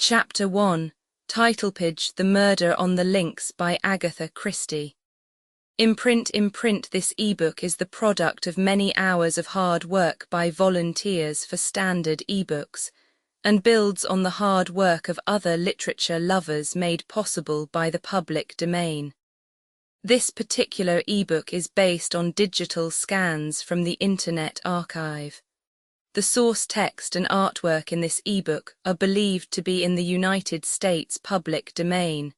Chapter 1, Title page The Murder on the Links by Agatha Christie. Imprint this ebook is the product of many hours of hard work by volunteers for Standard eBooks and builds on the hard work of other literature lovers made possible by the public domain. This particular ebook is based on digital scans from the Internet Archive. The source text and artwork in this ebook are believed to be in the United States public domain.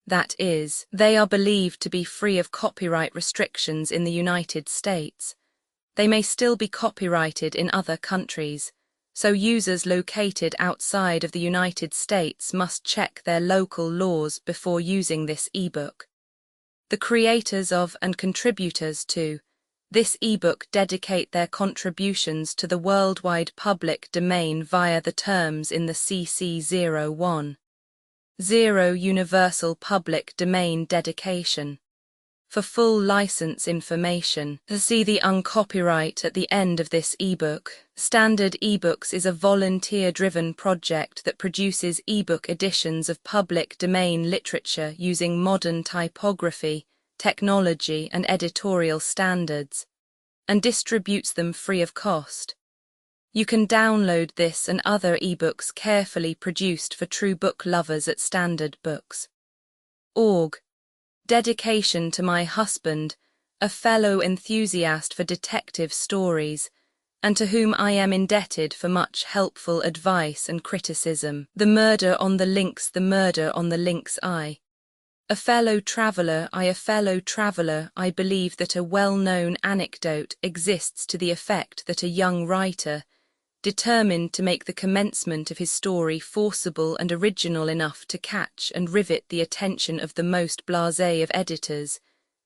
That is, they are believed to be free of copyright restrictions in the United States. They may still be copyrighted in other countries, so users located outside of the United States must check their local laws before using this ebook. The creators of and contributors to this ebook dedicate their contributions to the worldwide public domain via the terms in the CC01. 0 Universal Public Domain Dedication. For full license information, see the uncopyright at the end of this ebook. Standard eBooks is a volunteer-driven project that produces ebook editions of public domain literature using modern typography, technology and editorial standards, and distributes them free of cost. You can download this and other ebooks carefully produced for true book lovers at Standard Books. Org. Dedication to my husband, a fellow enthusiast for detective stories, and to whom I am indebted for much helpful advice and criticism. The Murder on the Links. The Murder on the Links. A fellow traveller, I believe that a well-known anecdote exists to the effect that a young writer, determined to make the commencement of his story forcible and original enough to catch and rivet the attention of the most blasé of editors,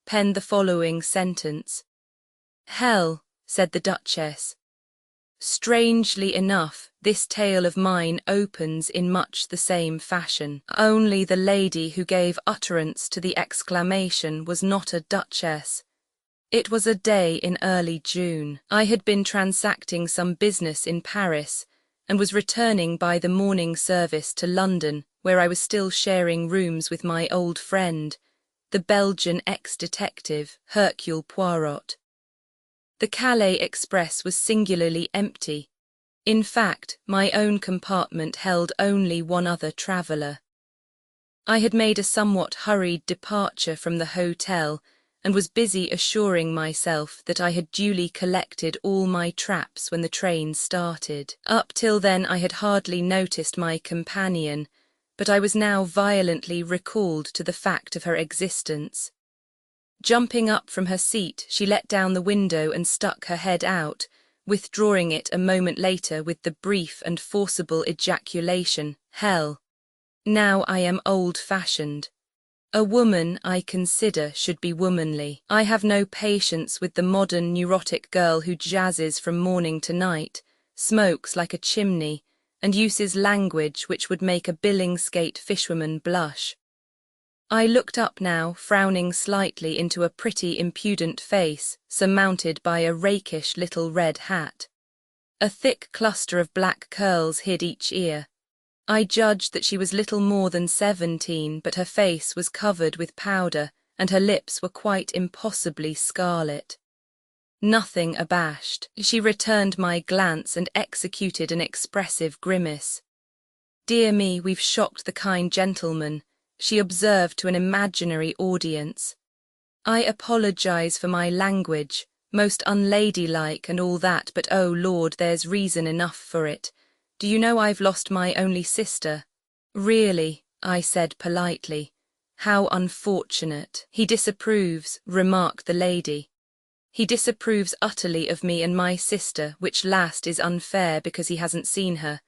penned the following sentence. "Hell," said the Duchess. Strangely enough, this tale of mine opens in much the same fashion. Only the lady who gave utterance to the exclamation was not a duchess. It was a day in early June. I had been transacting some business in Paris and was returning by the morning service to London, where I was still sharing rooms with my old friend, the Belgian ex-detective Hercule Poirot. The Calais express was singularly empty. In fact, my own compartment held only one other traveller. I had made a somewhat hurried departure from the hotel and was busy assuring myself that I had duly collected all my traps when the train started. Up till then I had hardly noticed my companion, but I was now violently recalled to the fact of her existence. Jumping up from her seat, she let down the window and stuck her head out, withdrawing it a moment later with the brief and forcible ejaculation, "Hell. Now I am old-fashioned. A woman, I consider, should be womanly. I have no patience with the modern neurotic girl who jazzes from morning to night, smokes like a chimney, and uses language which would make a Billingsgate fishwoman blush." I looked up now, frowning slightly into a pretty impudent face, surmounted by a rakish little red hat. A thick cluster of black curls hid each ear. I judged that she was little more than 17, but her face was covered with powder, and her lips were quite impossibly scarlet. Nothing abashed, she returned my glance and executed an expressive grimace. "Dear me, we've shocked the kind gentleman," she observed to an imaginary audience. "I apologize for my language, most unladylike and all that, but oh Lord, there's reason enough for it. Do you know I've lost my only sister?" "Really," I said politely. "How unfortunate." "He disapproves," remarked the lady. "He disapproves utterly of me and my sister, which last is unfair because he hasn't seen her."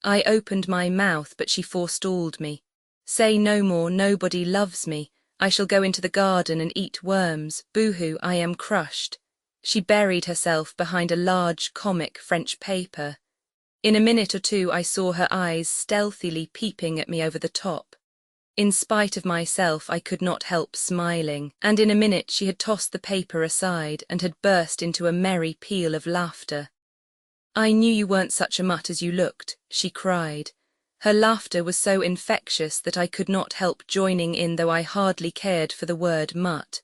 I opened my mouth, but she forestalled me. "Say no more, nobody loves me. I shall go into the garden and eat worms. Boo-hoo, I am crushed." She buried herself behind a large comic French paper. In a minute or two I saw her eyes stealthily peeping at me over the top. In spite of myself I could not help smiling, and in a minute she had tossed the paper aside and had burst into a merry peal of laughter. "I knew you weren't such a mutt as you looked," she cried. Her laughter was so infectious that I could not help joining in, though I hardly cared for the word mutt.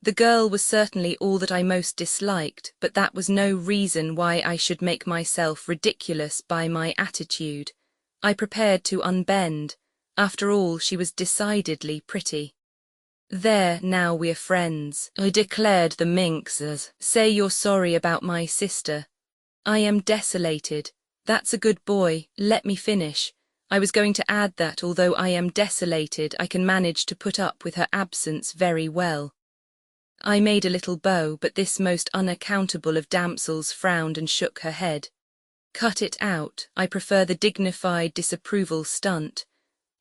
The girl was certainly all that I most disliked, but that was no reason why I should make myself ridiculous by my attitude. I prepared to unbend. After all, she was decidedly pretty. "There, now we're friends," I declared the minxes. "Say you're sorry about my sister." "I am desolated." "That's a good boy, let me finish." I was going to add that although I am desolated, I can manage to put up with her absence very well. I made a little bow, but this most unaccountable of damsels frowned and shook her head. "Cut it out, I prefer the dignified disapproval stunt."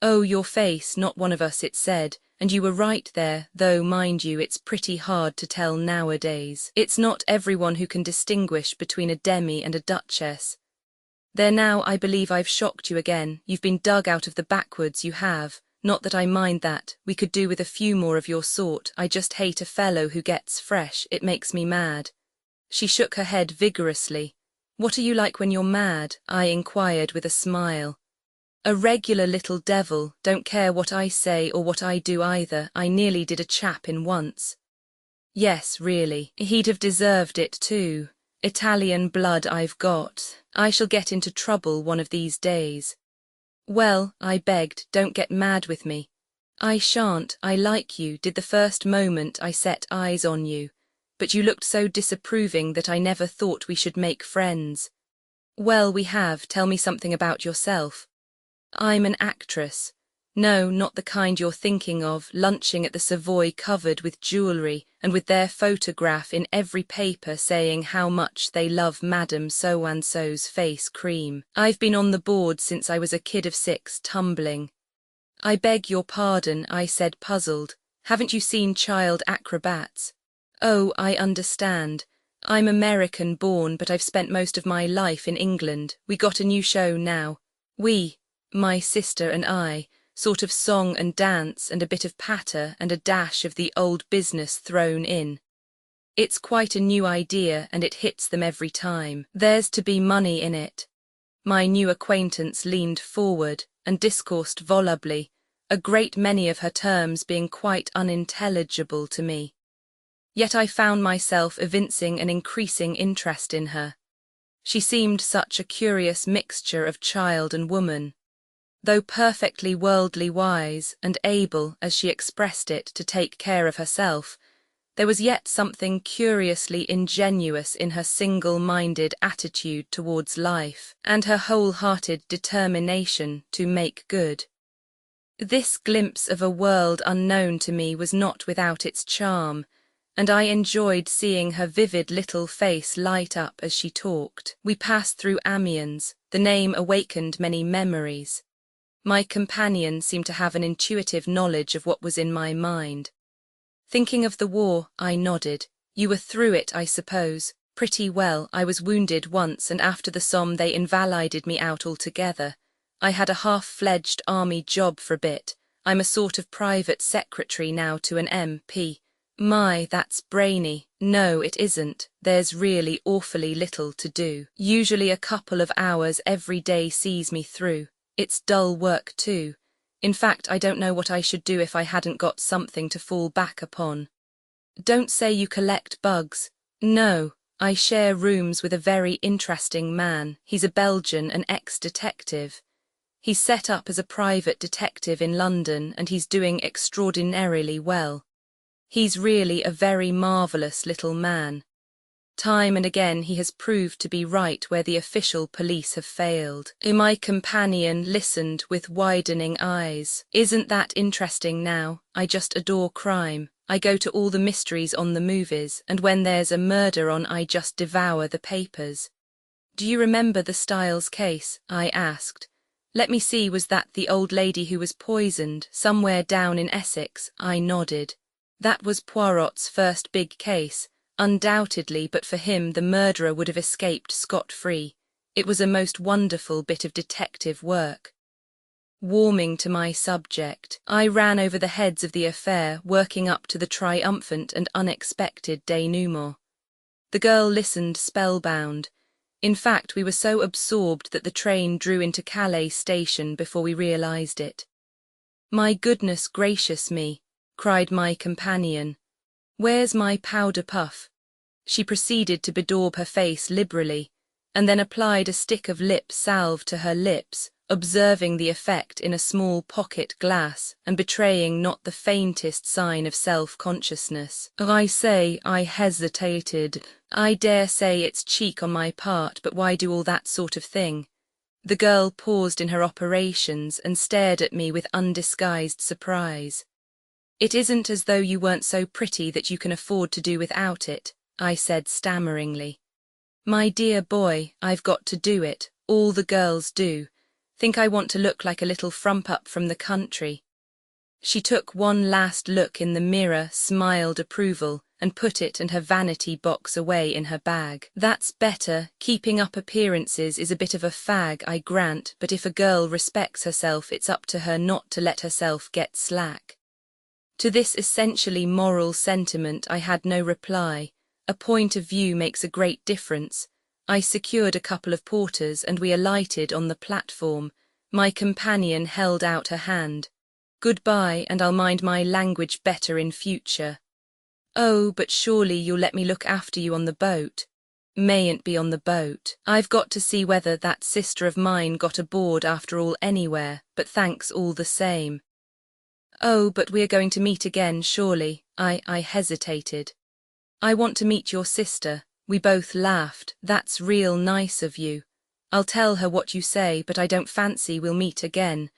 "Oh, your face, not one of us," it said, and you were right there, though, mind you, it's pretty hard to tell nowadays. It's not everyone who can distinguish between a demi and a duchess. There now, I believe I've shocked you again. You've been dug out of the backwoods, you have. Not that I mind that, we could do with a few more of your sort. I just hate a fellow who gets fresh, it makes me mad. She shook her head vigorously. "What are you like when you're mad?" I inquired with a smile. "A regular little devil, don't care what I say or what I do either. I nearly did a chap in once." "Yes, really. He'd have deserved it too. Italian blood I've got. I shall get into trouble one of these days." "Well," I begged, "don't get mad with me." "I shan't. I like you, did the first moment I set eyes on you. But you looked so disapproving that I never thought we should make friends." "Well, we have. Tell me something about yourself." "I'm an actress." "No, not the kind you're thinking of, lunching at the Savoy covered with jewellery and with their photograph in every paper saying how much they love Madame So-and-so's face cream. I've been on the board since I was a kid of 6 tumbling." "I beg your pardon," I said, puzzled. "Haven't you seen Child Acrobats?" "Oh, I understand. I'm American born, but I've spent most of my life in England. We got a new show now. My sister and I, sort of song and dance and a bit of patter and a dash of the old business thrown in. It's quite a new idea and it hits them every time. There's to be money in it." My new acquaintance leaned forward and discoursed volubly, a great many of her terms being quite unintelligible to me. Yet I found myself evincing an increasing interest in her. She seemed such a curious mixture of child and woman. Though perfectly worldly wise and able, as she expressed it, to take care of herself, there was yet something curiously ingenuous in her single-minded attitude towards life and her whole-hearted determination to make good. This glimpse of a world unknown to me was not without its charm, and I enjoyed seeing her vivid little face light up as she talked. We passed through Amiens. The name awakened many memories. My companion seemed to have an intuitive knowledge of what was in my mind. "Thinking of the war," I nodded. "You were through it, I suppose." "Pretty well. I was wounded once, and after the Somme they invalided me out altogether. I had a half-fledged army job for a bit. I'm a sort of private secretary now to an MP. My, that's brainy." "No, it isn't. There's really awfully little to do. Usually a couple of hours every day sees me through. It's dull work too. In fact, I don't know what I should do if I hadn't got something to fall back upon." "Don't say you collect bugs." "No, I share rooms with a very interesting man. He's a Belgian, an ex-detective. He's set up as a private detective in London and he's doing extraordinarily well. He's really a very marvellous little man. Time and again he has proved to be right where the official police have failed." My companion listened with widening eyes. "Isn't that interesting now? I just adore crime. I go to all the mysteries on the movies, and when there's a murder on I just devour the papers." "Do you remember the Styles case?" I asked. "Let me see, was that the old lady who was poisoned, somewhere down in Essex?" I nodded. "That was Poirot's first big case. Undoubtedly, but for him the murderer would have escaped scot-free. It was a most wonderful bit of detective work." Warming to my subject, I ran over the heads of the affair, working up to the triumphant and unexpected denouement. The girl listened spellbound. In fact, we were so absorbed that the train drew into Calais station before we realized it. "My goodness gracious me," cried my companion. "Where's my powder puff?" She proceeded to bedaub her face liberally, and then applied a stick of lip salve to her lips, observing the effect in a small pocket glass and betraying not the faintest sign of self-consciousness. I say, I hesitated. I dare say it's cheek on my part, but why do all that sort of thing? The girl paused in her operations and stared at me with undisguised surprise. "It isn't as though you weren't so pretty that you can afford to do without it," I said stammeringly. "My dear boy, I've got to do it, all the girls do. Think I want to look like a little frump-up from the country?" She took one last look in the mirror, smiled approval, and put it and her vanity box away in her bag. "That's better. Keeping up appearances is a bit of a fag, I grant, but if a girl respects herself, it's up to her not to let herself get slack." To this essentially moral sentiment I had no reply. A point of view makes a great difference. I secured a couple of porters and we alighted on the platform. My companion held out her hand. "Goodbye, and I'll mind my language better in future." "Oh, but surely you'll let me look after you on the boat." "Mayn't be on the boat. I've got to see whether that sister of mine got aboard after all anywhere, but thanks all the same." "Oh, but we are going to meet again, surely." I hesitated. "I want to meet your sister." We both laughed. "That's real nice of you. I'll tell her what you say, but I don't fancy we'll meet again.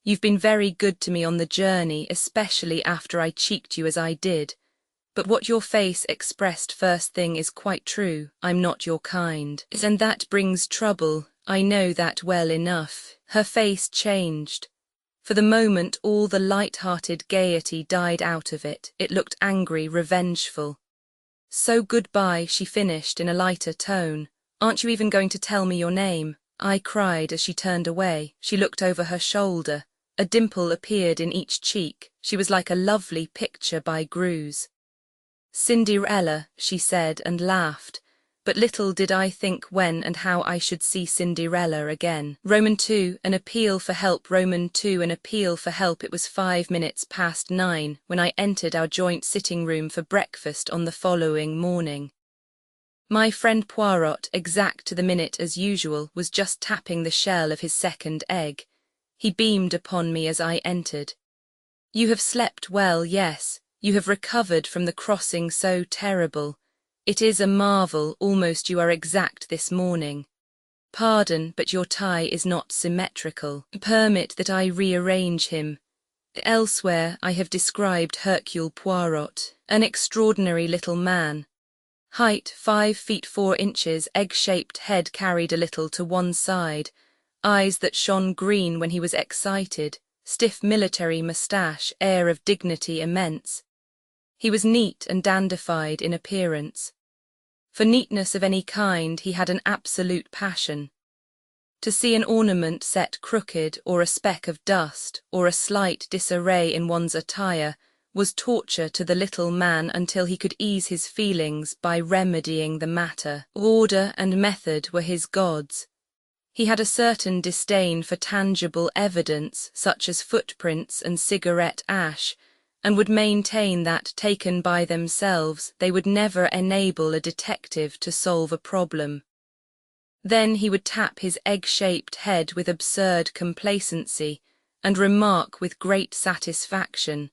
You've been very good to me on the journey, especially after I cheeked you as I did. But what your face expressed first thing is quite true. I'm not your kind. And that brings trouble. I know that well enough." Her face changed. For the moment all the light-hearted gaiety died out of it. It looked angry, revengeful. "So goodbye," she finished in a lighter tone. "Aren't you even going to tell me your name?" I cried as she turned away. She looked over her shoulder. A dimple appeared in each cheek. She was like a lovely picture by Greuze. "Cinderella," she said and laughed. But little did I think when and how I should see Cinderella again. II, an appeal for help. II, an appeal for help. It was 5 minutes past 9 when I entered our joint sitting room for breakfast on the following morning. My friend Poirot, exact to the minute as usual, was just tapping the shell of his second egg. He beamed upon me as I entered. "You have slept well, yes. You have recovered from the crossing so terrible. It is a marvel, almost you are exact this morning. Pardon, but your tie is not symmetrical. Permit that I rearrange him." Elsewhere I have described Hercule Poirot, an extraordinary little man. Height 5 feet 4 inches, egg-shaped head carried a little to one side, eyes that shone green when he was excited, stiff military moustache, air of dignity immense. He was neat and dandified in appearance. For neatness of any kind he had an absolute passion. To see an ornament set crooked, or a speck of dust, or a slight disarray in one's attire, was torture to the little man until he could ease his feelings by remedying the matter. Order and method were his gods. He had a certain disdain for tangible evidence, such as footprints and cigarette ash, and would maintain that, taken by themselves, they would never enable a detective to solve a problem. Then he would tap his egg-shaped head with absurd complacency, and remark with great satisfaction,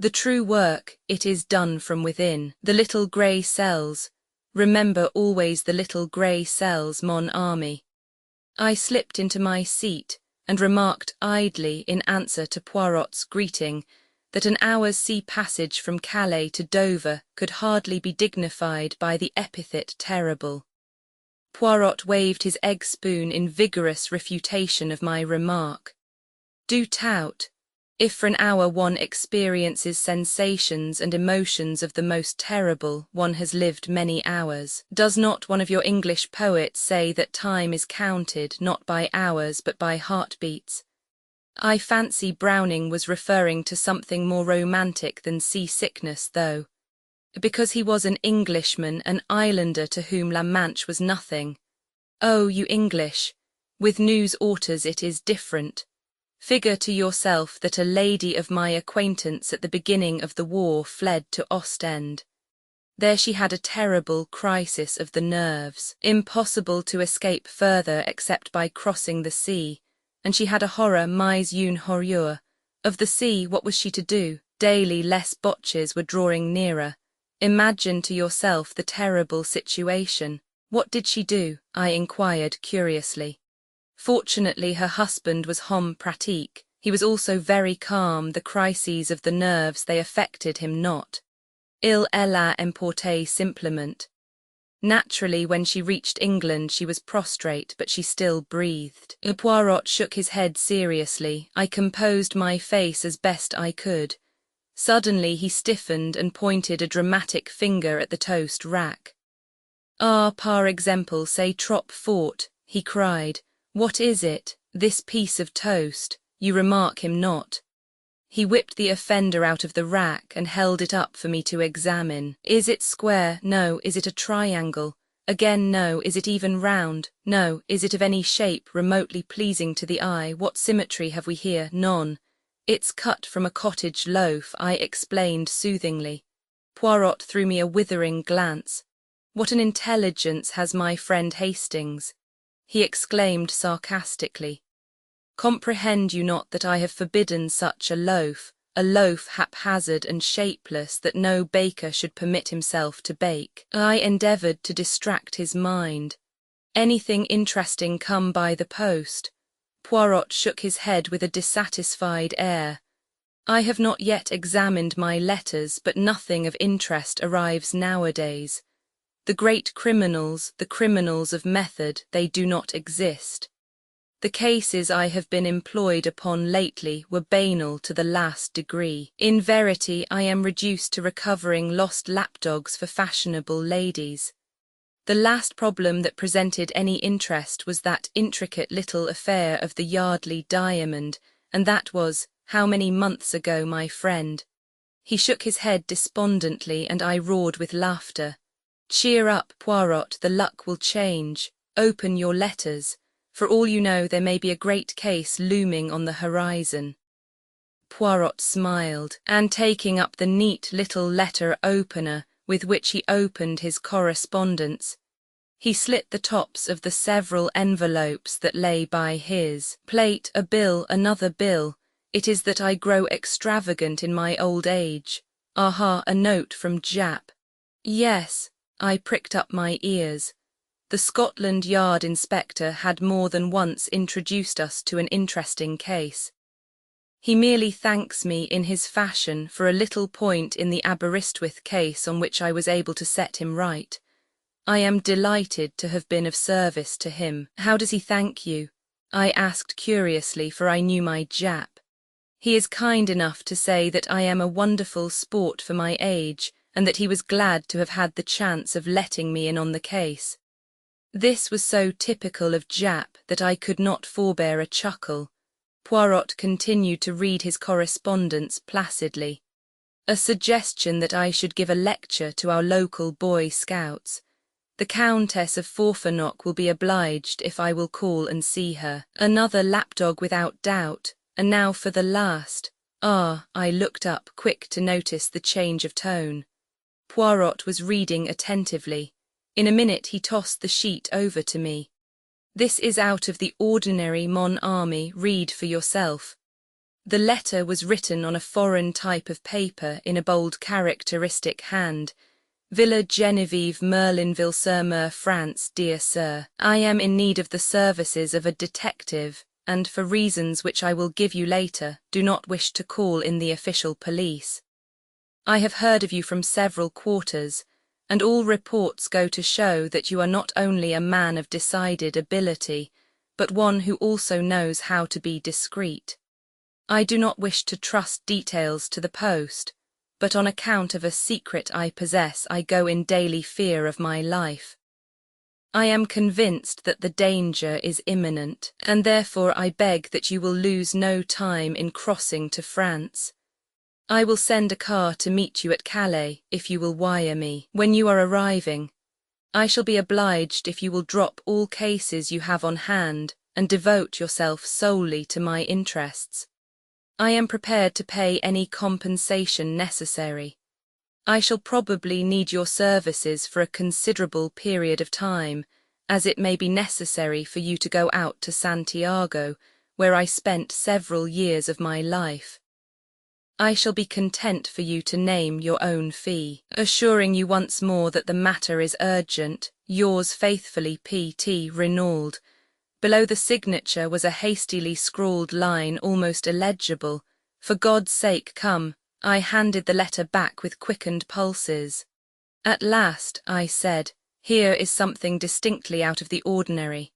"The true work, it is done from within. The little grey cells. Remember always the little grey cells, mon ami." I slipped into my seat, and remarked idly, in answer to Poirot's greeting, that an hour's sea passage from Calais to Dover could hardly be dignified by the epithet terrible. Poirot waved his egg spoon in vigorous refutation of my remark. "Do tout. If for an hour one experiences sensations and emotions of the most terrible, one has lived many hours. Does not one of your English poets say that time is counted not by hours but by heartbeats? I fancy Browning was referring to something more romantic than seasickness, though. Because he was an Englishman, an islander to whom La Manche was nothing. Oh, you English! With news orders it is different. Figure to yourself that a lady of my acquaintance at the beginning of the war fled to Ostend. There she had a terrible crisis of the nerves, impossible to escape further except by crossing the sea, and she had a horror mais une horreur. Of the sea, what was she to do? Daily less botches were drawing nearer. Imagine to yourself the terrible situation. What did she do? I inquired curiously. Fortunately her husband was homme pratique. He was also very calm. The crises of the nerves, they affected him not. Il a emporté simplement. Naturally, when she reached England she was prostrate, but she still breathed. Poirot shook his head seriously. I composed my face as best I could. Suddenly he stiffened and pointed a dramatic finger at the toast rack. Ah, par exemple, c'est trop fort, he cried. What is it, this piece of toast? You remark him not. He whipped the offender out of the rack and held it up for me to examine. Is it square? No. Is it a triangle? Again no. Is it even round? No. Is it of any shape remotely pleasing to the eye? What symmetry have we here? None. It's cut from a cottage loaf, I explained soothingly. Poirot threw me a withering glance. What an intelligence has my friend Hastings! He exclaimed sarcastically. Comprehend you not that I have forbidden such a loaf haphazard and shapeless that no baker should permit himself to bake? I endeavoured to distract his mind. Anything interesting come by the post? Poirot shook his head with a dissatisfied air. I have not yet examined my letters, but nothing of interest arrives nowadays. The great criminals, the criminals of method, they do not exist. The cases I have been employed upon lately were banal to the last degree. In verity, I am reduced to recovering lost lapdogs for fashionable ladies. The last problem that presented any interest was that intricate little affair of the Yardley diamond, and that was, how many months ago, my friend? He shook his head despondently, and I roared with laughter. Cheer up, Poirot, the luck will change. Open your letters. For all you know, there may be a great case looming on the horizon. Poirot smiled, and taking up the neat little letter opener with which he opened his correspondence, he slit the tops of the several envelopes that lay by his plate. A bill, another bill. It is that I grow extravagant in my old age. Aha, a note from Jap. Yes, I pricked up my ears. The Scotland Yard inspector had more than once introduced us to an interesting case. He merely thanks me in his fashion for a little point in the Aberystwyth case on which I was able to set him right. I am delighted to have been of service to him. How does he thank you? I asked curiously, for I knew my Jap. He is kind enough to say that I am a wonderful sport for my age, and that he was glad to have had the chance of letting me in on the case. This was so typical of Jap that I could not forbear a chuckle. Poirot continued to read his correspondence placidly. A suggestion that I should give a lecture to our local Boy Scouts. The Countess of Forfanock will be obliged if I will call and see her. Another lapdog without doubt, and now for the last. Ah, I looked up, quick to notice the change of tone. Poirot was reading attentively. In a minute he tossed the sheet over to me. This is out of the ordinary, mon ami, read for yourself. The letter was written on a foreign type of paper in a bold characteristic hand. Villa Genevieve, Merlinville-sur-Mer, France. Dear Sir, I am in need of the services of a detective, and for reasons which I will give you later, do not wish to call in the official police. I have heard of you from several quarters, and all reports go to show that you are not only a man of decided ability, but one who also knows how to be discreet. I do not wish to trust details to the post, but on account of a secret I possess, I go in daily fear of my life. I am convinced that the danger is imminent, and therefore I beg that you will lose no time in crossing to France. I will send a car to meet you at Calais, if you will wire me when you are arriving. I shall be obliged if you will drop all cases you have on hand and devote yourself solely to my interests. I am prepared to pay any compensation necessary. I shall probably need your services for a considerable period of time, as it may be necessary for you to go out to Santiago, where I spent several years of my life. I shall be content for you to name your own fee, assuring you once more that the matter is urgent. Yours faithfully, P.T. Renauld. Below the signature was a hastily scrawled line almost illegible. For God's sake, come. I handed the letter back with quickened pulses. At last, I said, here is something distinctly out of the ordinary.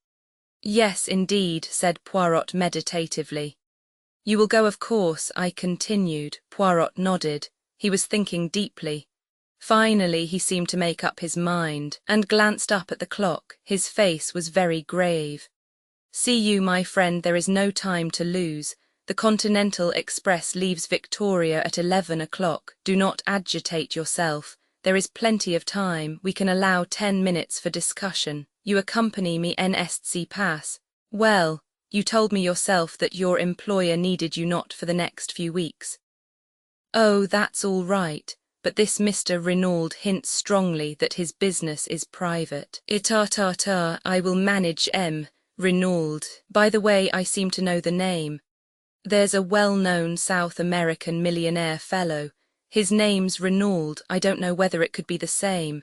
Yes, indeed, said Poirot meditatively. You will go, of course, I continued. Poirot nodded. He was thinking deeply. Finally, he seemed to make up his mind, and glanced up at the clock. His face was very grave. See you, my friend, there is no time to lose. The Continental Express leaves Victoria at 11 o'clock. Do not agitate yourself. There is plenty of time. We can allow 10 minutes for discussion. You accompany me NSC Pass. Well, you told me yourself that your employer needed you not for the next few weeks. Oh, that's all right, but this Mr. Renauld hints strongly that his business is private. I will manage M. Renauld. By the way, I seem to know the name. There's a well-known South American millionaire fellow. His name's Renauld. I don't know whether it could be the same.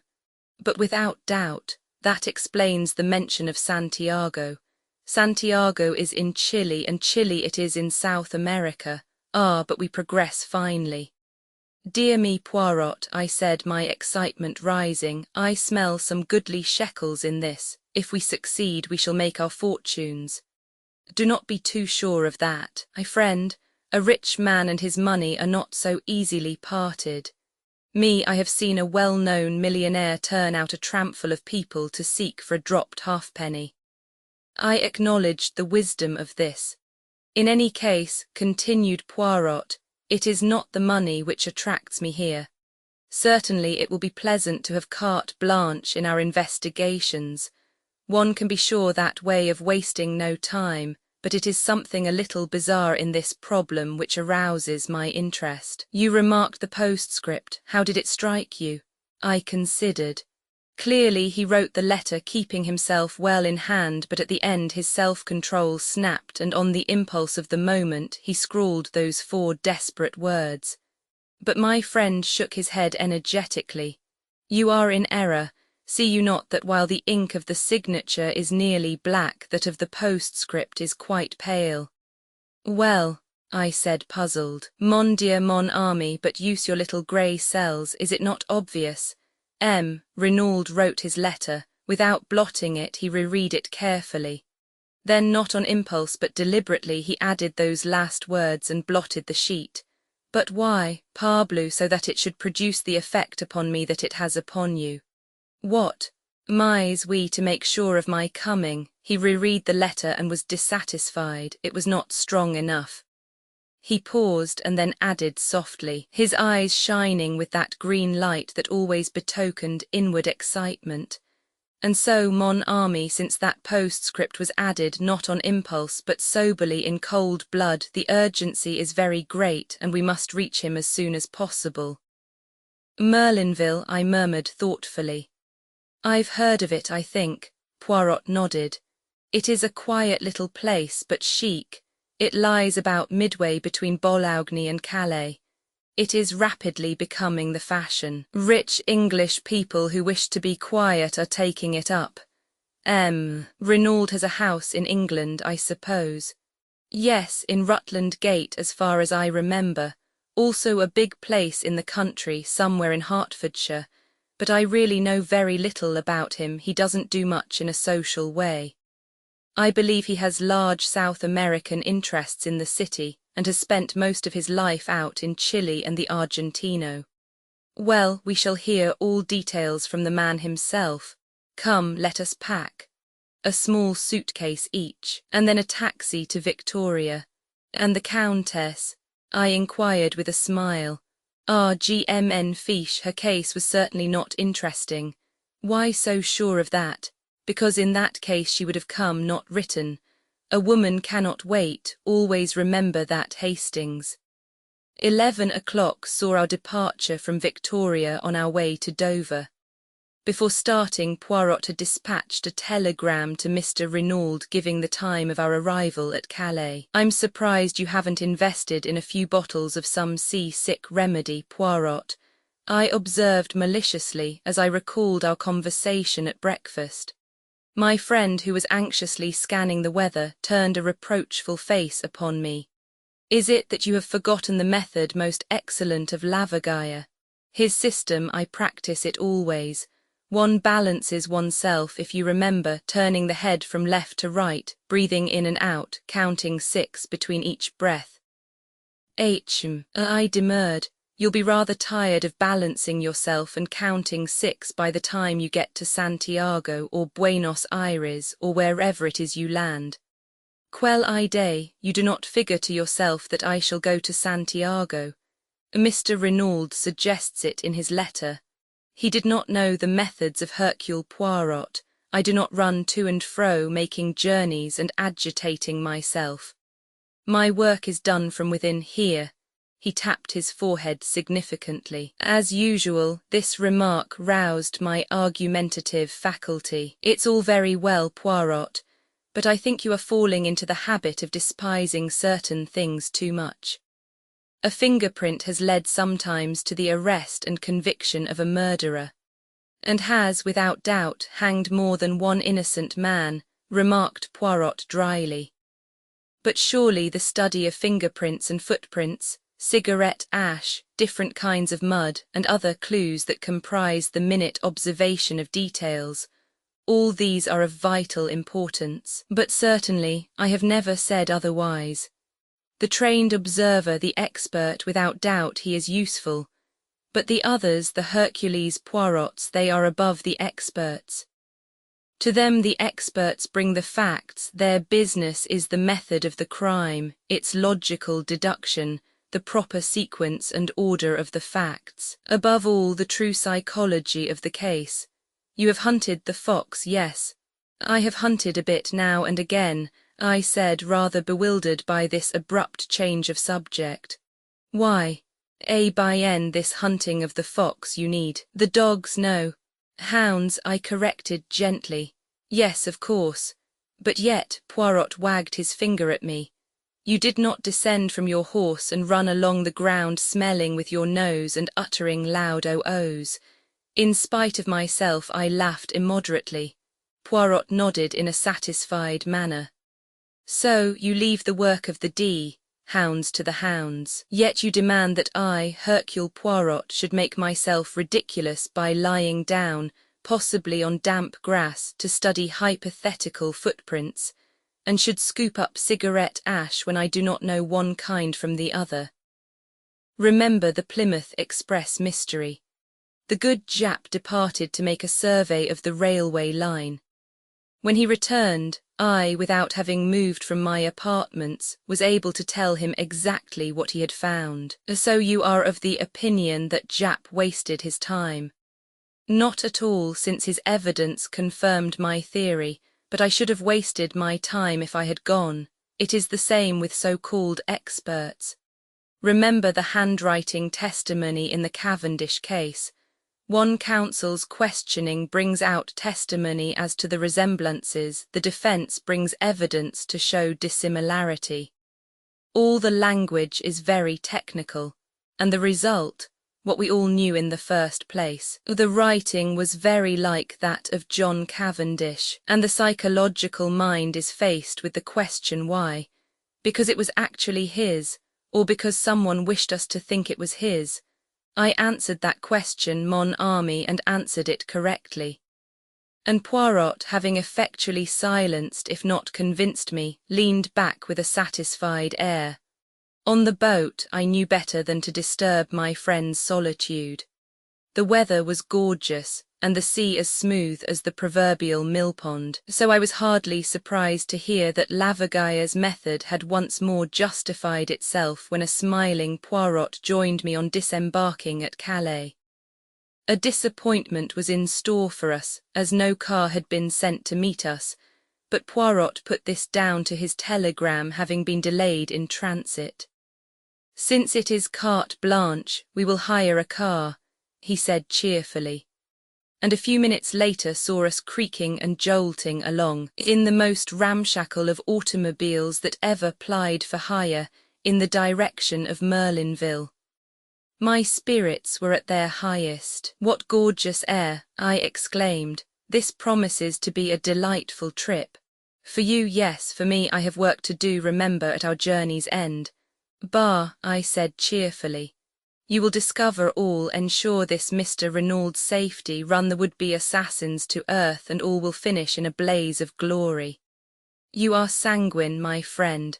But without doubt, that explains the mention of Santiago. Santiago is in Chile, and Chile it is in South America. Ah, but we progress finely. Dear me, Poirot, I said, my excitement rising, I smell some goodly shekels in this. If we succeed, we shall make our fortunes. Do not be too sure of that, my friend. A rich man and his money are not so easily parted. Me, I have seen a well-known millionaire turn out a trampful of people to seek for a dropped halfpenny. I acknowledged the wisdom of this. In any case, continued Poirot, it is not the money which attracts me here. Certainly it will be pleasant to have carte blanche in our investigations. One can be sure that way of wasting no time, but it is something a little bizarre in this problem which arouses my interest. You remarked the postscript. How did it strike you? I considered. Clearly he wrote the letter keeping himself well in hand, but at the end his self-control snapped, and on the impulse of the moment he scrawled those 4 desperate words. But my friend shook his head energetically. You are in error. See you not that while the ink of the signature is nearly black, that of the postscript is quite pale? Well, I said, puzzled. Mon Dieu, mon ami, but use your little grey cells, is it not obvious? M. Renauld wrote his letter. Without blotting it, he reread it carefully. Then, not on impulse but deliberately, he added those last words and blotted the sheet. But why, parbleu, so that it should produce the effect upon me that it has upon you? What? Mais oui, to make sure of my coming. He reread the letter and was dissatisfied. It was not strong enough. He paused and then added softly, his eyes shining with that green light that always betokened inward excitement. And so, mon ami, since that postscript was added not on impulse but soberly in cold blood, the urgency is very great and we must reach him as soon as possible. Merlinville, I murmured thoughtfully. I've heard of it, I think. Poirot nodded. It is a quiet little place, but chic. It lies about midway between Bologna and Calais. It is rapidly becoming the fashion. Rich English people who wish to be quiet are taking it up. Renauld has a house in England, I suppose. Yes, in Rutland Gate, as far as I remember. Also a big place in the country, somewhere in Hertfordshire. But I really know very little about him. He doesn't do much in a social way. I believe he has large South American interests in the city and has spent most of his life out in Chile and the Argentino. Well, we shall hear all details from the man himself. Come, let us pack. A small suitcase each, and then a taxi to Victoria. And the Countess? I inquired with a smile. GMN fiche, her case was certainly not interesting. Why so sure of that? Because in that case she would have come, not written. A woman cannot wait, always remember that, Hastings. 11 o'clock saw our departure from Victoria on our way to Dover. Before starting, Poirot had dispatched a telegram to Mr. Renauld giving the time of our arrival at Calais. "I'm surprised you haven't invested in a few bottles of some sea-sick remedy, Poirot," I observed maliciously as I recalled our conversation at breakfast. My friend, who was anxiously scanning the weather, turned a reproachful face upon me. "Is it that you have forgotten the method most excellent of Lavagaya? His system, I practice it always. One balances oneself, if you remember, turning the head from left to right, breathing in and out, counting 6 between each breath." I demurred. "You'll be rather tired of balancing yourself and counting 6 by the time you get to Santiago or Buenos Aires or wherever it is you land." "Quelle idée, you do not figure to yourself that I shall go to Santiago. Mr. Renauld suggests it in his letter. He did not know the methods of Hercule Poirot. I do not run to and fro making journeys and agitating myself. My work is done from within here." He tapped his forehead significantly. As usual, this remark roused my argumentative faculty. "It's all very well, Poirot, but I think you are falling into the habit of despising certain things too much. A fingerprint has led sometimes to the arrest and conviction of a murderer, and has, without doubt, hanged more than one innocent man," remarked Poirot dryly. "But surely the study of fingerprints and footprints, cigarette ash, different kinds of mud, and other clues that comprise the minute observation of details, all these are of vital importance. But certainly, I have never said otherwise. The trained observer, the expert, without doubt he is useful, but the others, the Hercules Poirots, they are above the experts. To them the experts bring the facts, their business is the method of the crime, its logical deduction, the proper sequence and order of the facts. Above all, the true psychology of the case. You have hunted the fox, yes. I have hunted a bit now and again," I said, rather bewildered by this abrupt change of subject. "Why? Bien, this hunting of the fox you need. The dogs, no. Hounds, I corrected gently. Yes, of course. But yet," Poirot wagged his finger at me, "you did not descend from your horse and run along the ground smelling with your nose and uttering loud oh-ohs." In spite of myself, I laughed immoderately. Poirot nodded in a satisfied manner. "So, you leave the work of the hounds to the hounds. Yet you demand that I, Hercule Poirot, should make myself ridiculous by lying down, possibly on damp grass, to study hypothetical footprints, and should scoop up cigarette ash when I do not know one kind from the other. Remember the Plymouth Express mystery. The good Jap departed to make a survey of the railway line. When he returned, I, without having moved from my apartments, was able to tell him exactly what he had found. So you are of the opinion that Jap wasted his time?" "Not at all, since his evidence confirmed my theory, but I should have wasted my time if I had gone. It is the same with so-called experts. Remember the handwriting testimony in the Cavendish case. One counsel's questioning brings out testimony as to the resemblances, the defence brings evidence to show dissimilarity. All the language is very technical, and the result, what we all knew in the first place. The writing was very like that of John Cavendish, and the psychological mind is faced with the question why. Because it was actually his, or because someone wished us to think it was his. I answered that question, mon ami, and answered it correctly. And Poirot, having effectually silenced, if not convinced me, leaned back with a satisfied air. On the boat, I knew better than to disturb my friend's solitude. The weather was gorgeous, and the sea as smooth as the proverbial millpond, so I was hardly surprised to hear that Lavagaya's method had once more justified itself when a smiling Poirot joined me on disembarking at Calais. A disappointment was in store for us, as no car had been sent to meet us, but Poirot put this down to his telegram having been delayed in transit. "Since it is carte blanche, we will hire a car," he said cheerfully, and a few minutes later saw us creaking and jolting along, in the most ramshackle of automobiles that ever plied for hire, in the direction of Merlinville. My spirits were at their highest. "What gorgeous air!" I exclaimed. "This promises to be a delightful trip. For you, yes, for me, I have work to do, remember, at our journey's end." "Bah," I said cheerfully. "You will discover all, ensure this Mr. Renaud's safety, run the would-be assassins to earth, and all will finish in a blaze of glory." "You are sanguine, my friend."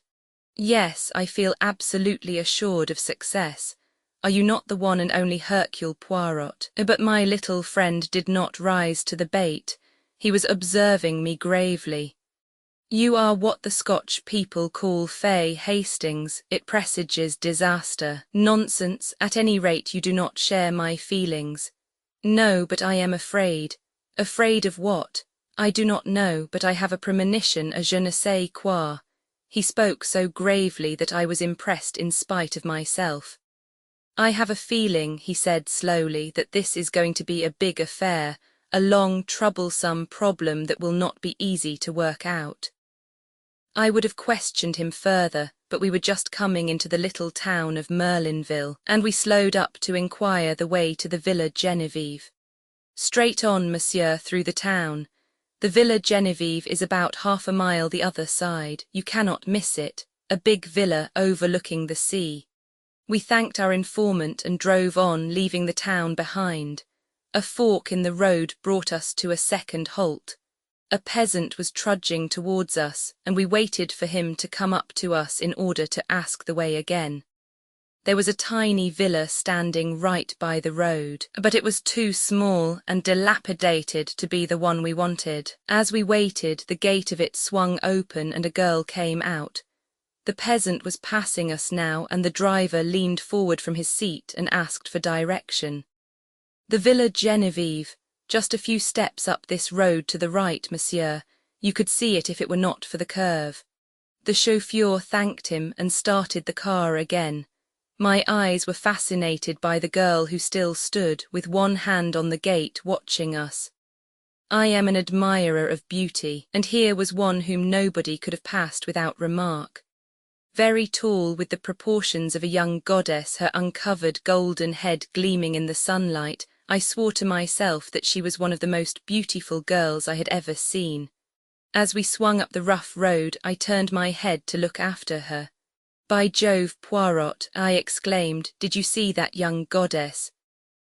"Yes, I feel absolutely assured of success. Are you not the one and only Hercule Poirot?" But my little friend did not rise to the bait. He was observing me gravely. "You are what the Scotch people call Fay Hastings. It presages disaster." "Nonsense, at any rate you do not share my feelings." "No, but I am afraid." "Afraid of what?" "I do not know, but I have a premonition, a je ne sais quoi." He spoke so gravely that I was impressed in spite of myself. "I have a feeling," he said slowly, "that this is going to be a big affair, a long, troublesome problem that will not be easy to work out." I would have questioned him further, but we were just coming into the little town of Merlinville, and we slowed up to inquire the way to the Villa Genevieve. "Straight on, monsieur, through the town. The Villa Genevieve is about half a mile the other side. You cannot miss it, a big villa overlooking the sea." We thanked our informant and drove on, leaving the town behind. A fork in the road brought us to a second halt. A peasant was trudging towards us, and we waited for him to come up to us in order to ask the way again. There was a tiny villa standing right by the road, but it was too small and dilapidated to be the one we wanted. As we waited, the gate of it swung open and a girl came out. The peasant was passing us now, and the driver leaned forward from his seat and asked for direction. "The Villa Genevieve, just a few steps up this road to the right, monsieur. You could see it if it were not for the curve." The chauffeur thanked him and started the car again. My eyes were fascinated by the girl who still stood, with one hand on the gate, watching us. I am an admirer of beauty, and here was one whom nobody could have passed without remark. Very tall, with the proportions of a young goddess, her uncovered golden head gleaming in the sunlight, I swore to myself that she was one of the most beautiful girls I had ever seen. As we swung up the rough road, I turned my head to look after her. "By Jove, Poirot," I exclaimed, "did you see that young goddess?"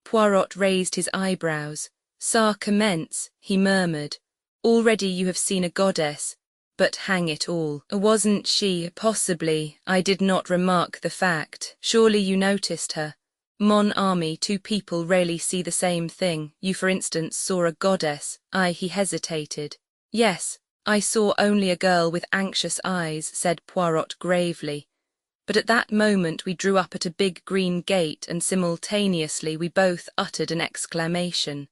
Poirot raised his eyebrows. "Ça commence," he murmured. "Already you have seen a goddess. But hang it all, wasn't she?" "Possibly. I did not remark the fact." "Surely you noticed her?" "Mon ami, two people rarely see the same thing. You, for instance, saw a goddess." He hesitated. "Yes, I saw only a girl with anxious eyes," said Poirot gravely. But at that moment we drew up at a big green gate, and simultaneously we both uttered an exclamation.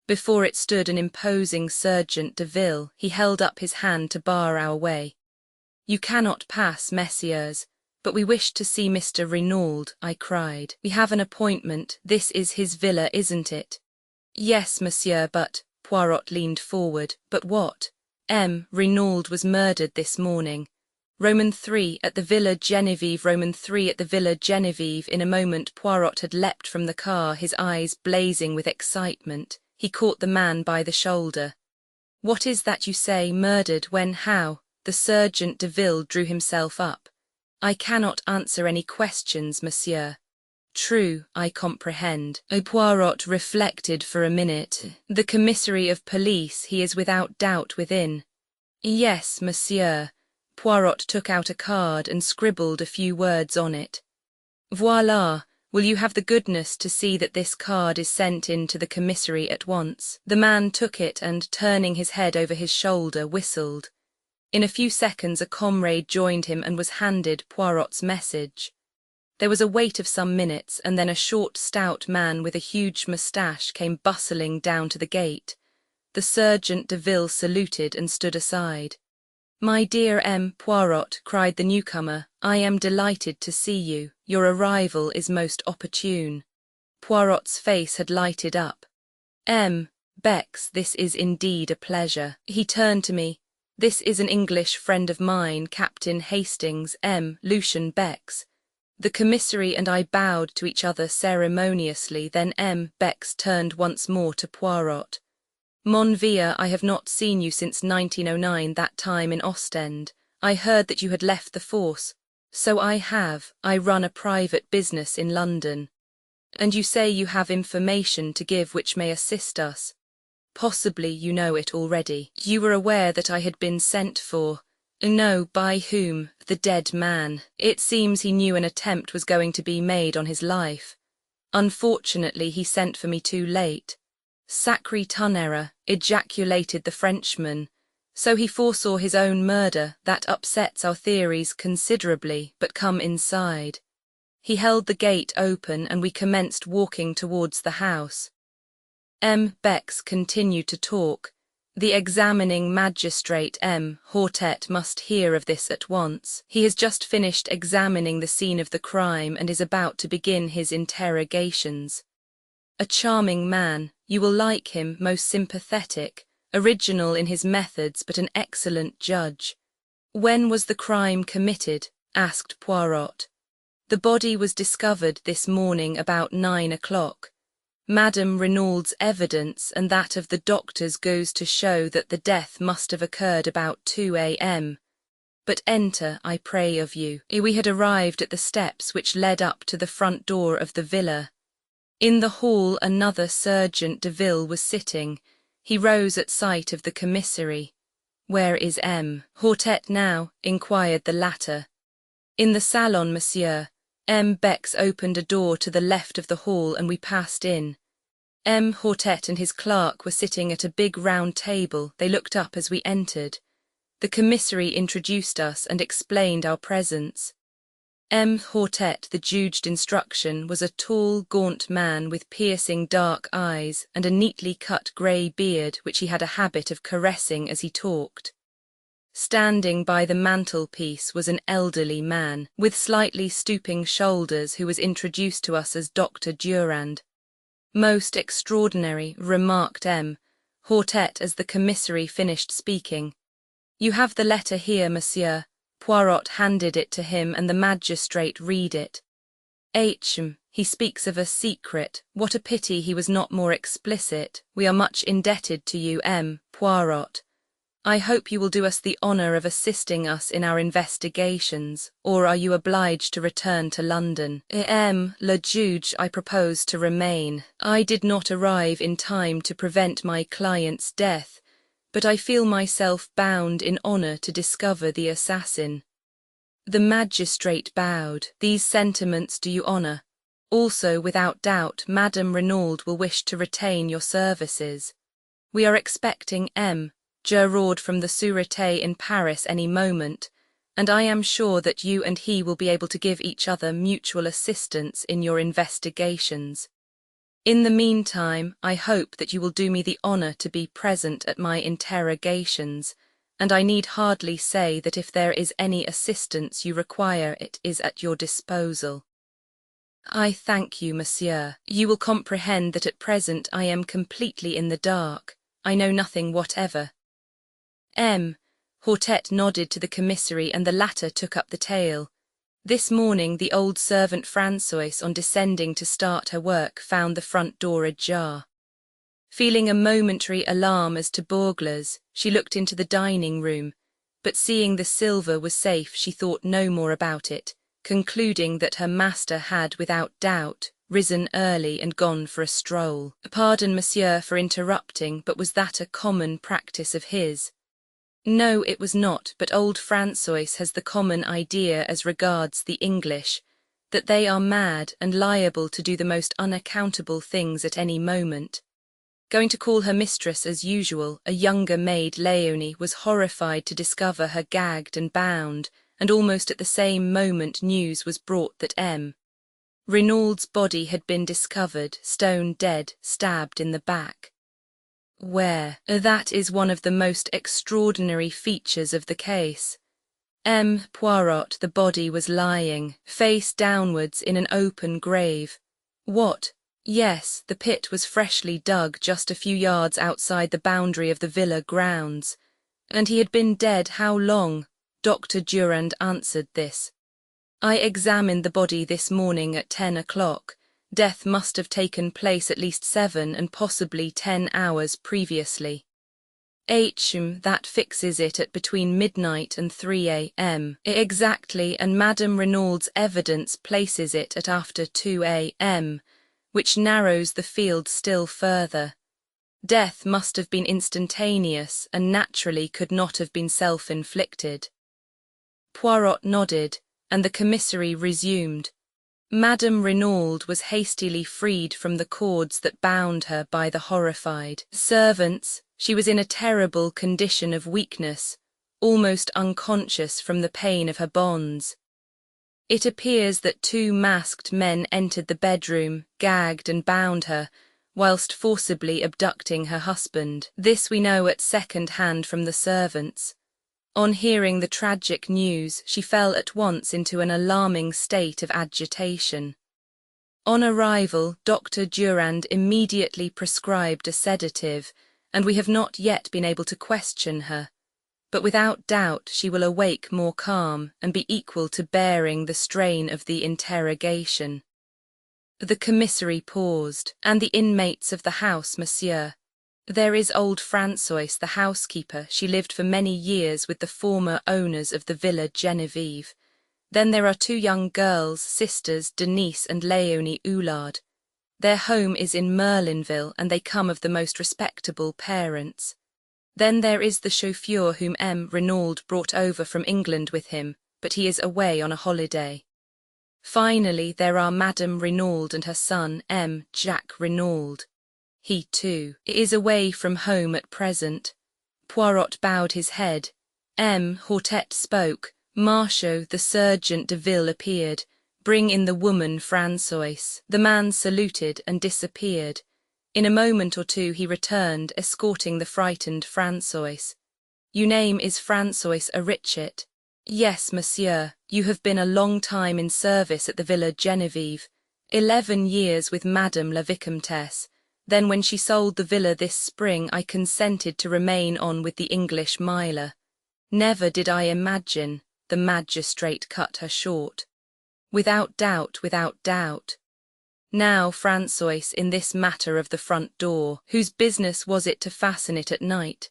Before it stood an imposing Sergeant de Ville. He held up his hand to bar our way. "You cannot pass, messieurs, but we wish to see Mr. Renaud," I cried. "We have an appointment. This is his villa, isn't it?" "Yes, monsieur, but—" Poirot leaned forward. "But what?" Renaud was murdered this morning. III at the Villa Genevieve. III at the Villa Genevieve." In a moment Poirot had leapt from the car, his eyes blazing with excitement. He caught the man by the shoulder. "What is that you say, murdered, when, how?" The Sergeant de Ville drew himself up. "I cannot answer any questions, monsieur." "True, I comprehend." Poirot reflected for a minute. "The commissary of police, he is without doubt within." "Yes, monsieur." Poirot took out a card and scribbled a few words on it. "Voila. Will you have the goodness to see that this card is sent in to the commissary at once?" The man took it and, turning his head over his shoulder, whistled. In a few seconds a comrade joined him and was handed Poirot's message. There was a wait of some minutes, and then a short, stout man with a huge moustache came bustling down to the gate. The Sergeant de Ville saluted and stood aside. "My dear M. Poirot," cried the newcomer, "I am delighted to see you. Your arrival is most opportune." Poirot's face had lighted up. "M. Bex, this is indeed a pleasure." He turned to me. "This is an English friend of mine, Captain Hastings, M. Lucian Bex." The commissary and I bowed to each other ceremoniously, then M. Bex turned once more to Poirot. "Mon vieux, I have not seen you since 1909, that time in Ostend. I heard that you had left the force." "So I have. I run a private business in London." "And you say you have information to give which may assist us. Possibly you know it already. You were aware that I had been sent for." "No, by whom?" "The dead man. It seems he knew an attempt was going to be made on his life. Unfortunately, he sent for me too late." "Sacré tonnerre," ejaculated the Frenchman. "So he foresaw his own murder. That upsets our theories considerably, but come inside." He held the gate open and we commenced walking towards the house. M. Bex continued to talk. "The examining magistrate, M. Hortet, must hear of this at once. He has just finished examining the scene of the crime and is about to begin his interrogations. A charming man, you will like him, most sympathetic, original in his methods but an excellent judge." "When was the crime committed?" asked Poirot. "The body was discovered this morning about 9 o'clock. Madame Renaud's evidence and that of the doctors goes to show that the death must have occurred about 2 a.m. But enter, I pray of you." We had arrived at the steps which led up to the front door of the villa. In the hall another Sergeant de Ville was sitting. He rose at sight of the commissary. "Where is M. Hortet now?" inquired the latter. "In the salon, monsieur." M. Bex opened a door to the left of the hall and we passed in. M. Hortet and his clerk were sitting at a big round table. They looked up as we entered. The commissary introduced us and explained our presence. M. Hortet, the judged instruction, was a tall, gaunt man with piercing dark eyes and a neatly cut grey beard which he had a habit of caressing as he talked. Standing by the mantelpiece was an elderly man, with slightly stooping shoulders, who was introduced to us as Dr. Durand. "Most extraordinary," remarked M. Hortet as the commissary finished speaking. "You have the letter here, monsieur." Poirot handed it to him and the magistrate read it. He speaks of a secret. What a pity he was not more explicit. We are much indebted to you, M. Poirot. I hope you will do us the honour of assisting us in our investigations, or are you obliged to return to London? Le juge, I propose to remain. I did not arrive in time to prevent my client's death, but I feel myself bound in honour to discover the assassin." The magistrate bowed. "These sentiments do you honour. Also, without doubt, Madame Renaud will wish to retain your services. We are expecting M. Giraud from the Sûreté in Paris any moment, and I am sure that you and he will be able to give each other mutual assistance in your investigations. In the meantime, I hope that you will do me the honour to be present at my interrogations, and I need hardly say that if there is any assistance you require, it is at your disposal." "I thank you, monsieur. You will comprehend that at present I am completely in the dark. I know nothing whatever." M. Hortet nodded to the commissary and the latter took up the tale. "This morning the old servant Françoise, on descending to start her work, found the front door ajar. Feeling a momentary alarm as to burglars, she looked into the dining room, but seeing the silver was safe she thought no more about it, concluding that her master had, without doubt, risen early and gone for a stroll. Pardon, monsieur, for interrupting, but was that a common practice of his?" "No, it was not, but old Françoise has the common idea as regards the English, that they are mad and liable to do the most unaccountable things at any moment. Going to call her mistress as usual, a younger maid, Léonie, was horrified to discover her gagged and bound, and almost at the same moment news was brought that M. Renaud's body had been discovered, stone dead, stabbed in the back. Where? That is one of the most extraordinary features of the case. M. Poirot, the body was lying, face downwards in an open grave. What? Yes, the pit was freshly dug just a few yards outside the boundary of the villa grounds. And he had been dead how long? Dr. Durand answered this. I examined the body this morning at 10 o'clock. Death must have taken place at least 7 and possibly 10 hours previously. That fixes it at between midnight and 3 a.m. Exactly, and Madame Renaud's evidence places it at after 2 a.m., which narrows the field still further. Death must have been instantaneous and naturally could not have been self-inflicted. Poirot nodded, and the commissary resumed. Madame Renaud was hastily freed from the cords that bound her by the horrified servants. She was in a terrible condition of weakness, almost unconscious from the pain of her bonds. It appears that 2 masked men entered the bedroom, gagged and bound her, whilst forcibly abducting her husband. This we know at second hand from the servants. On hearing the tragic news, she fell at once into an alarming state of agitation. On arrival, Dr. Durand immediately prescribed a sedative, and we have not yet been able to question her. But without doubt she will awake more calm and be equal to bearing the strain of the interrogation. The commissary paused. And the inmates of the house, monsieur? There is old Françoise, the housekeeper. She lived for many years with the former owners of the Villa Genevieve. Then there are 2 young girls, sisters, Denise and Léonie Hulard. Their home is in Merlinville, and they come of the most respectable parents. Then there is the chauffeur whom M. Renaud brought over from England with him, but he is away on a holiday. Finally, there are Madame Renaud and her son, M. Jacques Renaud. He, too, is away from home at present. Poirot bowed his head. M. Hortet spoke. Marchot, the sergeant de ville, appeared. Bring in the woman, Françoise. The man saluted and disappeared. In a moment or 2 he returned, escorting the frightened Françoise. Your name is Françoise Richet? Yes, monsieur. You have been a long time in service at the Villa Genevieve. 11 years with Madame la Vicomtesse. Then when she sold the villa this spring, I consented to remain on with the English miler. Never did I imagine, the magistrate cut her short. Without doubt, without doubt. Now, Françoise, in this matter of the front door, whose business was it to fasten it at night?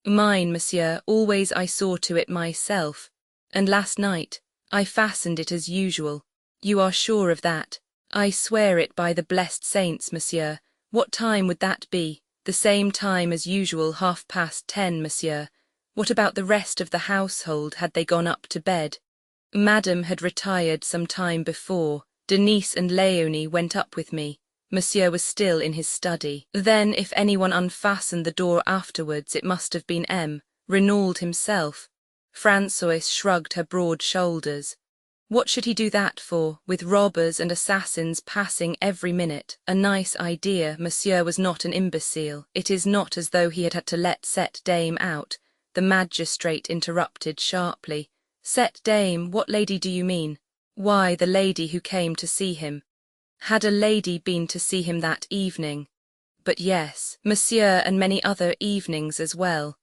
Mine, monsieur, always I saw to it myself. And last night, I fastened it as usual. You are sure of that? I swear it by the blessed saints, monsieur. What time would that be? The same time as usual, 10:30, monsieur. What about the rest of the household? Had they gone up to bed? Madame had retired some time before. Denise and Léonie went up with me. Monsieur was still in his study. Then, if anyone unfastened the door afterwards, it must have been M. Renaud himself. Françoise shrugged her broad shoulders. What should he do that for, with robbers and assassins passing every minute? A nice idea. Monsieur was not an imbecile. It is not as though he had had to let Cette Dame out. The magistrate interrupted sharply. Cette Dame, what lady do you mean? Why, the lady who came to see him. Had a lady been to see him that evening? But yes, monsieur, and many other evenings as well.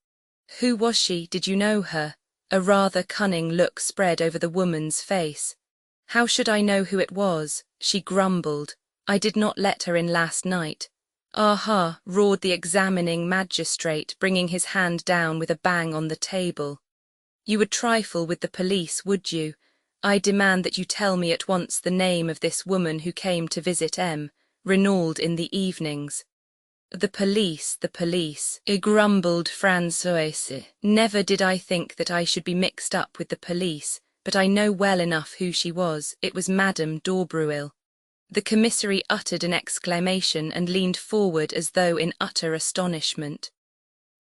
Who was she? Did you know her? A rather cunning look spread over the woman's face. How should I know who it was? She grumbled. I did not let her in last night. Aha, roared the examining magistrate, bringing his hand down with a bang on the table. You would trifle with the police, would you? I demand that you tell me at once the name of this woman who came to visit M. Renaud in the evenings. The police, grumbled Françoise. Never did I think that I should be mixed up with the police, but I know well enough who she was. It was Madame d'Aubreuil. The commissary uttered an exclamation and leaned forward as though in utter astonishment.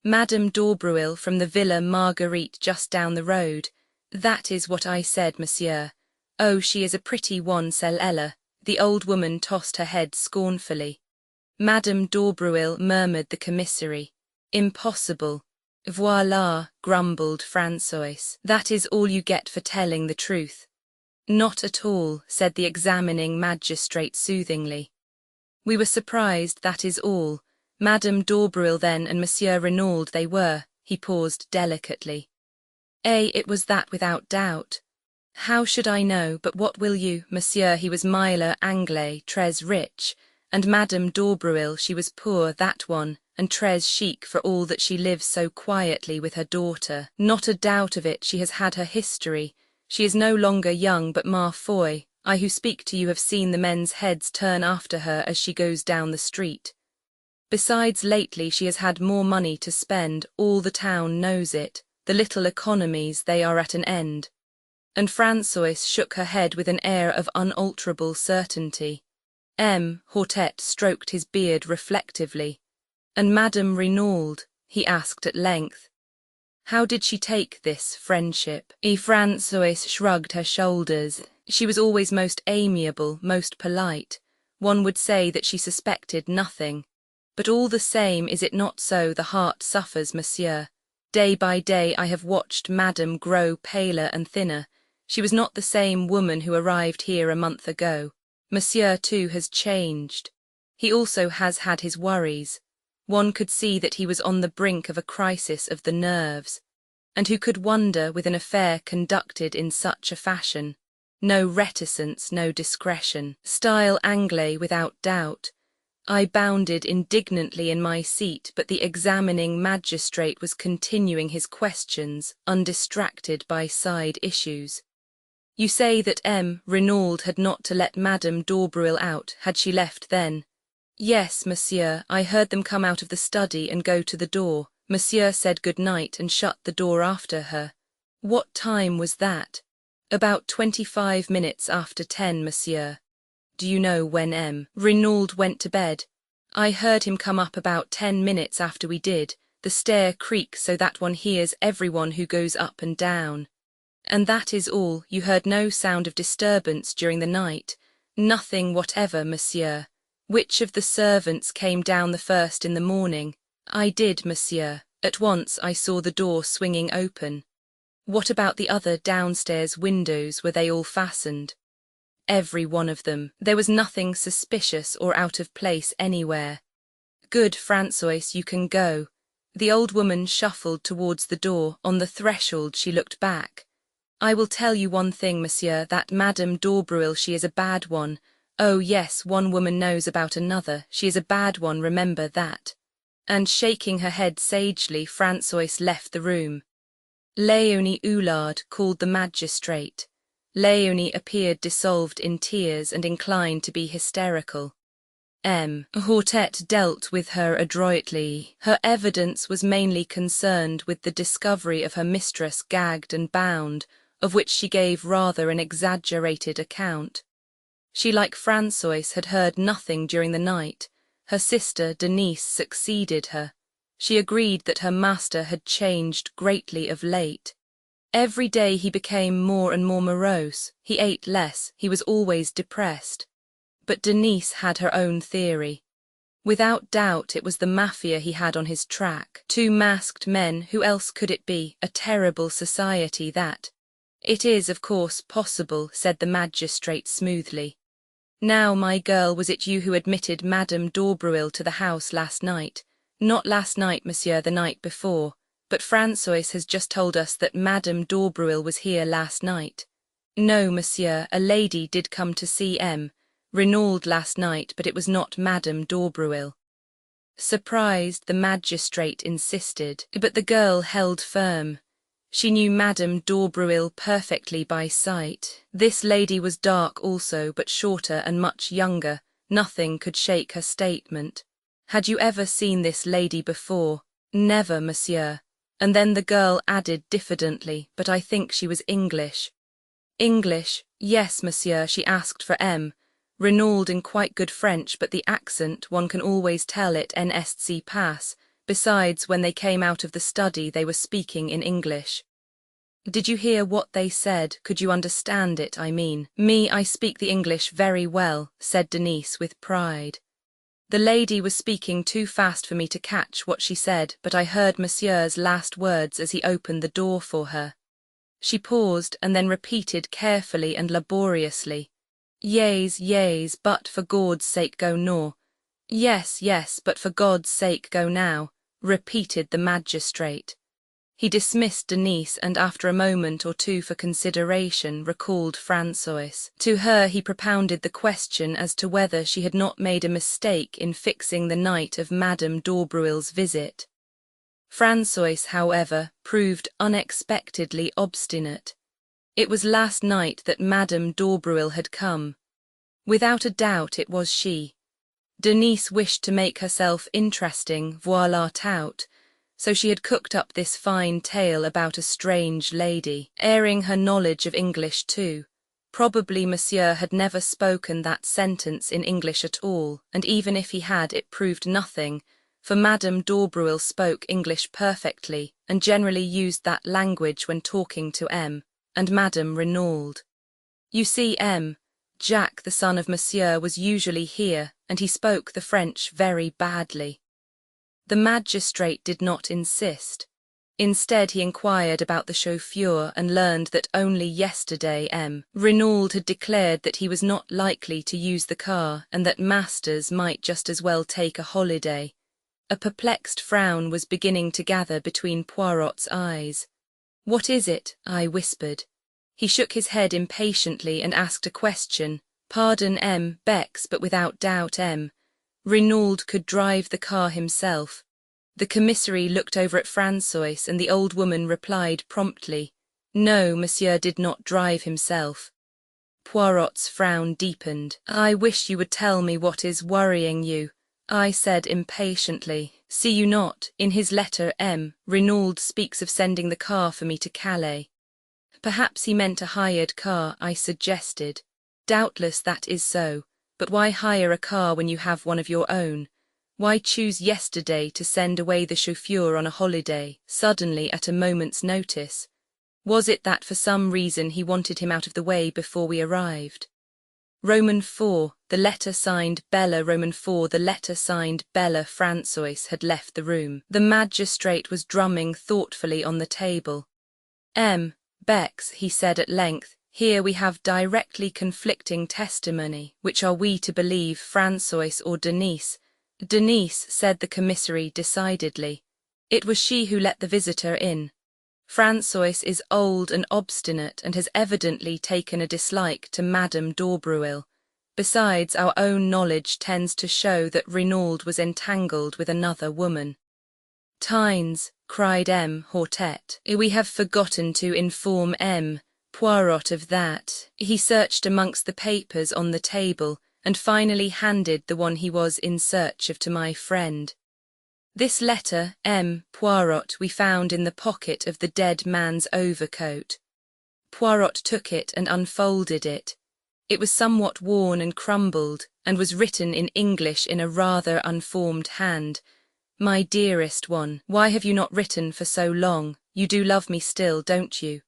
Madame d'Aubreuil from the Villa Marguerite just down the road. That is what I said, monsieur. Oh, she is a pretty one, celle-là. The old woman tossed her head scornfully. Madame d'Aubruil, murmured the commissary. Impossible. Voilà, grumbled François. That is all you get for telling the truth. Not at all, said the examining magistrate soothingly. We were surprised, that is all. Madame d'Aubruil then and Monsieur Renaud they were. He paused delicately. It was that without doubt. How should I know, but what will you, Monsieur, he was milor anglais, très rich, and Madame d'Aubruil, she was poor, that one, and très chic for all that she lives so quietly with her daughter. Not a doubt of it, she has had her history. She is no longer young, but ma foi, I who speak to you have seen the men's heads turn after her as she goes down the street. Besides, lately she has had more money to spend, all the town knows it, the little economies, they are at an end. And François shook her head with an air of unalterable certainty. Hortense stroked his beard reflectively. And Madame Renaud, he asked at length. How did she take this friendship? François shrugged her shoulders. She was always most amiable, most polite. One would say that she suspected nothing. But all the same, is it not so, the heart suffers, monsieur. Day by day I have watched Madame grow paler and thinner. She was not the same woman who arrived here a month ago. Monsieur, too, has changed. He also has had his worries. One could see that he was on the brink of a crisis of the nerves. And who could wonder with an affair conducted in such a fashion? No reticence, no discretion. Style anglais without doubt. I bounded indignantly in my seat, but the examining magistrate was continuing his questions, undistracted by side issues. You say that Renaud had not to let Madame d'Aubruil out, had she left then? Yes, monsieur, I heard them come out of the study and go to the door. Monsieur said good night and shut the door after her. What time was that? About 25 minutes after 10, monsieur. Do you know when Renaud went to bed? I heard him come up about 10 minutes after we did. The stair creaks so that one hears everyone who goes up and down. And that is all, you heard no sound of disturbance during the night? Nothing whatever, monsieur. Which of the servants came down the first in the morning? I did, monsieur. At once I saw the door swinging open. What about the other downstairs windows, were they all fastened? Every one of them. There was nothing suspicious or out of place anywhere. Good, François, you can go. The old woman shuffled towards the door. On the threshold she looked back. I will tell you one thing, monsieur, that Madame d'Aubruil, she is a bad one. Oh yes, one woman knows about another. She is a bad one, remember that. And shaking her head sagely, François left the room. Léonie Hulard called the magistrate. Léonie appeared dissolved in tears and inclined to be hysterical. Hortense dealt with her adroitly. Her evidence was mainly concerned with the discovery of her mistress gagged and bound, of which she gave rather an exaggerated account. She, like François, had heard nothing during the night. Her sister Denise succeeded her. She agreed that her master had changed greatly of late. Every day he became more and more morose. He ate less, he was always depressed. But Denise had her own theory. Without doubt it was the mafia he had on his track. 2 masked men, who else could it be? A terrible society, that. It is, of course, possible, said the magistrate smoothly. Now, my girl, was it you who admitted Madame d'Aubruil to the house last night? Not last night, monsieur, the night before. But François has just told us that Madame d'Aubruil was here last night. No, monsieur, a lady did come to see Renaud last night, but it was not Madame d'Aubruil. Surprised, the magistrate insisted, but the girl held firm. She knew Madame d'Aubruil perfectly by sight. This lady was dark also, but shorter and much younger. Nothing could shake her statement. Had you ever seen this lady before? Never, monsieur. And then the girl added diffidently, but I think she was English. English? Yes, monsieur, she asked for Renaud in quite good French, but the accent, one can always tell it NSC pass. Besides, when they came out of the study they were speaking in English. Did you hear what they said? Could you understand it, I mean? Me, I speak the English very well, said Denise with pride. The lady was speaking too fast for me to catch what she said, but I heard Monsieur's last words as he opened the door for her. She paused and then repeated carefully and laboriously, "Yes, yes, but for God's sake go now." "Yes, yes, but for God's sake go now," repeated the magistrate. He dismissed Denise and after a moment or two for consideration recalled Françoise. To her he propounded the question as to whether she had not made a mistake in fixing the night of Madame d'Aubruil's visit. Françoise, however, proved unexpectedly obstinate. It was last night that Madame d'Aubruil had come. Without a doubt it was she. Denise wished to make herself interesting, voilà tout, so she had cooked up this fine tale about a strange lady, airing her knowledge of English too. Probably Monsieur had never spoken that sentence in English at all, and even if he had, it proved nothing, for Madame d'Aubruil spoke English perfectly and generally used that language when talking to M. and Madame Renaud. You see, Jacques, the son of Monsieur, was usually here, and he spoke the French very badly. The magistrate did not insist. Instead, he inquired about the chauffeur and learned that only yesterday Renaud had declared that he was not likely to use the car and that Masters might just as well take a holiday. A perplexed frown was beginning to gather between Poirot's eyes. "What is it?" I whispered. He shook his head impatiently and asked a question. "Pardon, Bex, but without doubt, Renaud could drive the car himself." The commissary looked over at Françoise and the old woman replied promptly, "No, Monsieur did not drive himself." Poirot's frown deepened. "I wish you would tell me what is worrying you," I said impatiently. "See you not, in his letter, Renaud speaks of sending the car for me to Calais." "Perhaps he meant a hired car," I suggested. "Doubtless that is so, but why hire a car when you have one of your own? Why choose yesterday to send away the chauffeur on a holiday, suddenly at a moment's notice? Was it that for some reason he wanted him out of the way before we arrived?" Roman 4, the letter signed Bella. Roman 4, the letter signed Bella. Françoise had left the room. The magistrate was drumming thoughtfully on the table. Bex, he said at length, "here we have directly conflicting testimony. Which are we to believe, Françoise or Denise?" "Denise," said the commissary decidedly. "It was she who let the visitor in. Françoise is old and obstinate and has evidently taken a dislike to Madame d'Aubruil. Besides, our own knowledge tends to show that Renaud was entangled with another woman." "Tynes," cried Hortet, "we have forgotten to inform Poirot of that." He searched amongst the papers on the table and finally handed the one he was in search of to my friend. "This letter, Poirot, we found in the pocket of the dead man's overcoat." Poirot took it and unfolded it. It was somewhat worn and crumbled, and was written in English in a rather unformed hand. "My dearest one, why have you not written for so long? You do love me still, don't you?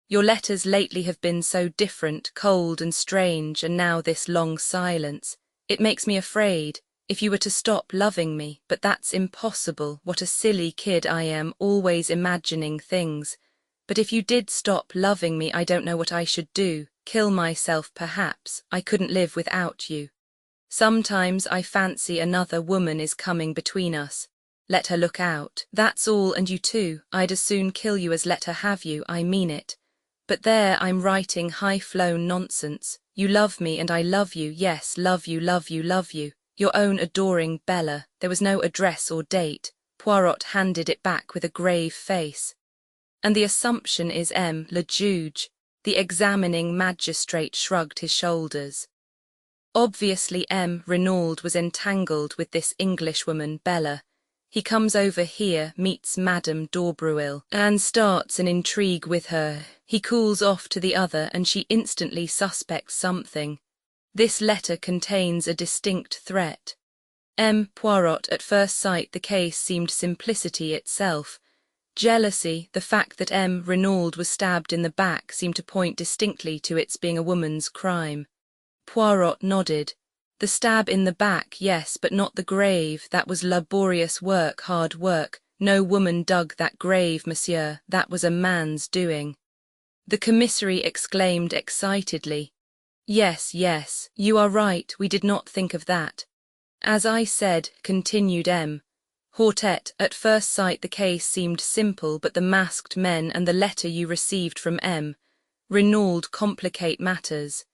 Your letters lately have been so different, cold and strange, and now this long silence. It makes me afraid. If you were to stop loving me, but that's impossible. What a silly kid I am, always imagining things. But if you did stop loving me, I don't know what I should do. Kill myself, perhaps. I couldn't live without you. Sometimes I fancy another woman is coming between us. Let her look out. That's all, and you too. I'd as soon kill you as let her have you, I mean it. But there, I'm writing high-flown nonsense. You love me and I love you, yes, love you, love you, love you. Your own adoring Bella." There was no address or date. Poirot handed it back with a grave face. "And the assumption is le juge." The examining magistrate shrugged his shoulders. "Obviously Renaud was entangled with this Englishwoman Bella. He comes over here, meets Madame d'Aubruil, and starts an intrigue with her. He cools off to the other, and she instantly suspects something. This letter contains a distinct threat. Poirot, at first sight the case seemed simplicity itself, Jealousy, the fact that M. Renaud was stabbed in the back seemed to point distinctly to its being a woman's crime. Poirot nodded. The stab in the back, yes, but not the grave. That was laborious work, hard work. No woman dug that grave, monsieur. That was a man's doing. The commissary exclaimed excitedly. Yes, yes, you are right, we did not think of that. As I said, continued M. Hortet, at first sight the case seemed simple, but the masked men and the letter you received from M. Renaud complicate matters.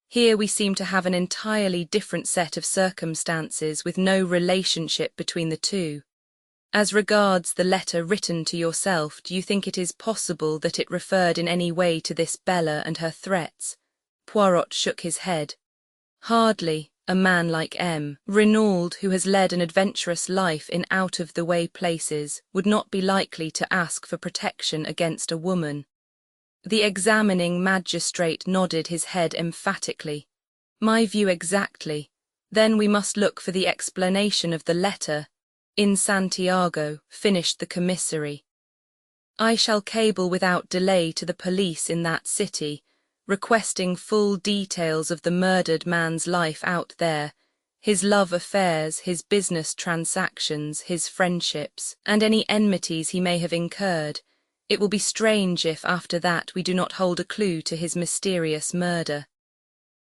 Here we seem to have an entirely different set of circumstances with no relationship between the two. As regards the letter written to yourself, do you think it is possible that it referred in any way to this Bella and her threats? Poirot shook his head. Hardly. A man like M. Renaud, who has led an adventurous life in out-of-the-way places, would not be likely to ask for protection against a woman. The examining magistrate nodded his head emphatically. My view exactly. Then we must look for the explanation of the letter. In Santiago, finished the commissary. I shall cable without delay to the police in that city, requesting full details of the murdered man's life out there, his love affairs, his business transactions, his friendships, and any enmities he may have incurred. It will be strange if, after that, we do not hold a clue to his mysterious murder.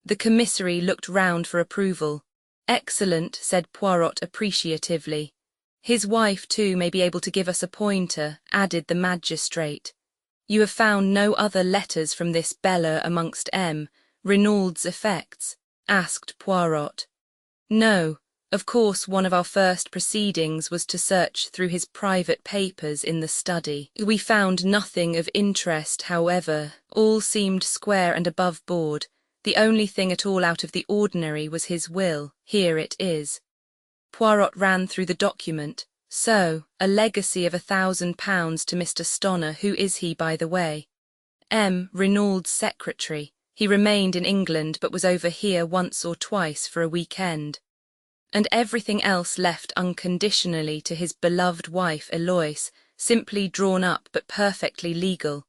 The commissary looked round for approval. Excellent, said Poirot appreciatively. His wife, too, may be able to give us a pointer, added the magistrate. You have found no other letters from this Bella amongst M. Renaud's effects? Asked Poirot. No. Of course, one of our first proceedings was to search through his private papers in the study. We found nothing of interest, however. All seemed square and above board. The only thing at all out of the ordinary was his will. Here it is. Poirot ran through the document. So, a legacy of £1,000 to Mr. Stonner. Who is he, by the way? M. Renaud's secretary. He remained in England but was over here once or twice for a weekend. And everything else left unconditionally to his beloved wife Eloise, simply drawn up but perfectly legal.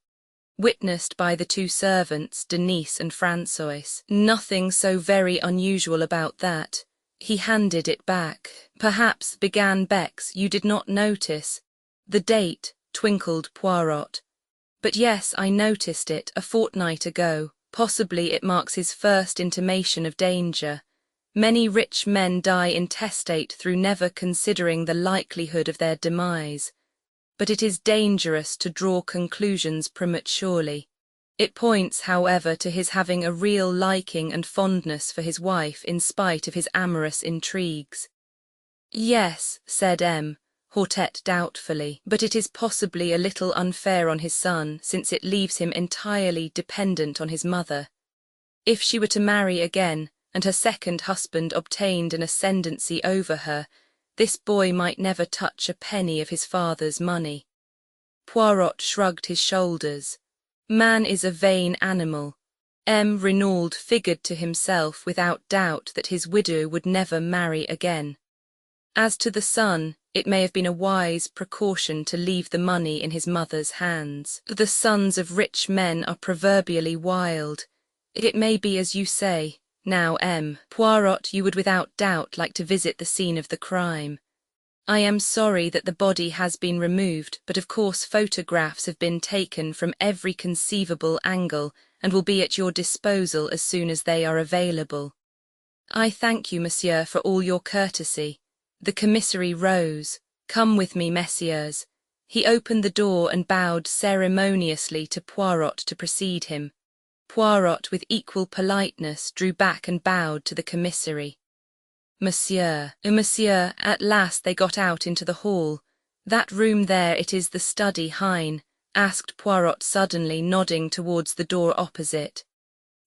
Witnessed by the two servants, Denise and François. Nothing so very unusual about that. He handed it back. Perhaps, began Bex, you did not notice. The date, twinkled Poirot. But yes, I noticed it, a fortnight ago. Possibly it marks his first intimation of danger. Many rich men die intestate through never considering the likelihood of their demise. But it is dangerous to draw conclusions prematurely. It points, however, to his having a real liking and fondness for his wife in spite of his amorous intrigues. Yes, said M. Hortet doubtfully, but it is possibly a little unfair on his son, since it leaves him entirely dependent on his mother. If she were to marry again, and her second husband obtained an ascendancy over her, this boy might never touch a penny of his father's money. Poirot shrugged his shoulders. Man is a vain animal. M. Renaud figured to himself without doubt that his widow would never marry again. As to the son, it may have been a wise precaution to leave the money in his mother's hands. The sons of rich men are proverbially wild. It may be as you say. Now, M. Poirot, you would without doubt like to visit the scene of the crime. I am sorry that the body has been removed, but of course photographs have been taken from every conceivable angle and will be at your disposal as soon as they are available. I thank you, monsieur, for all your courtesy. The commissary rose. Come with me, messieurs. He opened the door and bowed ceremoniously to Poirot to precede him. Poirot, with equal politeness, drew back and bowed to the commissary. Monsieur, at last they got out into the hall. That room there, it is the study, Hein? Asked Poirot suddenly, nodding towards the door opposite.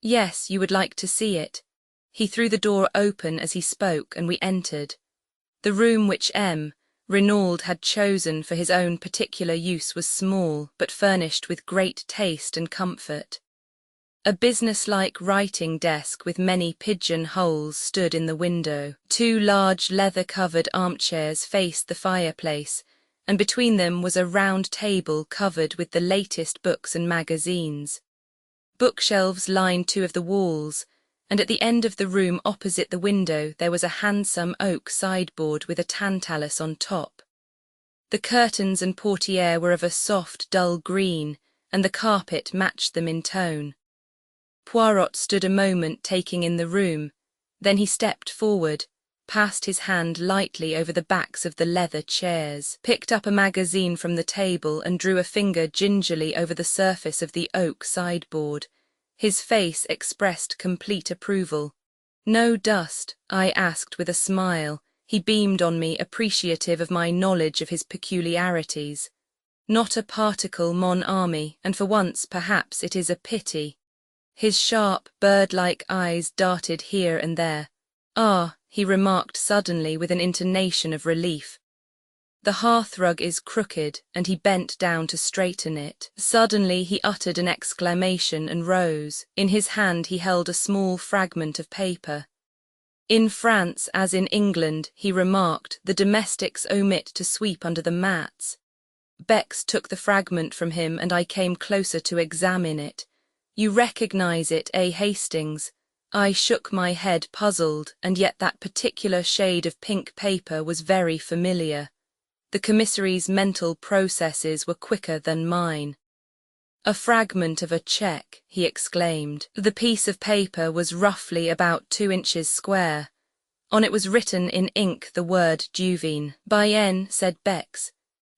Yes, you would like to see it. He threw the door open as he spoke, and we entered. The room which M. Renaud had chosen for his own particular use was small, but furnished with great taste and comfort. A business-like writing desk with many pigeon-holes stood in the window. Two large leather-covered armchairs faced the fireplace, and between them was a round table covered with the latest books and magazines. Bookshelves lined two of the walls, and at the end of the room opposite the window there was a handsome oak sideboard with a tantalus on top. The curtains and portiere were of a soft, dull green, and the carpet matched them in tone. Poirot stood a moment taking in the room, then he stepped forward, passed his hand lightly over the backs of the leather chairs, picked up a magazine from the table and drew a finger gingerly over the surface of the oak sideboard. His face expressed complete approval. "No dust?" I asked with a smile. He beamed on me, appreciative of my knowledge of his peculiarities. "Not a particle, mon ami, and for once perhaps it is a pity." His sharp, bird-like eyes darted here and there. "Ah," he remarked suddenly with an intonation of relief. "The hearthrug is crooked," and he bent down to straighten it. Suddenly he uttered an exclamation and rose. In his hand he held a small fragment of paper. "In France, as in England," he remarked, "the domestics omit to sweep under the mats." Bex took the fragment from him and I came closer to examine it. "You recognize it, Hastings?" I shook my head, puzzled, and yet that particular shade of pink paper was very familiar. The commissary's mental processes were quicker than mine. "A fragment of a cheque," he exclaimed. The piece of paper was roughly about 2 inches square. On it was written in ink the word Duveen. "By N," said Bex.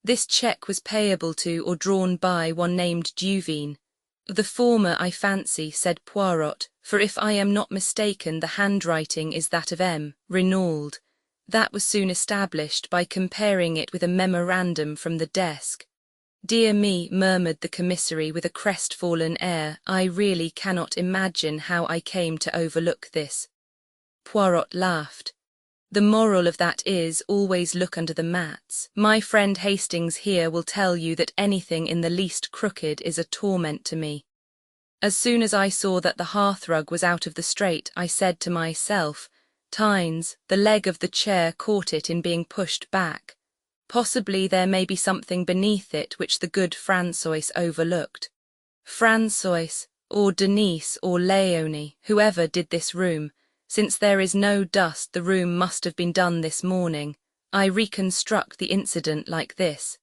"This cheque was payable to or drawn by one named Duveen." "The former, I fancy," said Poirot, "for if I am not mistaken the handwriting is that of M. Renauld. That was soon established by comparing it with a memorandum from the desk." "Dear me," murmured the commissary with a crestfallen air, "I really cannot imagine how I came to overlook this." Poirot laughed. "The moral of that is, always look under the mats. My friend Hastings here will tell you that anything in the least crooked is a torment to me. As soon as I saw that the hearthrug was out of the straight, I said to myself, 'Tynes, the leg of the chair caught it in being pushed back. Possibly there may be something beneath it which the good François overlooked.' François, or Denise, or Léonie, whoever did this room, since there is no dust the room must have been done this morning. I reconstruct the incident like this.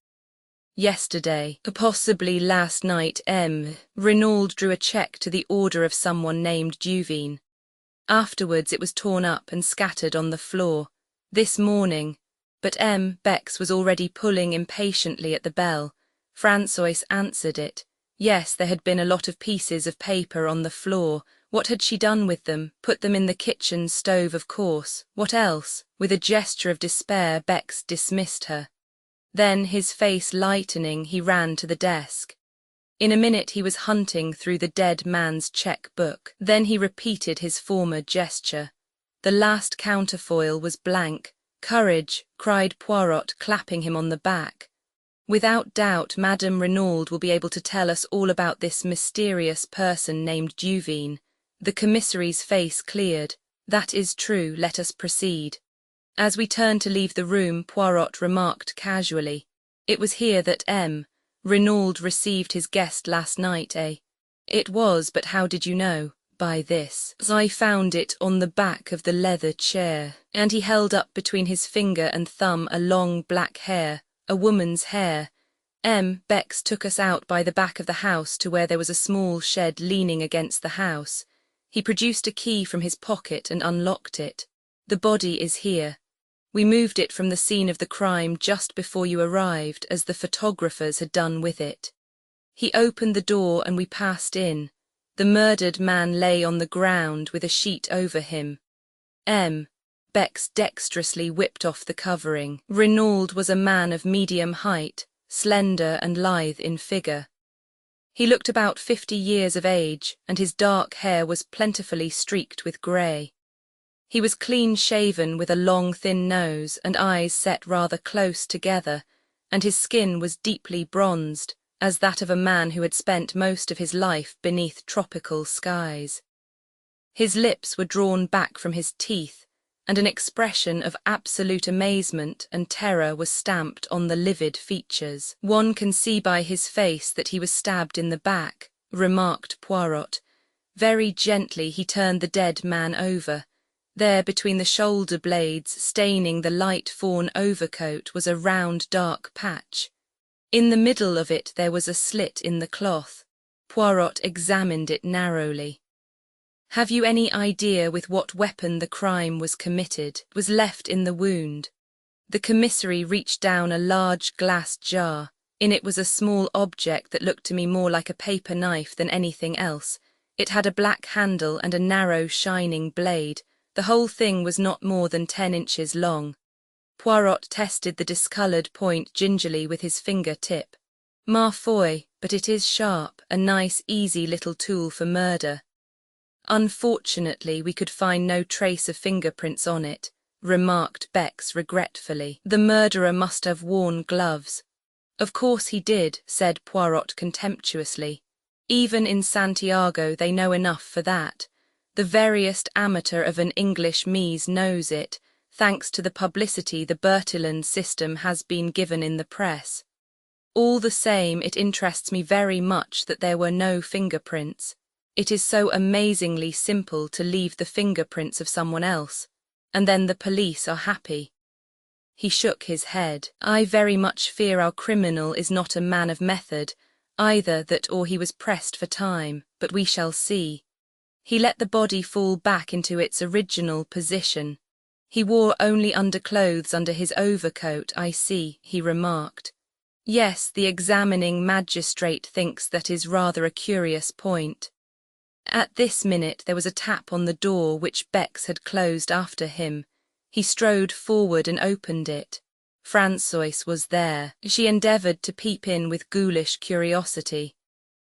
Yesterday, possibly last night, M. Renauld drew a cheque to the order of someone named Duveen. Afterwards it was torn up and scattered on the floor. This morning, but M. Bex was already pulling impatiently at the bell. François answered it. Yes, there had been a lot of pieces of paper on the floor. What had she done with them? Put them in the kitchen stove, of course. What else? With a gesture of despair, Bex dismissed her. Then, his face lightening, he ran to the desk. In a minute he was hunting through the dead man's cheque book. Then he repeated his former gesture. The last counterfoil was blank. "Courage," cried Poirot, clapping him on the back. "Without doubt, Madame Renauld will be able to tell us all about this mysterious person named Duveen." The commissary's face cleared. "That is true, let us proceed." As we turned to leave the room, Poirot remarked casually, "It was here that M. Renauld received his guest last night, eh?" "It was, but how did you know?" "By this. I found it on the back of the leather chair." And he held up between his finger and thumb a long black hair, a woman's hair. M. Bex took us out by the back of the house to where there was a small shed leaning against the house. He produced a key from his pocket and unlocked it. "The body is here. We moved it from the scene of the crime just before you arrived, as the photographers had done with it." He opened the door and we passed in. The murdered man lay on the ground with a sheet over him. M. Bex dexterously whipped off the covering. Renauld was a man of medium height, slender and lithe in figure. He looked about 50 years of age, and his dark hair was plentifully streaked with grey. He was clean-shaven with a long, thin nose and eyes set rather close together, and his skin was deeply bronzed, as that of a man who had spent most of his life beneath tropical skies. His lips were drawn back from his teeth, and an expression of absolute amazement and terror was stamped on the livid features. "One can see by his face that he was stabbed in the back," remarked Poirot. Very gently he turned the dead man over. There, between the shoulder blades, staining the light fawn overcoat, was a round dark patch. In the middle of it there was a slit in the cloth. Poirot examined it narrowly. "Have you any idea with what weapon the crime was committed?" "Was left in the wound." The commissary reached down a large glass jar. In it was a small object that looked to me more like a paper knife than anything else. It had a black handle and a narrow, shining blade. The whole thing was not more than 10 inches long. Poirot tested the discoloured point gingerly with his finger-tip. "Ma foi, but it is sharp, a nice, easy little tool for murder." "Unfortunately, we could find no trace of fingerprints on it," remarked Bex regretfully. "The murderer must have worn gloves." "Of course he did," said Poirot contemptuously. "Even in Santiago they know enough for that. The veriest amateur of an English mise knows it, thanks to the publicity the Bertillon system has been given in the press. All the same, it interests me very much that there were no fingerprints. It is so amazingly simple to leave the fingerprints of someone else, and then the police are happy." He shook his head. "I very much fear our criminal is not a man of method, either that or he was pressed for time, but we shall see. He let the body fall back into its original position. He wore only underclothes under his overcoat, I see," he remarked. "Yes, the examining magistrate thinks that is rather a curious point." At this minute there was a tap on the door which Bex had closed after him. He strode forward and opened it. Françoise was there. She endeavoured to peep in with ghoulish curiosity.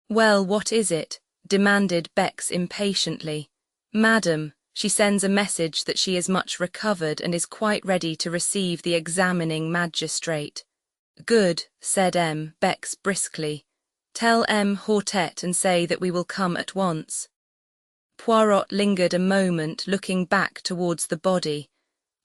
"Well, what is it?" demanded Bex impatiently. "Madam, she sends a message that she is much recovered and is quite ready to receive the examining magistrate." "Good," said Bex briskly. "Tell Hortet and say that we will come at once." Poirot lingered a moment, looking back towards the body.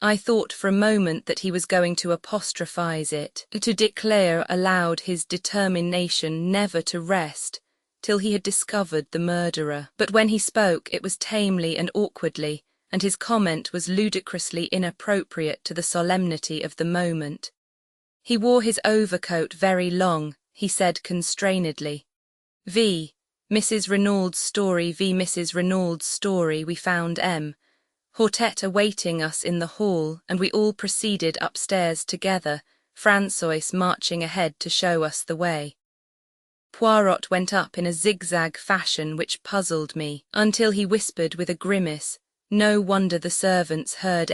I thought for a moment that he was going to apostrophize it, to declare aloud his determination never to rest till he had discovered the murderer. But when he spoke, it was tamely and awkwardly, and his comment was ludicrously inappropriate to the solemnity of the moment. "He wore his overcoat very long," he said constrainedly. Mrs. Renaud's story, Mrs. Renaud's story. We found Hortet awaiting us in the hall, and we all proceeded upstairs together, Françoise marching ahead to show us the way. Poirot went up in a zigzag fashion which puzzled me, until he whispered with a grimace. No wonder the servants heard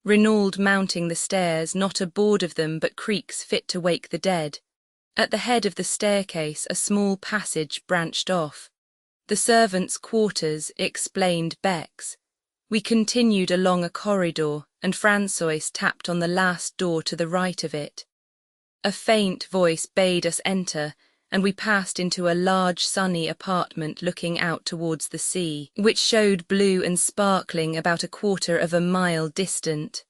Renaud mounting the stairs, not a board of them but creaks fit to wake the dead. At the head of the staircase a small passage branched off. "The servants' quarters," explained Bex. We continued along a corridor, and Françoise tapped on the last door to the right of it. A faint voice bade us enter, and we passed into a large sunny apartment looking out towards the sea, which showed blue and sparkling about a quarter of a mile distant.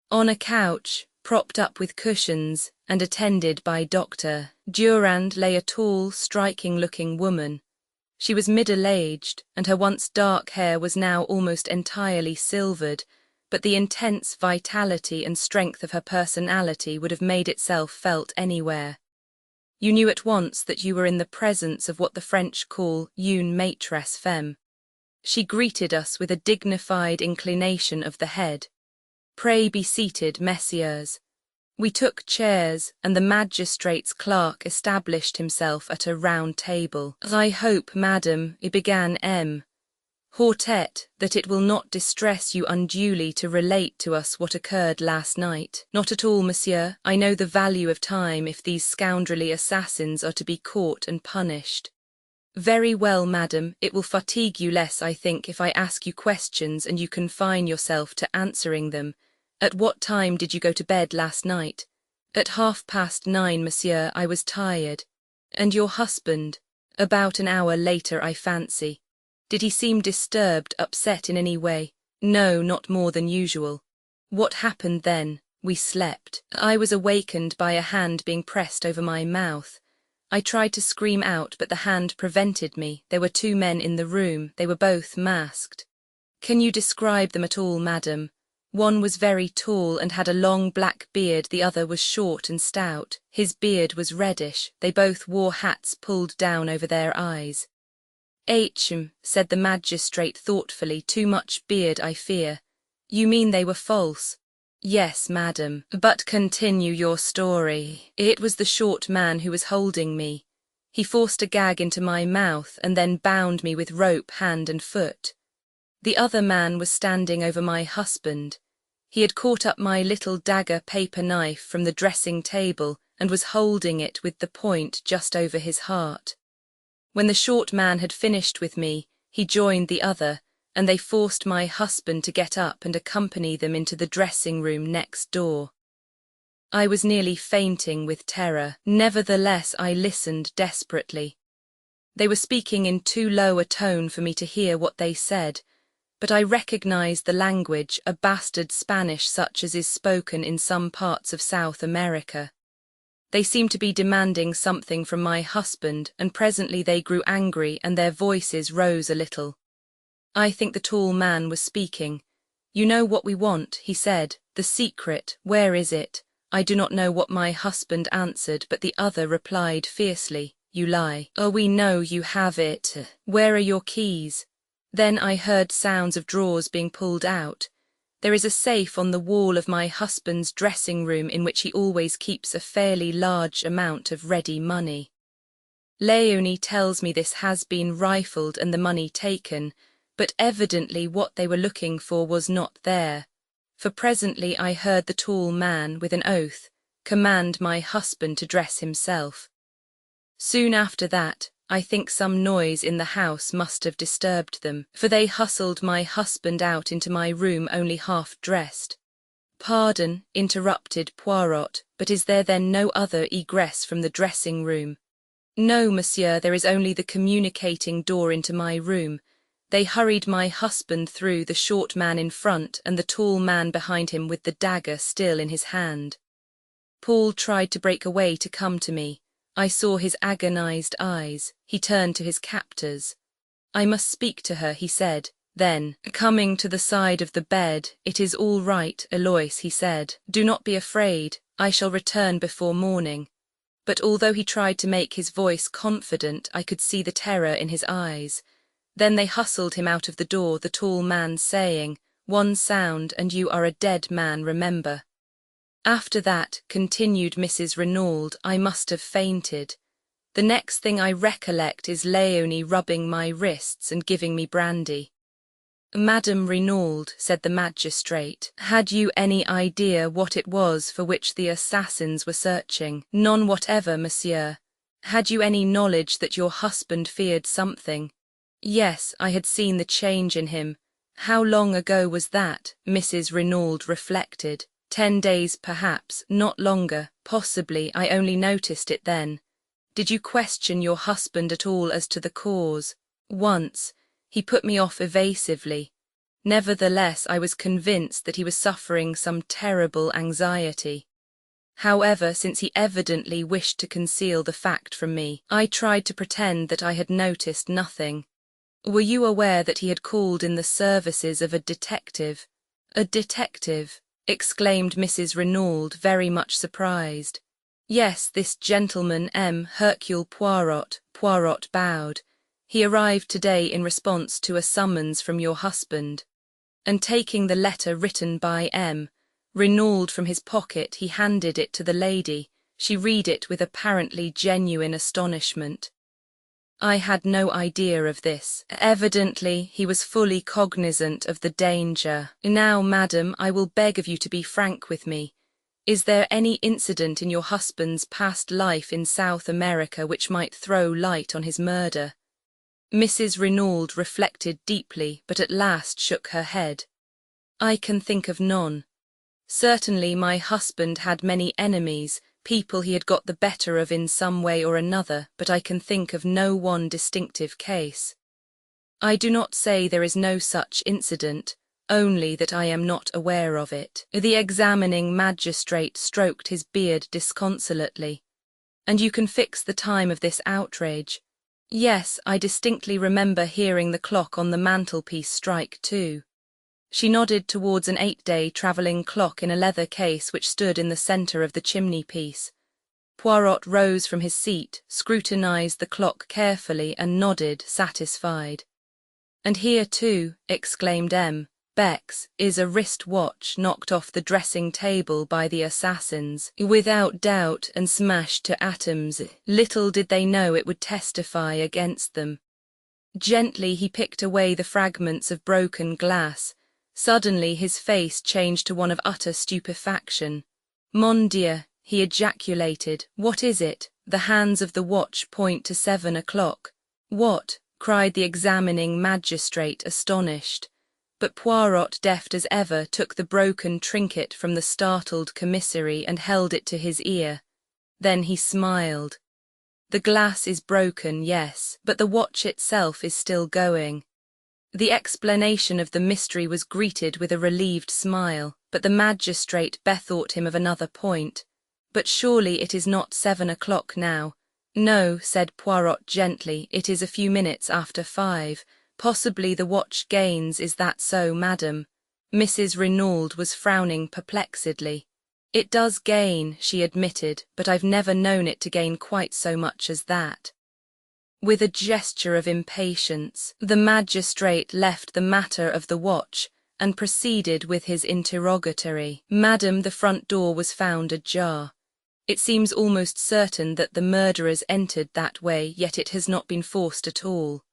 On a couch, propped up with cushions, and attended by Dr. Durand, lay a tall, striking-looking woman. She was middle-aged, and her once dark hair was now almost entirely silvered, but the intense vitality and strength of her personality would have made itself felt anywhere. You knew at once that you were in the presence of what the French call une maîtresse femme. She greeted us with a dignified inclination of the head. "Pray be seated, messieurs." We took chairs, and the magistrate's clerk established himself at a round table. "I hope, madam," began Hortet, "that it will not distress you unduly to relate to us what occurred last night." "Not at all, monsieur. I know the value of time if these scoundrelly assassins are to be caught and punished." "Very well, madam. It will fatigue you less, I think, if I ask you questions and you confine yourself to answering them. At what time did you go to bed last night?" "At 9:30, monsieur. I was tired." "And your husband?" "About an hour later, I fancy." "Did he seem disturbed, upset in any way?" No, not more than usual. What happened then? We slept. I was awakened by a hand being pressed over my mouth. I tried to scream out, but the hand prevented me. There were 2 men in the room. They were both masked. Can you describe them at all, madam? One was very tall and had a long black beard, the other was short and stout. His beard was reddish. They both wore hats pulled down over their eyes. Said the magistrate thoughtfully, too much beard, I fear. You mean they were false? Yes, madam, but continue your story. It was the short man who was holding me. He forced a gag into my mouth and then bound me with rope hand and foot. The other man was standing over my husband. He had caught up my little dagger paper knife from the dressing table and was holding it with the point just over his heart. When the short man had finished with me, he joined the other, and they forced my husband to get up and accompany them into the dressing room next door. I was nearly fainting with terror. Nevertheless, I listened desperately. They were speaking in too low a tone for me to hear what they said, but I recognized the language, a bastard Spanish such as is spoken in some parts of South America. They seemed to be demanding something from my husband, and presently they grew angry and their voices rose a little. I think the tall man was speaking. You know what we want, he said. The secret, where is it? I do not know what my husband answered, but the other replied fiercely, You lie. Oh, we know you have it. Where are your keys? Then I heard sounds of drawers being pulled out. There is a safe on the wall of my husband's dressing room in which he always keeps a fairly large amount of ready money. Leonie tells me this has been rifled and the money taken, but evidently what they were looking for was not there, for presently I heard the tall man, with an oath, command my husband to dress himself. Soon after that, I think some noise in the house must have disturbed them, for they hustled my husband out into my room only half-dressed. Pardon, interrupted Poirot, but is there then no other egress from the dressing room? No, monsieur, there is only the communicating door into my room. They hurried my husband through, the short man in front and the tall man behind him with the dagger still in his hand. Paul tried to break away to come to me. I saw his agonized eyes. He turned to his captors. I must speak to her, he said. Then, coming to the side of the bed, It is all right, Eloise, he said. Do not be afraid. I shall return before morning. But although he tried to make his voice confident, I could see the terror in his eyes. Then they hustled him out of the door, the tall man saying, One sound and you are a dead man, remember. After that, continued Mrs. Renauld, I must have fainted. The next thing I recollect is Leonie rubbing my wrists and giving me brandy. Madame Renauld, said the magistrate, had you any idea what it was for which the assassins were searching? None whatever, monsieur. Had you any knowledge that your husband feared something? Yes, I had seen the change in him. How long ago was that? Mrs. Renauld reflected. 10 days perhaps, not longer, possibly. I only noticed it then. Did you question your husband at all as to the cause? Once. He put me off evasively. Nevertheless, I was convinced that he was suffering some terrible anxiety. However, since he evidently wished to conceal the fact from me, I tried to pretend that I had noticed nothing. Were you aware that he had called in the services of a detective? A detective? Exclaimed Mrs. Renauld, very much surprised. Yes, this gentleman, Hercule Poirot. Poirot bowed. He arrived today in response to a summons from your husband. And taking the letter written by Renauld from his pocket, he handed it to the lady. She read it with apparently genuine astonishment. I had no idea of this. Evidently, he was fully cognizant of the danger. Now, madam, I will beg of you to be frank with me. Is there any incident in your husband's past life in South America which might throw light on his murder? Mrs. Renauld reflected deeply, but at last shook her head. I can think of none. Certainly my husband had many enemies, people he had got the better of in some way or another, but I can think of no one distinctive case. I do not say there is no such incident. only that I am not aware of it." The examining magistrate stroked his beard disconsolately. "And you can fix the time of this outrage?" "Yes, I distinctly remember hearing the clock on the mantelpiece strike too." She nodded towards an 8-day travelling clock in a leather case which stood in the centre of the chimney-piece. Poirot rose from his seat, scrutinised the clock carefully and nodded, satisfied. "And here too," exclaimed Bex, "is a wrist watch knocked off the dressing table by the assassins, without doubt, and smashed to atoms. Little did they know it would testify against them." Gently he picked away the fragments of broken glass. Suddenly his face changed to one of utter stupefaction. "Mon Dieu," he ejaculated, "what is it? The hands of the watch point to 7 o'clock. "What?" cried the examining magistrate, astonished. But Poirot, deft as ever, took the broken trinket from the startled commissary and held it to his ear. Then he smiled. "The glass is broken, yes, but the watch itself is still going." The explanation of the mystery was greeted with a relieved smile, but the magistrate bethought him of another point. "But surely it is not 7 o'clock now." "No," said Poirot gently, "it is a few minutes after 5. Possibly the watch gains, is that so, madam?" Mrs. Renauld was frowning perplexedly. "It does gain," she admitted, "but I've never known it to gain quite so much as that." With a gesture of impatience, the magistrate left the matter of the watch and proceeded with his interrogatory. "Madam, the front door was found ajar. It seems almost certain that the murderers entered that way, yet it has not been forced at all.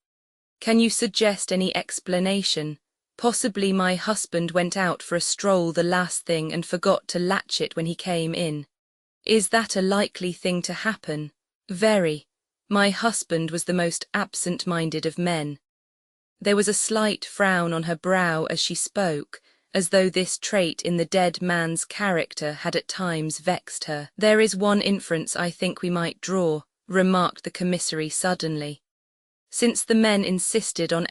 Can you suggest any explanation? Possibly my husband went out for a stroll the last thing and forgot to latch it when he came in. Is that a likely thing to happen? Very. My husband was the most absent-minded of men." There was a slight frown on her brow as she spoke, as though this trait in the dead man's character had at times vexed her. "There is one inference I think we might draw," remarked the commissary suddenly. "Since the men insisted on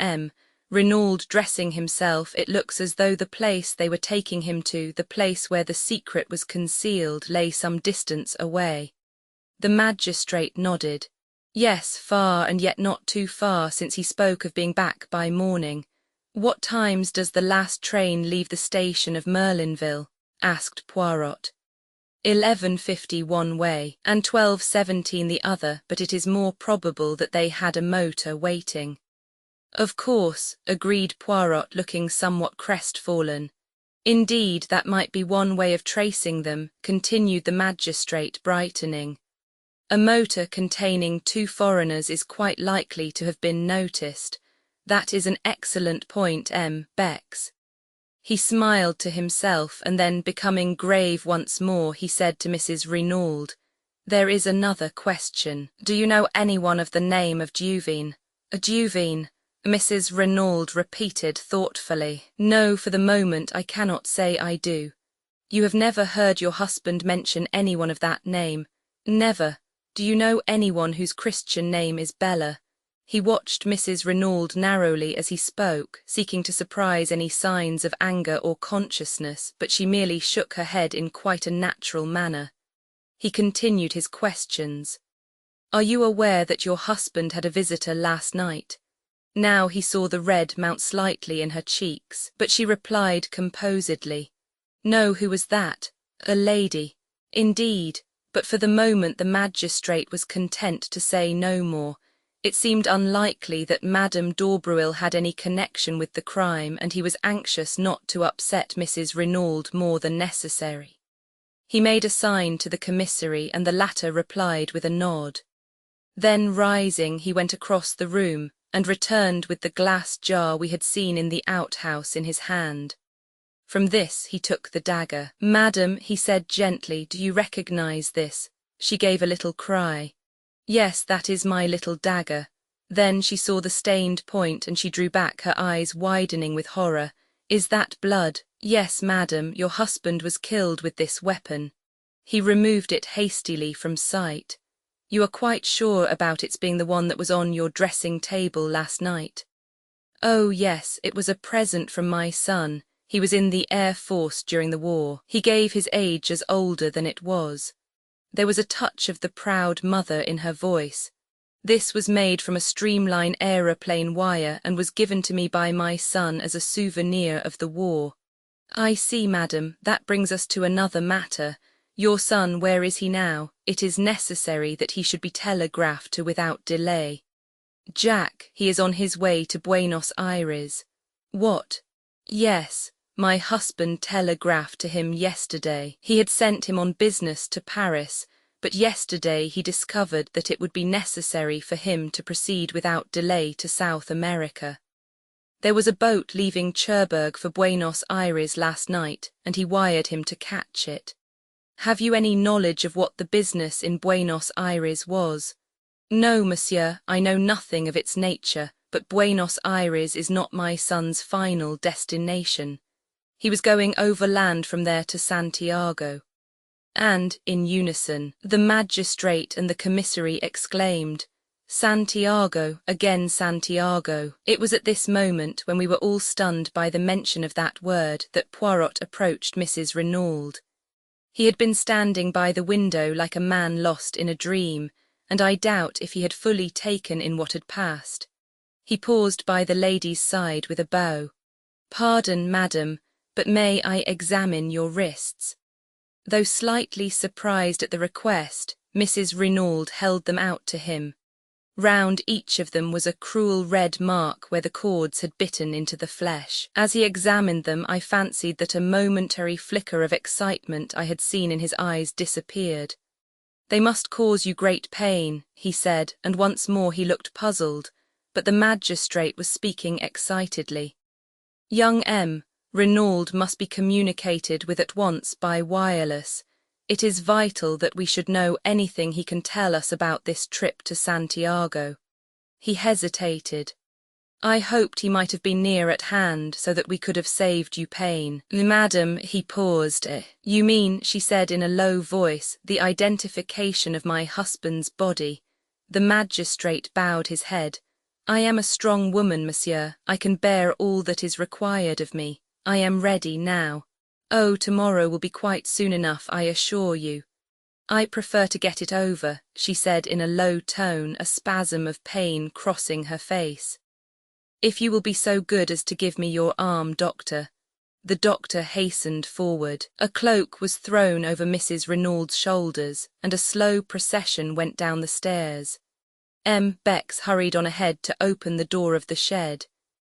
Renauld dressing himself, it looks as though the place they were taking him to, the place where the secret was concealed, lay some distance away." The magistrate nodded. "Yes, far, and yet not too far, since he spoke of being back by morning." "What times does the last train leave the station of Merlinville?" asked Poirot. 11:50 one way, and 12:17 the other, but it is more probable that they had a motor waiting." "Of course," agreed Poirot, looking somewhat crestfallen. "Indeed, that might be one way of tracing them," continued the magistrate, brightening. "A motor containing 2 foreigners is quite likely to have been noticed. That is an excellent point, Bex." He smiled to himself, and then, becoming grave once more, he said to Mrs. Renauld, "There is another question. Do you know anyone of the name of Duveen?" "Duveen," Mrs. Renauld repeated thoughtfully. "No, for the moment I cannot say I do." "You have never heard your husband mention anyone of that name?" "Never." "Do you know anyone whose Christian name is Bella?" He watched Mrs. Renauld narrowly as he spoke, seeking to surprise any signs of anger or consciousness, but she merely shook her head in quite a natural manner. He continued his questions. "Are you aware that your husband had a visitor last night?" Now he saw the red mount slightly in her cheeks, but she replied composedly. "No, who was that?" "A lady." "Indeed." But for the moment the magistrate was content to say no more. It seemed unlikely that Madame d'Aubreuil had any connection with the crime, and he was anxious not to upset Mrs. Renauld more than necessary. He made a sign to the commissary, and the latter replied with a nod. Then, rising, he went across the room, and returned with the glass jar we had seen in the outhouse in his hand. From this he took the dagger. "Madam," he said gently, "do you recognize this?" She gave a little cry. "Yes, that is my little dagger." Then she saw the stained point, and she drew back, her eyes widening with horror. "Is that blood?" "Yes, madam, your husband was killed with this weapon." He removed it hastily from sight. "You are quite sure about its being the one that was on your dressing table last night?" "Oh, yes, it was a present from my son. He was in the Air Force during the war. He gave his age as older than it was. There was a touch of the proud mother in her voice. This was made from a streamline aeroplane wire and was given to me by my son as a souvenir of the war. I see, madam, that brings us to another matter. Your son, where is he now? It is necessary that he should be telegraphed to without delay. Jack, he is on his way to Buenos Aires. What? Yes, my husband telegraphed to him yesterday. He had sent him on business to Paris, but yesterday he discovered that it would be necessary for him to proceed without delay to South America. There was a boat leaving Cherbourg for Buenos Aires last night, and he wired him to catch it. Have you any knowledge of what the business in Buenos Aires was? No, monsieur, I know nothing of its nature, but Buenos Aires is not my son's final destination. He was going overland from there to Santiago. And, in unison, the magistrate and the commissary exclaimed, Santiago, again Santiago. It was at this moment, when we were all stunned by the mention of that word, that Poirot approached Mrs. Renauld. He had been standing by the window like a man lost in a dream, and I doubt if he had fully taken in what had passed. He paused by the lady's side with a bow. Pardon, madam, but may I examine your wrists? Though slightly surprised at the request, Mrs. Renauld held them out to him. Round each of them was a cruel red mark where the cords had bitten into the flesh. As he examined them, I fancied that a momentary flicker of excitement I had seen in his eyes disappeared. They must cause you great pain, he said, and once more he looked puzzled, but the magistrate was speaking excitedly. Young M. Renauld must be communicated with at once by wireless. It is vital that we should know anything he can tell us about this trip to Santiago. He hesitated. I hoped he might have been near at hand so that we could have saved you pain. Madam, he paused. You mean, she said in a low voice, the identification of my husband's body. The magistrate bowed his head. I am a strong woman, monsieur. I can bear all that is required of me. I am ready now. Oh, tomorrow will be quite soon enough, I assure you. I prefer to get it over, she said in a low tone, a spasm of pain crossing her face. If you will be so good as to give me your arm, doctor. The doctor hastened forward. A cloak was thrown over Mrs. Renauld's shoulders, and a slow procession went down the stairs. M. Bex hurried on ahead to open the door of the shed.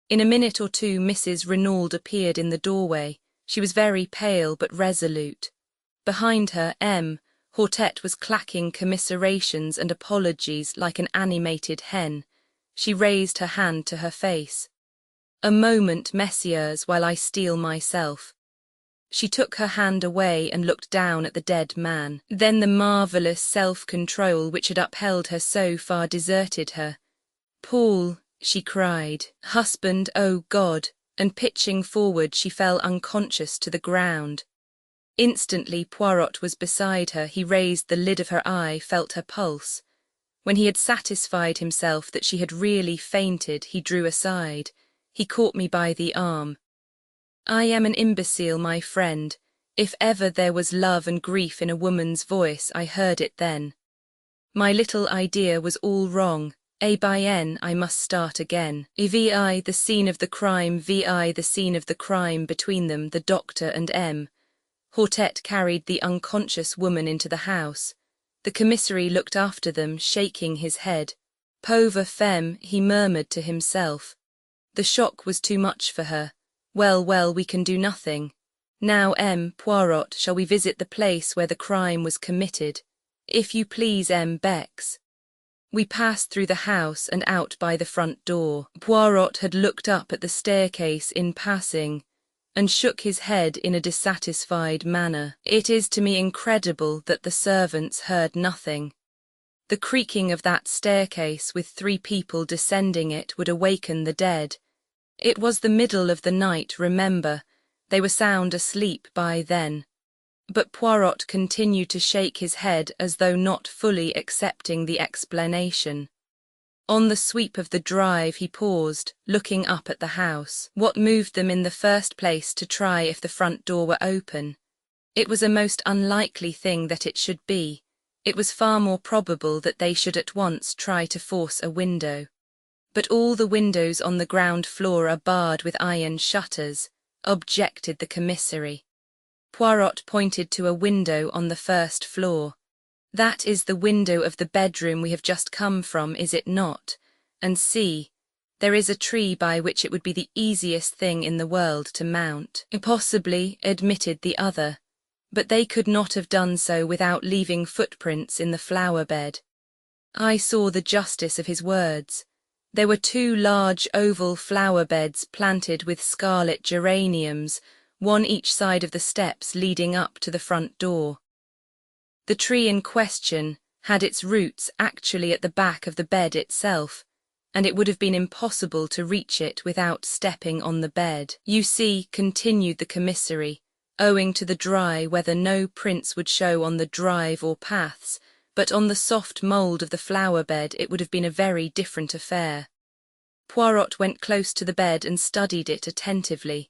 In a minute or two Mrs. Renauld appeared in the doorway. She was very pale but resolute. Behind her, M. Hortet was clacking commiserations and apologies like an animated hen. She raised her hand to her face. A moment, messieurs, while I steel myself. She took her hand away and looked down at the dead man. Then the marvellous self-control which had upheld her so far deserted her. Paul, she cried, husband, oh God, and pitching forward she fell unconscious to the ground. Instantly Poirot was beside her. He raised the lid of her eye, felt her pulse. When he had satisfied himself that she had really fainted, he drew aside. He caught me by the arm. I am an imbecile, my friend. If ever there was love and grief in a woman's voice, I heard it then. My little idea was all wrong. A I must start again. Vi the scene of the crime, vi the scene of the crime between them, the doctor and M. Hortet carried the unconscious woman into the house. The commissary looked after them, shaking his head. Pauvre femme, he murmured to himself. The shock was too much for her. Well, well, we can do nothing. Now, M. Poirot, shall we visit the place where the crime was committed? If you please, M. Bex. We passed through the house and out by the front door. Poirot had looked up at the staircase in passing, and shook his head in a dissatisfied manner. It is to me incredible that the servants heard nothing. The creaking of that staircase with 3 people descending it would awaken the dead. It was the middle of the night, remember. They were sound asleep by then. But Poirot continued to shake his head as though not fully accepting the explanation. On the sweep of the drive he paused, looking up at the house. What moved them in the first place to try if the front door were open? It was a most unlikely thing that it should be. It was far more probable that they should at once try to force a window. But all the windows on the ground floor are barred with iron shutters, objected the commissary. Poirot pointed to a window on the first floor. That is the window of the bedroom we have just come from, is it not? And see, there is a tree by which it would be the easiest thing in the world to mount. Possibly, admitted the other, but they could not have done so without leaving footprints in the flower bed. I saw the justice of his words. There were 2 large oval flower beds planted with scarlet geraniums, one each side of the steps leading up to the front door. The tree in question had its roots actually at the back of the bed itself, and it would have been impossible to reach it without stepping on the bed. You see, continued the commissary, owing to the dry weather no prints would show on the drive or paths, but on the soft mould of the flower bed it would have been a very different affair. Poirot went close to the bed and studied it attentively.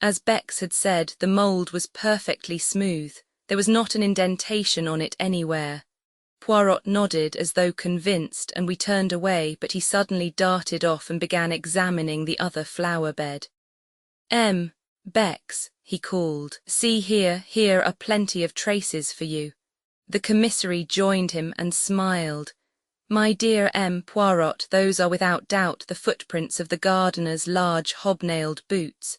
As Bex had said, the mould was perfectly smooth. There was not an indentation on it anywhere. Poirot nodded as though convinced, and we turned away, but he suddenly darted off and began examining the other flower bed. Bex, he called, see here are plenty of traces for you. The commissary joined him and smiled. My dear Poirot, those are without doubt the footprints of the gardener's large hobnailed boots.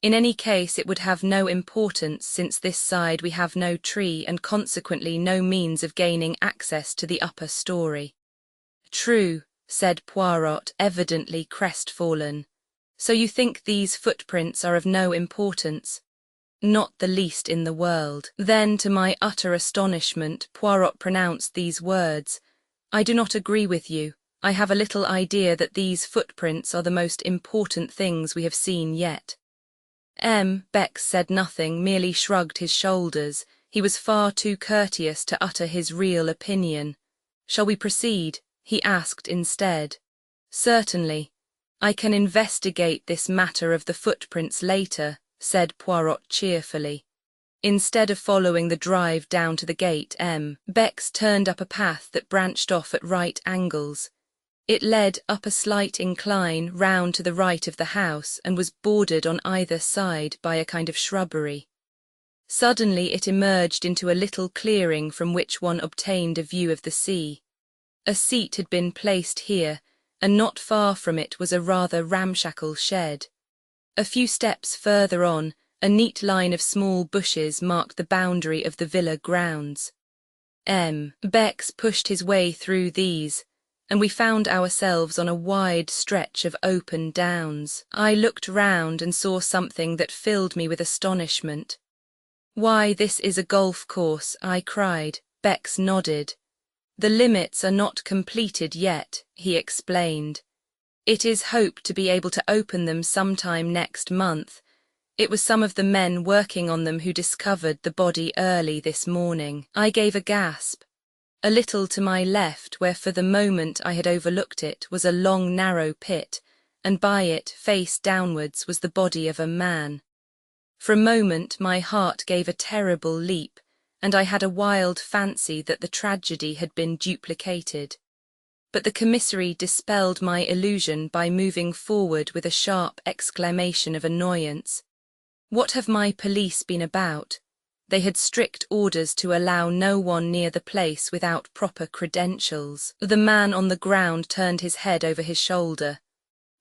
In any case it would have no importance, since this side we have no tree and consequently no means of gaining access to the upper story. True, said Poirot, evidently crestfallen. So you think these footprints are of no importance? Not the least in the world. Then, to my utter astonishment, Poirot pronounced these words, I do not agree with you. I have a little idea that these footprints are the most important things we have seen yet. Bex said nothing, merely shrugged his shoulders. He was far too courteous to utter his real opinion. Shall we proceed? He asked instead. Certainly. I can investigate this matter of the footprints later, said Poirot cheerfully. Instead of following the drive down to the gate, Bex turned up a path that branched off at right angles. It led up a slight incline round to the right of the house and was bordered on either side by a kind of shrubbery. Suddenly it emerged into a little clearing from which one obtained a view of the sea. A seat had been placed here, and not far from it was a rather ramshackle shed. A few steps further on, a neat line of small bushes marked the boundary of the villa grounds. Bex pushed his way through these, and we found ourselves on a wide stretch of open downs. I looked round and saw something that filled me with astonishment. Why, this is a golf course, I cried. Bex nodded. The limits are not completed yet, he explained. It is hoped to be able to open them sometime next month. It was some of the men working on them who discovered the body early this morning. I gave a gasp. A little to my left, where for the moment I had overlooked it, was a long narrow pit, and by it, face downwards, was the body of a man. For a moment my heart gave a terrible leap, and I had a wild fancy that the tragedy had been duplicated. But the commissary dispelled my illusion by moving forward with a sharp exclamation of annoyance. What have my police been about? They had strict orders to allow no one near the place without proper credentials. The man on the ground turned his head over his shoulder.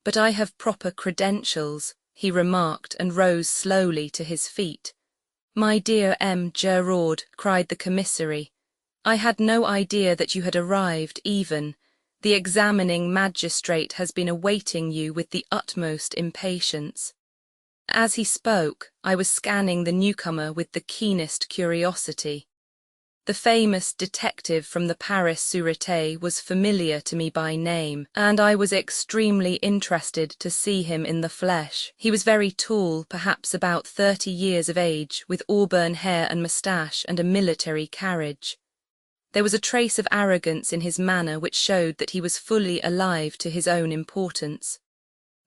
But I have proper credentials, he remarked, and rose slowly to his feet. My dear Gerard, cried the commissary, I had no idea that you had arrived even. The examining magistrate has been awaiting you with the utmost impatience. As he spoke, I was scanning the newcomer with the keenest curiosity. The famous detective from the Paris Sûreté was familiar to me by name, and I was extremely interested to see him in the flesh. He was very tall, perhaps about 30 years of age, with auburn hair and moustache and a military carriage. There was a trace of arrogance in his manner which showed that he was fully alive to his own importance.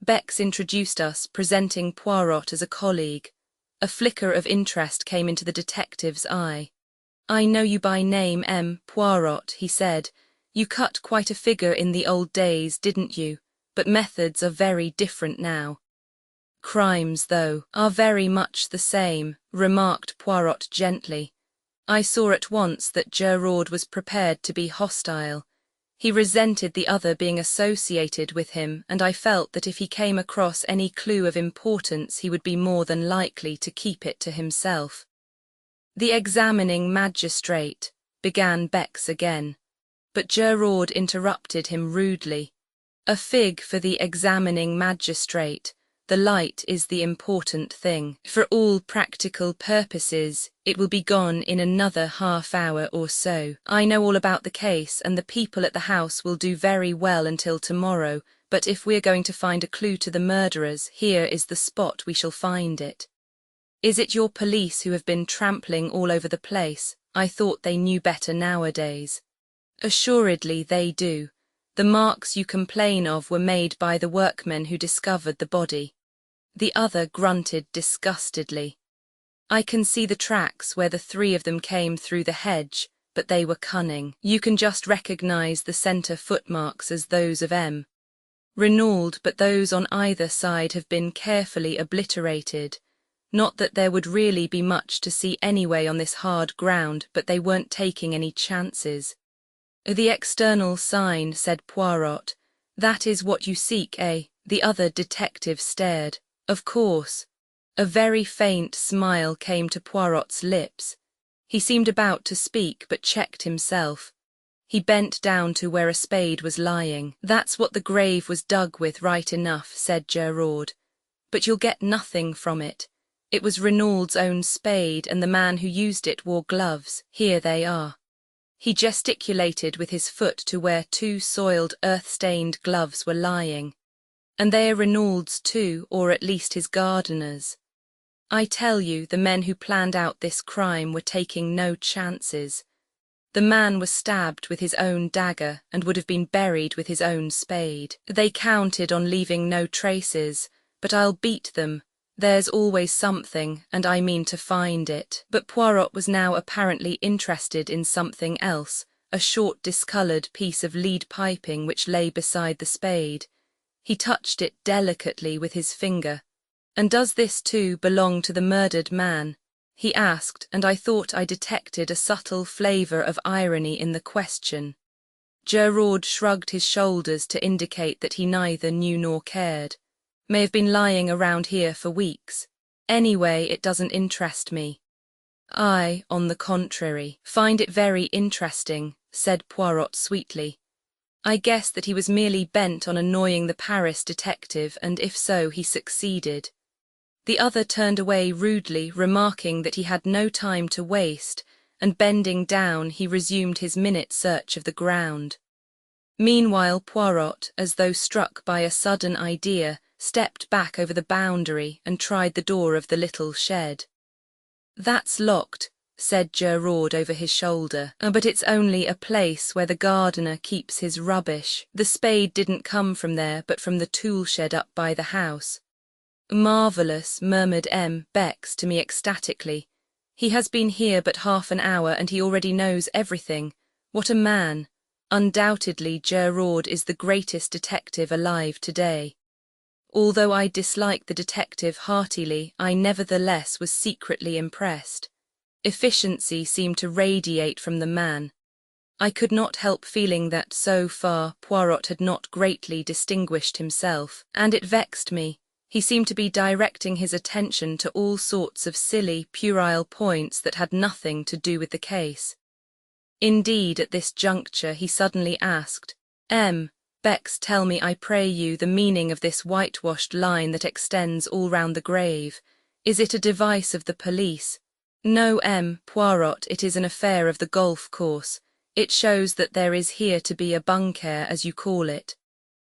Bex introduced us, presenting Poirot as a colleague. A flicker of interest came into the detective's eye. "I know you by name, M. Poirot," he said. "You cut quite a figure in the old days, didn't you? But methods are very different now." "Crimes, though, are very much the same," remarked Poirot gently. I saw at once that Gerard was prepared to be hostile. He resented the other being associated with him, and I felt that if he came across any clue of importance he would be more than likely to keep it to himself. "The examining magistrate," began Bex again, but Gerard interrupted him rudely. "A fig for the examining magistrate. The light is the important thing. For all practical purposes, it will be gone in another half-hour or so. I know all about the case, and the people at the house will do very well until tomorrow, but if we're going to find a clue to the murderers, here is the spot we shall find it." "Is it your police who have been trampling all over the place? I thought they knew better nowadays." "Assuredly they do. The marks you complain of were made by the workmen who discovered the body." The other grunted disgustedly. "I can see the tracks where the three of them came through the hedge, but they were cunning. You can just recognize the center footmarks as those of M. Renaud, but those on either side have been carefully obliterated. Not that there would really be much to see anyway on this hard ground, but they weren't taking any chances." "The external sign," said Poirot. "That is what you seek, eh?" The other detective stared. "Of course." A very faint smile came to Poirot's lips. He seemed about to speak, but checked himself. He bent down to where a spade was lying. "That's what the grave was dug with, right enough," said Gerard. "But you'll get nothing from it. It was Renaud's own spade, and the man who used it wore gloves. Here they are." He gesticulated with his foot to where two soiled, earth-stained gloves were lying. "And they are Renaud's too, or at least his gardener's. I tell you, the men who planned out this crime were taking no chances. The man was stabbed with his own dagger and would have been buried with his own spade. They counted on leaving no traces, but I'll beat them. There's always something, and I mean to find it." But Poirot was now apparently interested in something else, a short discoloured piece of lead piping which lay beside the spade. He touched it delicately with his finger. "And does this too belong to the murdered man?" he asked, and I thought I detected a subtle flavour of irony in the question. Gerard shrugged his shoulders to indicate that he neither knew nor cared. "May have been lying around here for weeks. Anyway, it doesn't interest me." "I, on the contrary, find it very interesting," said Poirot sweetly. I guessed that he was merely bent on annoying the Paris detective, and if so, he succeeded. The other turned away rudely, remarking that he had no time to waste, and bending down, he resumed his minute search of the ground. Meanwhile, Poirot, as though struck by a sudden idea, stepped back over the boundary and tried the door of the little shed. "That's locked," said Gerard over his shoulder. "But it's only a place where the gardener keeps his rubbish. The spade didn't come from there, but from the tool shed up by the house." "Marvellous," murmured M. Bex to me ecstatically. "He has been here but half an hour and he already knows everything. What a man! Undoubtedly Gerard is the greatest detective alive today." Although I disliked the detective heartily, I nevertheless was secretly impressed. Efficiency seemed to radiate from the man. I could not help feeling that, so far, Poirot had not greatly distinguished himself, and it vexed me. He seemed to be directing his attention to all sorts of silly, puerile points that had nothing to do with the case. Indeed, at this juncture he suddenly asked, "M. Bex, tell me, I pray you, the meaning of this whitewashed line that extends all round the grave. Is it a device of the police?" "No, M. Poirot, it is an affair of the golf course. It shows that there is here to be a bunker, as you call it."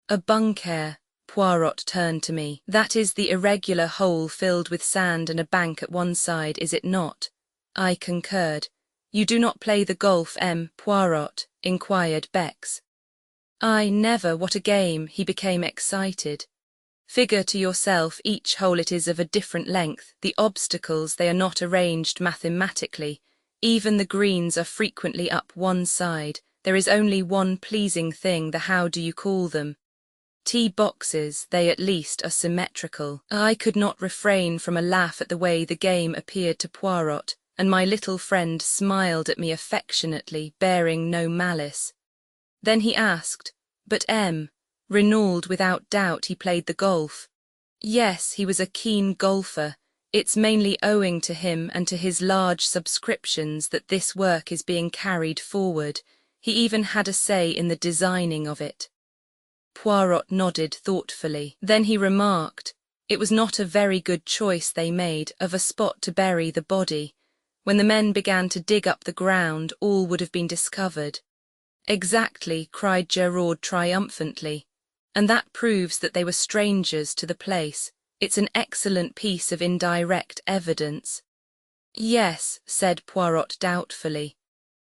"A bunker?" Poirot turned to me. "That is the irregular hole filled with sand and a bank at one side, is it not?" I concurred. You do not play the golf, Poirot? Inquired Bex. I never, what a game, he became excited. Figure to yourself each hole, it is of a different length, the obstacles, they are not arranged mathematically, even the greens are frequently up one side, there is only one pleasing thing, the how do you call them? Tee boxes, they at least are symmetrical. I could not refrain from a laugh at the way the game appeared to Poirot, and my little friend smiled at me affectionately, bearing no malice. Then he asked, but Renaud, without doubt he played the golf. Yes, he was a keen golfer. It's mainly owing to him and to his large subscriptions that this work is being carried forward. He even had a say in the designing of it. Poirot nodded thoughtfully. Then he remarked, it was not a very good choice they made of a spot to bury the body. When the men began to dig up the ground, all would have been discovered. Exactly, cried Gerard triumphantly. And that proves that they were strangers to the place. It's an excellent piece of indirect evidence. Yes, said Poirot doubtfully.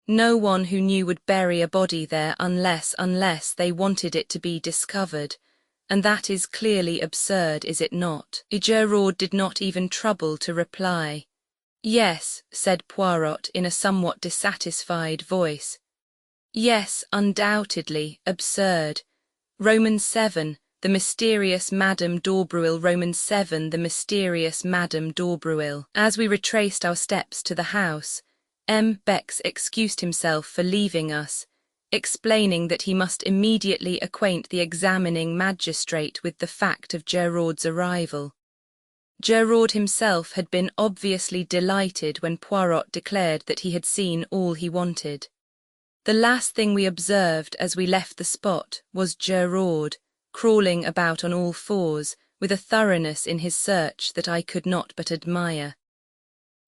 No one who knew would bury a body there unless they wanted it to be discovered. And that is clearly absurd, is it not? Gerard did not even trouble to reply. Yes, said Poirot in a somewhat dissatisfied voice. Yes, undoubtedly, absurd. Roman 7, the mysterious Madame d'Aubreuil. Roman 7, the mysterious Madame d'Aubreuil. As we retraced our steps to the house, Bex excused himself for leaving us, explaining that he must immediately acquaint the examining magistrate with the fact of Gerard's arrival. Gerard himself had been obviously delighted when Poirot declared that he had seen all he wanted. The last thing we observed as we left the spot was Gerard, crawling about on all fours, with a thoroughness in his search that I could not but admire.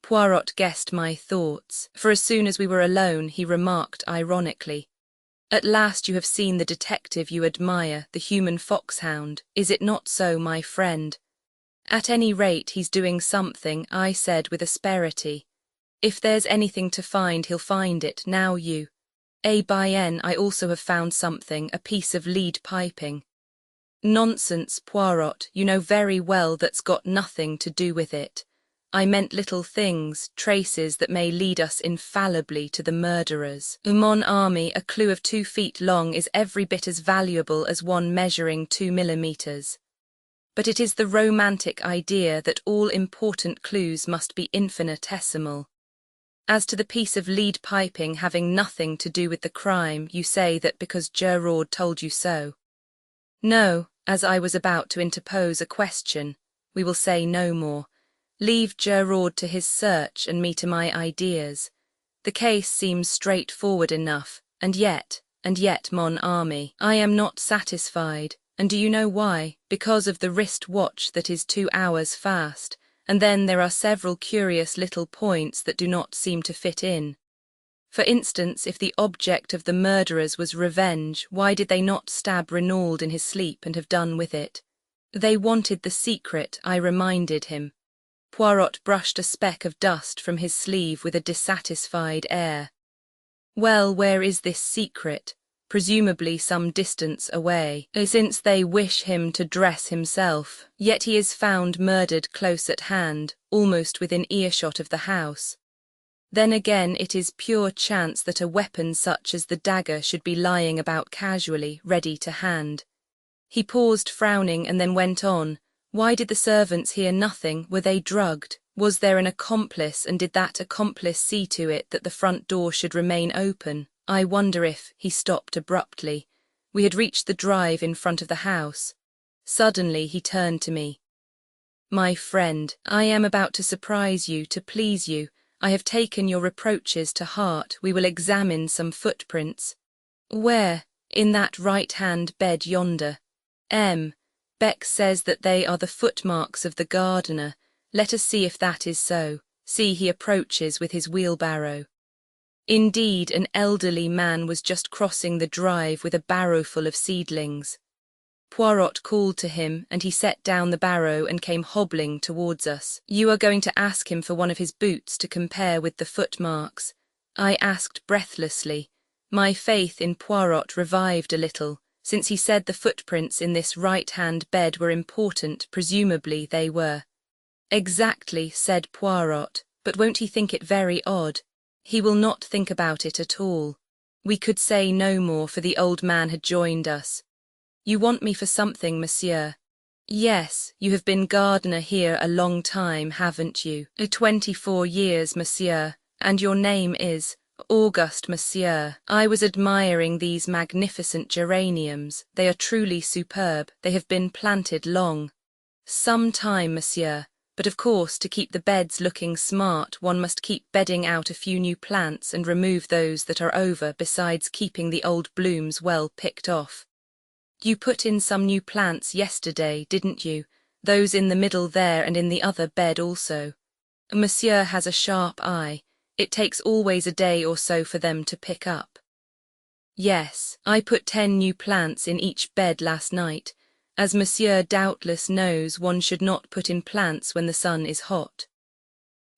Poirot guessed my thoughts, for as soon as we were alone he remarked ironically, At last you have seen the detective you admire, the human foxhound, is it not so, my friend? At any rate he's doing something, I said with asperity. If there's anything to find he'll find it, now you. I also have found something, a piece of lead piping. Nonsense, Poirot, you know very well that's got nothing to do with it. I meant little things, traces that may lead us infallibly to the murderers. Mon ami, a clue of 2 feet long is every bit as valuable as one measuring 2 millimeters. But it is the romantic idea that all important clues must be infinitesimal. As to the piece of lead piping having nothing to do with the crime, you say that because Gerard told you so. No, as I was about to interpose a question, we will say no more. Leave Gerard to his search and me to my ideas. The case seems straightforward enough, and yet, mon ami, I am not satisfied, and do you know why? Because of the wrist watch that is 2 hours fast, and then there are several curious little points that do not seem to fit in. For instance, if the object of the murderers was revenge, why did they not stab Renaud in his sleep and have done with it? They wanted the secret, I reminded him. Poirot brushed a speck of dust from his sleeve with a dissatisfied air. Well, where is this secret? Presumably some distance away, since they wish him to dress himself. Yet he is found murdered close at hand, almost within earshot of the house. Then again it is pure chance that a weapon such as the dagger should be lying about casually, ready to hand. He paused frowning and then went on. Why did the servants hear nothing? Were they drugged? Was there an accomplice, and did that accomplice see to it that the front door should remain open? I wonder if, he stopped abruptly. We had reached the drive in front of the house. Suddenly he turned to me. My friend, I am about to surprise you, to please you. I have taken your reproaches to heart. We will examine some footprints. Where? In that right-hand bed yonder. Beck says that they are the footmarks of the gardener. Let us see if that is so. See, he approaches with his wheelbarrow. Indeed, an elderly man was just crossing the drive with a barrowful of seedlings. Poirot called to him, and he set down the barrow and came hobbling towards us. You are going to ask him for one of his boots to compare with the footmarks. I asked breathlessly. My faith in Poirot revived a little. Since he said the footprints in this right-hand bed were important, presumably they were. Exactly, said Poirot, but won't he think it very odd? He will not think about it at all. We could say no more, for the old man had joined us. You want me for something, monsieur? Yes, you have been gardener here a long time, haven't you? 24 years, monsieur, and your name is Auguste, monsieur. I was admiring these magnificent geraniums. They are truly superb. They have been planted long. Some time, monsieur. But of course, to keep the beds looking smart, one must keep bedding out a few new plants and remove those that are over, besides keeping the old blooms well picked off. You put in some new plants yesterday, didn't you? Those in the middle there and in the other bed also. Monsieur has a sharp eye. It takes always a day or so for them to pick up. Yes, I put 10 new plants in each bed last night. As monsieur doubtless knows, one should not put in plants when the sun is hot.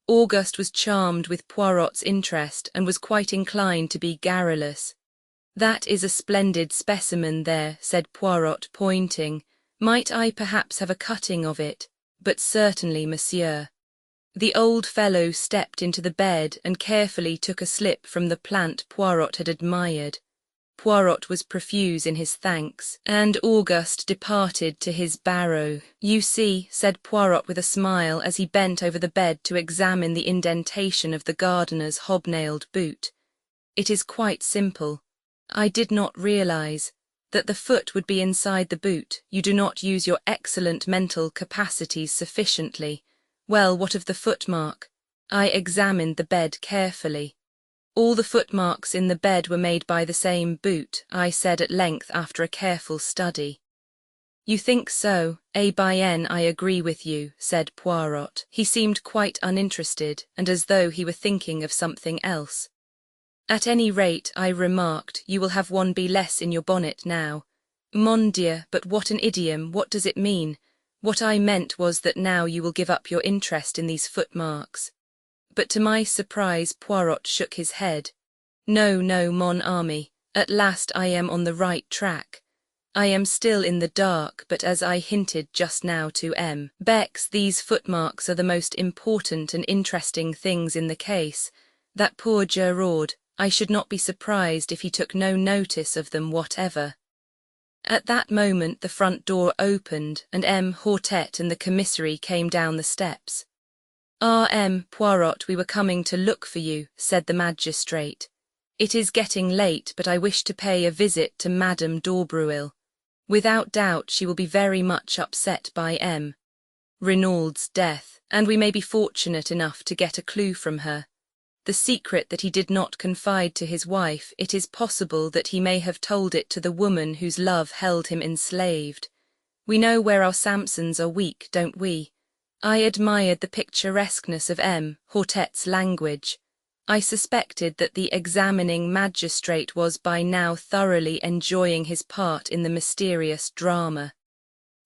Auguste was charmed with Poirot's interest and was quite inclined to be garrulous. That is a splendid specimen there, said Poirot, pointing. Might I perhaps have a cutting of it? But certainly, monsieur. The old fellow stepped into the bed and carefully took a slip from the plant Poirot had admired. Poirot was profuse in his thanks, and Auguste departed to his barrow. You see, said Poirot with a smile as he bent over the bed to examine the indentation of the gardener's hobnailed boot. It is quite simple. I did not realize that the foot would be inside the boot. You do not use your excellent mental capacities sufficiently. Well, what of the footmark? I examined the bed carefully. All the footmarks in the bed were made by the same boot, I said at length after a careful study. You think so? Bien, I agree with you, said Poirot. He seemed quite uninterested, and as though he were thinking of something else. At any rate, I remarked, you will have one bee less in your bonnet now. Mon Dieu, but what an idiom, what does it mean? What I meant was that now you will give up your interest in these footmarks. But to my surprise Poirot shook his head. No, no, mon ami, at last I am on the right track. I am still in the dark, but as I hinted just now to M. Bex, these footmarks are the most important and interesting things in the case. That poor Giraud, I should not be surprised if he took no notice of them whatever. At that moment the front door opened, and M. Hortet and the commissary came down the steps. M. Poirot, we were coming to look for you, said the magistrate. It is getting late, but I wish to pay a visit to Madame d'Aubreuil. Without doubt she will be very much upset by M. Renaud's death, and we may be fortunate enough to get a clue from her. The secret that he did not confide to his wife, it is possible that he may have told it to the woman whose love held him enslaved. We know where our Samsons are weak, don't we? I admired the picturesqueness of M. Hortet's language. I suspected that the examining magistrate was by now thoroughly enjoying his part in the mysterious drama.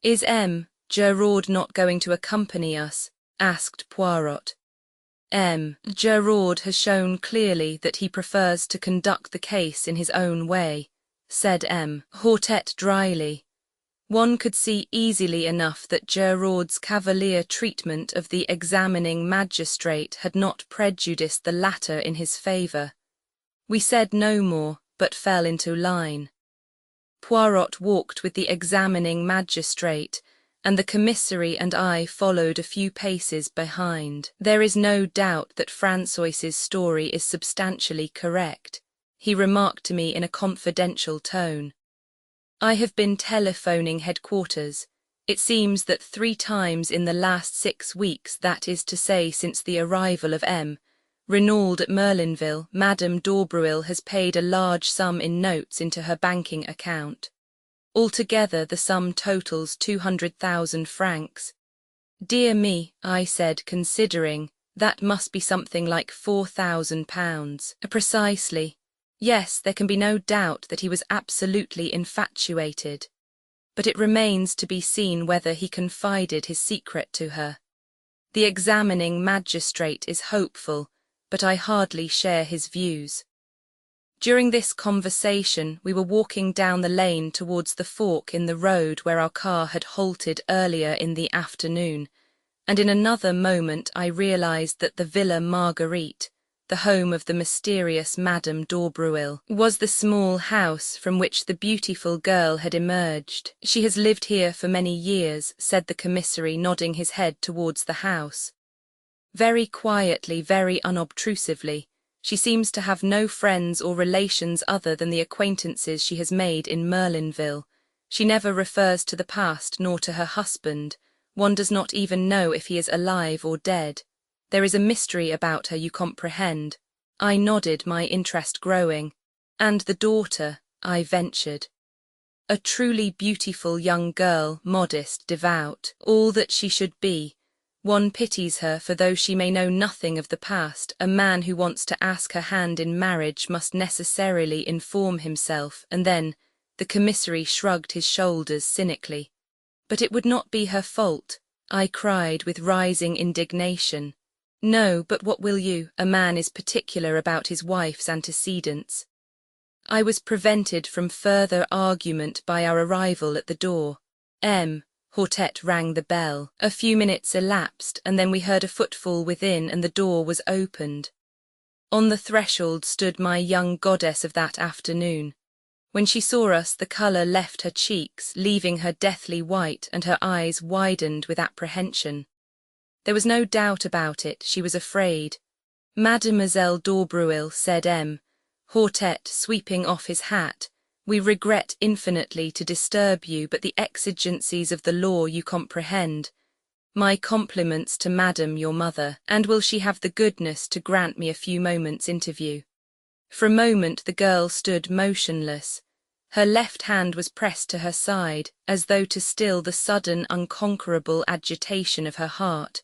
Is M. Giraud not going to accompany us? Asked Poirot. M. Giraud has shown clearly that he prefers to conduct the case in his own way, said M. Hortet dryly. One could see easily enough that Giraud's cavalier treatment of the examining magistrate had not prejudiced the latter in his favour. We said no more, but fell into line. Poirot walked with the examining magistrate, and the commissary and I followed a few paces behind. There is no doubt that François's story is substantially correct, he remarked to me in a confidential tone. I have been telephoning headquarters. It seems that 3 times in the last 6 weeks, that is to say since the arrival of M. Renaud at Merlinville, Madame d'Aubreuil has paid a large sum in notes into her banking account. Altogether the sum totals 200,000 francs. Dear me, I said, considering, that must be something like £4,000. Precisely. Yes, there can be no doubt that he was absolutely infatuated. But it remains to be seen whether he confided his secret to her. The examining magistrate is hopeful, but I hardly share his views. During this conversation, we were walking down the lane towards the fork in the road where our car had halted earlier in the afternoon, and in another moment I realized that the Villa Marguerite, the home of the mysterious Madame d'Aubreuil, was the small house from which the beautiful girl had emerged. "She has lived here for many years," said the commissary, nodding his head towards the house. "Very quietly, very unobtrusively. She seems to have no friends or relations other than the acquaintances she has made in Merlinville. She never refers to the past nor to her husband. One does not even know if he is alive or dead. There is a mystery about her, you comprehend." I nodded, my interest growing. "And the daughter," I ventured. "A truly beautiful young girl, modest, devout, all that she should be. One pities her, for though she may know nothing of the past, a man who wants to ask her hand in marriage must necessarily inform himself, and then—" The commissary shrugged his shoulders cynically. "But it would not be her fault," I cried with rising indignation. "No, but what will you? A man is particular about his wife's antecedents." I was prevented from further argument by our arrival at the door. Hortense rang the bell. A few minutes elapsed, and then we heard a footfall within, and the door was opened. On the threshold stood my young goddess of that afternoon. When she saw us, the colour left her cheeks, leaving her deathly white, and her eyes widened with apprehension. There was no doubt about it, she was afraid. "Mademoiselle d'Aubreuil," said Hortense, sweeping off his hat, "we regret infinitely to disturb you, but the exigencies of the law you comprehend. My compliments to Madame your mother, and will she have the goodness to grant me a few moments' interview?" For a moment the girl stood motionless. Her left hand was pressed to her side, as though to still the sudden, unconquerable agitation of her heart.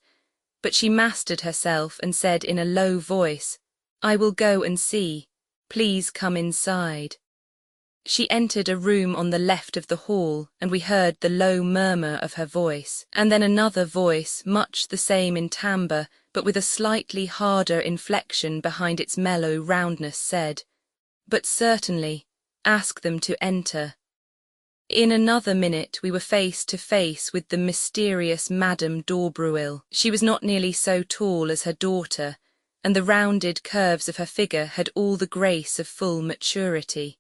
But she mastered herself and said in a low voice, "I will go and see. Please come inside." She entered a room on the left of the hall, and we heard the low murmur of her voice, and then another voice, much the same in timbre, but with a slightly harder inflection behind its mellow roundness, said, "But certainly, ask them to enter." In another minute we were face to face with the mysterious Madame d'Aubreuil. She was not nearly so tall as her daughter, and the rounded curves of her figure had all the grace of full maturity.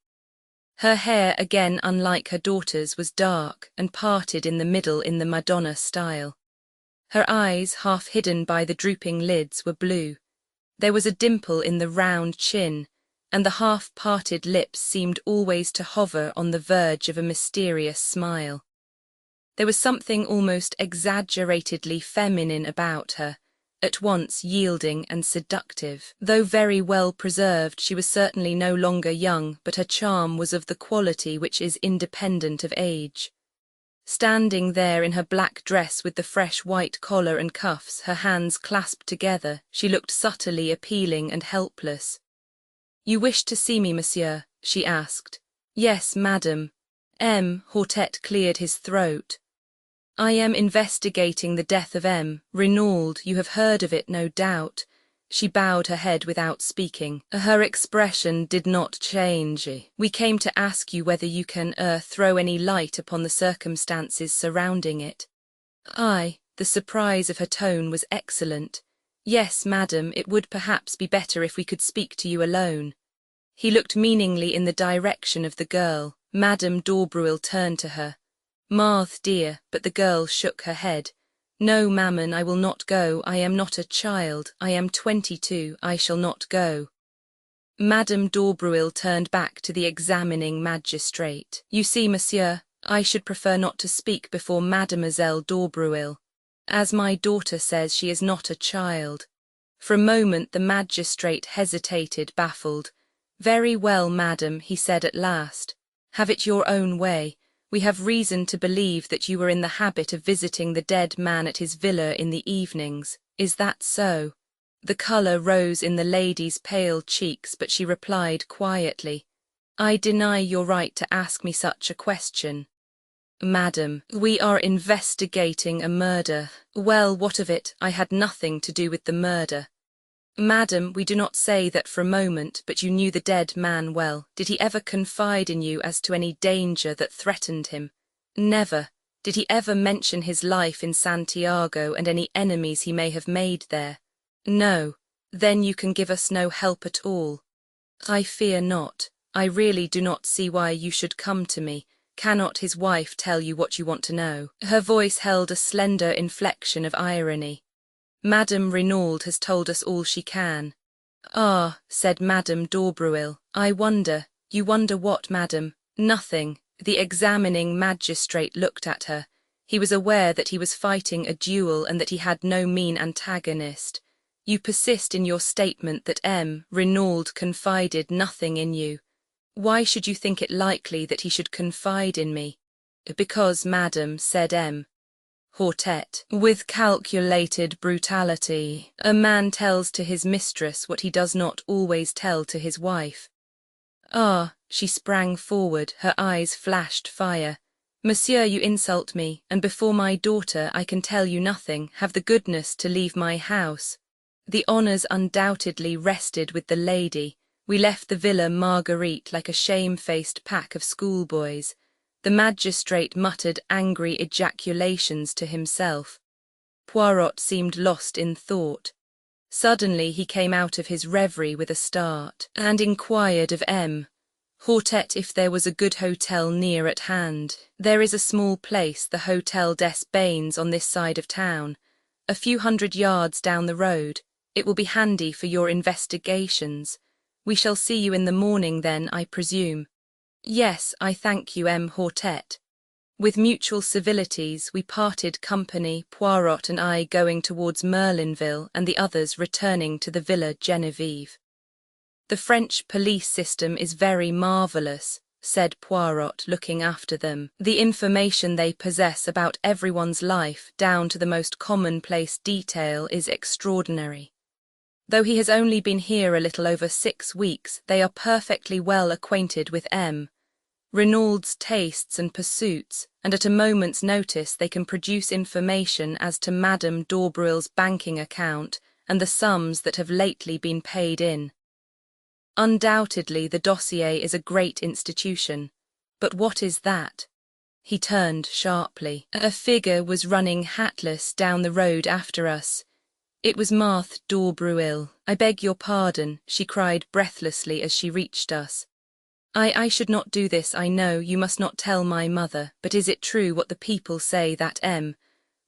Her hair, again unlike her daughter's, was dark and parted in the middle in the Madonna style. Her eyes, half hidden by the drooping lids, were blue. There was a dimple in the round chin, and the half-parted lips seemed always to hover on the verge of a mysterious smile. There was something almost exaggeratedly feminine about her, at once yielding and seductive. Though very well preserved, she was certainly no longer young, but her charm was of the quality which is independent of age. Standing there in her black dress with the fresh white collar and cuffs, her hands clasped together, she looked subtly appealing and helpless. "You wished to see me, monsieur?" she asked. "Yes, madam." Hortense cleared his throat. "I am investigating the death of Renaud. You have heard of it, no doubt." She bowed her head without speaking. Her expression did not change. "We came to ask you whether you can throw any light upon the circumstances surrounding it." The surprise of her tone was excellent. "Yes, madam, it would perhaps be better if we could speak to you alone." He looked meaningly in the direction of the girl. Madame d'Aubreuil turned to her. "Marthe, dear," but the girl shook her head. "No, maman, I will not go. I am not a child. I am 22. I shall not go." Madame d'Aubreuil turned back to the examining magistrate. "You see, monsieur, I should prefer not to speak before Mademoiselle d'Aubreuil. As my daughter says, she is not a child." For a moment the magistrate hesitated, baffled. "Very well, madam," he said at last. "Have it your own way. We have reason to believe that you were in the habit of visiting the dead man at his villa in the evenings. Is that so?" The colour rose in the lady's pale cheeks, but she replied quietly, "I deny your right to ask me such a question." "Madam, we are investigating a murder." "Well, what of it? I had nothing to do with the murder." Madam, we do not say that for a moment, but you knew the dead man well. Did he ever confide in you as to any danger that threatened him? Never. Did he ever mention his life in Santiago and any enemies he may have made there? No. Then you can give us no help at all. I fear not. I really do not see why you should come to me. Cannot his wife tell you what you want to know? Her voice held a slender inflection of irony. Madame Renaud has told us all she can. Ah, said Madame d'Aubreuil, I wonder. You wonder what, madam? Nothing. The examining magistrate looked at her. He was aware that he was fighting a duel and that he had no mean antagonist. You persist in your statement that M. Renaud confided nothing in you. Why should you think it likely that he should confide in me? Because, madam, said M. Hortet, with calculated brutality, a man tells to his mistress what he does not always tell to his wife. Ah, she sprang forward, her eyes flashed fire. Monsieur, you insult me, and before my daughter I can tell you nothing. Have the goodness to leave my house. The honours undoubtedly rested with the lady. We left the Villa Marguerite like a shamefaced pack of schoolboys. The magistrate muttered angry ejaculations to himself. Poirot seemed lost in thought. Suddenly he came out of his reverie with a start, and inquired of M. Hortet if there was a good hotel near at hand. There is a small place, the Hotel des Bains, on this side of town, a few 100 yards down the road. It will be handy for your investigations. We shall see you in the morning then, I presume. Yes, I thank you, M. Hortet. With mutual civilities we parted company, Poirot and I going towards Merlinville and the others returning to the Villa Genevieve. The French police system is very marvellous, said Poirot, looking after them. The information they possess about everyone's life, down to the most commonplace detail, is extraordinary. Though he has only been here a little over 6 weeks, they are perfectly well acquainted with M. Renaud's tastes and pursuits, and at a moment's notice they can produce information as to Madame d'Aubreuil's banking account and the sums that have lately been paid in. Undoubtedly the dossier is a great institution. But what is that? He turned sharply. A figure was running hatless down the road after us. It was Marthe d'Aubreuil. I beg your pardon, she cried breathlessly as she reached us. I should not do this, I know. You must not tell my mother, but is it true what the people say that M.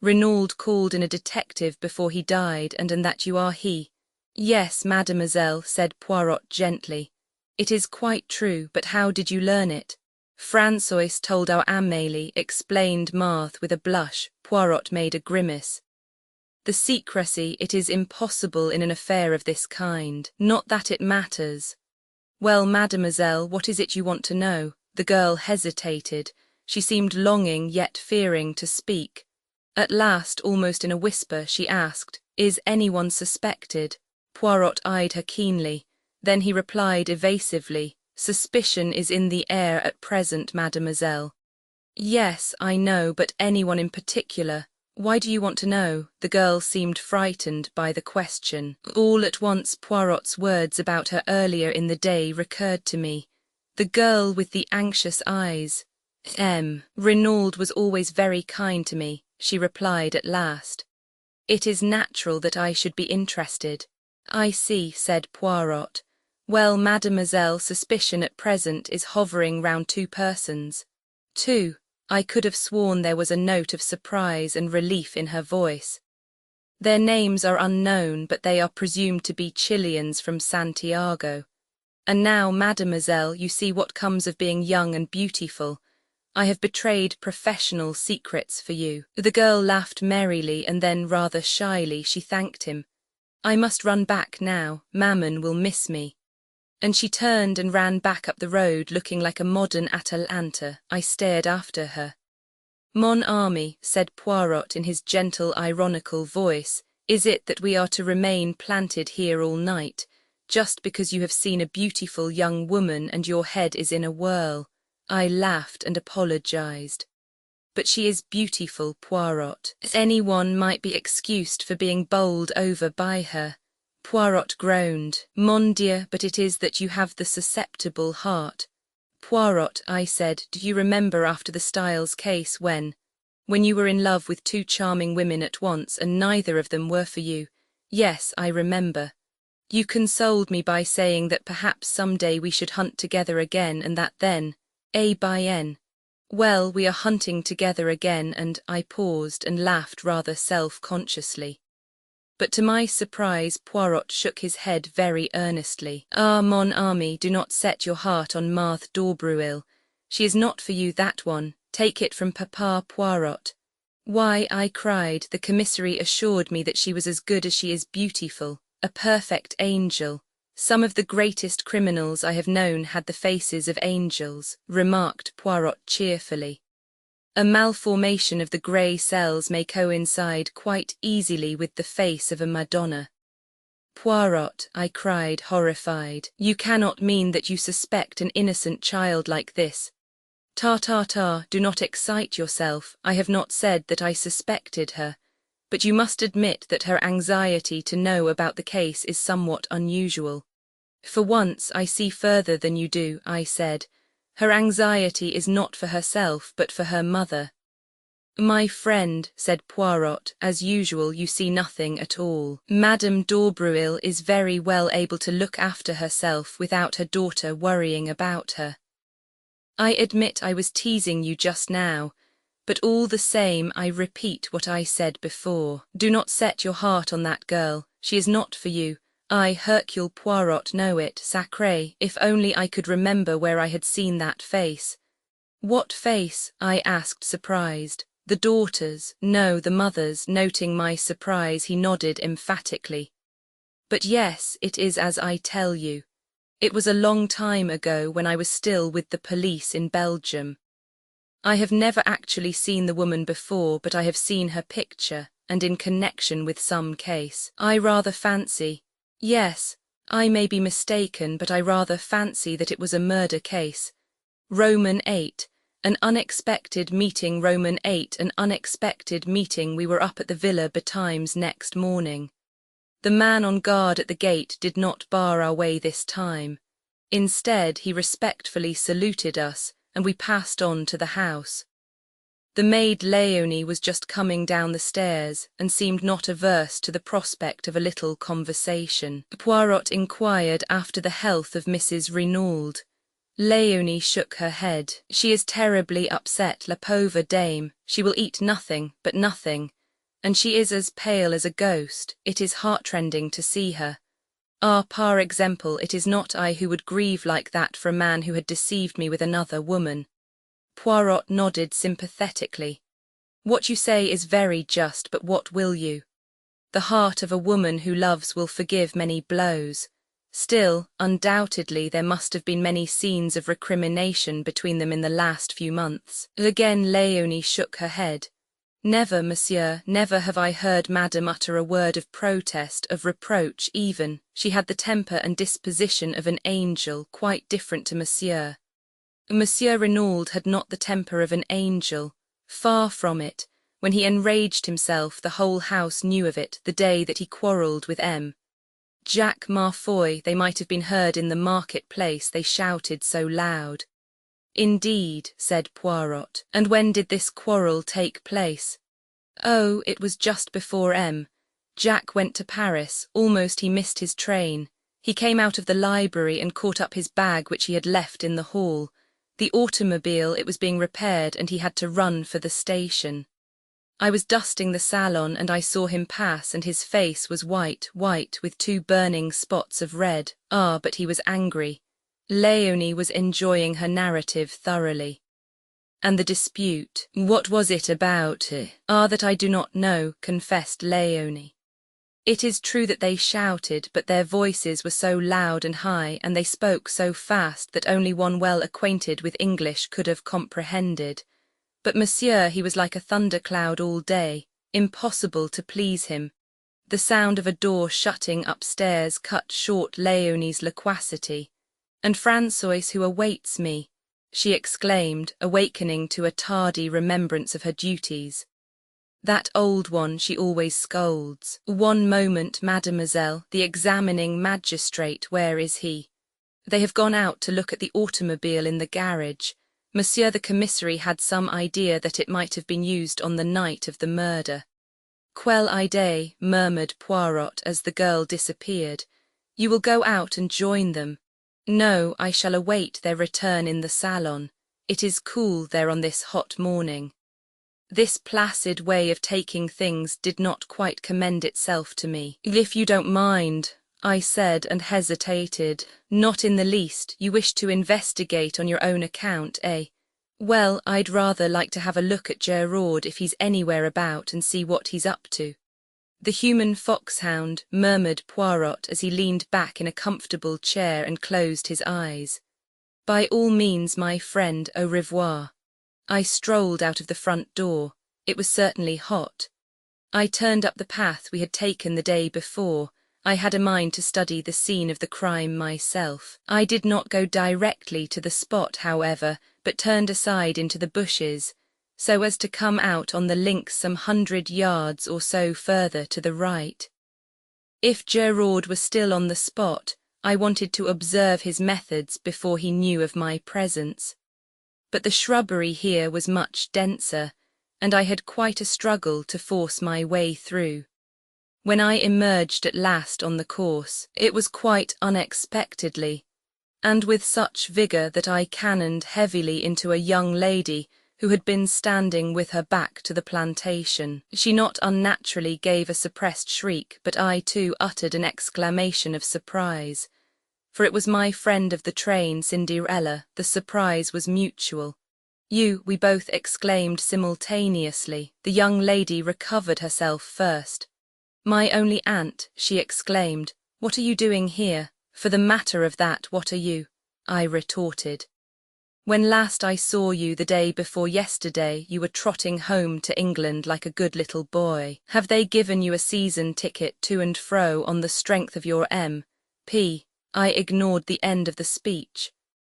Renaud called in a detective before he died, and that you are he? Yes, mademoiselle, said Poirot gently. It is quite true, but how did you learn it? François told our Amélie, explained Marthe with a blush. Poirot made a grimace. The secrecy, it is impossible in an affair of this kind. Not that it matters. Well, mademoiselle, what is it you want to know? The girl hesitated. She seemed longing yet fearing to speak. At last, almost in a whisper, she asked, Is anyone suspected? Poirot eyed her keenly. Then he replied evasively, Suspicion is in the air at present, mademoiselle. Yes, I know, but anyone in particular? Why do you want to know? The girl seemed frightened by the question. All at once Poirot's words about her earlier in the day recurred to me. The girl with the anxious eyes. M. Renaud was always very kind to me, she replied at last. It is natural that I should be interested. I see, said Poirot. Well, mademoiselle, suspicion at present is hovering round 2 persons. 2. I could have sworn there was a note of surprise and relief in her voice. Their names are unknown, but they are presumed to be Chileans from Santiago. And now, mademoiselle, you see what comes of being young and beautiful. I have betrayed professional secrets for you. The girl laughed merrily, and then rather shyly she thanked him. I must run back now. Maman will miss me. And she turned and ran back up the road looking like a modern Atalanta. I stared after her. Mon ami, said Poirot in his gentle, ironical voice, is it that we are to remain planted here all night, just because you have seen a beautiful young woman and your head is in a whirl? I laughed and apologized. But she is beautiful, Poirot. Anyone might be excused for being bowled over by her. Poirot groaned. Mon Dieu, but it is that you have the susceptible heart. Poirot, I said, do you remember after the Styles case when you were in love with two charming women at once and neither of them were for you? Yes, I remember. You consoled me by saying that perhaps some day we should hunt together again and that then, well, we are hunting together again and I paused and laughed rather self-consciously. But to my surprise Poirot shook his head very earnestly. Ah, mon ami, do not set your heart on Marthe d'Aubruil. She is not for you, that one. Take it from Papa Poirot. Why, I cried, the commissary assured me that she was as good as she is beautiful, a perfect angel. Some of the greatest criminals I have known had the faces of angels, remarked Poirot cheerfully. A malformation of the grey cells may coincide quite easily with the face of a Madonna. Poirot, I cried, horrified, you cannot mean that you suspect an innocent child like this. Ta, do not excite yourself. I have not said that I suspected her, but you must admit that her anxiety to know about the case is somewhat unusual. For once I see further than you do, I said. Her anxiety is not for herself, but for her mother. My friend, said Poirot, as usual you see nothing at all. Madame d'Aubruil is very well able to look after herself without her daughter worrying about her. I admit I was teasing you just now, but all the same I repeat what I said before. Do not set your heart on that girl, she is not for you. I, Hercule Poirot, know it, sacré, if only I could remember where I had seen that face. What face? I asked, surprised. The daughter's, no, the mother's. Noting my surprise, he nodded emphatically. But yes, it is as I tell you. It was a long time ago when I was still with the police in Belgium. I have never actually seen the woman before, but I have seen her picture, and in connection with some case. I rather fancy. Yes, I may be mistaken, but I rather fancy that it was a murder case. Roman 8, an unexpected meeting. Roman 8, an unexpected meeting. We were up at the Villa betimes next morning. The man on guard at the gate did not bar our way this time. Instead, he respectfully saluted us, and we passed on to the house. The maid Léonie was just coming down the stairs, and seemed not averse to the prospect of a little conversation. Poirot inquired after the health of Mrs. Renauld. Léonie shook her head. She is terribly upset, la pauvre dame. She will eat nothing, but nothing. And she is as pale as a ghost. It is heartrending to see her. Ah, par exemple, it is not I who would grieve like that for a man who had deceived me with another woman. Poirot nodded sympathetically. What you say is very just, but what will you? The heart of a woman who loves will forgive many blows. Still, undoubtedly there must have been many scenes of recrimination between them in the last few months. Again Léonie shook her head. Never, monsieur, never have I heard Madame utter a word of protest, of reproach even. She had the temper and disposition of an angel, quite different to monsieur. Monsieur Renauld had not the temper of an angel. Far from it. When he enraged himself, the whole house knew of it, the day that he quarrelled with M. Jacques Marfoy, they might have been heard in the market-place, they shouted so loud. Indeed, said Poirot. And when did this quarrel take place? Oh, it was just before M. Jacques went to Paris, almost he missed his train. He came out of the library and caught up his bag which he had left in the hall. The automobile, it was being repaired and he had to run for the station. I was dusting the salon and I saw him pass and his face was white with 2 burning spots of red. Ah, but he was angry. Léonie was enjoying her narrative thoroughly. And the dispute, what was it about? Ah, that I do not know, confessed Léonie. It is true that they shouted, but their voices were so loud and high, and they spoke so fast that only one well acquainted with English could have comprehended. But monsieur, he was like a thundercloud all day, impossible to please him. The sound of a door shutting upstairs cut short Léonie's loquacity. And François, who awaits me, she exclaimed, awakening to a tardy remembrance of her duties. That old one she always scolds. One moment, mademoiselle, the examining magistrate, where is he? They have gone out to look at the automobile in the garage. Monsieur the commissary had some idea that it might have been used on the night of the murder. Quelle idée, murmured Poirot as the girl disappeared. You will go out and join them. No, I shall await their return in the salon. It is cool there on this hot morning. This placid way of taking things did not quite commend itself to me. If you don't mind, I said and hesitated. Not in the least. You wish to investigate on your own account, eh? Well, I'd rather like to have a look at Gerard if he's anywhere about and see what he's up to. The human foxhound, murmured Poirot as he leaned back in a comfortable chair and closed his eyes. By all means, my friend, au revoir. I strolled out of the front door. It was certainly hot. I turned up the path we had taken the day before. I had a mind to study the scene of the crime myself. I did not go directly to the spot, however, but turned aside into the bushes, so as to come out on the links some 100 yards or so further to the right. If Gerard was still on the spot, I wanted to observe his methods before he knew of my presence. But the shrubbery here was much denser, and I had quite a struggle to force my way through. When I emerged at last on the course, it was quite unexpectedly, and with such vigour that I cannoned heavily into a young lady who had been standing with her back to the plantation. She not unnaturally gave a suppressed shriek, but I too uttered an exclamation of surprise. For it was my friend of the train, Cinderella. The surprise was mutual. You, we both exclaimed simultaneously. The young lady recovered herself first. My only aunt, she exclaimed. What are you doing here? For the matter of that, what are you? I retorted. When last I saw you the day before yesterday, you were trotting home to England like a good little boy. Have they given you a season ticket to and fro on the strength of your M.P.? I ignored the end of the speech.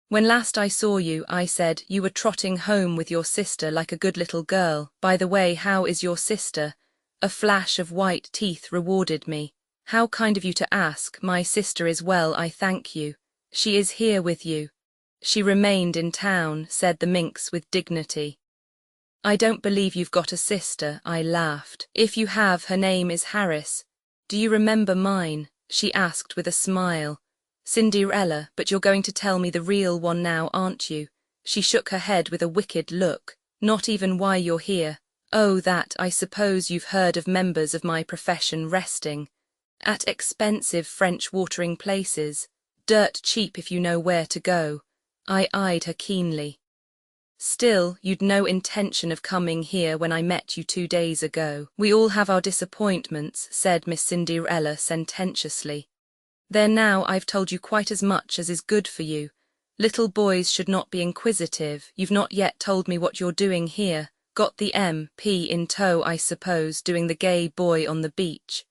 When last I saw you, I said, you were trotting home with your sister like a good little girl. By the way, how is your sister? A flash of white teeth rewarded me. How kind of you to ask. My sister is well, I thank you. She is here with you. She remained in town, said the minx with dignity. I don't believe you've got a sister, I laughed. If you have, her name is Harris. Do you remember mine? She asked with a smile. Cinderella, but you're going to tell me the real one now, aren't you? She shook her head with a wicked look. Not even why you're here. Oh, that, I suppose you've heard of members of my profession resting at expensive French watering places. Dirt cheap if you know where to go. I eyed her keenly. Still, you'd no intention of coming here when I met you 2 days ago. We all have our disappointments, said Miss Cinderella sententiously. There now, I've told you quite as much as is good for you. Little boys should not be inquisitive. You've not yet told me what you're doing here. Got the M.P. in tow, I suppose, doing the gay boy on the beach.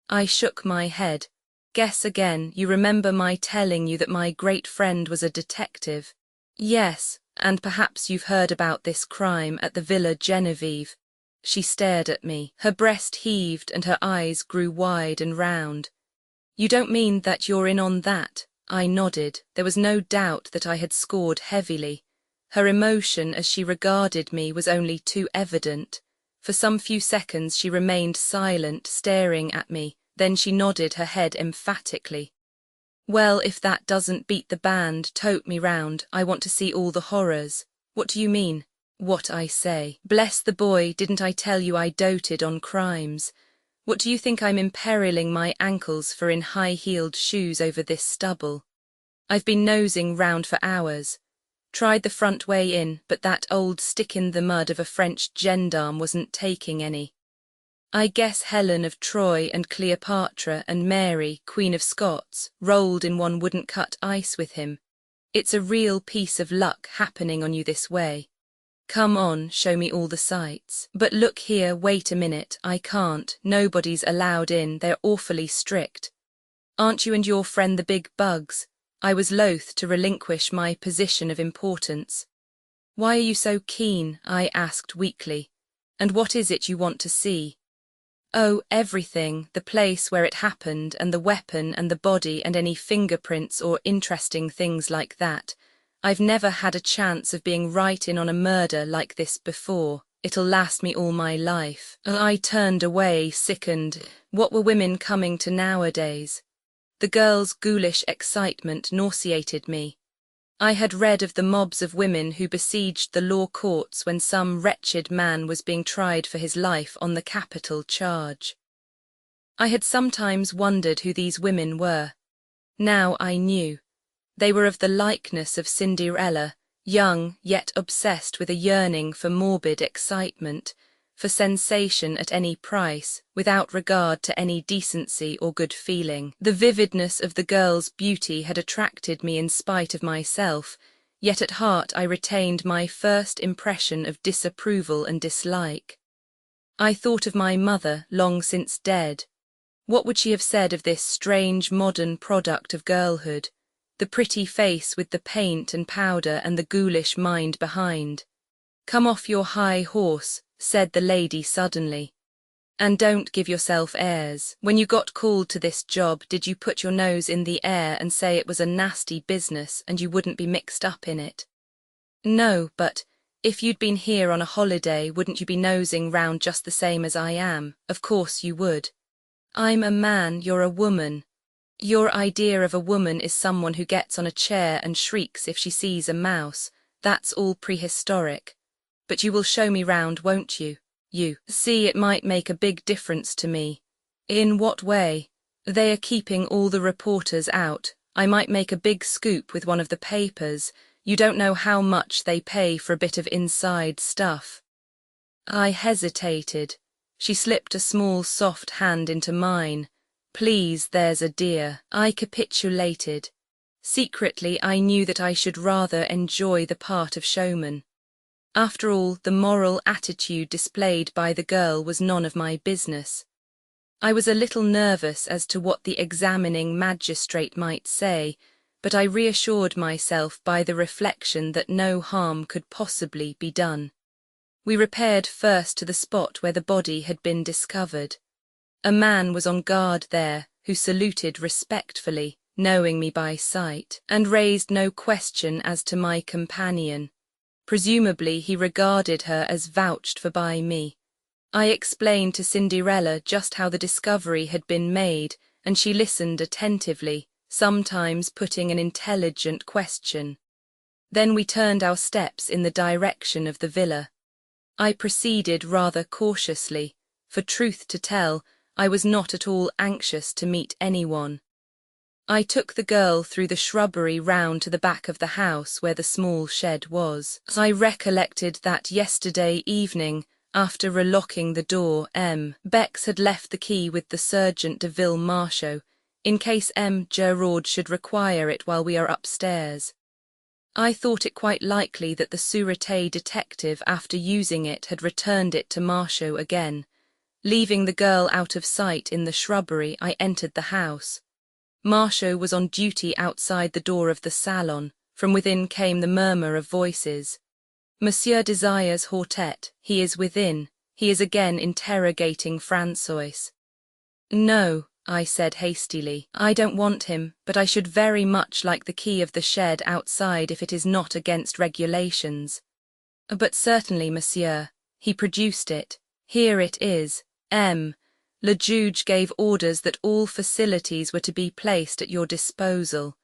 I shook my head. Guess again, you remember my telling you that my great friend was a detective? Yes, and perhaps you've heard about this crime at the Villa Genevieve. She stared at me. Her breast heaved and her eyes grew wide and round. You don't mean that you're in on that? I nodded. There was no doubt that I had scored heavily. Her emotion as she regarded me was only too evident. For some few seconds she remained silent, staring at me. Then she nodded her head emphatically. Well, if that doesn't beat the band, tote me round. I want to see all the horrors. What do you mean? What I say. Bless the boy, didn't I tell you I doted on crimes? What do you think I'm imperiling my ankles for in high-heeled shoes over this stubble? I've been nosing round for hours. Tried the front way in, but that old stick-in-the-mud of a French gendarme wasn't taking any. I guess Helen of Troy and Cleopatra and Mary, Queen of Scots, rolled in one wouldn't cut ice with him. It's a real piece of luck happening on you this way. Come on, show me all the sights. But look here, wait a minute, I can't. Nobody's allowed in, they're awfully strict. Aren't you and your friend the big bugs? I was loath to relinquish my position of importance. Why are you so keen? I asked weakly. And what is it you want to see? Oh, everything, the place where it happened and the weapon and the body and any fingerprints or interesting things like that. I've never had a chance of being right in on a murder like this before. It'll last me all my life. I turned away, sickened. What were women coming to nowadays? The girl's ghoulish excitement nauseated me. I had read of the mobs of women who besieged the law courts when some wretched man was being tried for his life on the capital charge. I had sometimes wondered who these women were. Now I knew. They were of the likeness of Cinderella, young yet obsessed with a yearning for morbid excitement, for sensation at any price, without regard to any decency or good feeling. The vividness of the girl's beauty had attracted me in spite of myself, yet at heart I retained my first impression of disapproval and dislike. I thought of my mother, long since dead. What would she have said of this strange modern product of girlhood? The pretty face with the paint and powder and the ghoulish mind behind. "Come off your high horse," said the lady suddenly. "And don't give yourself airs. When you got called to this job, did you put your nose in the air and say it was a nasty business and you wouldn't be mixed up in it?" "No, but if you'd been here on a holiday, wouldn't you be nosing round just the same as I am? Of course you would. I'm a man, you're a woman. Your idea of a woman is someone who gets on a chair and shrieks if she sees a mouse. That's all prehistoric. But you will show me round, won't you? You see, it might make a big difference to me." "In what way?" "They are keeping all the reporters out. I might make a big scoop with one of the papers. You don't know how much they pay for a bit of inside stuff." I hesitated. She slipped a small soft hand into mine. "Please, there's a dear." I capitulated. Secretly, I knew that I should rather enjoy the part of showman. After all, the moral attitude displayed by the girl was none of my business. I was a little nervous as to what the examining magistrate might say, but I reassured myself by the reflection that no harm could possibly be done. We repaired first to the spot where the body had been discovered. A man was on guard there, who saluted respectfully, knowing me by sight, and raised no question as to my companion. Presumably he regarded her as vouched for by me. I explained to Cinderella just how the discovery had been made, and she listened attentively, sometimes putting an intelligent question. Then we turned our steps in the direction of the villa. I proceeded rather cautiously, for truth to tell, I was not at all anxious to meet anyone. I took the girl through the shrubbery round to the back of the house where the small shed was. I recollected that yesterday evening, after relocking the door, Bex had left the key with the Sergeant de Ville-Marchot, in case Gerard should require it while we are upstairs. I thought it quite likely that the Sûreté detective, after using it, had returned it to Marchot again. Leaving the girl out of sight in the shrubbery, I entered the house. Marchot was on duty outside the door of the salon. From within came the murmur of voices. "Monsieur desires Hortet. He is within. He is again interrogating François." "No," I said hastily. "I don't want him, but I should very much like the key of the shed outside if it is not against regulations." "But certainly, monsieur." He produced it. "Here it is. Le juge gave orders that all facilities were to be placed at your disposal.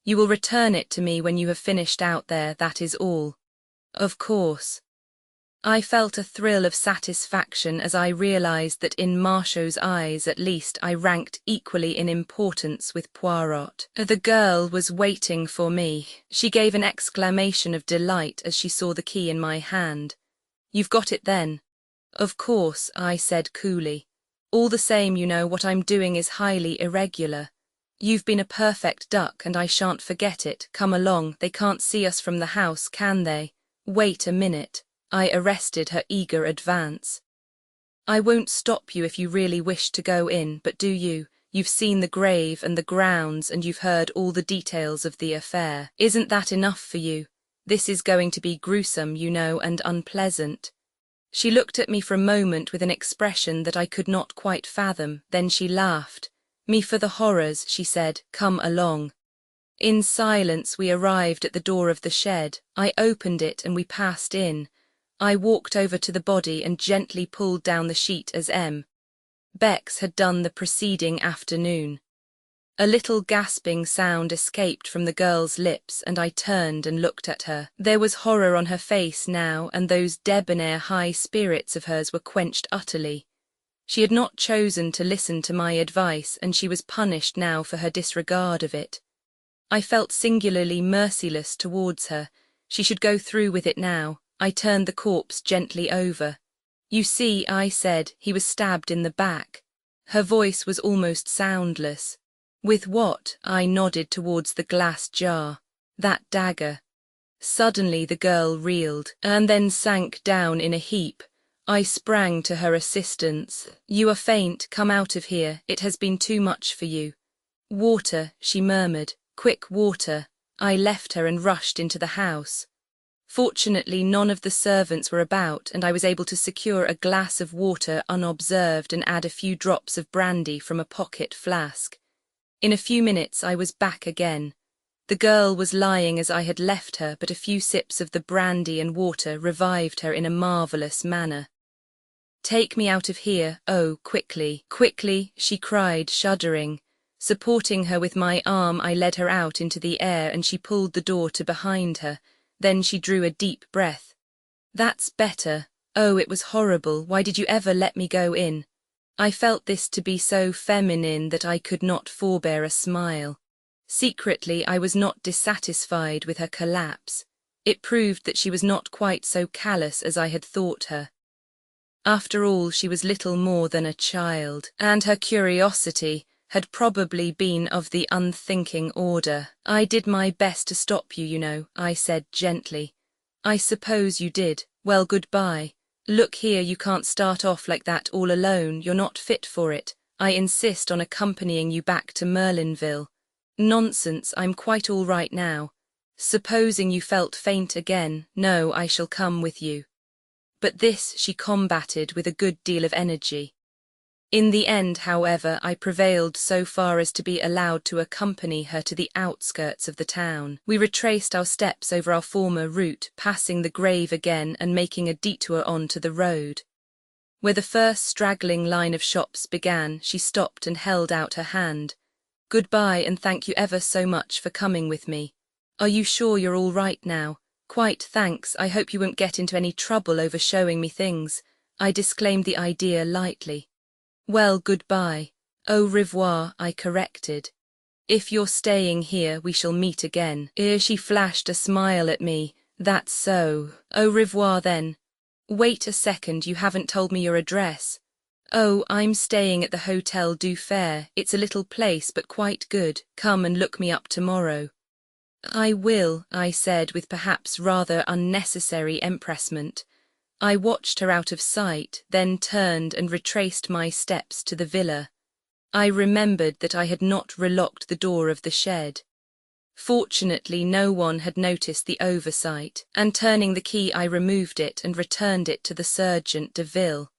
You will return it to me when you have finished out there, that is all." "Of course." I felt a thrill of satisfaction as I realized that in Marchot's eyes at least I ranked equally in importance with Poirot. The girl was waiting for me. She gave an exclamation of delight as she saw the key in my hand. "You've got it then?" "Of course," I said coolly. "All the same, you know, what I'm doing is highly irregular. You've been a perfect duck and I shan't forget it. Come along, they can't see us from the house, can they?" "Wait a minute." I arrested her eager advance. "I won't stop you if you really wish to go in, but do you? You've seen the grave and the grounds and you've heard all the details of the affair. Isn't that enough for you? This is going to be gruesome, you know, and unpleasant." She looked at me for a moment with an expression that I could not quite fathom, then she laughed. "Me for the horrors," she said, "come along." In silence we arrived at the door of the shed. I opened it and we passed in. I walked over to the body and gently pulled down the sheet as Bex had done the preceding afternoon. A little gasping sound escaped from the girl's lips and I turned and looked at her. There was horror on her face now, and those debonair high spirits of hers were quenched utterly. She had not chosen to listen to my advice, and she was punished now for her disregard of it. I felt singularly merciless towards her. She should go through with it now. I turned the corpse gently over. "You see," I said, "he was stabbed in the back." Her voice was almost soundless. "With what?" I nodded towards the glass jar. "That dagger." Suddenly the girl reeled, and then sank down in a heap. I sprang to her assistance. "You are faint, come out of here, it has been too much for you." "Water," she murmured, "quick water." I left her and rushed into the house. Fortunately, none of the servants were about, and I was able to secure a glass of water unobserved and add a few drops of brandy from a pocket flask. In a few minutes I was back again. The girl was lying as I had left her, but a few sips of the brandy and water revived her in a marvellous manner. "Take me out of here, oh, quickly, quickly," she cried, shuddering. Supporting her with my arm, I led her out into the air and she pulled the door to behind her. Then she drew a deep breath. "That's better. Oh, it was horrible. Why did you ever let me go in?" I felt this to be so feminine that I could not forbear a smile. Secretly, I was not dissatisfied with her collapse. It proved that she was not quite so callous as I had thought her. After all, she was little more than a child, and her curiosity had probably been of the unthinking order. "I did my best to stop you, you know," I said gently. "I suppose you did. Well, goodbye. Look here, you can't start off like that all alone, you're not fit for it. I insist on accompanying you back to Merlinville." "Nonsense, I'm quite all right now." "Supposing you felt faint again, no, I shall come with you." But this she combated with a good deal of energy. In the end, however, I prevailed so far as to be allowed to accompany her to the outskirts of the town. We retraced our steps over our former route, passing the grave again and making a detour on to the road. Where the first straggling line of shops began, she stopped and held out her hand. "Goodbye, and thank you ever so much for coming with me. Are you sure you're all right now?" "Quite, thanks. I hope you won't get into any trouble over showing me things." I disclaimed the idea lightly. "Well, goodbye. Au revoir," I corrected. "If you're staying here, we shall meet again." She flashed a smile at me. "That's so. Au revoir then. Wait a second, you haven't told me your address." "Oh, I'm staying at the Hotel du Fer. It's a little place, but quite good. Come and look me up tomorrow." "I will," I said with perhaps rather unnecessary empressement. I watched her out of sight, then turned and retraced my steps to the villa. I remembered that I had not relocked the door of the shed. Fortunately, no one had noticed the oversight, and turning the key I removed it and returned it to the Sergeant de Ville.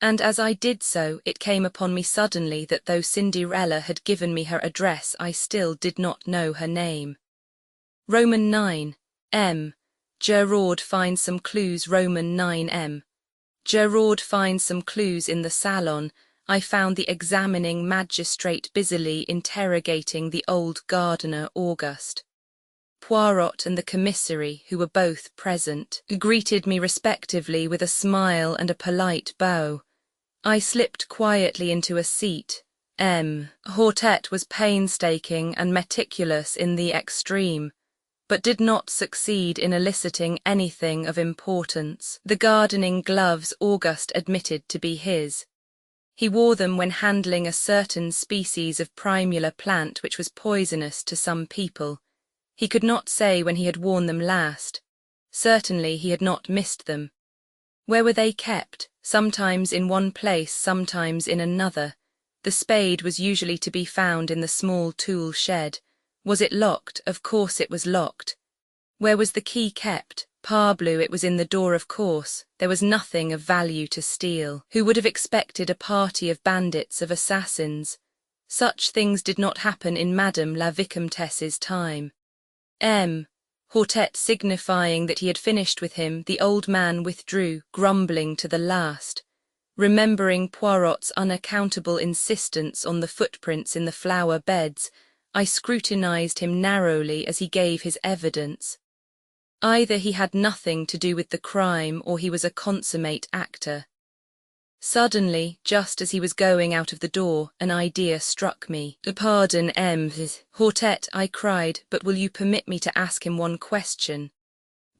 And as I did so, it came upon me suddenly that though Cinderella had given me her address, I still did not know her name. Roman 9, M. Gerard finds some clues. Roman 9M. Gerard finds some clues in the salon. I found the examining magistrate busily interrogating the old gardener Auguste. Poirot and the commissary, who were both present, greeted me respectively with a smile and a polite bow. I slipped quietly into a seat. Hortet was painstaking and meticulous in the extreme, but did not succeed in eliciting anything of importance. The gardening gloves Auguste admitted to be his. He wore them when handling a certain species of primula plant which was poisonous to some people. He could not say when he had worn them last. Certainly he had not missed them. Where were they kept? Sometimes in one place, sometimes in another. The spade was usually to be found in the small tool shed. Was it locked? Of course it was locked. Where was the key kept? Parbleu, it was in the door, of course. There was nothing of value to steal. Who would have expected a party of bandits, of assassins? Such things did not happen in Madame la Vicomtesse's time. Hortet signifying that he had finished with him, the old man withdrew, grumbling to the last. Remembering Poirot's unaccountable insistence on the footprints in the flower beds, I scrutinized him narrowly as he gave his evidence. Either he had nothing to do with the crime or he was a consummate actor. Suddenly, just as he was going out of the door, an idea struck me. "Pardon, Hortet," I cried, "but will you permit me to ask him one question?"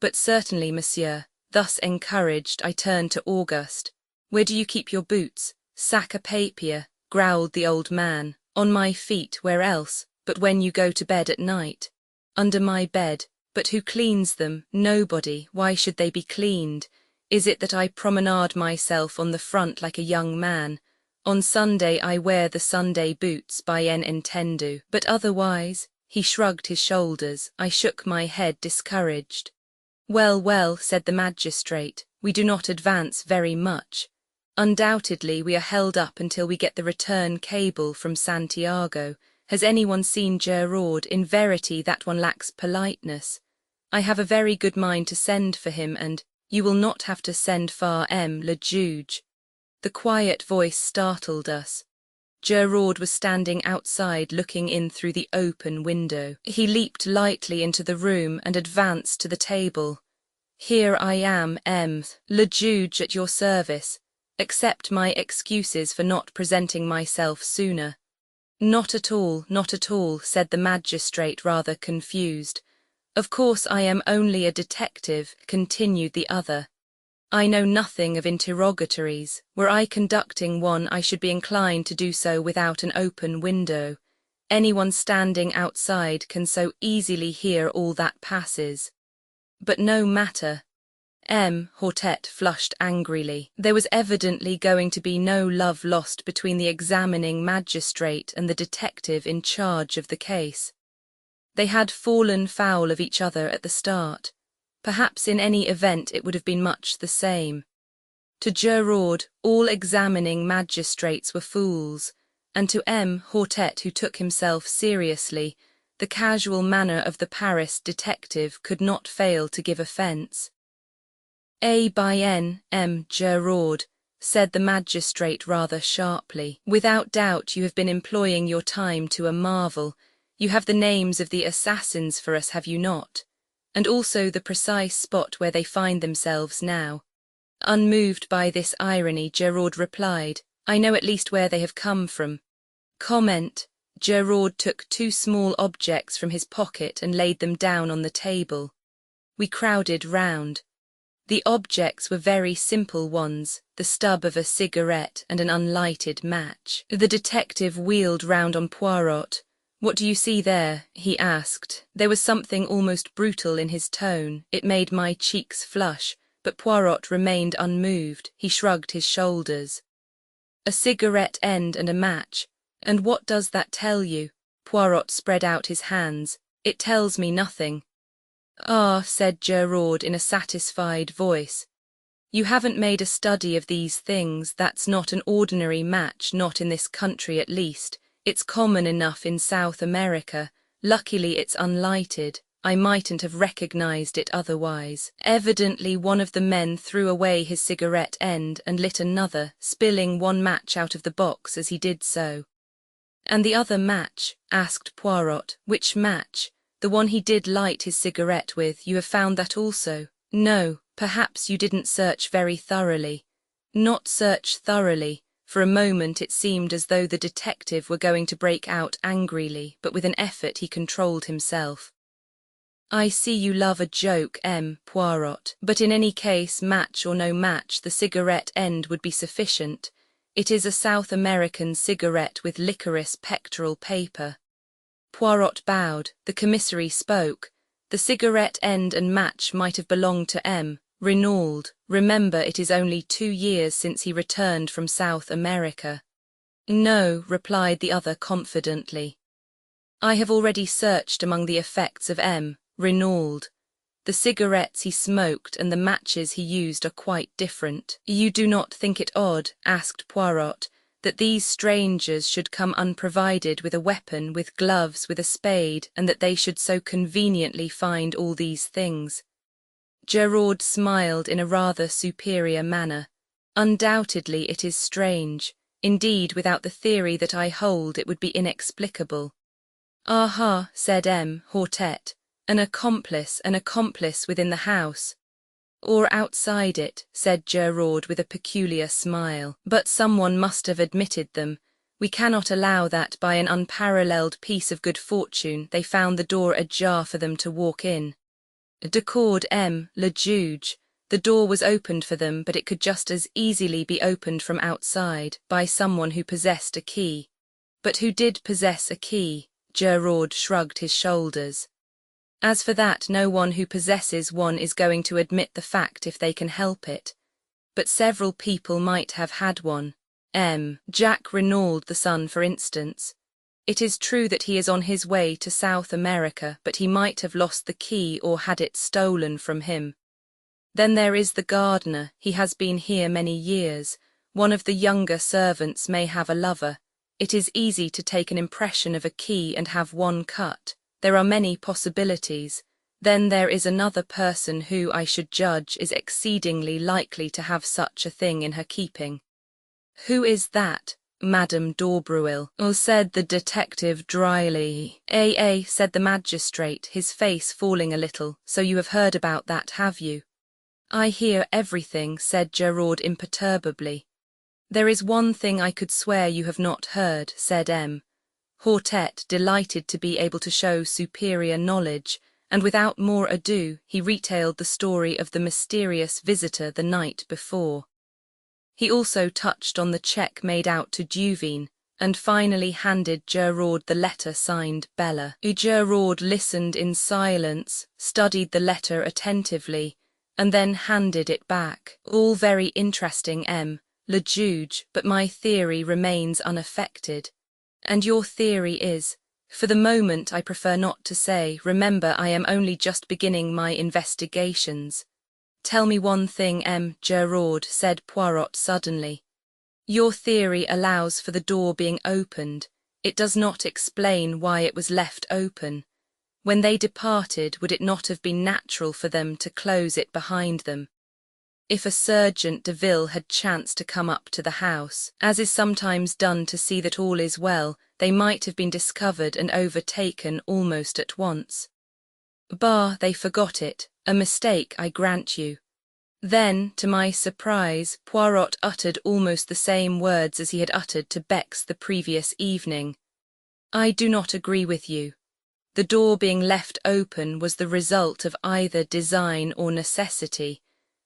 "But certainly, monsieur." Thus encouraged, I turned to Auguste. "Where do you keep your boots?" "Sac à papier," growled the old man. "On my feet, where else? But when you go to bed at night?" "Under my bed. But who cleans them? Nobody. Why should they be cleaned? Is it that I promenade myself on the front like a young man? On Sunday I wear the Sunday boots, bien entendu. But otherwise?" He shrugged his shoulders. I shook my head, discouraged. "Well, well," said the magistrate, "we do not advance very much. Undoubtedly we are held up until we get the return cable from Santiago. Has anyone seen Geraud? In verity that one lacks politeness. I have a very good mind to send for him, and you will not have to send far, le juge." The quiet voice startled us. Geraud was standing outside looking in through the open window. He leaped lightly into the room and advanced to the table. "Here I am, le juge, at your service. Accept my excuses for not presenting myself sooner." "Not at all, not at all," said the magistrate, rather confused. "Of course I am only a detective," continued the other. "I know nothing of interrogatories. Were I conducting one, I should be inclined to do so without an open window. Anyone standing outside can so easily hear all that passes. But no matter." Hortet flushed angrily. There was evidently going to be no love lost between the examining magistrate and the detective in charge of the case. They had fallen foul of each other at the start. Perhaps in any event it would have been much the same. To Geraud, all examining magistrates were fools, and to Hortet, who took himself seriously, the casual manner of the Paris detective could not fail to give offence. Bien, Geraud," said the magistrate rather sharply. "Without doubt you have been employing your time to a marvel. You have the names of the assassins for us, have you not? And also the precise spot where they find themselves now." Unmoved by this irony, Geraud replied, "I know at least where they have come from." Comment. Geraud took two small objects from his pocket and laid them down on the table. We crowded round. The objects were very simple ones, the stub of a cigarette and an unlighted match. The detective wheeled round on Poirot. "What do you see there?" he asked. There was something almost brutal in his tone. It made my cheeks flush, but Poirot remained unmoved. He shrugged his shoulders. "A cigarette end and a match. And what does that tell you?" Poirot spread out his hands. "It tells me nothing." "Ah," said Geraud in a satisfied voice. "You haven't made a study of these things. That's not an ordinary match, not in this country at least. It's common enough in South America. Luckily it's unlighted. I mightn't have recognized it otherwise." Evidently one of the men threw away his cigarette end and lit another, spilling one match out of the box as he did so. "And the other match?" asked Poirot. "Which match?" "The one he did light his cigarette with. You have found that also?" "No, perhaps you didn't search very thoroughly." "Not search thoroughly." For a moment it seemed as though the detective were going to break out angrily, but with an effort he controlled himself. "I see you love a joke, Poirot. But in any case, match or no match, the cigarette end would be sufficient. It is a South American cigarette with licorice pectoral paper." Poirot bowed. The commissary spoke. "The cigarette end and match might have belonged to Renaud. Remember, it is only 2 years since he returned from South America." "No," replied the other confidently. "I have already searched among the effects of Renaud. The cigarettes he smoked and the matches he used are quite different. You do not think it odd, asked Poirot, that these strangers should come unprovided with a weapon, with gloves, with a spade, and that they should so conveniently find all these things? Gerard smiled in a rather superior manner. Undoubtedly it is strange. Indeed, without the theory that I hold, it would be inexplicable. Aha, said M. Hortet, an accomplice within the house. Or outside it, said Gerard with a peculiar smile. But someone must have admitted them. We cannot allow that by an unparalleled piece of good fortune they found the door ajar for them to walk in. Decoude M. le Juge, the door was opened for them, but it could just as easily be opened from outside, by someone who possessed a key. But who did possess a key? Gerard shrugged his shoulders. As for that, no one who possesses one is going to admit the fact if they can help it. But several people might have had one. Jack Renaud the son, for instance. It is true that he is on his way to South America, but he might have lost the key or had it stolen from him. Then there is the gardener. He has been here many years. One of the younger servants may have a lover. It is easy to take an impression of a key and have one cut. There are many possibilities. Then there is another person who, I should judge, is exceedingly likely to have such a thing in her keeping. Who is that? Madame d'Aubreuil, said the detective dryly. Said the magistrate, his face falling a little. So you have heard about that, have you? I hear everything, said Gerard imperturbably. There is one thing I could swear you have not heard, said M. Hortet, delighted to be able to show superior knowledge, and without more ado he retailed the story of the mysterious visitor the night before. He also touched on the cheque made out to Duveen, and finally handed Gerard the letter signed Bella. Gerard listened in silence, studied the letter attentively, and then handed it back. All very interesting, M. le Juge, but my theory remains unaffected. And your theory is? For the moment I prefer not to say. Remember, I am only just beginning my investigations. Tell me one thing, M. Gerard, said Poirot suddenly. Your theory allows for the door being opened. It does not explain why it was left open. When they departed, would it not have been natural for them to close it behind them? If a Sergeant de Ville had chanced to come up to the house, as is sometimes done to see that all is well, they might have been discovered and overtaken almost at once. Bah, they forgot it, a mistake, I grant you. Then, to my surprise, Poirot uttered almost the same words as he had uttered to Bex the previous evening. I do not agree with you. The door being left open was the result of either design or necessity,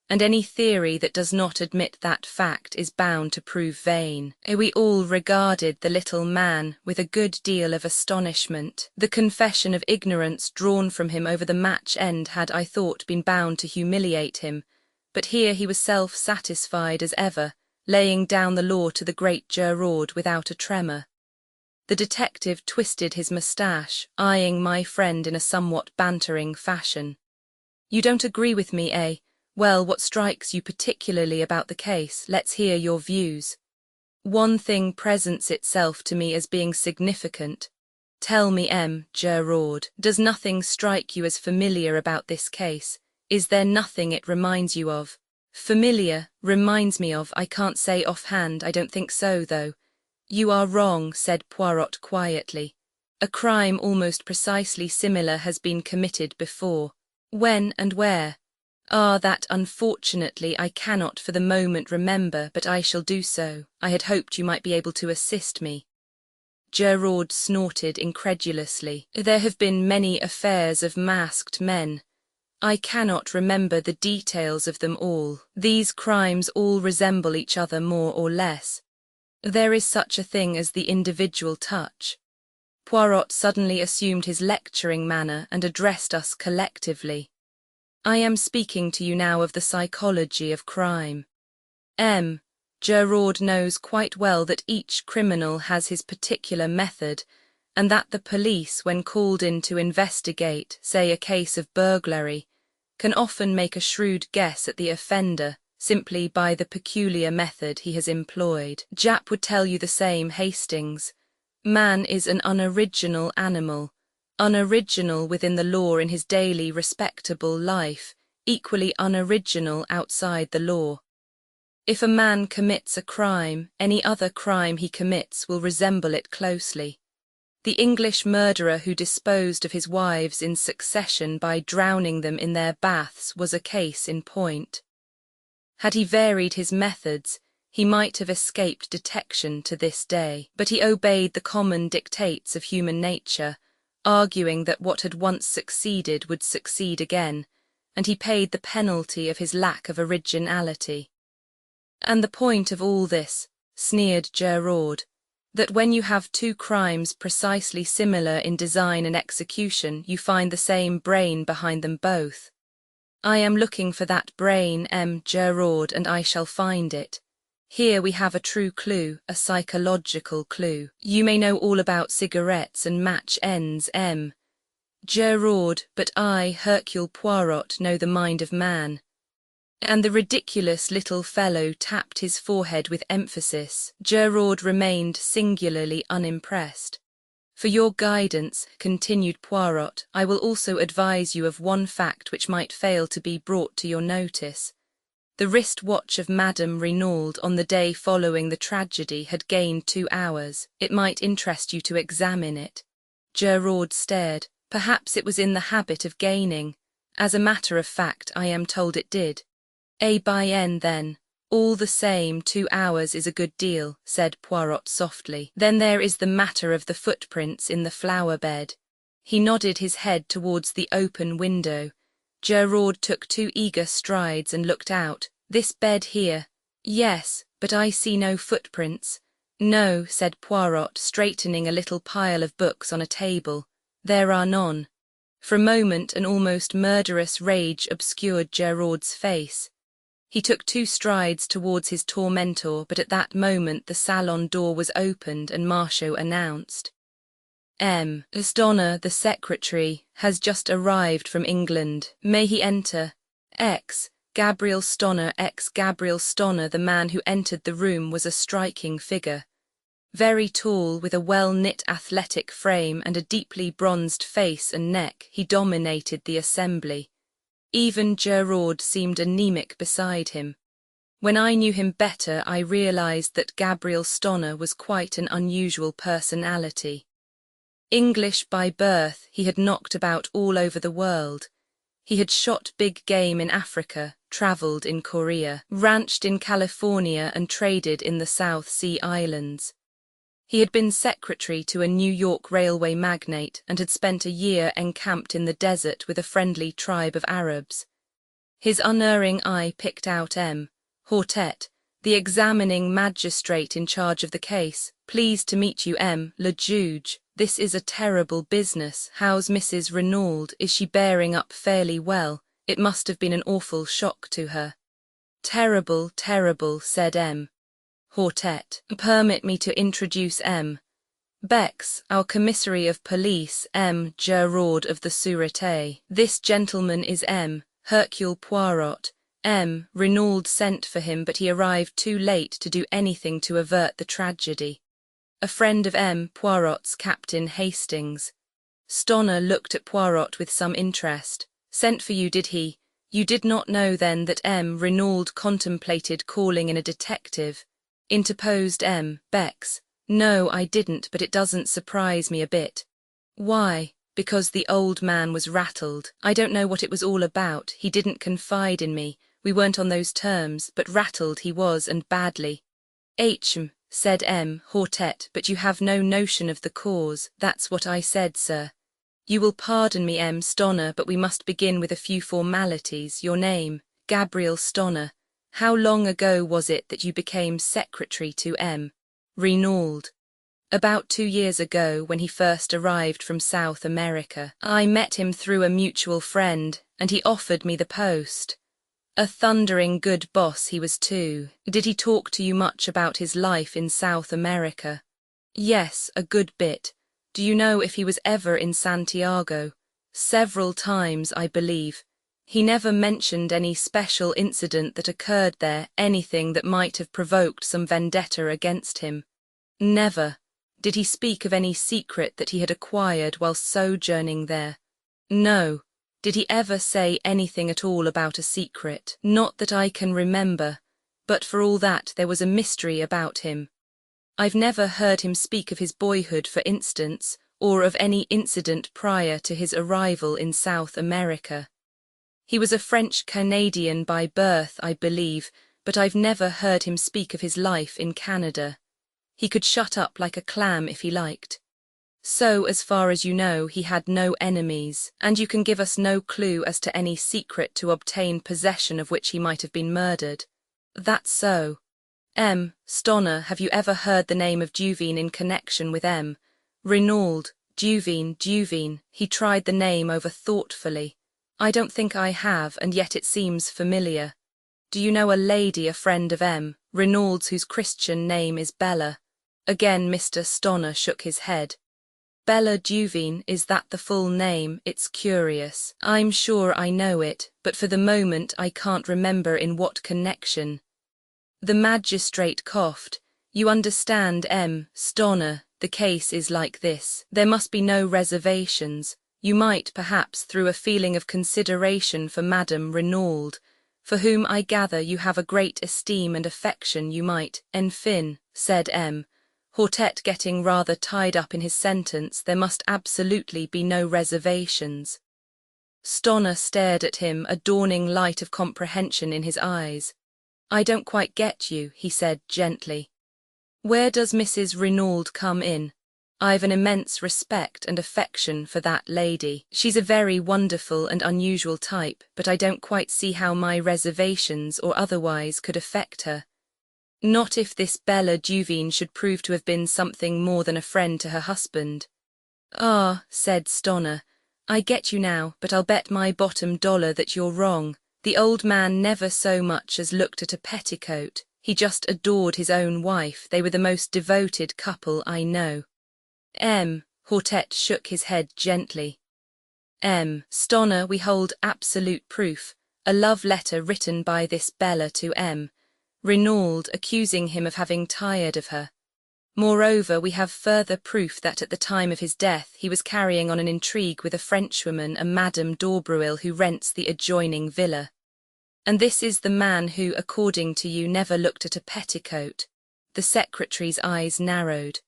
and any theory that does not admit that fact is bound to prove vain. We all regarded the little man with a good deal of astonishment. The confession of ignorance drawn from him over the match end had, I thought, been bound to humiliate him, but here he was self-satisfied as ever, laying down the law to the great Gerard without a tremor. The detective twisted his moustache, eyeing my friend in a somewhat bantering fashion. You don't agree with me, eh? Well, what strikes you particularly about the case? Let's hear your views. One thing presents itself to me as being significant. Tell me, M. Gerard, does nothing strike you as familiar about this case? Is there nothing it reminds you of? Familiar, reminds me of, I can't say offhand, I don't think so, though. You are wrong, said Poirot quietly. A crime almost precisely similar has been committed before. When and where? Ah, that unfortunately I cannot for the moment remember, but I shall do so. I had hoped you might be able to assist me. Gerard snorted incredulously. There have been many affairs of masked men. I cannot remember the details of them all. These crimes all resemble each other more or less. There is such a thing as the individual touch. Poirot suddenly assumed his lecturing manner and addressed us collectively. I am speaking to you now of the psychology of crime. M. Gerard knows quite well that each criminal has his particular method, and that the police, when called in to investigate, say, a case of burglary, can often make a shrewd guess at the offender simply by the peculiar method he has employed. Japp would tell you the same, Hastings. Man is an unoriginal animal, unoriginal within the law in his daily respectable life, equally unoriginal outside the law. If a man commits a crime, any other crime he commits will resemble it closely. The English murderer who disposed of his wives in succession by drowning them in their baths was a case in point. Had he varied his methods, he might have escaped detection to this day, but he obeyed the common dictates of human nature, arguing that what had once succeeded would succeed again, and he paid the penalty of his lack of originality. And the point of all this, sneered Geraud, that when you have two crimes precisely similar in design and execution, you find the same brain behind them both. I am looking for that brain, M. Geraud, and I shall find it. Here we have a true clue, a psychological clue. You may know all about cigarettes and match ends, M. Geraud, but I, Hercule Poirot, know the mind of man. And the ridiculous little fellow tapped his forehead with emphasis. Geraud remained singularly unimpressed. For your guidance, continued Poirot, I will also advise you of one fact which might fail to be brought to your notice. The wrist watch of Madame Renaud on the day following the tragedy had gained 2 hours. It might interest you to examine it. Geraud stared. Perhaps it was in the habit of gaining. As a matter of fact, I am told it did. Bien then. All the same, 2 hours is a good deal, said Poirot softly. Then there is the matter of the footprints in the flower bed. He nodded his head towards the open window. Geraud took 2 eager strides and looked out. This bed here? Yes, but I see no footprints. No, said Poirot, straightening a little pile of books on a table. There are none. For a moment an almost murderous rage obscured Geraud's face. He took 2 strides towards his tormentor, but at that moment the salon door was opened and Marchot announced. M. Stoner, the secretary, has just arrived from England. May he enter? Gabriel Stoner. Gabriel Stoner, the man who entered the room, was a striking figure. Very tall, with a well-knit athletic frame and a deeply bronzed face and neck, he dominated the assembly. Even Geraud seemed anemic beside him. When I knew him better, I realized that Gabriel Stoner was quite an unusual personality. English by birth, he had knocked about all over the world. He had shot big game in Africa, traveled in Korea, ranched in California and traded in the South Sea Islands. He had been secretary to a New York railway magnate and had spent a year encamped in the desert with a friendly tribe of Arabs. His unerring eye picked out M. Hortet, the examining magistrate in charge of the case. Pleased to meet you, M. le Juge. This is a terrible business. How's Mrs. Renaud? Is she bearing up fairly well? It must have been an awful shock to her. Terrible, terrible, said M. Hortet. Permit me to introduce M. Bex, our commissary of police, M. Geraud of the Sûreté. This gentleman is M. Hercule Poirot. M. Renaud sent for him, but he arrived too late to do anything to avert the tragedy. A friend of M. Poirot's, Captain Hastings. Stoner looked at Poirot with some interest. Sent for you, did he? You did not know then that M. Renaud contemplated calling in a detective? Interposed M. Bex. No, I didn't, but it doesn't surprise me a bit. Why? Because the old man was rattled. I don't know what it was all about. He didn't confide in me. We weren't on those terms, but rattled he was, and badly. Said M. Hortet, but you have no notion of the cause. That's what I said, sir. You will pardon me, M. Stoner, but we must begin with a few formalities. Your name? Gabriel Stoner. How long ago was it that you became secretary to M. Renaud? About 2 years ago, when he first arrived from South America. I met him through a mutual friend, and he offered me the post. A thundering good boss he was too. Did he talk to you much about his life in South America? Yes, a good bit. Do you know if he was ever in Santiago? Several times, I believe. He never mentioned any special incident that occurred there, anything that might have provoked some vendetta against him. Never. Did he speak of any secret that he had acquired while sojourning there? No. Did he ever say anything at all about a secret? Not that I can remember, but for all that there was a mystery about him. I've never heard him speak of his boyhood, for instance, or of any incident prior to his arrival in South America. He was a French-Canadian by birth, I believe, but I've never heard him speak of his life in Canada. He could shut up like a clam if he liked. So, as far as you know, he had no enemies, and you can give us no clue as to any secret to obtain possession of which he might have been murdered. That's so. Stoner, have you ever heard the name of Duveen in connection with Renauld? Duveen, he tried the name over thoughtfully. I don't think I have, and yet it seems familiar. Do you know a lady, a friend of Renauld's, whose Christian name is Bella? Again Mr. Stoner shook his head. Bella Duveen, is that the full name? It's curious. I'm sure I know it, but for the moment I can't remember in what connection. The magistrate coughed. You understand, Stoner, the case is like this. There must be no reservations. You might, perhaps, through a feeling of consideration for Madame Renauld, for whom I gather you have a great esteem and affection, you might, enfin, said Hortet, getting rather tied up in his sentence. There must absolutely be no reservations. Stoner stared at him, a dawning light of comprehension in his eyes. I don't quite get you, he said gently. Where does Mrs. Renauld come in? I've an immense respect and affection for that lady. She's a very wonderful and unusual type, but I don't quite see how my reservations or otherwise could affect her. Not if this Bella Duveen should prove to have been something more than a friend to her husband. Ah, said Stoner, I get you now, but I'll bet my bottom dollar that you're wrong. The old man never so much as looked at a petticoat. He just adored his own wife. They were the most devoted couple I know. Hortet shook his head gently. Stoner, we hold absolute proof, a love letter written by this Bella to Renauld, accusing him of having tired of her. Moreover, we have further proof that at the time of his death he was carrying on an intrigue with a Frenchwoman, a Madame d'Aubreuil, who rents the adjoining villa. And this is the man who, according to you, never looked at a petticoat. The secretary's eyes narrowed.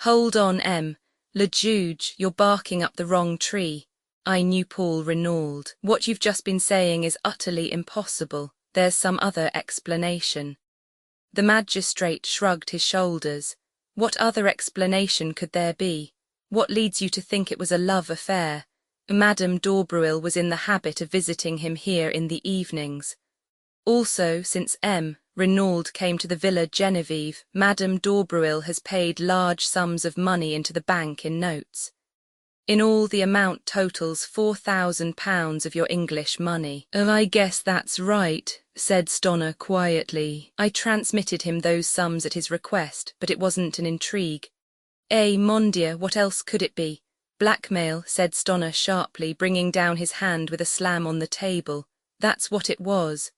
Hold on, Le Juge, you're barking up the wrong tree. I knew Paul Renauld. What you've just been saying is utterly impossible. There's some other explanation. The magistrate shrugged his shoulders. What other explanation could there be? What leads you to think it was a love affair? Madame d'Aubreuil was in the habit of visiting him here in the evenings. Also, since Renauld came to the Villa Genevieve, Madame d'Aubreuil has paid large sums of money into the bank in notes. In all, the amount totals £4,000 of your English money. I guess that's right, said Stoner quietly. I transmitted him those sums at his request, but it wasn't an intrigue. Mon Dieu, what else could it be? Blackmail, said Stoner sharply, bringing down his hand with a slam on the table. That's what it was.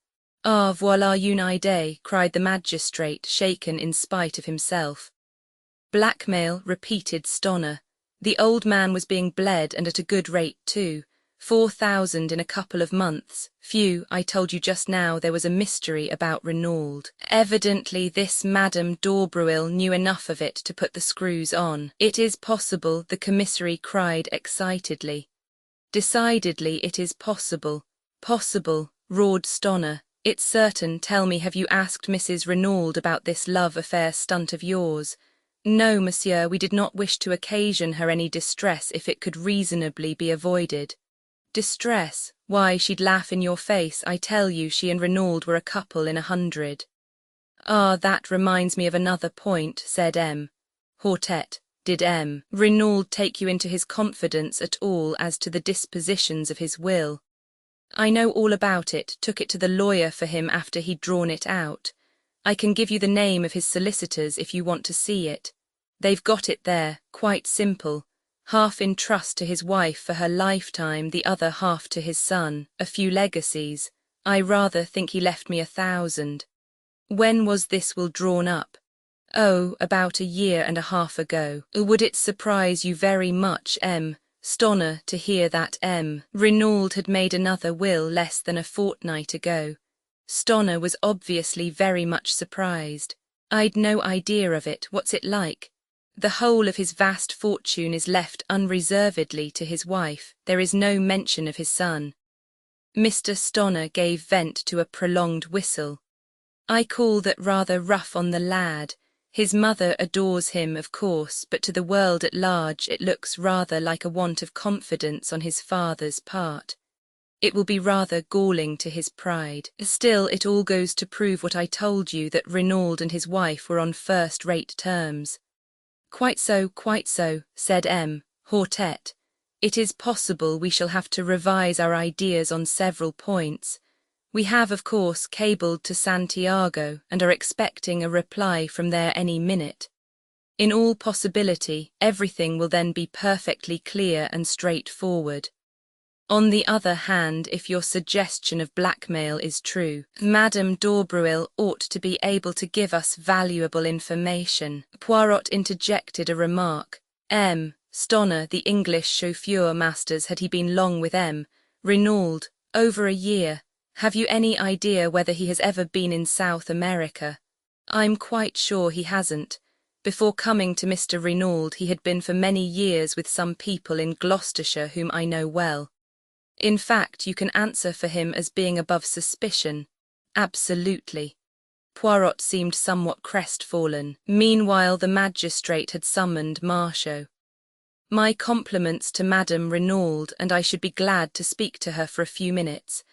Ah, voilà une idée, cried the magistrate, shaken in spite of himself. Blackmail, repeated Stoner. The old man was being bled, and at a good rate too. 4,000 in a couple of months. Phew, I told you just now there was a mystery about Renauld. Evidently this Madame d'Aubreuil knew enough of it to put the screws on. It is possible, the commissary cried excitedly. Decidedly it is possible. Possible, roared Stoner. It's certain. Tell me, have you asked Mrs. Renauld about this love affair stunt of yours? No, monsieur, we did not wish to occasion her any distress if it could reasonably be avoided. Distress? Why, she'd laugh in your face. I tell you, she and Renauld were a couple in 100. Ah, that reminds me of another point, said Hortet. Did Renauld take you into his confidence at all as to the dispositions of his will? I know all about it, took it to the lawyer for him after he'd drawn it out. I can give you the name of his solicitors if you want to see it. They've got it there, quite simple. half in trust to his wife for her lifetime, the other half to his son, a few legacies. I rather think he left me 1,000. When was this will drawn up? Oh, about a year and a half ago. Would it surprise you very much, Stonner, to hear that Renauld had made another will less than a fortnight ago? Stonner was obviously very much surprised. I'd no idea of it. What's it like? The whole of his vast fortune is left unreservedly to his wife. There is no mention of his son. Mr. Stonner gave vent to a prolonged whistle. I call that rather rough on the lad. His mother adores him, of course, but to the world at large it looks rather like a want of confidence on his father's part. It will be rather galling to his pride. Still, it all goes to prove what I told you, that Renauld and his wife were on first-rate terms. Quite so, said Hortet. It is possible we shall have to revise our ideas on several points. We have, of course, cabled to Santiago and are expecting a reply from there any minute. In all possibility, everything will then be perfectly clear and straightforward. On the other hand, if your suggestion of blackmail is true, Madame d'Aubruil ought to be able to give us valuable information. Poirot interjected a remark. Stonner, the English chauffeur masters, had he been long with Renauld? Over a year. Have you any idea whether he has ever been in South America? I'm quite sure he hasn't. Before coming to Mr. Renauld, he had been for many years with some people in Gloucestershire whom I know well. In fact, you can answer for him as being above suspicion. Absolutely. Poirot seemed somewhat crestfallen. Meanwhile, the magistrate had summoned Marchot. My compliments to Madame Renauld, and I should be glad to speak to her for a few minutes.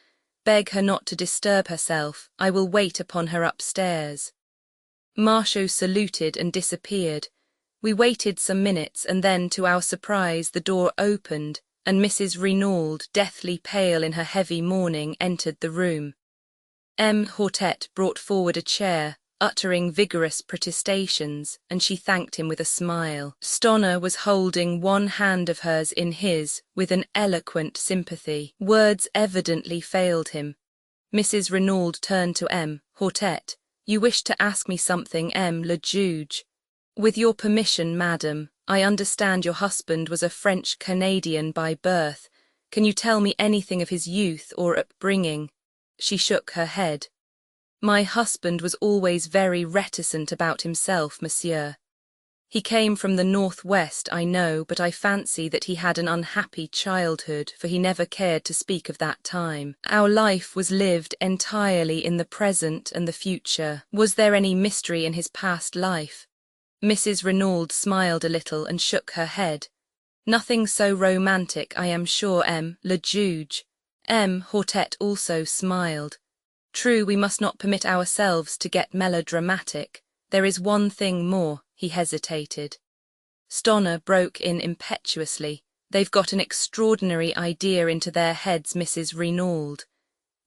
Beg her not to disturb herself. I will wait upon her upstairs. Marchot saluted and disappeared. We waited some minutes, and then, to our surprise, the door opened, and Mrs. Renauld, deathly pale in her heavy mourning, entered the room. Hortet brought forward a chair, uttering vigorous protestations, and she thanked him with a smile. Stonner was holding one hand of hers in his, with an eloquent sympathy. Words evidently failed him. Mrs. Renauld turned to Hortet. You wish to ask me something, le juge? With your permission, madam. I understand your husband was a French-Canadian by birth. Can you tell me anything of his youth or upbringing? She shook her head. My husband was always very reticent about himself, monsieur. He came from the northwest, I know, but I fancy that he had an unhappy childhood, for he never cared to speak of that time. Our life was lived entirely in the present and the future. Was there any mystery in his past life? Mrs. Renauld smiled a little and shook her head. Nothing so romantic, I am sure, le juge. Hortet also smiled. True, we must not permit ourselves to get melodramatic. There is one thing more. He hesitated. Stonner broke in impetuously. They've got an extraordinary idea into their heads, Mrs. Renauld.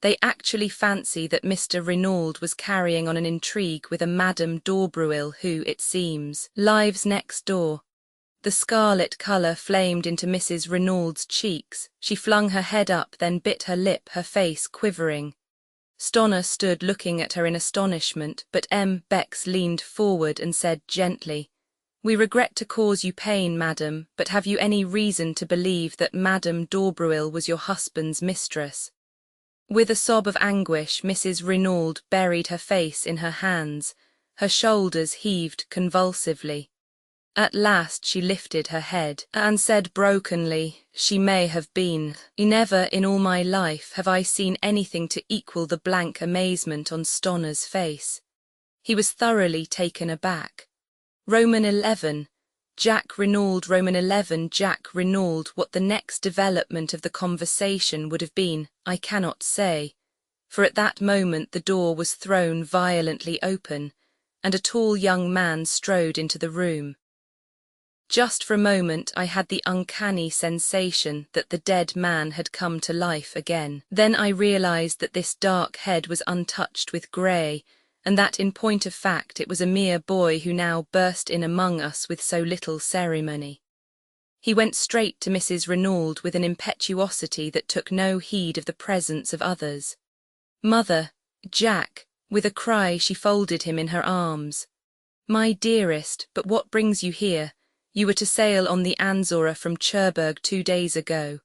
They actually fancy that Mr. Renauld was carrying on an intrigue with a Madame d'Aubruil who, it seems, lives next door. The scarlet colour flamed into Mrs. Renaud's cheeks. She flung her head up, then bit her lip, her face quivering. Stonner stood looking at her in astonishment, but Bex leaned forward and said gently, We regret to cause you pain, madam, but have you any reason to believe that Madame d'Aubruil was your husband's mistress? With a sob of anguish, Mrs. Renauld buried her face in her hands. Her shoulders heaved convulsively. At last she lifted her head and said brokenly, She may have been. Never in all my life have I seen anything to equal the blank amazement on Stonner's face. He was thoroughly taken aback. Roman 11. Jack Renauld, Roman 11, Jack Renauld. What the next development of the conversation would have been, I cannot say, for at that moment the door was thrown violently open, and a tall young man strode into the room. Just for a moment I had the uncanny sensation that the dead man had come to life again. Then I realized that this dark head was untouched with grey, and that in point of fact it was a mere boy who now burst in among us with so little ceremony. He went straight to Mrs. Renauld with an impetuosity that took no heed of the presence of others. "Mother, Jack," with a cry she folded him in her arms. "My dearest, but what brings you here? You were to sail on the Anzora from Cherbourg 2 days ago."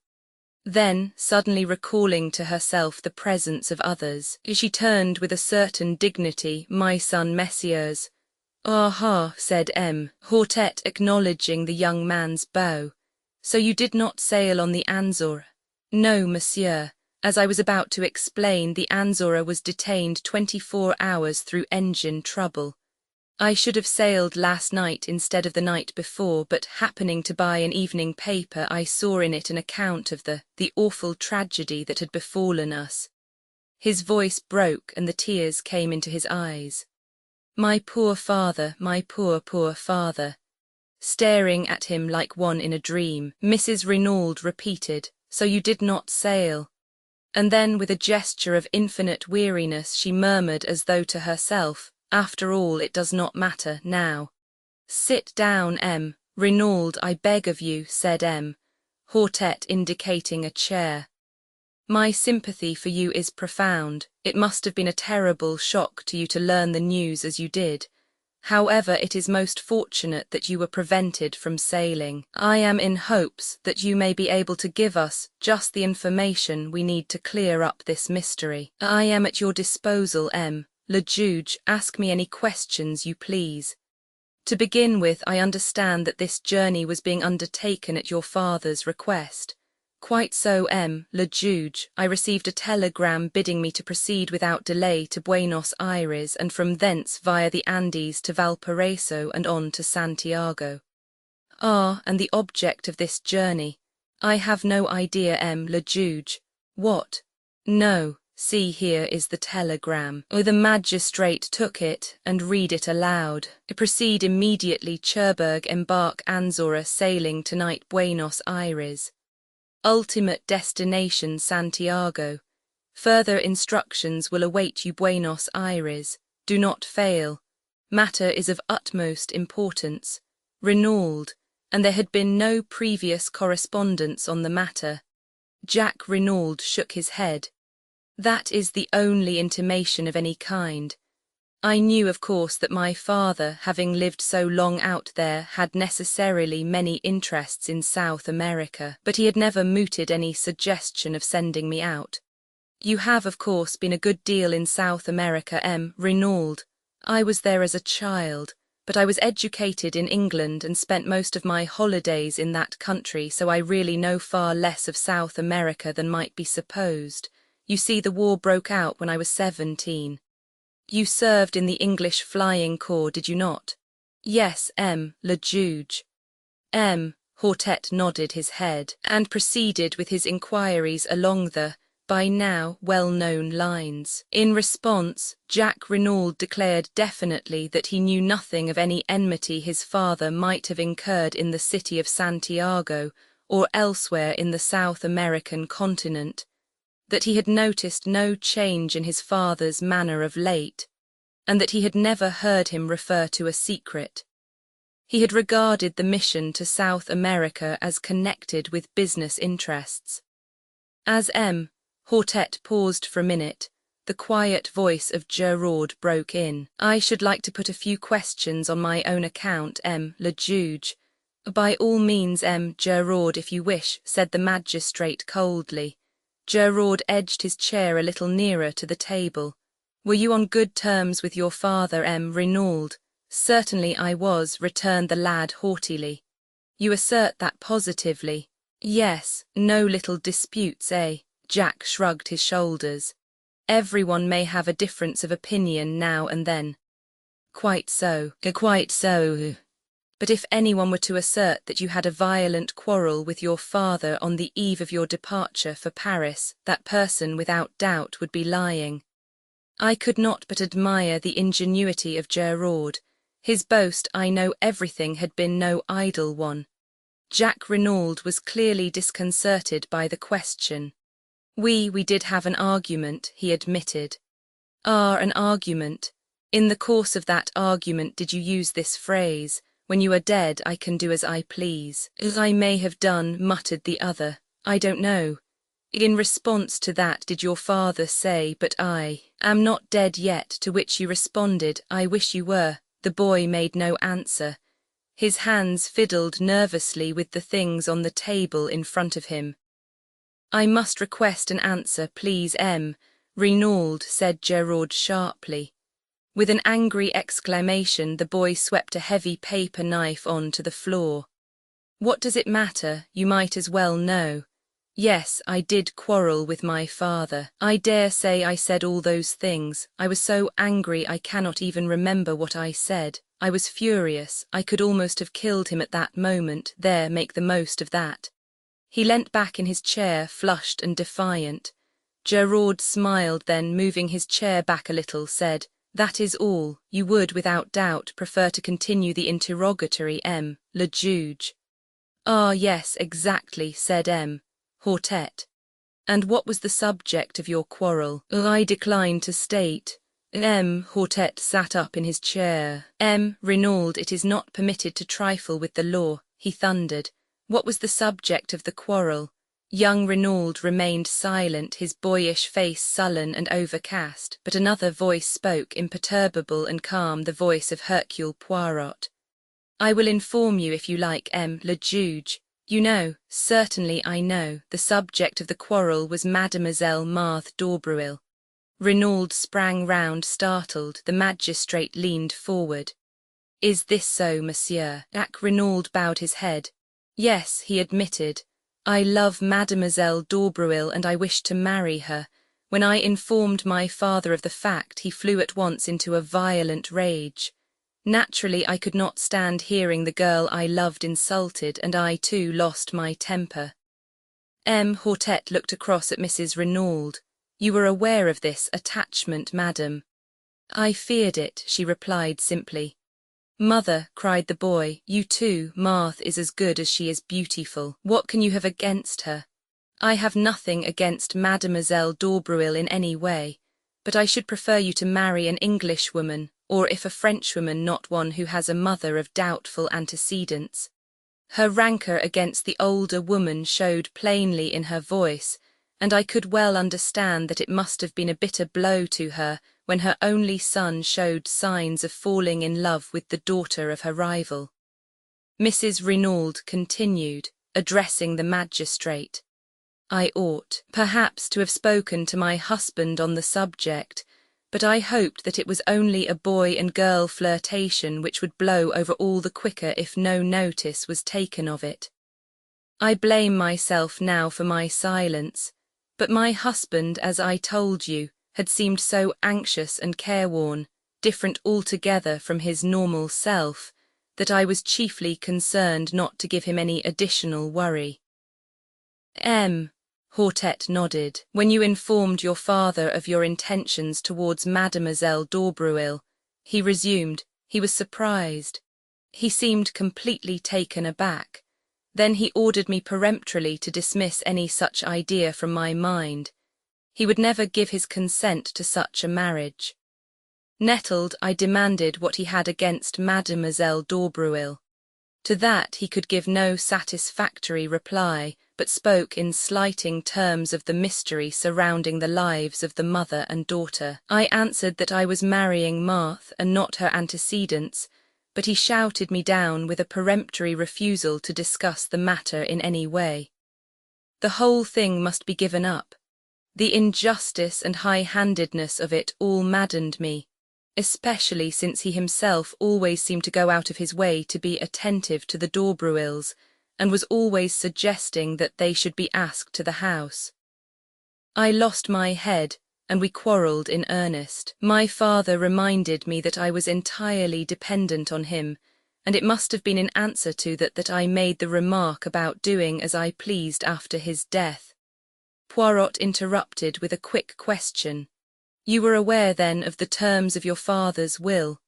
Then, suddenly recalling to herself the presence of others, she turned with a certain dignity. "My son, messieurs." "Ah-ha," said Hortet, acknowledging the young man's bow. "So you did not sail on the Anzora?" "No, monsieur. As I was about to explain, the Anzora was detained 24 hours through engine trouble. I should have sailed last night instead of the night before, but happening to buy an evening paper, I saw in it an account of the awful tragedy that had befallen us." His voice broke and the tears came into his eyes. "My poor father, my poor, poor father." Staring at him like one in a dream, Mrs. Renauld repeated, "So you did not sail?" And then with a gesture of infinite weariness she murmured as though to herself, "After all, it does not matter now." "Sit down, Renauld, I beg of you," said Hortet, indicating a chair. "My sympathy for you is profound. It must have been a terrible shock to you to learn the news as you did. However, it is most fortunate that you were prevented from sailing. I am in hopes that you may be able to give us just the information we need to clear up this mystery. I am at your disposal, Le Juge. Ask me any questions you please. To begin with, I understand that this journey was being undertaken at your father's request." "Quite so, Le Juge. I received a telegram bidding me to proceed without delay to Buenos Aires and from thence via the Andes to Valparaiso and on to Santiago." "Ah, and the object of this journey?" "I have no idea, Le Juge." "What?" "No. See, here is the telegram." The magistrate took it and read it aloud. "Proceed immediately Cherbourg, embark Anzora, sailing tonight Buenos Aires. Ultimate destination Santiago. Further instructions will await you Buenos Aires. Do not fail. Matter is of utmost importance. Renauld." And there had been no previous correspondence on the matter. Jack Renauld shook his head. "That is the only intimation of any kind. I knew, of course, that my father, having lived so long out there, had necessarily many interests in South America, but he had never mooted any suggestion of sending me out. You have, of course, been a good deal in South America, Renauld. I was there as a child, but I was educated in England and spent most of my holidays in that country, so I really know far less of South America than might be supposed. You see, the war broke out when I was 17. You served in the English Flying Corps, did you not?" "Yes, Le Juge." Hortet nodded his head, and proceeded with his inquiries along the, by now, well-known lines. In response, Jack Renauld declared definitely that he knew nothing of any enmity his father might have incurred in the city of Santiago, or elsewhere in the South American continent, that he had noticed no change in his father's manner of late, and that he had never heard him refer to a secret. He had regarded the mission to South America as connected with business interests. As Hortet paused for a minute, the quiet voice of Geraud broke in. "I should like to put a few questions on my own account, Le Juge." "By all means, Geraud, if you wish," said the magistrate coldly. Geraud edged his chair a little nearer to the table. "Were you on good terms with your father, Renauld?" "Certainly I was," returned the lad haughtily. "You assert that positively?" "Yes, no little disputes, eh?" Jack shrugged his shoulders. "Everyone may have a difference of opinion now and then." "Quite so, quite so. But if anyone were to assert that you had a violent quarrel with your father on the eve of your departure for Paris, that person without doubt would be lying." I could not but admire the ingenuity of Geraud. His boast, "I know everything," had been no idle one. Jack Renauld was clearly disconcerted by the question. We did have an argument," he admitted. "Ah, an argument. In the course of that argument did you use this phrase, When you are dead, I can do as I please. As I may have done, muttered the other. I don't know. In response to that did your father say, but I am not dead yet, to which you responded, I wish you were. The boy made no answer. His hands fiddled nervously with the things on the table in front of him. I must request an answer, please, M. Renaud, said Gerard sharply. With an angry exclamation, the boy swept a heavy paper knife on to the floor. What does it matter? You might as well know. Yes, I did quarrel with my father. I dare say I said all those things. I was so angry I cannot even remember what I said. I was furious. I could almost have killed him at that moment. There, make the most of that. He leant back in his chair, flushed and defiant. Gerard smiled, then, moving his chair back a little, said, That is all. You would, without doubt, prefer to continue the interrogatory, M. Le Juge. Ah, yes, exactly, said M. Hortet. And what was the subject of your quarrel? I decline to state. M. Hortet sat up in his chair. M. Renaud, it is not permitted to trifle with the law, he thundered. What was the subject of the quarrel? Young Renaud remained silent, his boyish face sullen and overcast, but another voice spoke, imperturbable and calm, the voice of Hercule Poirot. I will inform you if you like, M. Le Juge. You know, certainly I know, the subject of the quarrel was Mademoiselle Marthe d'Aubruil. Renaud sprang round, startled. The magistrate leaned forward. Is this so, monsieur? Renaud bowed his head. Yes, he admitted. I love Mademoiselle d'Aubruil and I wish to marry her. When I informed my father of the fact, he flew at once into a violent rage. Naturally, I could not stand hearing the girl I loved insulted, and I too lost my temper. M. Hortet looked across at Mrs. Renaud. You were aware of this attachment, madam? I feared it, she replied simply. Mother, cried the boy, you too, Marthe is as good as she is beautiful. What can you have against her? I have nothing against Mademoiselle d'Aubruil in any way, but I should prefer you to marry an Englishwoman, or if a Frenchwoman, not one who has a mother of doubtful antecedents. Her rancour against the older woman showed plainly in her voice, and I could well understand that it must have been a bitter blow to her when her only son showed signs of falling in love with the daughter of her rival. Mrs. Renaud continued, addressing the magistrate. I ought, perhaps, to have spoken to my husband on the subject, but I hoped that it was only a boy and girl flirtation which would blow over all the quicker if no notice was taken of it. I blame myself now for my silence, but my husband, as I told you, had seemed so anxious and careworn, different altogether from his normal self, that I was chiefly concerned not to give him any additional worry. M. Hortet nodded. When you informed your father of your intentions towards Mademoiselle d'Aubruil, he resumed, he was surprised. He seemed completely taken aback. Then he ordered me peremptorily to dismiss any such idea from my mind. He would never give his consent to such a marriage. Nettled, I demanded what he had against Mademoiselle d'Aubruil. To that he could give no satisfactory reply, but spoke in slighting terms of the mystery surrounding the lives of the mother and daughter. I answered that I was marrying Marthe and not her antecedents, but he shouted me down with a peremptory refusal to discuss the matter in any way. The whole thing must be given up. The injustice and high-handedness of it all maddened me, especially since he himself always seemed to go out of his way to be attentive to the d'Aubruils, and was always suggesting that they should be asked to the house. I lost my head, and we quarrelled in earnest. My father reminded me that I was entirely dependent on him, and it must have been in answer to that I made the remark about doing as I pleased after his death. Poirot interrupted with a quick question. You were aware, then, of the terms of your father's will?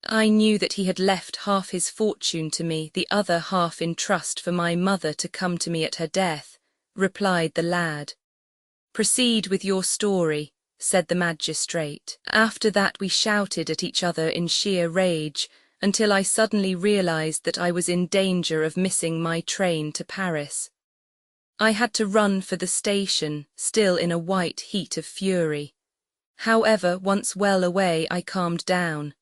I knew that he had left half his fortune to me, the other half in trust for my mother to come to me at her death, replied the lad. Proceed with your story, said the magistrate. After that we shouted at each other in sheer rage, until I suddenly realized that I was in danger of missing my train to Paris. I had to run for the station, still in a white heat of fury. However, once well away, I calmed down.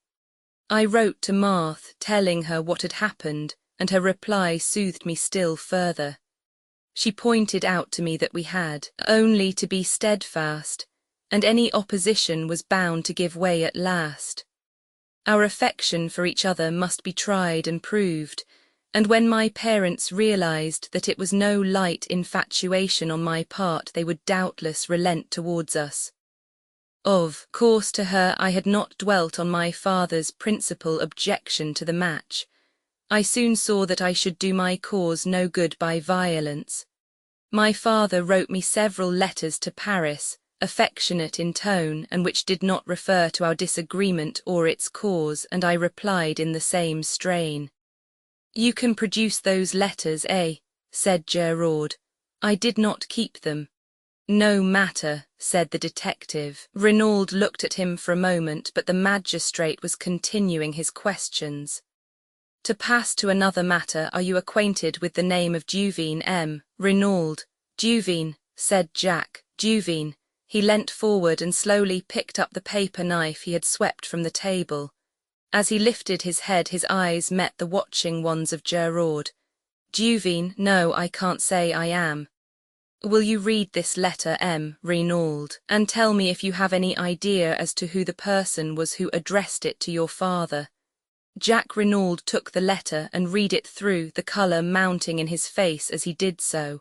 I wrote to Marthe, telling her what had happened, and her reply soothed me still further. She pointed out to me that we had only to be steadfast, and any opposition was bound to give way at last. Our affection for each other must be tried and proved, and when my parents realized that it was no light infatuation on my part, they would doubtless relent towards us. Of course, to her I had not dwelt on my father's principal objection to the match. I soon saw that I should do my cause no good by violence. My father wrote me several letters to Paris, affectionate in tone and which did not refer to our disagreement or its cause, and I replied in the same strain. "You can produce those letters, eh?" said Gerard. "I did not keep them." "No matter," said the detective. Renaud looked at him for a moment, but the magistrate was continuing his questions. "To pass to another matter, are you acquainted with the name of Duveen M. Renaud?" "Duveen," said Jack. "Duveen." He leant forward and slowly picked up the paper knife he had swept from the table. As he lifted his head, his eyes met the watching ones of Gerard. "Duveen, no, I can't say I am." "Will you read this letter, M. Renaud, and tell me if you have any idea as to who the person was who addressed it to your father?" Jack Renaud took the letter and read it through, the colour mounting in his face as he did so.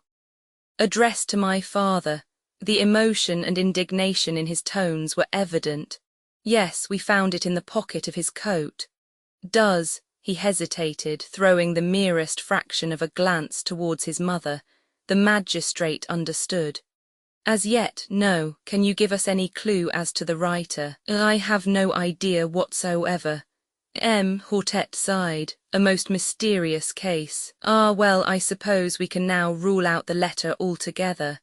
"Addressed to my father." The emotion and indignation in his tones were evident. "Yes, we found it in the pocket of his coat." "Does," he hesitated, throwing the merest fraction of a glance towards his mother. The magistrate understood. "As yet, no. Can you give us any clue as to the writer?" "I have no idea whatsoever." M. Hortet sighed. "A most mysterious case. Ah, well, I suppose we can now rule out the letter altogether.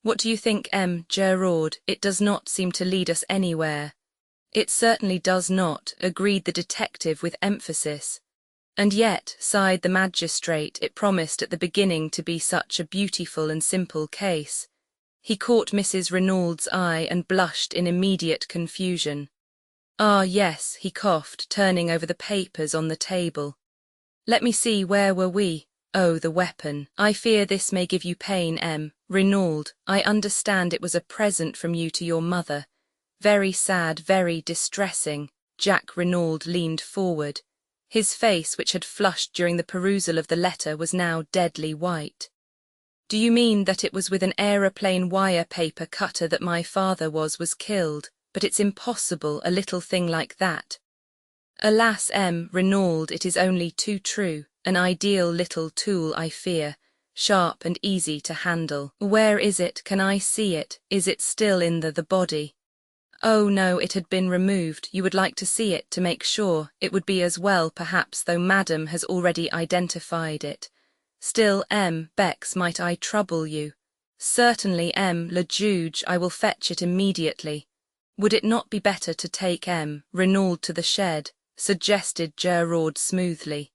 What do you think, M. Gerard? It does not seem to lead us anywhere." "It certainly does not," agreed the detective with emphasis. "And yet," sighed the magistrate, "it promised at the beginning to be such a beautiful and simple case." He caught Mrs. Renaud's eye and blushed in immediate confusion. "Ah, yes," he coughed, turning over the papers on the table. "Let me see, where were we? Oh, the weapon. I fear this may give you pain, M. Renaud. I understand it was a present from you to your mother. Very sad, very distressing." Jack Renaud leaned forward. His face, which had flushed during the perusal of the letter, was now deadly white. "Do you mean that it was with an aeroplane wire paper cutter that my father was killed? But it's impossible, a little thing like that." "Alas, M. Renaud, it is only too true. An ideal little tool, I fear. Sharp and easy to handle." "Where is it? Can I see it? Is it still in the body?" "Oh no, it had been removed. You would like to see it to make sure. It would be as well, perhaps, though Madame has already identified it. Still, M. Bex, might I trouble you?" "Certainly, M. le Juge, I will fetch it immediately." "Would it not be better to take M. Renaud to the shed?" suggested Gerard smoothly.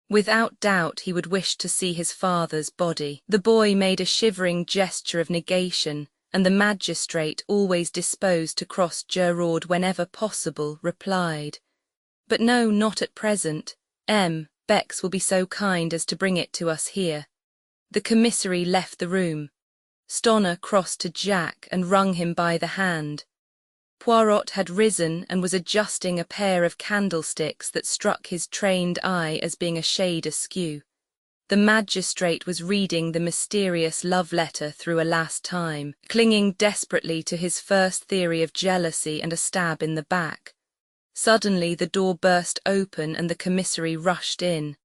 Without doubt he would wish to see his father's body. The boy made a shivering gesture of negation, and the magistrate, always disposed to cross Gerard whenever possible, replied, "But no, not at present. M. Bex will be so kind as to bring it to us here." The commissary left the room. Stoner crossed to Jack and wrung him by the hand. Poirot had risen and was adjusting a pair of candlesticks that struck his trained eye as being a shade askew. The magistrate was reading the mysterious love letter through a last time, clinging desperately to his first theory of jealousy and a stab in the back. Suddenly the door burst open and the commissary rushed in.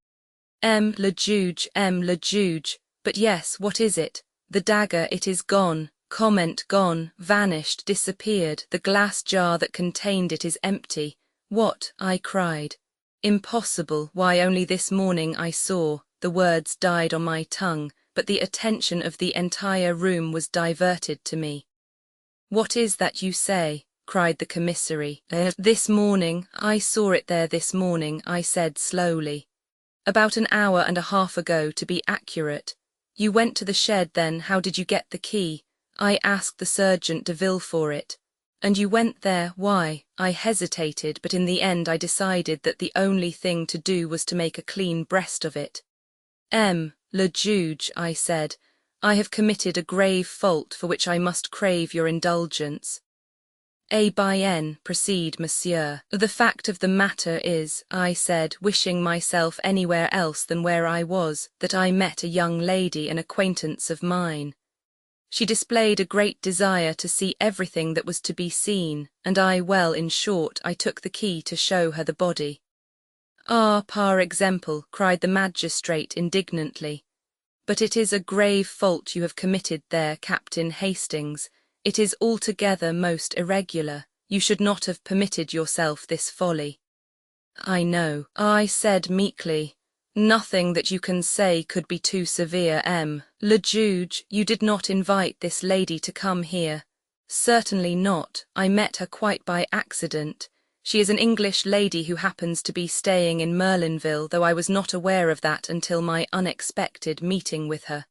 M. le Juge, M. le Juge. But yes, what is it? The dagger, it is gone. Comment gone, vanished, disappeared. The glass jar that contained it is empty. What? I cried. Impossible. Why, only this morning I saw. The words died on my tongue, but the attention of the entire room was diverted to me. "What is that you say?" cried the commissary. This morning, I saw it there this morning, I said slowly. About an hour and a half ago, to be accurate. You went to the shed then, how did you get the key? I asked the Sergeant de Ville for it. And you went there, why? I hesitated, but in the end I decided that the only thing to do was to make a clean breast of it. Le Juge, I said, I have committed a grave fault for which I must crave your indulgence. Proceed, monsieur. The fact of the matter is, I said, wishing myself anywhere else than where I was, that I met a young lady, an acquaintance of mine. She displayed a great desire to see everything that was to be seen, and in short, I took the key to show her the body. Ah, par exemple, cried the magistrate indignantly. But it is a grave fault you have committed there, Captain Hastings. It is altogether most irregular. You should not have permitted yourself this folly. I know, I said meekly. Nothing that you can say could be too severe, Le Juge, you did not invite this lady to come here. Certainly not. I met her quite by accident. She is an English lady who happens to be staying in Merlinville, though I was not aware of that until my unexpected meeting with her.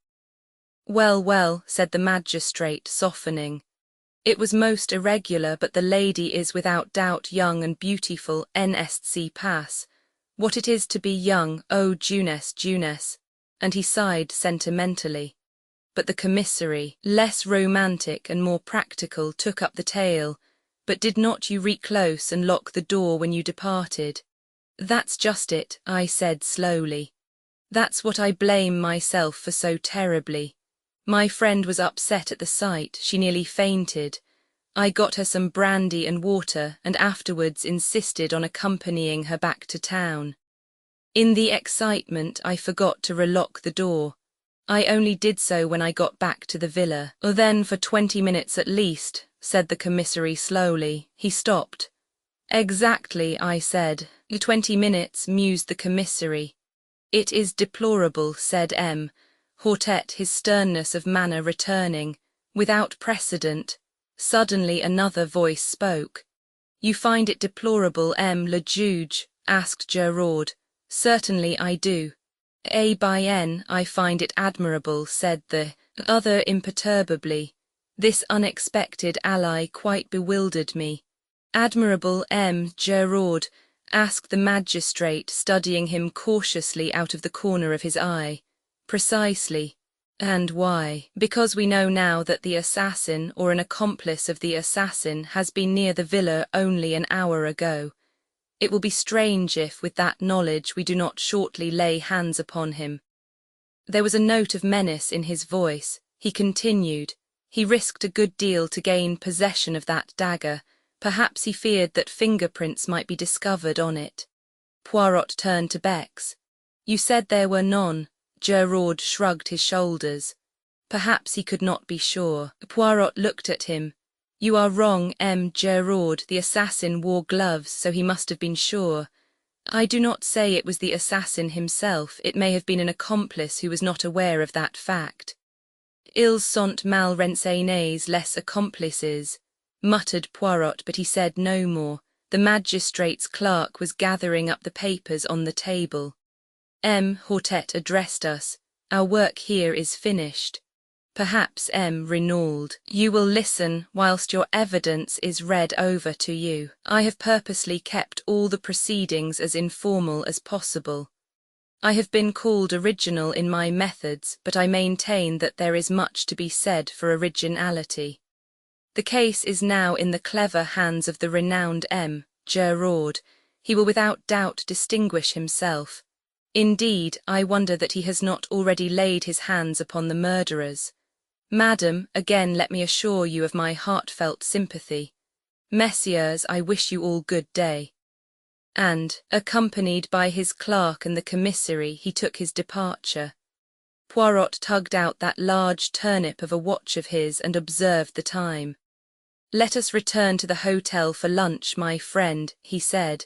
Well, well, said the magistrate, softening. It was most irregular, but the lady is without doubt young and beautiful, NSC pass. What it is to be young, oh Juness, and he sighed sentimentally. But the commissary, less romantic and more practical, took up the tale. But did not you reclose and lock the door when you departed? That's just it, I said slowly. That's what I blame myself for so terribly. My friend was upset at the sight, she nearly fainted. I got her some brandy and water and afterwards insisted on accompanying her back to town. In the excitement, I forgot to relock the door. I only did so when I got back to the villa. Then for 20 minutes at least, said the commissary slowly. He stopped. Exactly, I said. 20 minutes, mused the commissary. It is deplorable, said Hortet, his sternness of manner returning. Without precedent. Suddenly another voice spoke. You find it deplorable, Le Juge? Asked Giraud. Certainly I do. I find it admirable, said the other imperturbably. This unexpected ally quite bewildered me. Admirable, Giraud? Asked the magistrate, studying him cautiously out of the corner of his eye. Precisely. And why? Because we know now that the assassin, or an accomplice of the assassin, has been near the villa only an hour ago. It will be strange if, with that knowledge, we do not shortly lay hands upon him. There was a note of menace in his voice. He continued. He risked a good deal to gain possession of that dagger. Perhaps he feared that fingerprints might be discovered on it. Poirot turned to Bex. You said there were none. Giraud shrugged his shoulders. Perhaps he could not be sure. Poirot looked at him. You are wrong, Giraud. The assassin wore gloves, so he must have been sure. I do not say it was the assassin himself. It may have been an accomplice who was not aware of that fact. Ils sont mal renseignés, les accomplices, muttered Poirot, but he said no more. The magistrate's clerk was gathering up the papers on the table. Hortet addressed us. Our work here is finished. Perhaps, Renaud, you will listen whilst your evidence is read over to you. I have purposely kept all the proceedings as informal as possible. I have been called original in my methods, but I maintain that there is much to be said for originality. The case is now in the clever hands of the renowned Giraud. He will without doubt distinguish himself. Indeed, I wonder that he has not already laid his hands upon the murderers. Madam, again let me assure you of my heartfelt sympathy. Messieurs, I wish you all good day. And, accompanied by his clerk and the commissary, he took his departure. Poirot tugged out that large turnip of a watch of his and observed the time. Let us return to the hotel for lunch, my friend, he said,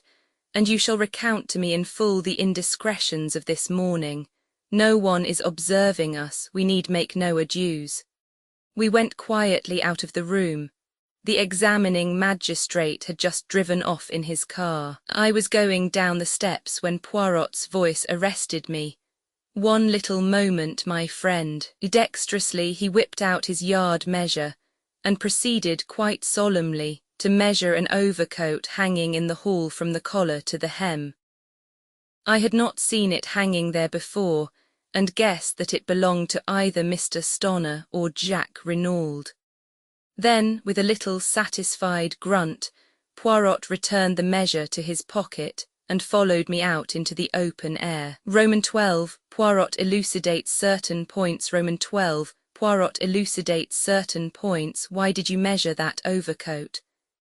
and you shall recount to me in full the indiscretions of this morning. No one is observing us, we need make no adieus. We went quietly out of the room. The examining magistrate had just driven off in his car. I was going down the steps when Poirot's voice arrested me. "One little moment, my friend." Dexterously he whipped out his yard measure and proceeded quite solemnly to measure an overcoat hanging in the hall from the collar to the hem. I had not seen it hanging there before, and guessed that it belonged to either Mr. Stoner or Jack Renauld. Then, with a little satisfied grunt, Poirot returned the measure to his pocket and followed me out into the open air. Roman 12, Poirot elucidates certain points. Roman 12, Poirot elucidates certain points. Why did you measure that overcoat?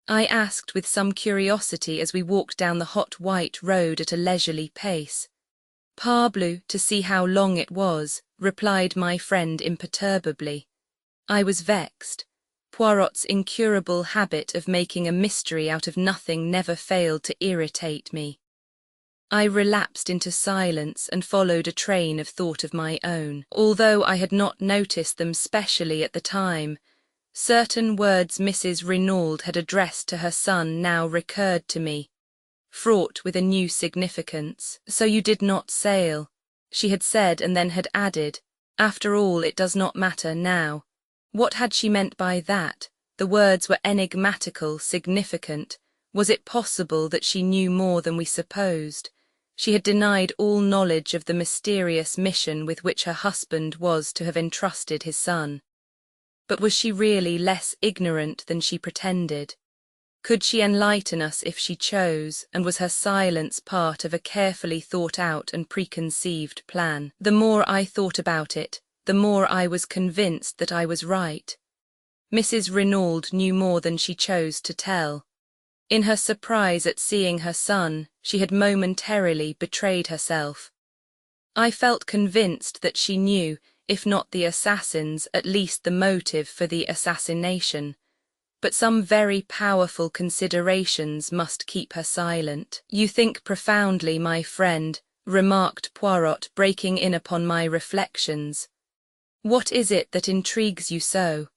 I asked with some curiosity as we walked down the hot white road at a leisurely pace. "Parbleu, to see how long it was," replied my friend imperturbably. I was vexed. Poirot's incurable habit of making a mystery out of nothing never failed to irritate me. I relapsed into silence and followed a train of thought of my own. Although I had not noticed them specially at the time, certain words Mrs. Renauld had addressed to her son now recurred to me, fraught with a new significance. "So you did not sail," she had said, and then had added, "After all, it does not matter now." What had she meant by that? The words were enigmatical, significant. Was it possible that she knew more than we supposed? She had denied all knowledge of the mysterious mission with which her husband was to have entrusted his son. But was she really less ignorant than she pretended? Could she enlighten us if she chose, and was her silence part of a carefully thought-out and preconceived plan? The more I thought about it, the more I was convinced that I was right. Mrs. Renauld knew more than she chose to tell. In her surprise at seeing her son, she had momentarily betrayed herself. I felt convinced that she knew, if not the assassins, at least the motive for the assassination. But some very powerful considerations must keep her silent. "You think profoundly, my friend," remarked Poirot, breaking in upon my reflections. "What is it that intrigues you so?"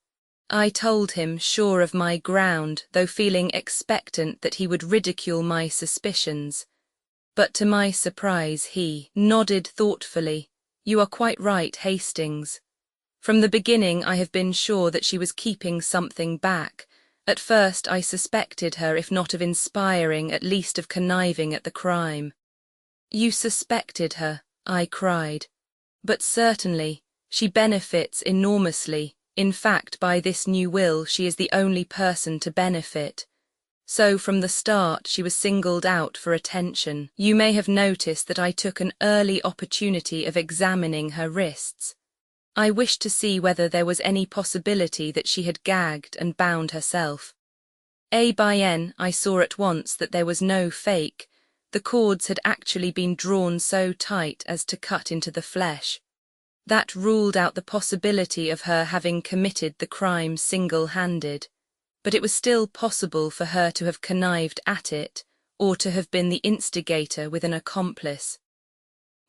I told him, sure of my ground, though feeling expectant that he would ridicule my suspicions. But to my surprise he nodded thoughtfully. "You are quite right, Hastings. From the beginning I have been sure that she was keeping something back. At first I suspected her, if not of inspiring, at least of conniving at the crime." "You suspected her?" I cried. "But certainly. She benefits enormously. In fact, by this new will she is the only person to benefit. So from the start she was singled out for attention. You may have noticed that I took an early opportunity of examining her wrists. I wished to see whether there was any possibility that she had gagged and bound herself. I saw at once that there was no fake. The cords had actually been drawn so tight as to cut into the flesh. That ruled out the possibility of her having committed the crime single-handed, but it was still possible for her to have connived at it, or to have been the instigator with an accomplice.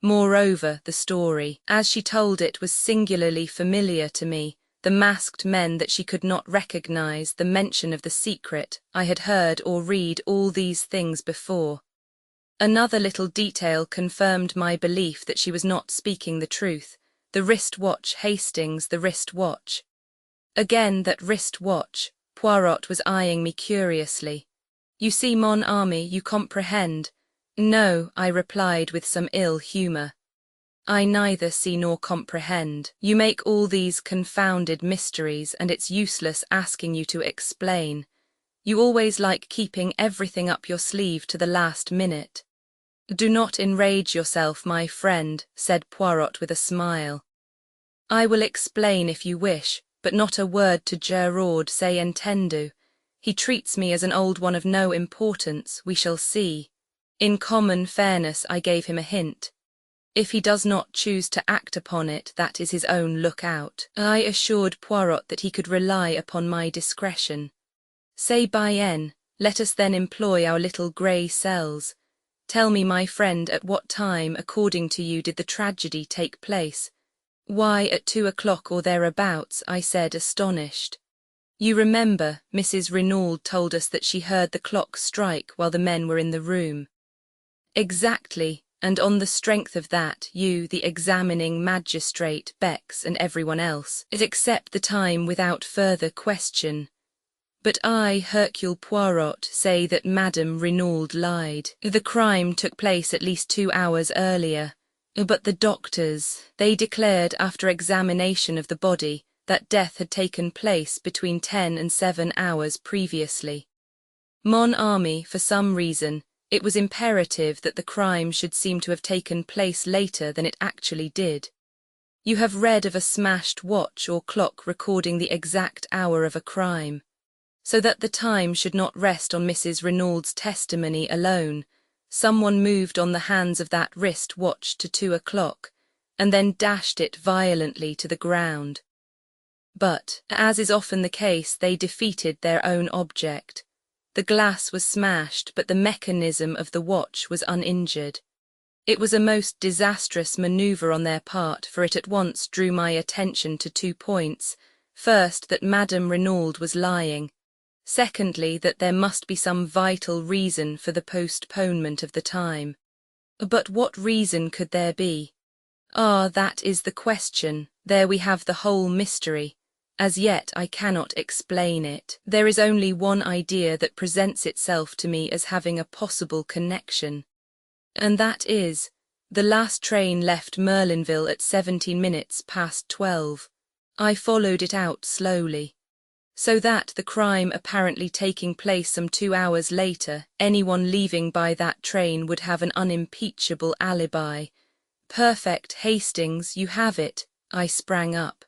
Moreover, the story, as she told it, was singularly familiar to me. The masked men that she could not recognize, the mention of the secret, I had heard or read all these things before. Another little detail confirmed my belief that she was not speaking the truth. The wrist-watch, Hastings, the wrist-watch. Again that wrist-watch. Poirot was eyeing me curiously. "You see, mon ami, you comprehend." "No," I replied with some ill humour. "I neither see nor comprehend. You make all these confounded mysteries, and it's useless asking you to explain. You always like keeping everything up your sleeve to the last minute." "Do not enrage yourself, my friend," said Poirot with a smile. "I will explain if you wish, but not a word to Gerard, say entendu. He treats me as an old one of no importance, we shall see." In common fairness I gave him a hint. If he does not choose to act upon it, that is his own look-out. I assured Poirot that he could rely upon my discretion. "C'est bien, let us then employ our little grey cells. Tell me, my friend, at what time, according to you, did the tragedy take place?" "Why, at 2 o'clock or thereabouts," I said, astonished. You remember, Mrs. Renauld told us that she heard the clock strike while the men were in the room. Exactly, and on the strength of that, you, the examining magistrate, Bex, and everyone else, accept the time without further question. But I, Hercule Poirot, say that Madame Renauld lied. The crime took place at least 2 hours earlier. But the doctors, they declared after examination of the body that death had taken place between 10 and 7 hours previously. Mon ami, for some reason, it was imperative that the crime should seem to have taken place later than it actually did. You have read of a smashed watch or clock recording the exact hour of a crime. So that the time should not rest on Mrs. Renauld's testimony alone, someone moved on the hands of that wrist watch to 2 o'clock, and then dashed it violently to the ground. But, as is often the case, they defeated their own object. The glass was smashed, but the mechanism of the watch was uninjured. It was a most disastrous manoeuvre on their part, for it at once drew my attention to 2 points. First, that Madame Renauld was lying. Secondly, that there must be some vital reason for the postponement of the time. But what reason could there be? Ah, that is the question. There we have the whole mystery. As yet I cannot explain it. There is only one idea that presents itself to me as having a possible connection. And that is, the last train left Merlinville at 17 minutes past 12. I followed it out slowly. So that the crime apparently taking place some 2 hours later, anyone leaving by that train would have an unimpeachable alibi. Perfect, Hastings, you have it. I sprang up.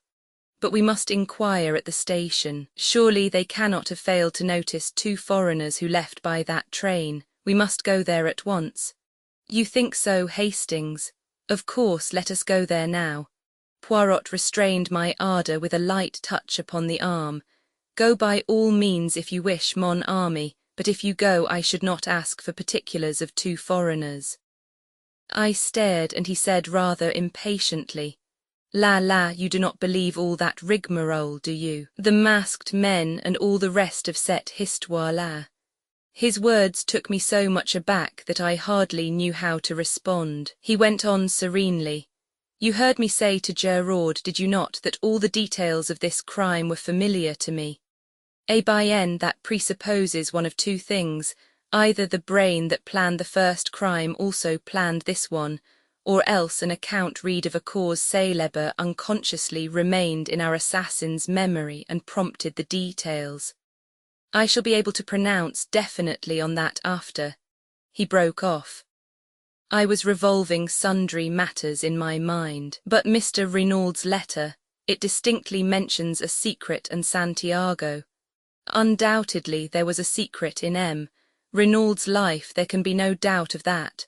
But we must inquire at the station. Surely they cannot have failed to notice 2 foreigners who left by that train. We must go there at once. You think so, Hastings? Of course, let us go there now. Poirot restrained my ardour with a light touch upon the arm. Go by all means if you wish, mon ami, but if you go I should not ask for particulars of 2 foreigners. I stared, and he said rather impatiently, La, you do not believe all that rigmarole, do you? The masked men and all the rest of cette histoire-là. His words took me so much aback that I hardly knew how to respond. He went on serenely. You heard me say to Gerard, did you not, that all the details of this crime were familiar to me? Eh bien, that presupposes one of 2 things. Either the brain that planned the first crime also planned this one, or else an account read of a cause célèbre unconsciously remained in our assassin's memory and prompted the details. I shall be able to pronounce definitely on that after. He broke off. I was revolving sundry matters in my mind, but Mr. Renauld's letter, it distinctly mentions a secret in Santiago. Undoubtedly there was a secret in M. Renauld's life, there can be no doubt of that.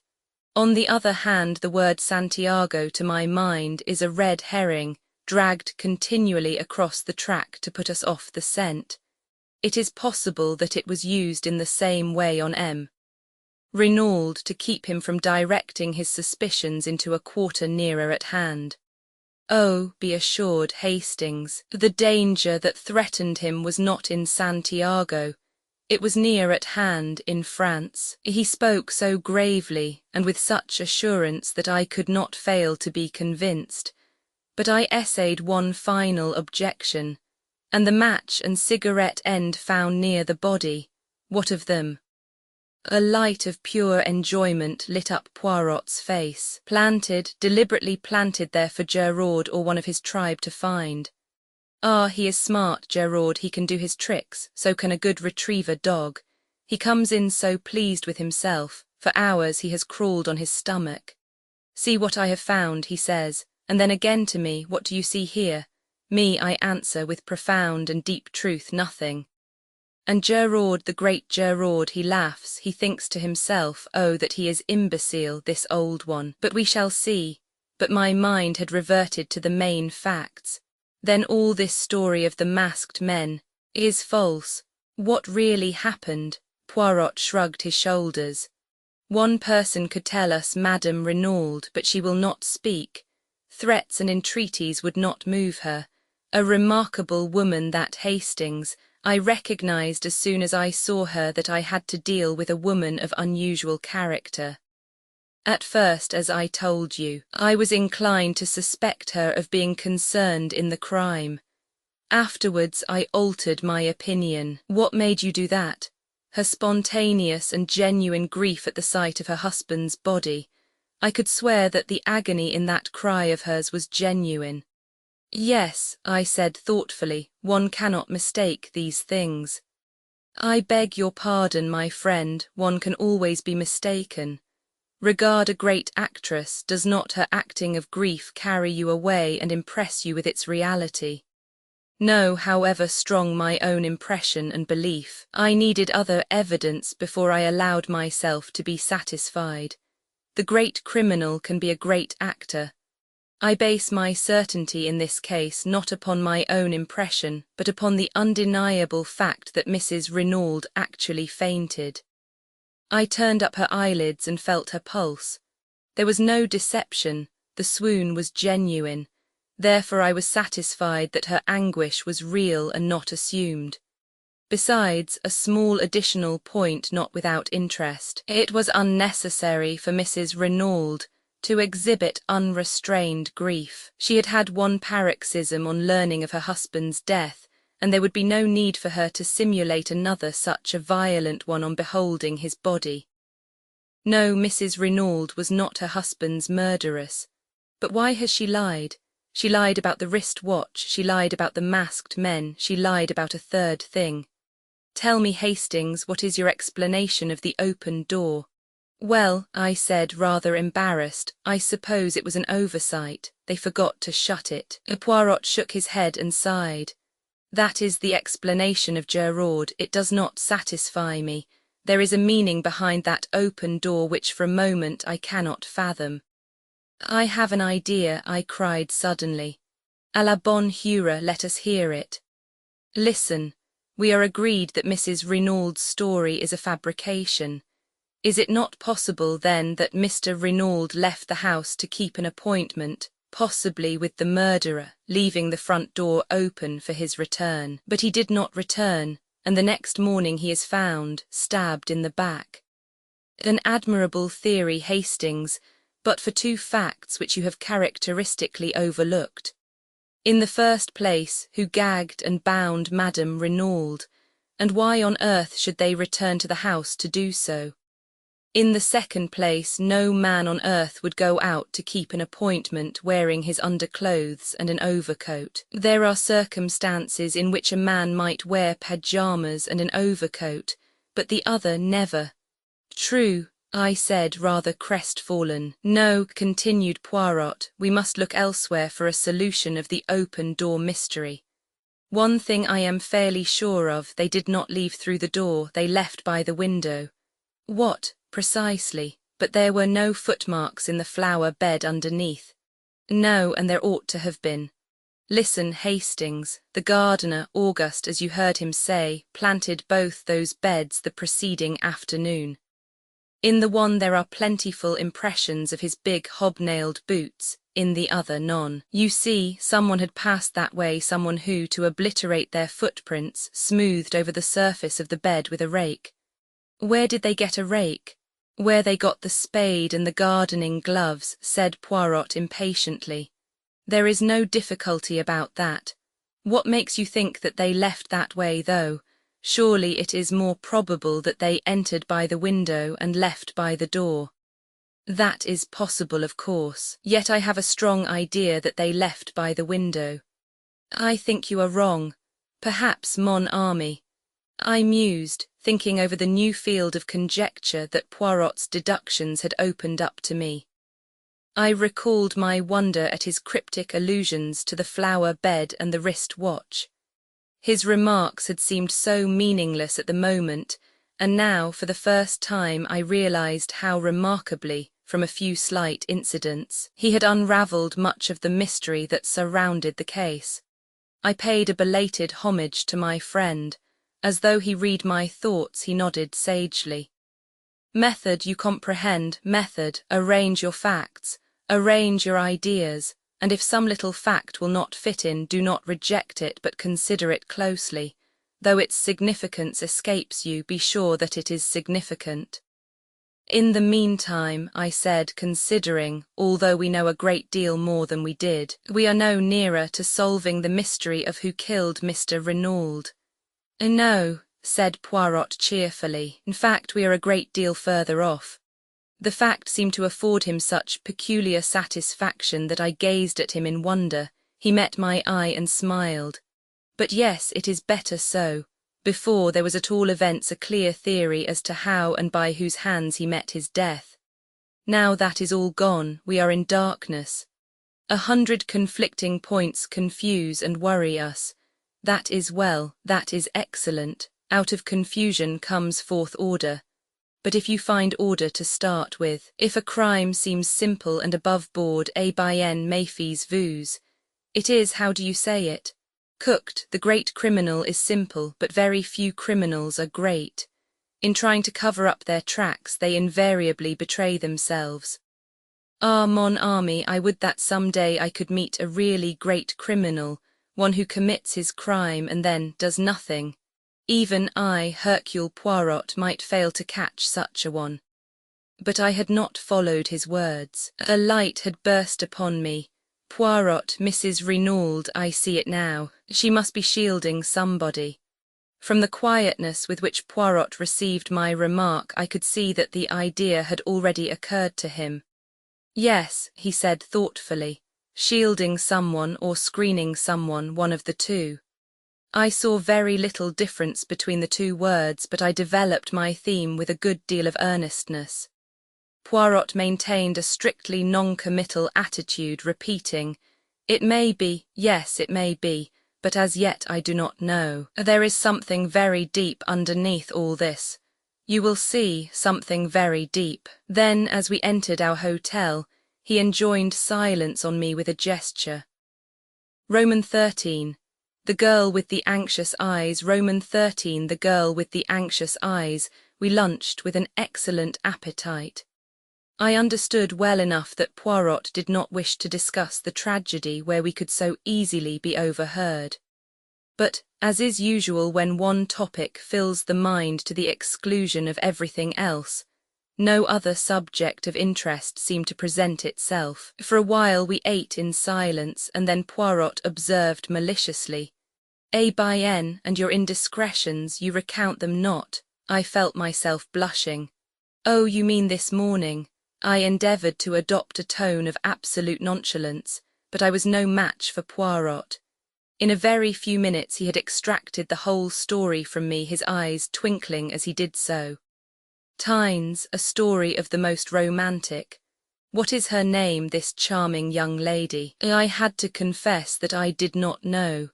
On the other hand, the word Santiago to my mind is a red herring, dragged continually across the track to put us off the scent. It is possible that it was used in the same way on M. Renauld to keep him from directing his suspicions into a quarter nearer at hand. Oh, be assured, Hastings, the danger that threatened him was not in Santiago. It was near at hand, in France. He spoke so gravely and with such assurance that I could not fail to be convinced. But I essayed one final objection. And the match and cigarette end found near the body, what of them? A light of pure enjoyment lit up Poirot's face, deliberately planted there for Gerard or one of his tribe to find. Ah, he is smart, Gerard, he can do his tricks, so can a good retriever dog. He comes in so pleased with himself, for hours he has crawled on his stomach. See what I have found, he says, and then again to me, what do you see here? Me, I answer with profound and deep truth, nothing. And Gerard, the great Gerard, he laughs, he thinks to himself, oh, that he is imbecile, this old one, but we shall see. But my mind had reverted to the main facts. Then all this story of the masked men is false. What really happened? Poirot shrugged his shoulders. One person could tell us Madame Renauld, but she will not speak. Threats and entreaties would not move her. A remarkable woman that, Hastings, I recognized as soon as I saw her that I had to deal with a woman of unusual character. At first, as I told you, I was inclined to suspect her of being concerned in the crime. Afterwards, I altered my opinion. What made you do that? Her spontaneous and genuine grief at the sight of her husband's body. I could swear that the agony in that cry of hers was genuine. Yes, I said thoughtfully, one cannot mistake these things. I beg your pardon, my friend, one can always be mistaken. Regard a great actress, does not her acting of grief carry you away and impress you with its reality? No, however strong my own impression and belief, I needed other evidence before I allowed myself to be satisfied. The great criminal can be a great actor. I base my certainty in this case not upon my own impression, but upon the undeniable fact that Mrs. Renauld actually fainted. I turned up her eyelids and felt her pulse. There was no deception, the swoon was genuine. Therefore I was satisfied that her anguish was real and not assumed. Besides, a small additional point not without interest, it was unnecessary for Mrs. Renauld to exhibit unrestrained grief. She had had one paroxysm on learning of her husband's death, and there would be no need for her to simulate another such a violent one on beholding his body. No, Mrs. Renauld was not her husband's murderess. But why has she lied? She lied about the wrist watch, she lied about the masked men, she lied about a third thing. Tell me, Hastings, what is your explanation of the open door? Well, I said, rather embarrassed, I suppose it was an oversight. They forgot to shut it. Poirot shook his head and sighed. That is the explanation of Giraud. It does not satisfy me. There is a meaning behind that open door which for a moment I cannot fathom. I have an idea, I cried suddenly. À la bonne heure, let us hear it. Listen, we are agreed that Mrs. Renauld's story is a fabrication. Is it not possible, then, that Mr. Renauld left the house to keep an appointment, possibly with the murderer, leaving the front door open for his return? But he did not return, and the next morning he is found, stabbed in the back. An admirable theory, Hastings, but for two facts which you have characteristically overlooked. In the first place, who gagged and bound Madame Renauld, and why on earth should they return to the house to do so? In the second place, no man on earth would go out to keep an appointment wearing his underclothes and an overcoat. There are circumstances in which a man might wear pyjamas and an overcoat, but the other never. True, I said, rather crestfallen. No, continued Poirot, we must look elsewhere for a solution of the open door mystery. One thing I am fairly sure of, they did not leave through the door, they left by the window. What, precisely? But there were no footmarks in the flower bed underneath. No, and there ought to have been. Listen, Hastings, the gardener, August, as you heard him say, planted both those beds the preceding afternoon. In the one there are plentiful impressions of his big hobnailed boots, in the other none. You see, someone had passed that way, someone who, to obliterate their footprints, smoothed over the surface of the bed with a rake. Where did they get a rake? Where they got the spade and the gardening gloves, said Poirot impatiently. There is no difficulty about that. What makes you think that they left that way, though? Surely it is more probable that they entered by the window and left by the door. That is possible, of course, yet I have a strong idea that they left by the window. I think you are wrong. Perhaps mon ami. I mused, thinking over the new field of conjecture that Poirot's deductions had opened up to me. I recalled my wonder at his cryptic allusions to the flower bed and the wrist watch. His remarks had seemed so meaningless at the moment, and now, for the first time, I realized how remarkably, from a few slight incidents, he had unravelled much of the mystery that surrounded the case. I paid a belated homage to my friend. As though he read my thoughts, he nodded sagely. Method, you comprehend, method, arrange your facts, arrange your ideas, and if some little fact will not fit in, do not reject it but consider it closely. Though its significance escapes you, be sure that it is significant. In the meantime, I said, considering, although we know a great deal more than we did, we are no nearer to solving the mystery of who killed Mr. Renauld. No, said Poirot cheerfully. In fact, we are a great deal further off. The fact seemed to afford him such peculiar satisfaction that I gazed at him in wonder. He met my eye and smiled. But yes, it is better so. Before, there was at all events a clear theory as to how and by whose hands he met his death. Now that is all gone, we are in darkness. 100 conflicting points confuse and worry us. That is well, that is excellent. Out of confusion comes forth order. But if you find order to start with, if a crime seems simple and above board, a bien méfiez vous. It is, how do you say it? Cooked, the great criminal is simple, but very few criminals are great. In trying to cover up their tracks, they invariably betray themselves. Ah, mon ami, I would that some day I could meet a really great criminal, one who commits his crime and then does nothing. Even I, Hercule Poirot, might fail to catch such a one. But I had not followed his words. A light had burst upon me. Poirot, Mrs. Renauld, I see it now. She must be shielding somebody. From the quietness with which Poirot received my remark, I could see that the idea had already occurred to him. Yes, he said thoughtfully, shielding someone or screening someone, one of the two. I saw very little difference between the two words, but I developed my theme with a good deal of earnestness. Poirot maintained a strictly non-committal attitude, repeating, "It may be, yes, it may be, but as yet I do not know. There is something very deep underneath all this. You will see, something very deep." Then, as we entered our hotel, he enjoined silence on me with a gesture. Roman 13. The girl with the anxious eyes. Roman 13. The girl with the anxious eyes. We lunched with an excellent appetite. I understood well enough that Poirot did not wish to discuss the tragedy where we could so easily be overheard. But, as is usual when one topic fills the mind to the exclusion of everything else, no other subject of interest seemed to present itself. For a while we ate in silence, and then Poirot observed maliciously, "Eh bien, and your indiscretions, you recount them not." I felt myself blushing. "Oh, you mean this morning." I endeavoured to adopt a tone of absolute nonchalance, but I was no match for Poirot. In a very few minutes he had extracted the whole story from me, his eyes twinkling as he did so. Tynes, a story of the most romantic. What is her name, this charming young lady? I had to confess that I did not know.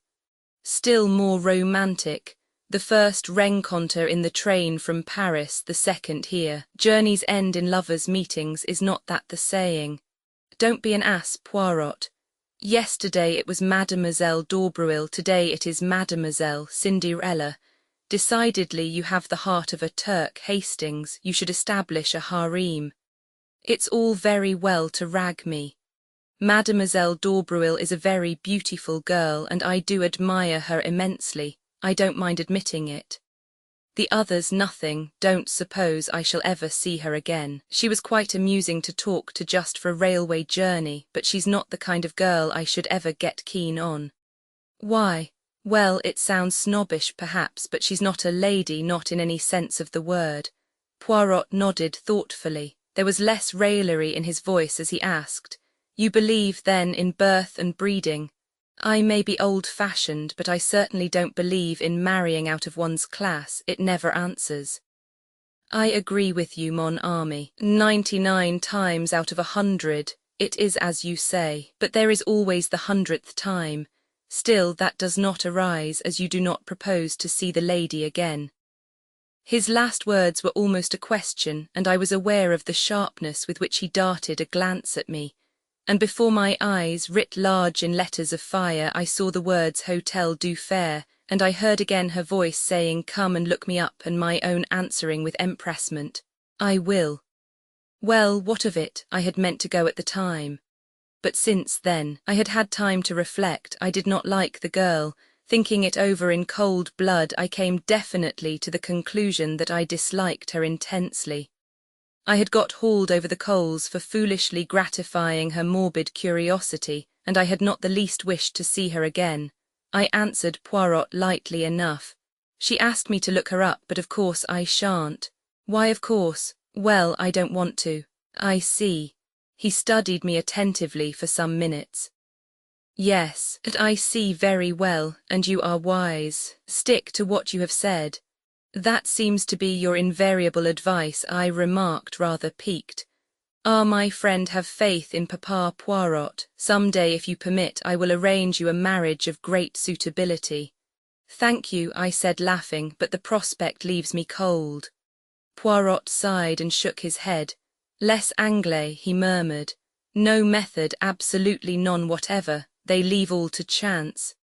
Still more romantic. The first rencontre in the train from Paris, the second here. Journeys end in lovers' meetings, is not that the saying? Don't be an ass, Poirot. Yesterday it was Mademoiselle d'Aubreuil, today it is Mademoiselle Cinderella. Decidedly you have the heart of a Turk, Hastings. You should establish a harem. It's all very well to rag me. Mademoiselle d'Aubreuil is a very beautiful girl, and I do admire her immensely. I don't mind admitting it. The others nothing, don't suppose I shall ever see her again. She was quite amusing to talk to just for a railway journey, but she's not the kind of girl I should ever get keen on. Why? Well, it sounds snobbish perhaps, but she's not a lady, not in any sense of the word. Poirot nodded thoughtfully. There was less raillery in his voice as he asked, "You believe, then, in birth and breeding?" I may be old-fashioned, but I certainly don't believe in marrying out of one's class. It never answers. I agree with you, mon ami. 99 times out of 100, it is as you say, but there is always the 100th time. Still, that does not arise, as you do not propose to see the lady again. His last words were almost a question, and I was aware of the sharpness with which he darted a glance at me. And before my eyes, writ large in letters of fire, I saw the words Hotel du Fer, and I heard again her voice saying, "Come and look me up," and my own answering with empressement, "I will." Well, what of it? I had meant to go at the time. But since then, I had had time to reflect. I did not like the girl. Thinking it over in cold blood, I came definitely to the conclusion that I disliked her intensely. I had got hauled over the coals for foolishly gratifying her morbid curiosity, and I had not the least wish to see her again. I answered Poirot lightly enough. She asked me to look her up, but of course I shan't. Why, of course? Well, I don't want to. I see. He studied me attentively for some minutes. Yes, I see very well, and you are wise. Stick to what you have said. That seems to be your invariable advice, I remarked, rather piqued. Ah, my friend, have faith in Papa Poirot. Some day, if you permit, I will arrange you a marriage of great suitability. Thank you, I said, laughing, but the prospect leaves me cold. Poirot sighed and shook his head. Les Anglais, he murmured. No method, absolutely none whatever. They leave all to chance.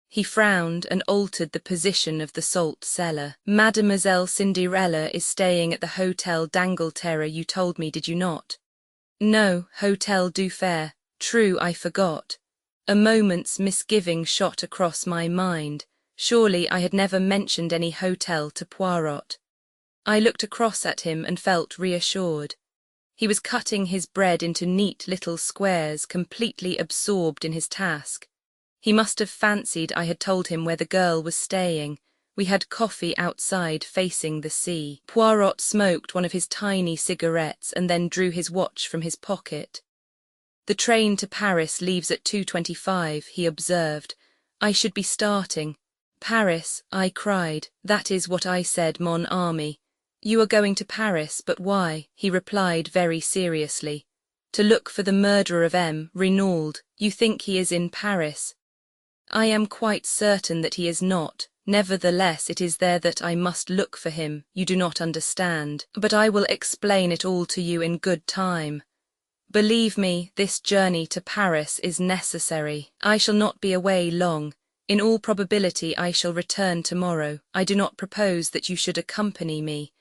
He frowned and altered the position of the salt cellar. Mademoiselle Cinderella is staying at the Hotel d'Angleterre, you told me, did you not? No, Hotel du Fer. True, I forgot. A moment's misgiving shot across my mind. Surely I had never mentioned any hotel to Poirot. I looked across at him and felt reassured. He was cutting his bread into neat little squares, completely absorbed in his task. He must have fancied I had told him where the girl was staying. We had coffee outside facing the sea. Poirot smoked one of his tiny cigarettes and then drew his watch from his pocket. The train to Paris leaves at 2:25, he observed. I should be starting. Paris, I cried. That is what I said, mon ami. You are going to Paris, but why? He replied very seriously. To look for the murderer of M. Renauld. You think he is in Paris? I am quite certain that he is not. Nevertheless, it is there that I must look for him. You do not understand. But I will explain it all to you in good time. Believe me, this journey to Paris is necessary. I shall not be away long. In all probability I shall return tomorrow. I do not propose that you should accompany me.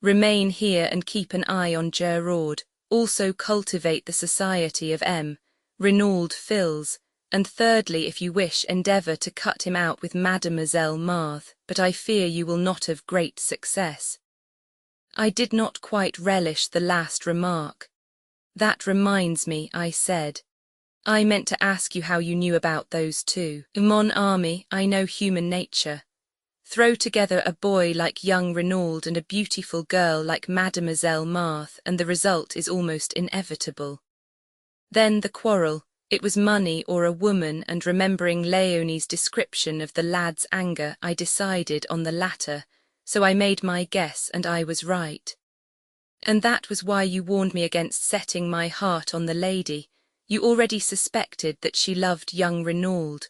Remain here and keep an eye on Gerard. Also cultivate the society of M. Renauld Fils. And thirdly, if you wish, endeavour to cut him out with Mademoiselle Marthe, but I fear you will not have great success. I did not quite relish the last remark. That reminds me, I said. I meant to ask you how you knew about those two. Mon ami, I know human nature. Throw together a boy like young Renauld and a beautiful girl like Mademoiselle Marthe, and the result is almost inevitable. Then the quarrel. It was money or a woman, and remembering Léonie's description of the lad's anger, I decided on the latter, so I made my guess and I was right. And that was why you warned me against setting my heart on the lady. You already suspected that she loved young Renauld.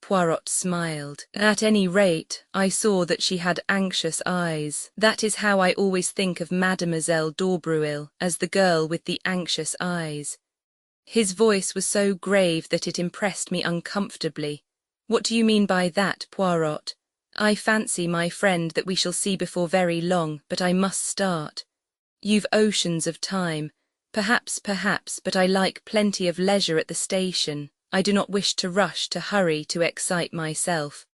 Poirot smiled. At any rate, I saw that she had anxious eyes. That is how I always think of Mademoiselle d'Aubreuil, as the girl with the anxious eyes. His voice was so grave that it impressed me uncomfortably. What do you mean by that, Poirot? I fancy, my friend, that we shall see before very long, but I must start. You've oceans of time. Perhaps, but I like plenty of leisure at the station. I do not wish to rush, to hurry, to excite myself.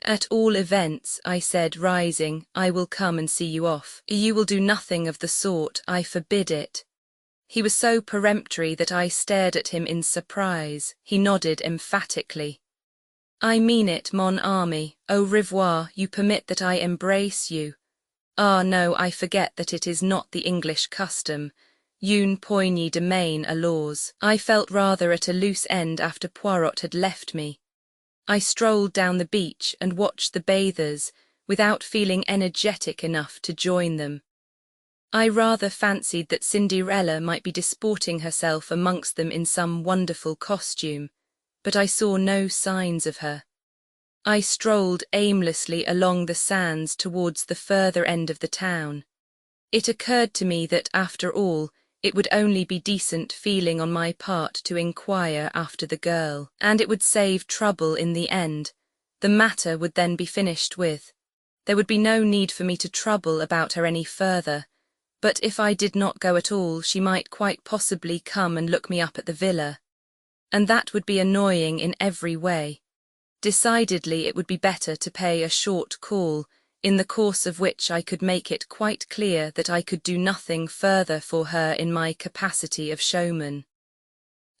At all events, I said, rising, I will come and see you off. You will do nothing of the sort, I forbid it. He was so peremptory that I stared at him in surprise. He nodded emphatically. I mean it, mon ami. Au revoir, you permit that I embrace you. Ah, no, I forget that it is not the English custom. Une poignée de main alors. I felt rather at a loose end after Poirot had left me. I strolled down the beach and watched the bathers, without feeling energetic enough to join them. I rather fancied that Cinderella might be disporting herself amongst them in some wonderful costume, but I saw no signs of her. I strolled aimlessly along the sands towards the further end of the town. It occurred to me that, after all, it would only be decent feeling on my part to inquire after the girl, and it would save trouble in the end. The matter would then be finished with. There would be no need for me to trouble about her any further. But if I did not go at all, she might quite possibly come and look me up at the villa. And that would be annoying in every way. Decidedly it would be better to pay a short call, in the course of which I could make it quite clear that I could do nothing further for her in my capacity of showman.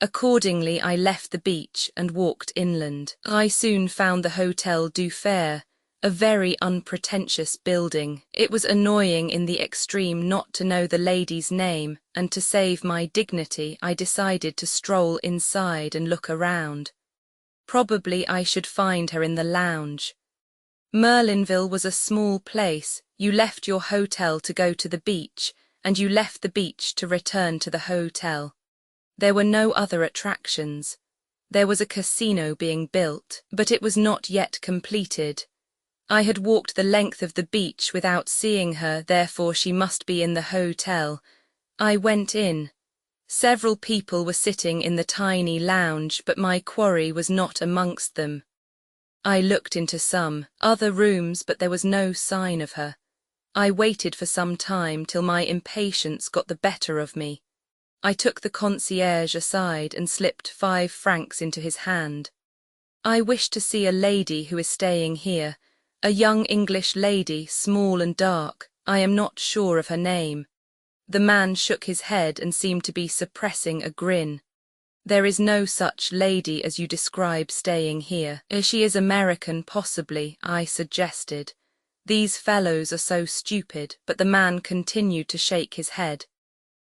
Accordingly, I left the beach and walked inland. I soon found the Hotel du Fer, a very unpretentious building. It was annoying in the extreme not to know the lady's name, and to save my dignity I decided to stroll inside and look around. Probably I should find her in the lounge. Merlinville was a small place. You left your hotel to go to the beach, and you left the beach to return to the hotel. There were no other attractions. There was a casino being built, but it was not yet completed. I had walked the length of the beach without seeing her, therefore she must be in the hotel. I went in. Several people were sitting in the tiny lounge, but my quarry was not amongst them. I looked into some other rooms, but there was no sign of her. I waited for some time till my impatience got the better of me. I took the concierge aside and slipped 5 francs into his hand. I wish to see a lady who is staying here, a young English lady, small and dark. I am not sure of her name. The man shook his head and seemed to be suppressing a grin. There is no such lady as you describe staying here. She is American, possibly, I suggested. These fellows are so stupid, but the man continued to shake his head.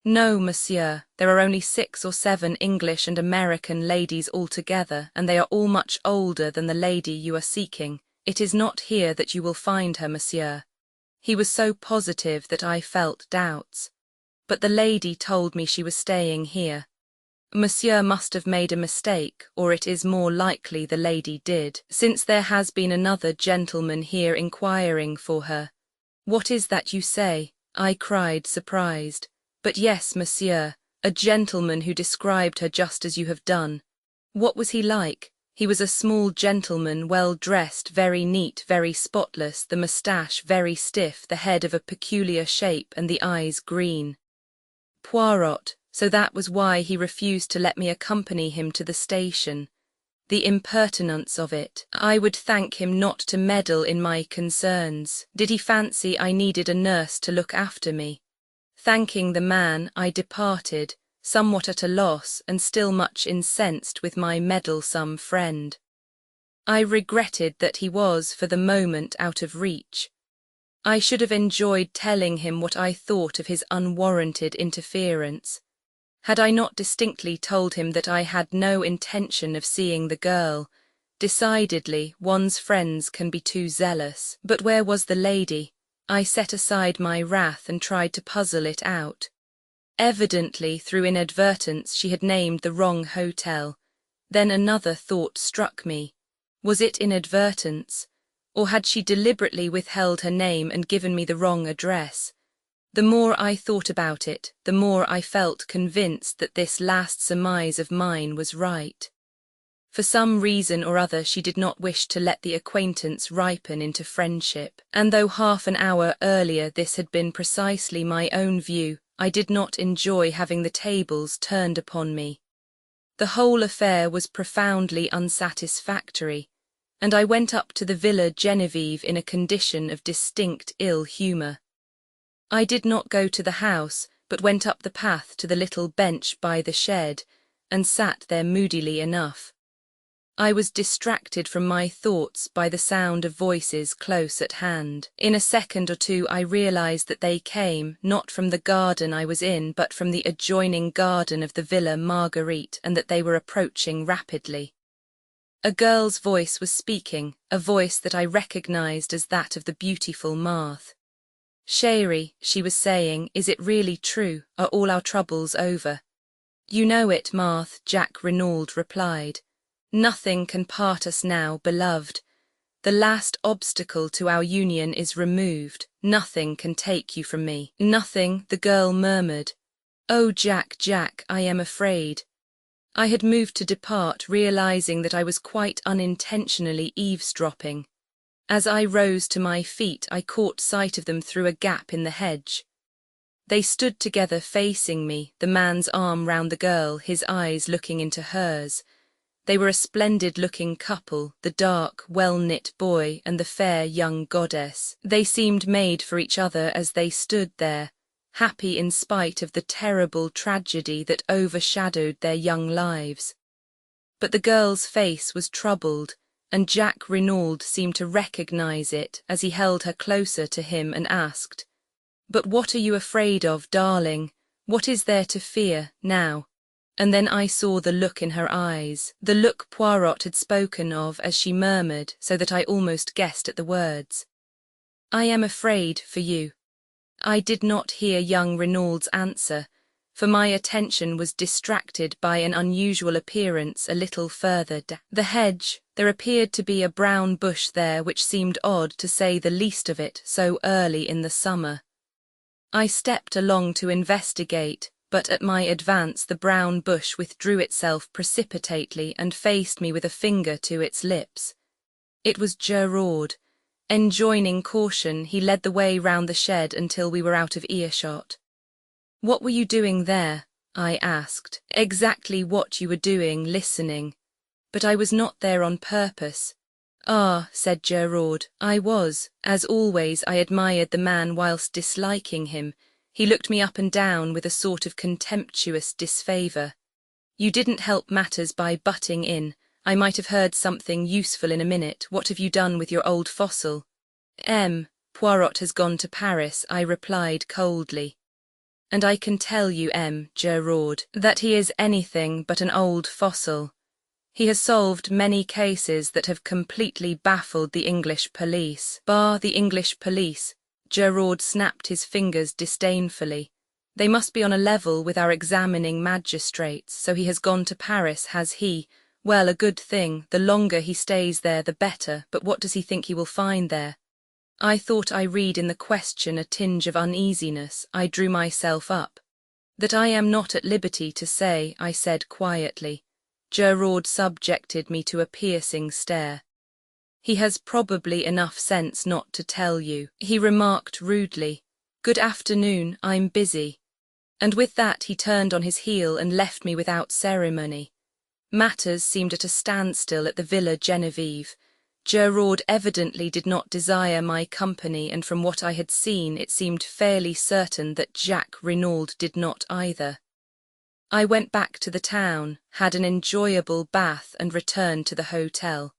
No, monsieur, there are only 6 or 7 English and American ladies altogether, and they are all much older than the lady you are seeking. It is not here that you will find her, monsieur. He was so positive that I felt doubts. But the lady told me she was staying here. Monsieur must have made a mistake, or it is more likely the lady did, since there has been another gentleman here inquiring for her. What is that you say? I cried, surprised. But yes, monsieur, a gentleman who described her just as you have done. What was he like? He was a small gentleman, well dressed, very neat, very spotless, the moustache very stiff, the head of a peculiar shape, and the eyes green. Poirot, so that was why he refused to let me accompany him to the station. The impertinence of it. I would thank him not to meddle in my concerns. Did he fancy I needed a nurse to look after me? Thanking the man, I departed, somewhat at a loss and still much incensed with my meddlesome friend. I regretted that he was, for the moment, out of reach. I should have enjoyed telling him what I thought of his unwarranted interference. Had I not distinctly told him that I had no intention of seeing the girl? Decidedly, one's friends can be too zealous. But where was the lady? I set aside my wrath and tried to puzzle it out. Evidently, through inadvertence, she had named the wrong hotel. Then another thought struck me. Was it inadvertence? Or had she deliberately withheld her name and given me the wrong address? The more I thought about it, the more I felt convinced that this last surmise of mine was right. For some reason or other she did not wish to let the acquaintance ripen into friendship, and though half an hour earlier this had been precisely my own view, I did not enjoy having the tables turned upon me. The whole affair was profoundly unsatisfactory, and I went up to the Villa Genevieve in a condition of distinct ill humour. I did not go to the house, but went up the path to the little bench by the shed, and sat there moodily enough. I was distracted from my thoughts by the sound of voices close at hand. In a second or two I realized that they came, not from the garden I was in, but from the adjoining garden of the Villa Marguerite, and that they were approaching rapidly. A girl's voice was speaking, a voice that I recognized as that of the beautiful Marthe. "Chérie," she was saying, "is it really true? Are all our troubles over?" "You know it, Marthe," Jack Renaud replied. "Nothing can part us now, beloved. The last obstacle to our union is removed. Nothing can take you from me." "Nothing," the girl murmured. "Oh, Jack, Jack, I am afraid." I had moved to depart, realizing that I was quite unintentionally eavesdropping. As I rose to my feet, I caught sight of them through a gap in the hedge. They stood together facing me, the man's arm round the girl, his eyes looking into hers. They were a splendid-looking couple, the dark, well-knit boy and the fair young goddess. They seemed made for each other as they stood there, happy in spite of the terrible tragedy that overshadowed their young lives. But the girl's face was troubled, and Jack Renaud seemed to recognize it as he held her closer to him and asked, "But what are you afraid of, darling? What is there to fear, now?" And then I saw the look in her eyes, the look Poirot had spoken of as she murmured, so that I almost guessed at the words. "I am afraid for you." I did not hear young Renaud's answer, for my attention was distracted by an unusual appearance a little further down the hedge. There appeared to be a brown bush there which seemed odd, to say the least of it, so early in the summer. I stepped along to investigate, but at my advance the brown bush withdrew itself precipitately and faced me with a finger to its lips. It was Geraud. Enjoining caution, he led the way round the shed until we were out of earshot. "What were you doing there?" I asked. "Exactly what you were doing, listening. But I was not there on purpose." "Ah," said Geraud, "I was. As always, I admired the man whilst disliking him. He looked me up and down with a sort of contemptuous disfavour. You didn't help matters by butting in. I might have heard something useful in a minute. What have you done with your old fossil?" Poirot has gone to Paris," I replied coldly. "And I can tell you, Geraud, that he is anything but an old fossil. He has solved many cases that have completely baffled the English police." "Bar the English police," Geraud snapped his fingers disdainfully. "They must be on a level with our examining magistrates, so he has gone to Paris, has he? Well, a good thing. The longer he stays there, the better. But what does he think he will find there?" I thought I read in the question a tinge of uneasiness. I drew myself up. "That I am not at liberty to say," I said quietly. Geraud subjected me to a piercing stare. "He has probably enough sense not to tell you," he remarked rudely. "Good afternoon, I'm busy." And with that he turned on his heel and left me without ceremony. Matters seemed at a standstill at the Villa Genevieve. Geraud evidently did not desire my company, and from what I had seen it seemed fairly certain that Jack Renaud did not either. I went back to the town, had an enjoyable bath and returned to the hotel.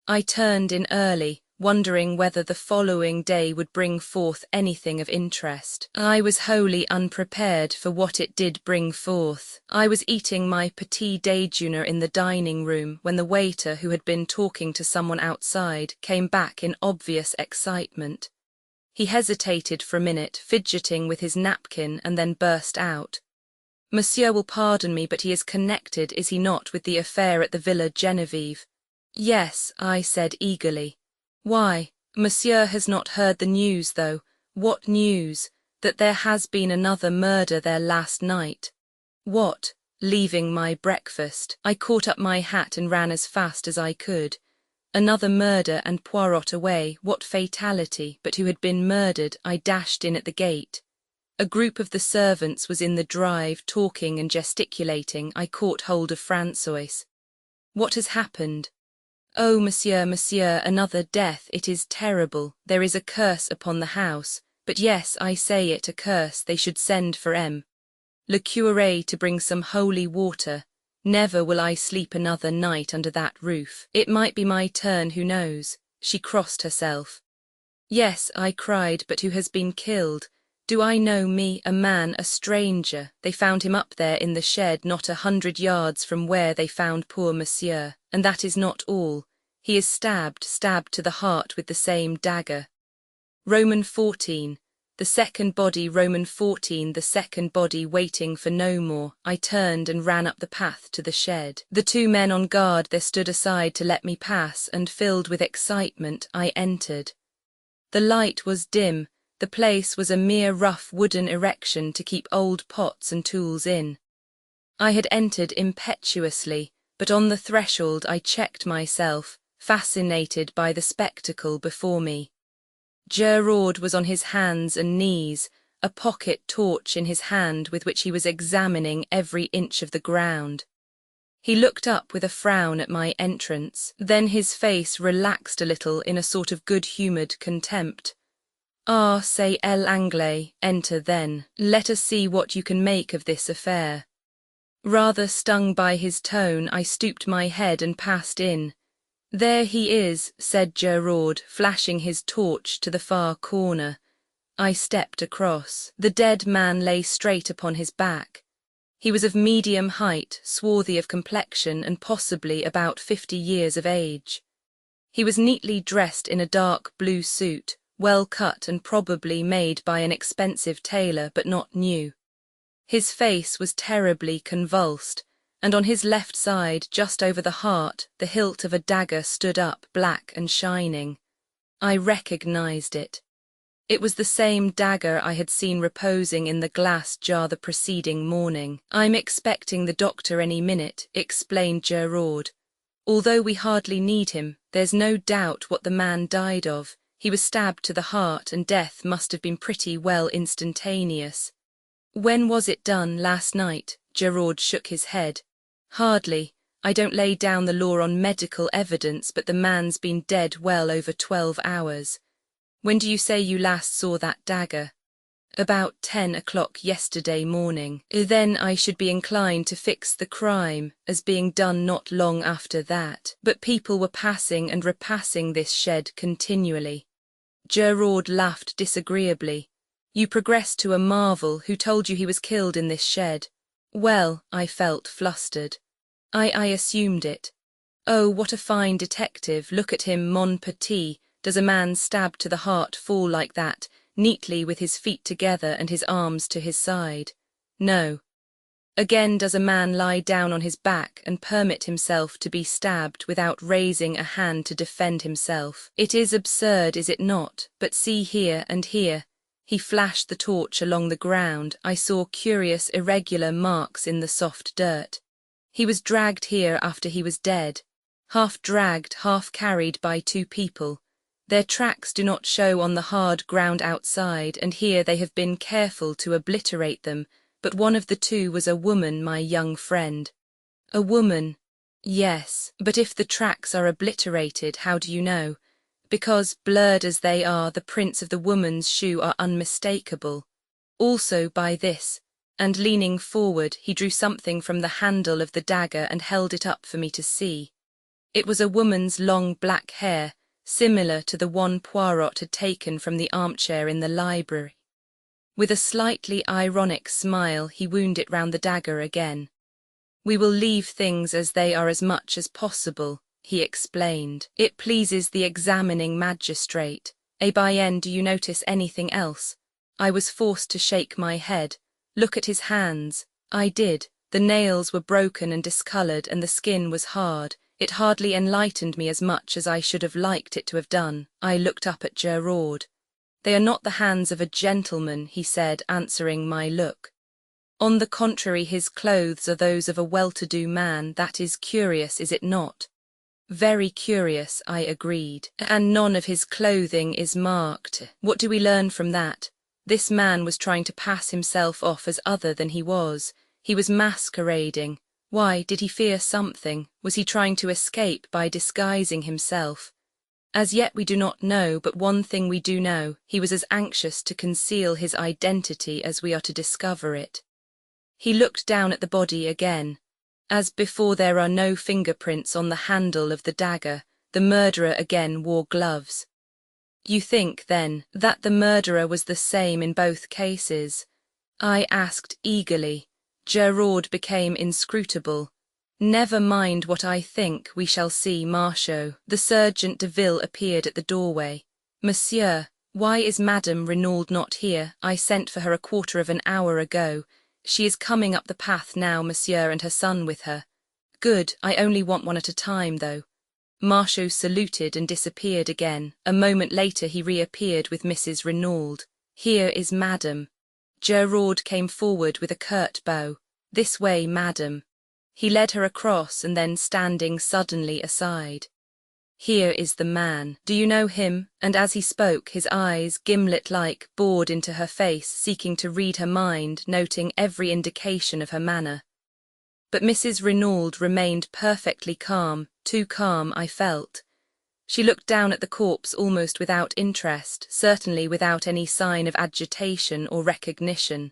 I turned in early, wondering whether the following day would bring forth anything of interest. I was wholly unprepared for what it did bring forth. I was eating my petit déjeuner in the dining room when the waiter, who had been talking to someone outside, came back in obvious excitement. He hesitated for a minute, fidgeting with his napkin, and then burst out. "Monsieur will pardon me, but he is connected, is he not, with the affair at the Villa Genevieve?" "Yes," I said eagerly. "Why, Monsieur has not heard the news, though." "What news?" "That there has been another murder there last night." "What?" Leaving my breakfast, I caught up my hat and ran as fast as I could. Another murder and Poirot away, what fatality! But who had been murdered? I dashed in at the gate. A group of the servants was in the drive, talking and gesticulating. I caught hold of François. "What has happened?" "Oh, monsieur, another death. It is terrible. There is a curse upon the house. But yes, I say it, a curse. They should send for le curé to bring some holy water. Never will I sleep another night under that roof. It might be my turn, who knows?" She crossed herself. "Yes," I cried, "but who has been killed? Do I know me, a man, a stranger? They found him up there in the shed, not 100 yards from where they found poor monsieur. And that is not all. He is stabbed to the heart with the same dagger. Roman 14. The second body, Roman 14, the second body waiting for no more." I turned and ran up the path to the shed. The two men on guard there stood aside to let me pass, and filled with excitement, I entered. The light was dim. The place was a mere rough wooden erection to keep old pots and tools in. I had entered impetuously, but on the threshold I checked myself, fascinated by the spectacle before me. Geraud was on his hands and knees, a pocket torch in his hand with which he was examining every inch of the ground. He looked up with a frown at my entrance, then his face relaxed a little in a sort of good-humoured contempt. "Ah, c'est l'anglais, enter then. Let us see what you can make of this affair." Rather stung by his tone, I stooped my head and passed in. "There he is," said Gerard, flashing his torch to the far corner. I stepped across. The dead man lay straight upon his back. He was of medium height, swarthy of complexion, and possibly about 50 years of age. He was neatly dressed in a dark blue suit, well cut and probably made by an expensive tailor, but not new. His face was terribly convulsed, and on his left side, just over the heart, the hilt of a dagger stood up, black and shining. I recognized it. It was the same dagger I had seen reposing in the glass jar the preceding morning. "I'm expecting the doctor any minute," explained Gerard. "Although we hardly need him, there's no doubt what the man died of. He was stabbed to the heart, and death must have been pretty well instantaneous." "When was it done, last night?" Gerard shook his head. "Hardly. I don't lay down the law on medical evidence, but the man's been dead well over 12 hours. When do you say you last saw that dagger?" "About 10 o'clock yesterday morning." "Then I should be inclined to fix the crime as being done not long after that. But people were passing and repassing this shed continually." Gerard laughed disagreeably. "You progress to a marvel. Who told you he was killed in this shed?" "Well," I felt flustered. I assumed it." "Oh, what a fine detective. Look at him, mon petit. Does a man stabbed to the heart fall like that, neatly with his feet together and his arms to his side?" "No." "Again, does a man lie down on his back and permit himself to be stabbed without raising a hand to defend himself? It is absurd, is it not? But see here and here." He flashed the torch along the ground. I saw curious irregular marks in the soft dirt. "He was dragged here after he was dead. Half dragged, half carried by two people. Their tracks do not show on the hard ground outside, and here they have been careful to obliterate them, but one of the two was a woman, my young friend." "A woman?" "Yes, but if the tracks are obliterated, how do you know?" "Because, blurred as they are, the prints of the woman's shoe are unmistakable. Also by this," and leaning forward, he drew something from the handle of the dagger and held it up for me to see. It was a woman's long black hair, similar to the one Poirot had taken from the armchair in the library. With a slightly ironic smile, he wound it round the dagger again. "We will leave things as they are as much as possible," he explained. "It pleases the examining magistrate. Eh bien, do you notice anything else?" I was forced to shake my head. "Look at his hands." I did. The nails were broken and discoloured, and the skin was hard. It hardly enlightened me as much as I should have liked it to have done. I looked up at Gerard. "They are not the hands of a gentleman," he said, answering my look. "On the contrary, his clothes are those of a well-to-do man. That is curious, is it not?" "Very curious," I agreed. "And none of his clothing is marked. What do we learn from that? This man was trying to pass himself off as other than he was. He was masquerading. Why, did he fear something? Was he trying to escape by disguising himself? As yet we do not know, but one thing we do know, he was as anxious to conceal his identity as we are to discover it." He looked down at the body again. "As before, there are no fingerprints on the handle of the dagger. The murderer again wore gloves." "You think, then, that the murderer was the same in both cases?" I asked eagerly. Gerard became inscrutable. "Never mind what I think, we shall see, Marchot." The Sergeant de Ville appeared at the doorway. "Monsieur, why is Madame Renaud not here? I sent for her a quarter of an hour ago. She is coming up the path now, monsieur, and her son with her." "Good, I only want one at a time, though." Marchot saluted and disappeared again. A moment later he reappeared with Mrs. Renaud. "Here is Madame." Gerard came forward with a curt bow. "This way, Madame." He led her across and then standing suddenly aside. "Here is the man. Do you know him?" And as he spoke, his eyes, gimlet-like, bored into her face, seeking to read her mind, noting every indication of her manner. But Mrs. Renaud remained perfectly calm, too calm, I felt. She looked down at the corpse almost without interest, certainly without any sign of agitation or recognition.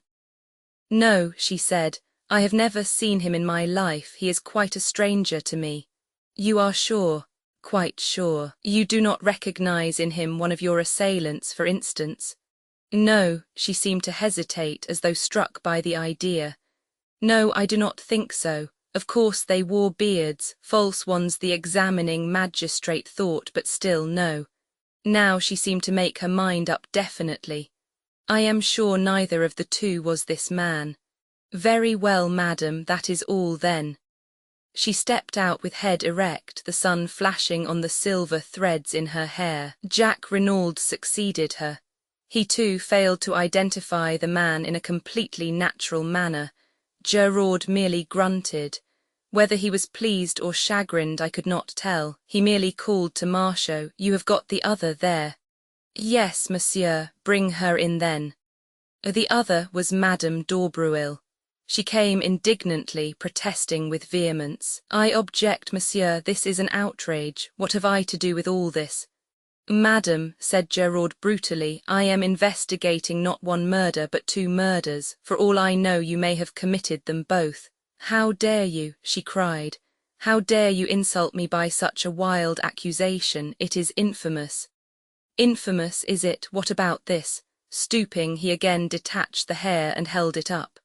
"No," she said, "I have never seen him in my life. He is quite a stranger to me." "You are sure?" "Quite sure." "You do not recognize in him one of your assailants, for instance?" "No," she seemed to hesitate, as though struck by the idea. "No, I do not think so. Of course they wore beards, false ones, the examining magistrate thought, but still no." Now she seemed to make her mind up definitely. "I am sure neither of the two was this man." "Very well, madam, that is all then." She stepped out with head erect, the sun flashing on the silver threads in her hair. Jack Renaud succeeded her. He too failed to identify the man in a completely natural manner. Geraud merely grunted. Whether he was pleased or chagrined I could not tell. He merely called to Marchot, "You have got the other there." "Yes, monsieur, bring her in then." The other was Madame d'Aubreuil. She came indignantly, protesting with vehemence. "I object, monsieur, this is an outrage. What have I to do with all this?" "Madam," said Geraud brutally, "I am investigating not one murder but two murders. For all I know you may have committed them both." "How dare you?" she cried. "How dare you insult me by such a wild accusation? It is infamous." "Infamous, is it? What about this?" Stooping, he again detached the hair and held it up.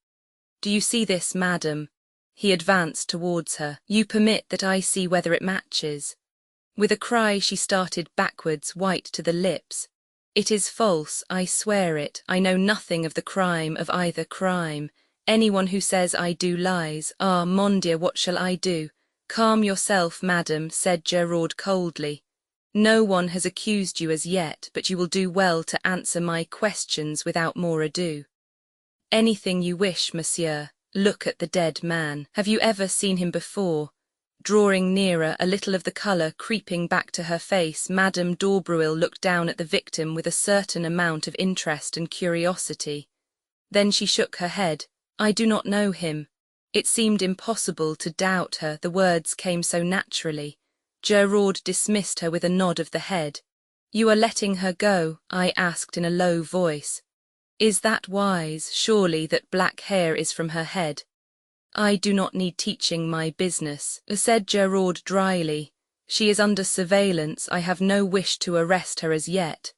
"Do you see this, madam?" He advanced towards her. "You permit that I see whether it matches." With a cry she started backwards, white to the lips. "It is false, I swear it. I know nothing of the crime, of either crime. Anyone who says I do lies. Ah, mon Dieu, what shall I do?" "Calm yourself, madam," said Geraud coldly. "No one has accused you as yet, but you will do well to answer my questions without more ado." "Anything you wish, monsieur. Look at the dead man. Have you ever seen him before?" Drawing nearer, a little of the colour creeping back to her face, Madame d'Aubreuil looked down at the victim with a certain amount of interest and curiosity. Then she shook her head. "I do not know him." It seemed impossible to doubt her, the words came so naturally. Geraud dismissed her with a nod of the head. "You are letting her go?" I asked in a low voice. "Is that wise? Surely that black hair is from her head." "I do not need teaching my business," said Geraud dryly. "She is under surveillance. I have no wish to arrest her as yet."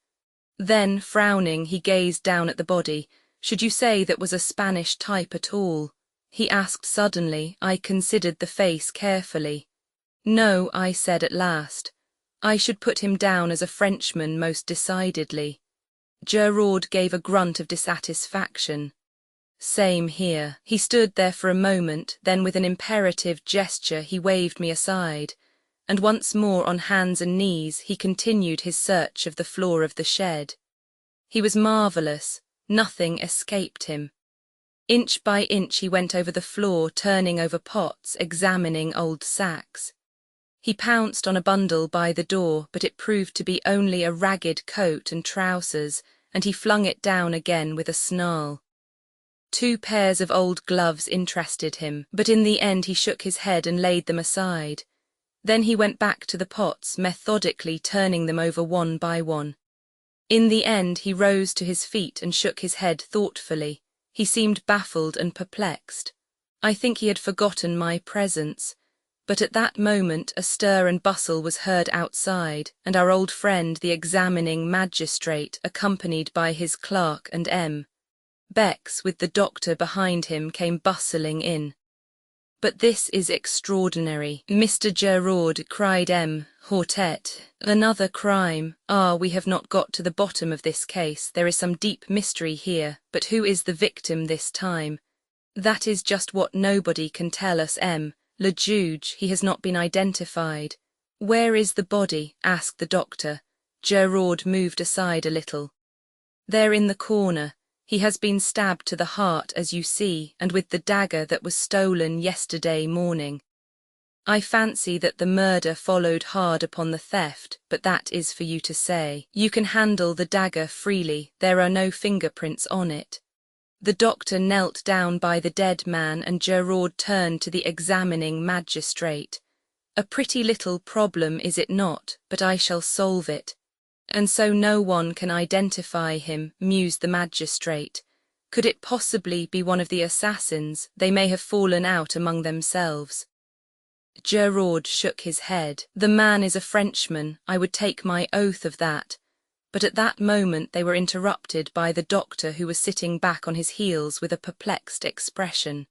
Then, frowning, he gazed down at the body. "Should you say that was a Spanish type at all?" he asked suddenly. I considered the face carefully. "No," I said at last. "I should put him down as a Frenchman most decidedly." Geraud gave a grunt of dissatisfaction. "Same here." He stood there for a moment, then with an imperative gesture he waved me aside, and once more on hands and knees he continued his search of the floor of the shed. He was marvellous. Nothing escaped him. Inch by inch he went over the floor, turning over pots, examining old sacks. He pounced on a bundle by the door, but it proved to be only a ragged coat and trousers, and he flung it down again with a snarl. 2 pairs of old gloves interested him, but in the end he shook his head and laid them aside. Then he went back to the pots, methodically turning them over one by one. In the end he rose to his feet and shook his head thoughtfully. He seemed baffled and perplexed. I think he had forgotten my presence. But at that moment a stir and bustle was heard outside, and our old friend, the examining magistrate, accompanied by his clerk and M. Bex, with the doctor behind him, came bustling in. "But this is extraordinary, Mr. Geraud," cried M. Hortet. "Another crime. Ah, we have not got to the bottom of this case. There is some deep mystery here, but who is the victim this time?" "That is just what nobody can tell us, M. Le Juge, he has not been identified." "Where is the body?" asked the doctor. Geraud moved aside a little. "There in the corner. He has been stabbed to the heart, as you see, and with the dagger that was stolen yesterday morning. I fancy that the murder followed hard upon the theft, but that is for you to say. You can handle the dagger freely, there are no fingerprints on it." The doctor knelt down by the dead man and Gerard turned to the examining magistrate. A pretty little problem, is it not, but I shall solve it. And so no one can identify him, mused the magistrate. Could it possibly be one of the assassins? They may have fallen out among themselves. Gerard shook his head. The man is a Frenchman, I would take my oath of that. But at that moment they were interrupted by the doctor, who was sitting back on his heels with a perplexed expression.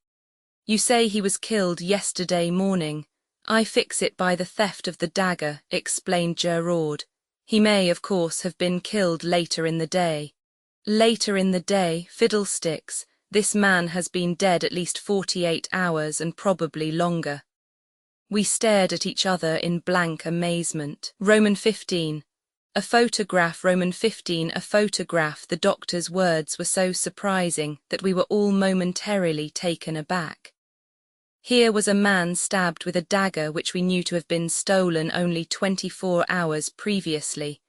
You say he was killed yesterday morning. I fix it by the theft of the dagger, explained Gerard. He may, of course, have been killed later in the day. Later in the day, fiddlesticks. This man has been dead at least 48 hours and probably longer. We stared at each other in blank amazement. Roman 15. A photograph, Roman 15, a photograph. The doctor's words were so surprising that we were all momentarily taken aback. Here was a man stabbed with a dagger which we knew to have been stolen only 24 hours previously,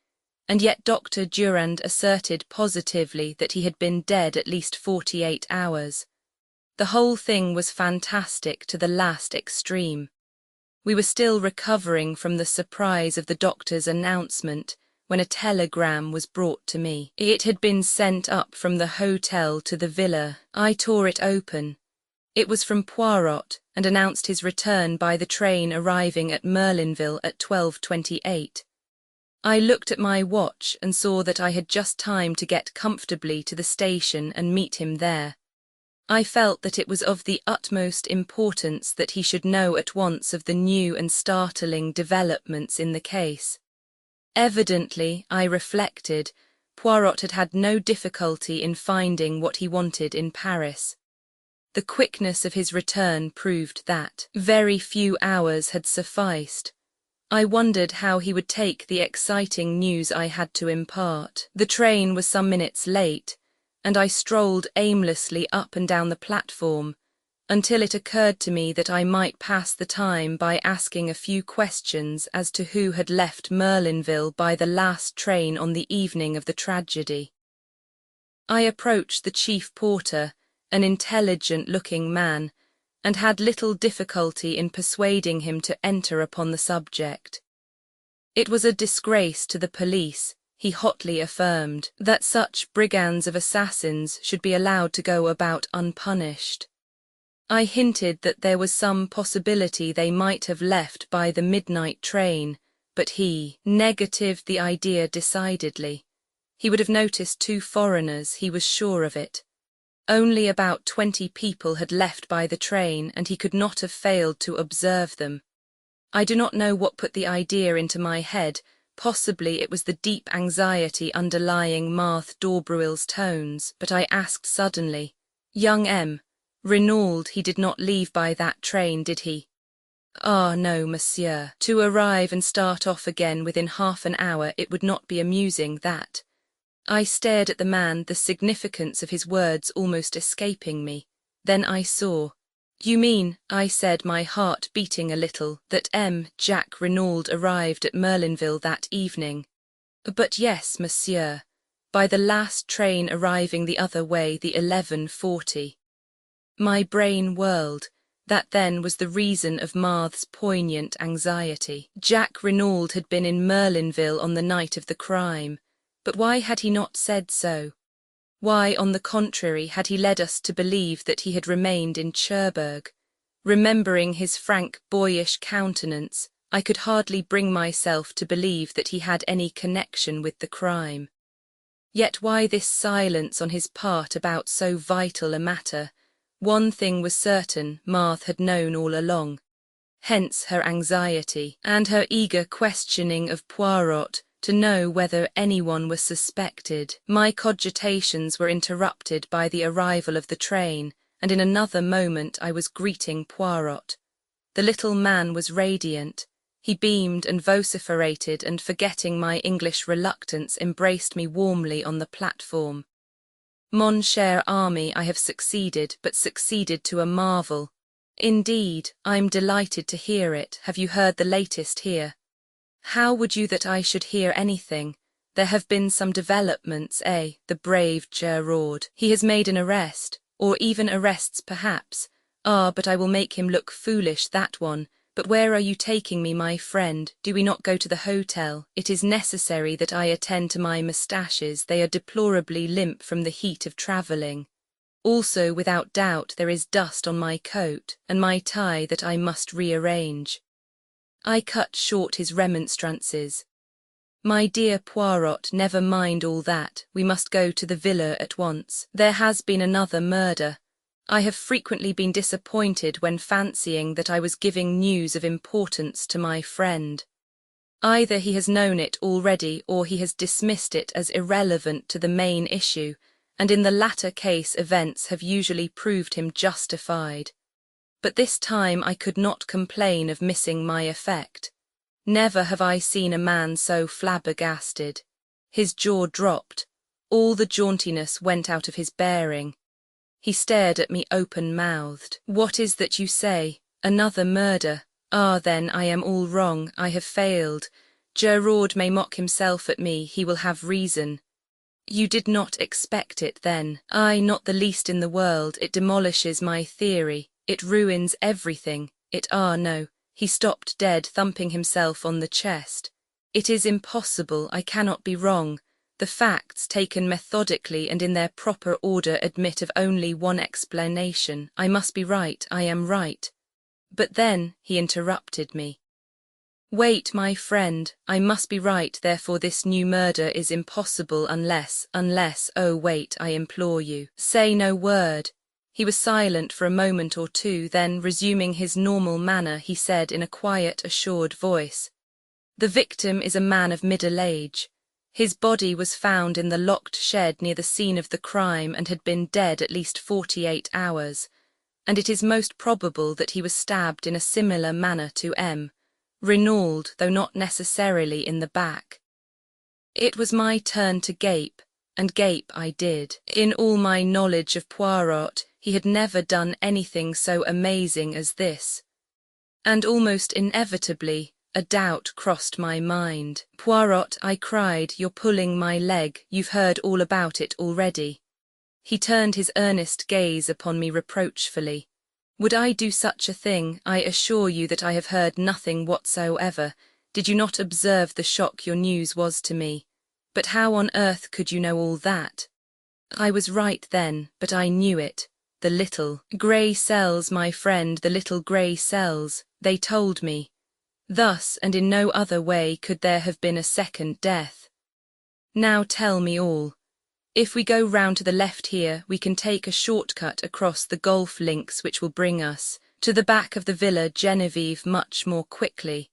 and yet Dr. Durand asserted positively that he had been dead at least 48 hours. The whole thing was fantastic to the last extreme. We were still recovering from the surprise of the doctor's announcement when a telegram was brought to me. It had been sent up from the hotel to the villa. I tore it open. It was from Poirot and announced his return by the train arriving at Merlinville at 12:28. I looked at my watch and saw that I had just time to get comfortably to the station and meet him there. I felt that it was of the utmost importance that he should know at once of the new and startling developments in the case. Evidently, I reflected, Poirot had had no difficulty in finding what he wanted in Paris. The quickness of his return proved that very few hours had sufficed. I wondered how he would take the exciting news I had to impart. The train was some minutes late, and I strolled aimlessly up and down the platform, until it occurred to me that I might pass the time by asking a few questions as to who had left Merlinville by the last train on the evening of the tragedy. I approached the chief porter, an intelligent-looking man, and had little difficulty in persuading him to enter upon the subject. It was a disgrace to the police, he hotly affirmed, that such brigands of assassins should be allowed to go about unpunished. I hinted that there was some possibility they might have left by the midnight train, but he negatived the idea decidedly. He would have noticed 2 foreigners, he was sure of it. Only about 20 people had left by the train, and he could not have failed to observe them. I do not know what put the idea into my head. Possibly it was the deep anxiety underlying Marthe d'Aubreuil's tones, but I asked suddenly, "Young M. Renaud, he did not leave by that train, did he?" "Ah, no, monsieur. To arrive and start off again within half an hour, it would not be amusing, that." I stared at the man, the significance of his words almost escaping me. Then I saw. "You mean," I said, my heart beating a little, "that Jacques Renaud arrived at Merlinville that evening?" "But yes, monsieur, by the last train arriving the other way, the 11:40. My brain whirled. That then was the reason of Marthe's poignant anxiety. Jacques Renaud had been in Merlinville on the night of the crime. But why had he not said so? Why, on the contrary, had he led us to believe that he had remained in Cherbourg? Remembering his frank, boyish countenance, I could hardly bring myself to believe that he had any connection with the crime. Yet why this silence on his part about so vital a matter? One thing was certain, Marthe had known all along. Hence her anxiety, and her eager questioning of Poirot, to know whether anyone was suspected. My cogitations were interrupted by the arrival of the train, and in another moment I was greeting Poirot. The little man was radiant. He beamed and vociferated, and forgetting my English reluctance, embraced me warmly on the platform. "Mon cher Ami, I have succeeded, but succeeded to a marvel." "Indeed, I'm delighted to hear it. Have you heard the latest here?" "How would you that I should hear anything? There have been some developments, eh? The brave Gerard. He has made an arrest, or even arrests perhaps. Ah, but I will make him look foolish, that one. But where are you taking me, my friend? Do we not go to the hotel? It is necessary that I attend to my moustaches. They are deplorably limp from the heat of travelling. Also, without doubt, there is dust on my coat, and my tie that I must rearrange. I cut short his remonstrances. My dear Poirot, never mind all that. We must go to the villa at once. There has been another murder. I have frequently been disappointed when fancying that I was giving news of importance to my friend. Either he has known it already or he has dismissed it as irrelevant to the main issue, and in the latter case events have usually proved him justified. But this time I could not complain of missing my effect. Never have I seen a man so flabbergasted. His jaw dropped. All the jauntiness went out of his bearing. He stared at me open-mouthed. What is that you say? Another murder? Ah, then, I am all wrong. I have failed. Gerard may mock himself at me. He will have reason. You did not expect it, then? I, not the least in the world. It demolishes my theory. It ruins everything. No. He stopped dead, thumping himself on the chest. It is impossible. I cannot be wrong. The facts, taken methodically and in their proper order, admit of only one explanation. I must be right. I am right. But then, he interrupted me. Wait, my friend. I must be right, therefore this new murder is impossible unless, oh wait, I implore you. Say no word. He was silent for a moment or two, then, resuming his normal manner, he said in a quiet, assured voice, "The victim is a man of middle age. His body was found in the locked shed near the scene of the crime and had been dead at least 48 hours, and it is most probable that he was stabbed in a similar manner to M. Renaud, though not necessarily in the back." It was my turn to gape, and gape I did. In all my knowledge of Poirot, he had never done anything so amazing as this. And almost inevitably, a doubt crossed my mind. "Poirot," I cried, "you're pulling my leg. You've heard all about it already." He turned his earnest gaze upon me reproachfully. "Would I do such a thing? I assure you that I have heard nothing whatsoever. Did you not observe the shock your news was to me? But how on earth could you know all that?" I was right then, but I knew it. The little grey cells, my friend, the little grey cells. They told me. Thus, and in no other way, could there have been a second death. Now tell me all. If we go round to the left here, we can take a shortcut across the golf links which will bring us to the back of the Villa Genevieve much more quickly.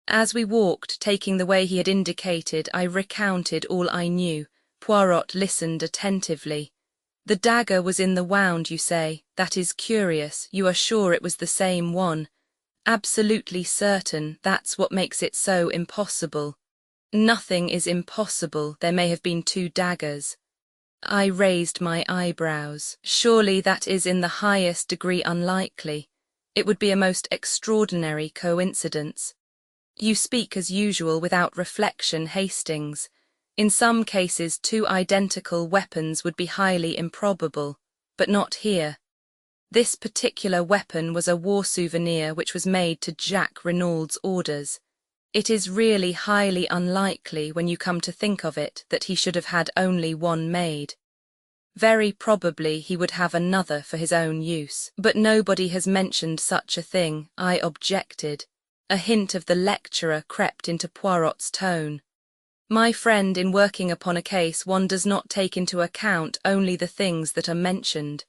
As we walked, taking the way he had indicated, I recounted all I knew. Poirot listened attentively. "The dagger was in the wound, you say? That is curious. You are sure it was the same one?" "Absolutely certain. That's what makes it so impossible." "Nothing is impossible. There may have been two daggers." I raised my eyebrows. "Surely that is in the highest degree unlikely. It would be a most extraordinary coincidence." "You speak as usual without reflection, Hastings. In some cases, two identical weapons would be highly improbable, but not here. This particular weapon was a war souvenir which was made to Jacques Renaud's orders. It is really highly unlikely, when you come to think of it, that he should have had only one made. Very probably he would have another for his own use. But nobody has mentioned such a thing," I objected. A hint of the lecturer crept into Poirot's tone. "My friend, in working upon a case, one does not take into account only the things that are mentioned.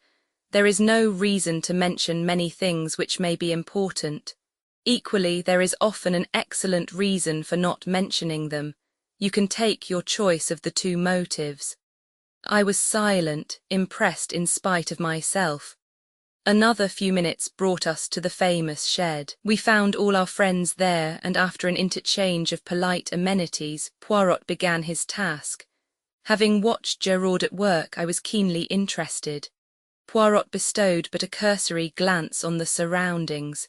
There is no reason to mention many things which may be important. Equally, there is often an excellent reason for not mentioning them. You can take your choice of the two motives." I was silent, impressed in spite of myself. Another few minutes brought us to the famous shed. We found all our friends there, and after an interchange of polite amenities, Poirot began his task. Having watched Gerard at work, I was keenly interested. Poirot bestowed but a cursory glance on the surroundings.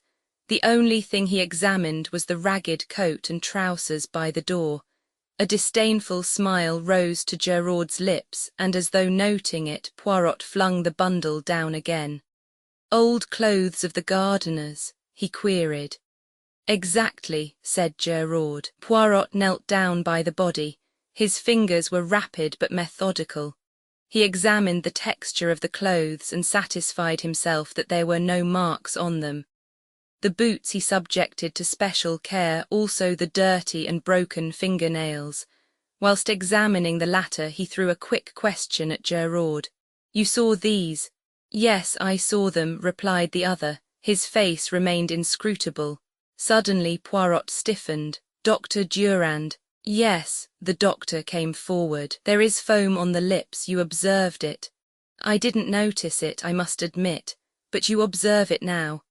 The only thing he examined was the ragged coat and trousers by the door. A disdainful smile rose to Gerard's lips, and as though noting it, Poirot flung the bundle down again. "Old clothes of the gardeners?" he queried. "Exactly," said Gerard. Poirot knelt down by the body. His fingers were rapid but methodical. He examined the texture of the clothes and satisfied himself that there were no marks on them. The boots he subjected to special care, also the dirty and broken fingernails. Whilst examining the latter, he threw a quick question at Gerard. "You saw these?" "Yes, I saw them," replied the other. His face remained inscrutable. Suddenly Poirot stiffened. "Dr. Durand." "Yes." The doctor came forward. "There is foam on the lips, you observed it." "I didn't notice it, I must admit. But you observe it now."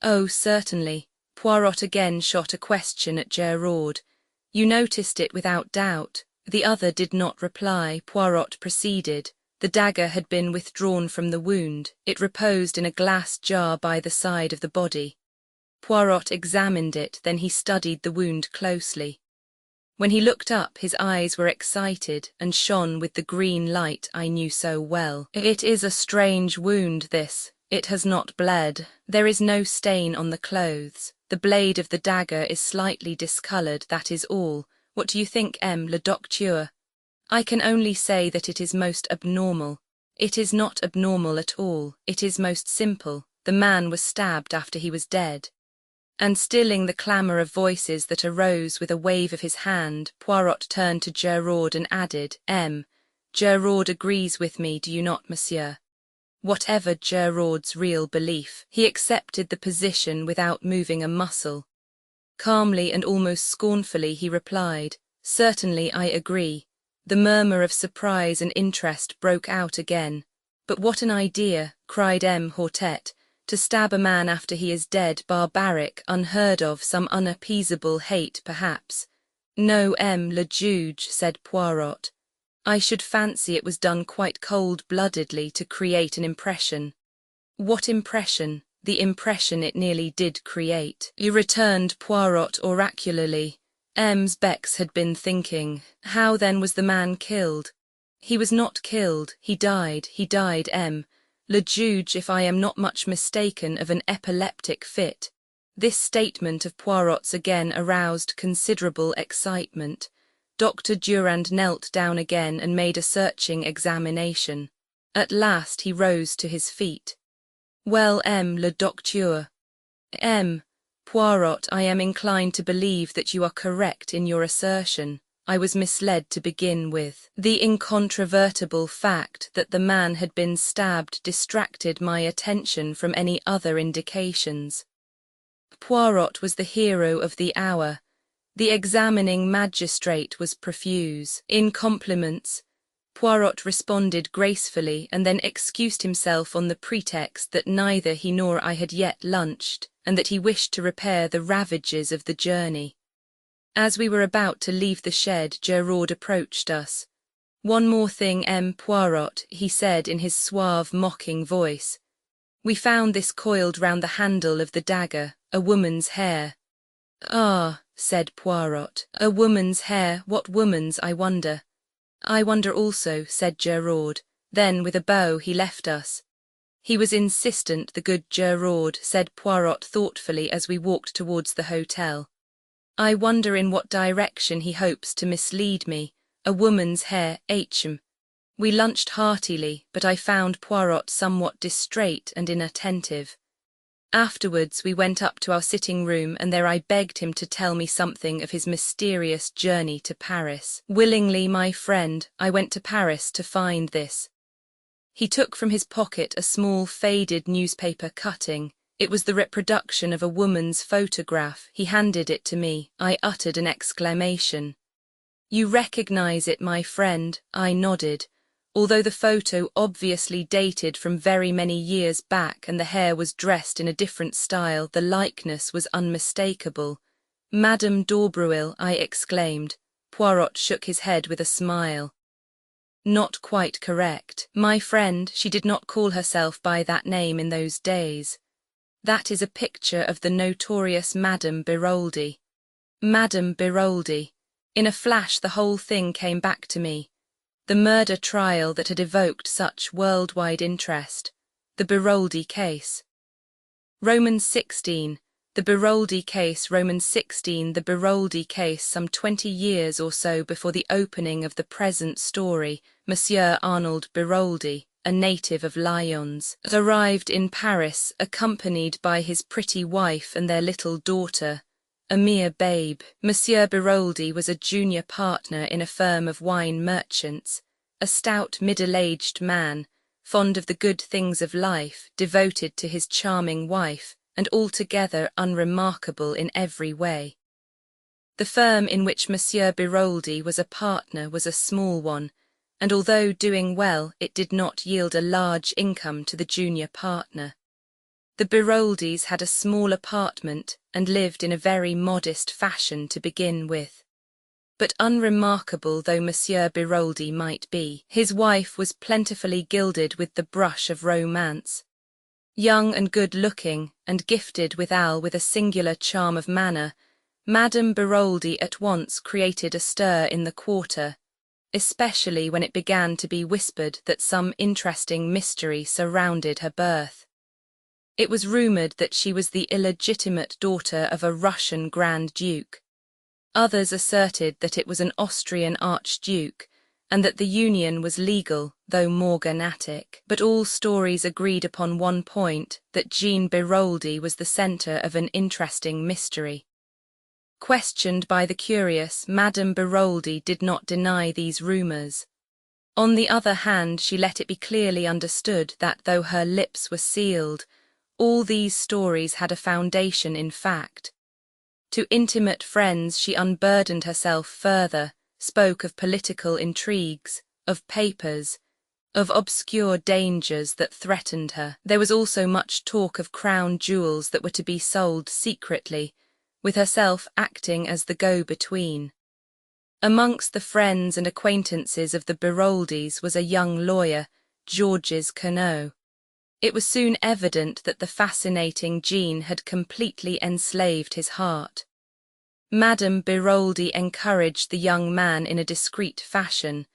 "Oh, certainly." Poirot again shot a question at Gerard. "You noticed it without doubt." The other did not reply. Poirot proceeded. The dagger had been withdrawn from the wound. It reposed in a glass jar by the side of the body. Poirot examined it, then he studied the wound closely. When he looked up, his eyes were excited and shone with the green light I knew so well. "It is a strange wound, this. It has not bled. There is no stain on the clothes. The blade of the dagger is slightly discoloured, that is all. What do you think, le docteur?" "I can only say that it is most abnormal." "It is not abnormal at all. It is most simple. The man was stabbed after he was dead." And stilling the clamour of voices that arose with a wave of his hand, Poirot turned to Gerard and added, Gerard agrees with me, do you not, monsieur?" Whatever Gerard's real belief, he accepted the position without moving a muscle. Calmly and almost scornfully he replied, "Certainly I agree." The murmur of surprise and interest broke out again. "But what an idea," cried Hortet, "to stab a man after he is dead, barbaric, unheard of, some unappeasable hate perhaps." "No, le juge," said Poirot. "I should fancy it was done quite cold-bloodedly to create an impression." "What impression?" "The impression it nearly did create," returned Poirot oracularly. Bex had been thinking. "How then was the man killed?" "He was not killed, he died, le juge, if I am not much mistaken, of an epileptic fit." This statement of Poirot's again aroused considerable excitement. Dr. Durand knelt down again and made a searching examination. At last he rose to his feet. "Well, le docteur." Poirot, I am inclined to believe that you are correct in your assertion. I was misled to begin with. The incontrovertible fact that the man had been stabbed distracted my attention from any other indications. Poirot was the hero of the hour. The examining magistrate was profuse in compliments. Poirot responded gracefully and then excused himself on the pretext that neither he nor I had yet lunched, and that he wished to repair the ravages of the journey. As we were about to leave the shed, Gerard approached us. "One more thing, Poirot," he said in his suave, mocking voice. "We found this coiled round the handle of the dagger, a woman's hair." "Ah," said Poirot, "a woman's hair, what woman's, I wonder?" "I wonder also," said Gerard. Then, with a bow, he left us. "He was insistent, the good Gerard," said Poirot thoughtfully as we walked towards the hotel. "I wonder in what direction he hopes to mislead me. A woman's hair, We lunched heartily, but I found Poirot somewhat distrait and inattentive. Afterwards we went up to our sitting room, and there I begged him to tell me something of his mysterious journey to Paris. "Willingly, my friend, I went to Paris to find this." He took from his pocket a small faded newspaper cutting. It was the reproduction of a woman's photograph. He handed it to me. I uttered an exclamation. "You recognize it, my friend?" I nodded. Although the photo obviously dated from very many years back and the hair was dressed in a different style, the likeness was unmistakable. "Madame d'Aubreuil," I exclaimed. Poirot shook his head with a smile. "Not quite correct. My friend, she did not call herself by that name in those days. That is a picture of the notorious Madame Biroldi." "Madame Biroldi." In a flash the whole thing came back to me. The murder trial that had evoked such worldwide interest. The Biroldi case. Romans 16. The Biroldi case. Romans 16. The Biroldi case. Some 20 years or so before the opening of the present story, Monsieur Arnold Biroldi, a native of Lyons, arrived in Paris accompanied by his pretty wife and their little daughter, a mere babe. Monsieur Biroldi was a junior partner in a firm of wine merchants, a stout middle-aged man, fond of the good things of life, devoted to his charming wife, and altogether unremarkable in every way. The firm in which Monsieur Biroldi was a partner was a small one, and although doing well, it did not yield a large income to the junior partner. The Biroldis had a small apartment and lived in a very modest fashion to begin with. But unremarkable though Monsieur Biroldi might be, his wife was plentifully gilded with the brush of romance. Young and good-looking, and gifted withal with a singular charm of manner, Madame Biroldi at once created a stir in the quarter, especially when it began to be whispered that some interesting mystery surrounded her birth. It was rumoured that she was the illegitimate daughter of a Russian Grand Duke. Others asserted that it was an Austrian Archduke, and that the union was legal, though morganatic. But all stories agreed upon one point, that Jean Biroldi was the centre of an interesting mystery. Questioned by the curious, Madame Biroldi did not deny these rumours. On the other hand, she let it be clearly understood that though her lips were sealed, all these stories had a foundation in fact. To intimate friends she unburdened herself further, spoke of political intrigues, of papers, of obscure dangers that threatened her. There was also much talk of crown jewels that were to be sold secretly, with herself acting as the go-between. Amongst the friends and acquaintances of the Biroldis was a young lawyer, Georges Queneau. It was soon evident that the fascinating Jean had completely enslaved his heart. Madame Biroldi encouraged the young man in a discreet fashion,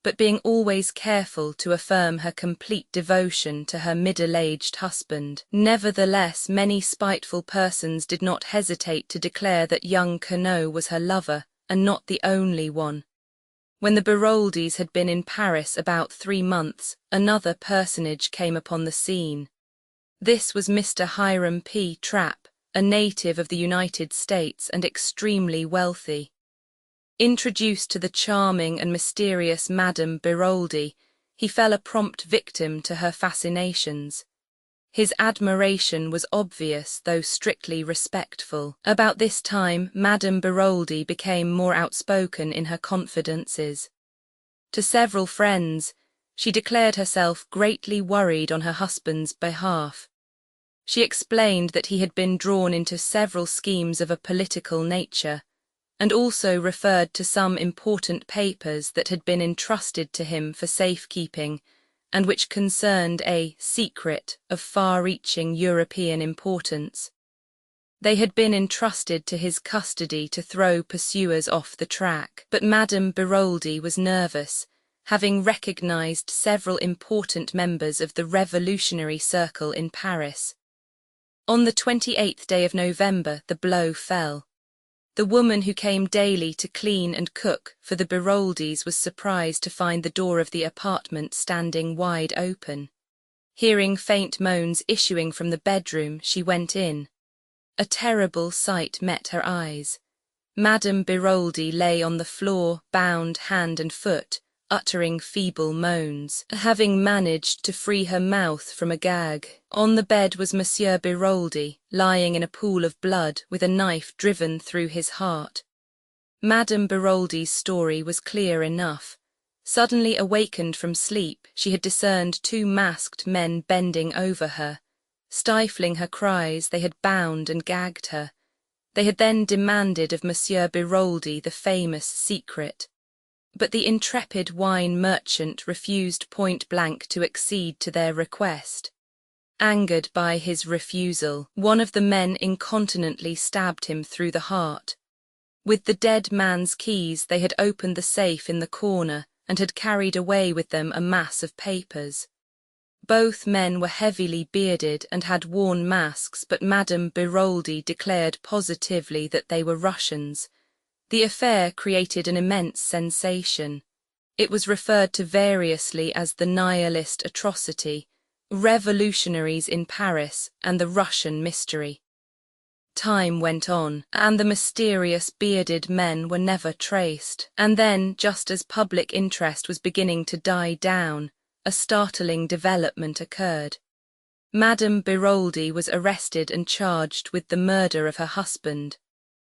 but being always careful to affirm her complete devotion to her middle-aged husband. Nevertheless, many spiteful persons did not hesitate to declare that young Queneau was her lover, and not the only one. When the Biroldis had been in Paris about 3 months, another personage came upon the scene. This was Mr. Hiram P. Trapp, a native of the United States and extremely wealthy. Introduced to the charming and mysterious Madame Biroldi, he fell a prompt victim to her fascinations. His admiration was obvious, though strictly respectful. About this time, Madame Biroldi became more outspoken in her confidences. To several friends, she declared herself greatly worried on her husband's behalf. She explained that he had been drawn into several schemes of a political nature, and also referred to some important papers that had been entrusted to him for safekeeping, and which concerned a secret of far-reaching European importance. They had been entrusted to his custody to throw pursuers off the track, but Madame Biroldi was nervous, having recognized several important members of the revolutionary circle in Paris. On the 28th day of November, the blow fell. The woman who came daily to clean and cook for the Biroldis was surprised to find the door of the apartment standing wide open. Hearing faint moans issuing from the bedroom, she went in. A terrible sight met her eyes. Madame Biroldi lay on the floor, bound hand and foot, uttering feeble moans, having managed to free her mouth from a gag. On the bed was Monsieur Biroldi, lying in a pool of blood with a knife driven through his heart. Madame Biroldi's story was clear enough. Suddenly awakened from sleep, she had discerned 2 masked men bending over her. Stifling her cries, they had bound and gagged her. They had then demanded of Monsieur Biroldi the famous secret. But the intrepid wine merchant refused point-blank to accede to their request. Angered by his refusal, one of the men incontinently stabbed him through the heart. With the dead man's keys, they had opened the safe in the corner and had carried away with them a mass of papers. Both men were heavily bearded and had worn masks, but Madame Biroldi declared positively that they were Russians. The affair created an immense sensation. It was referred to variously as the nihilist atrocity, revolutionaries in Paris, and the Russian mystery. Time went on, and the mysterious bearded men were never traced. And then, just as public interest was beginning to die down, a startling development occurred. Madame Biroldi was arrested and charged with the murder of her husband.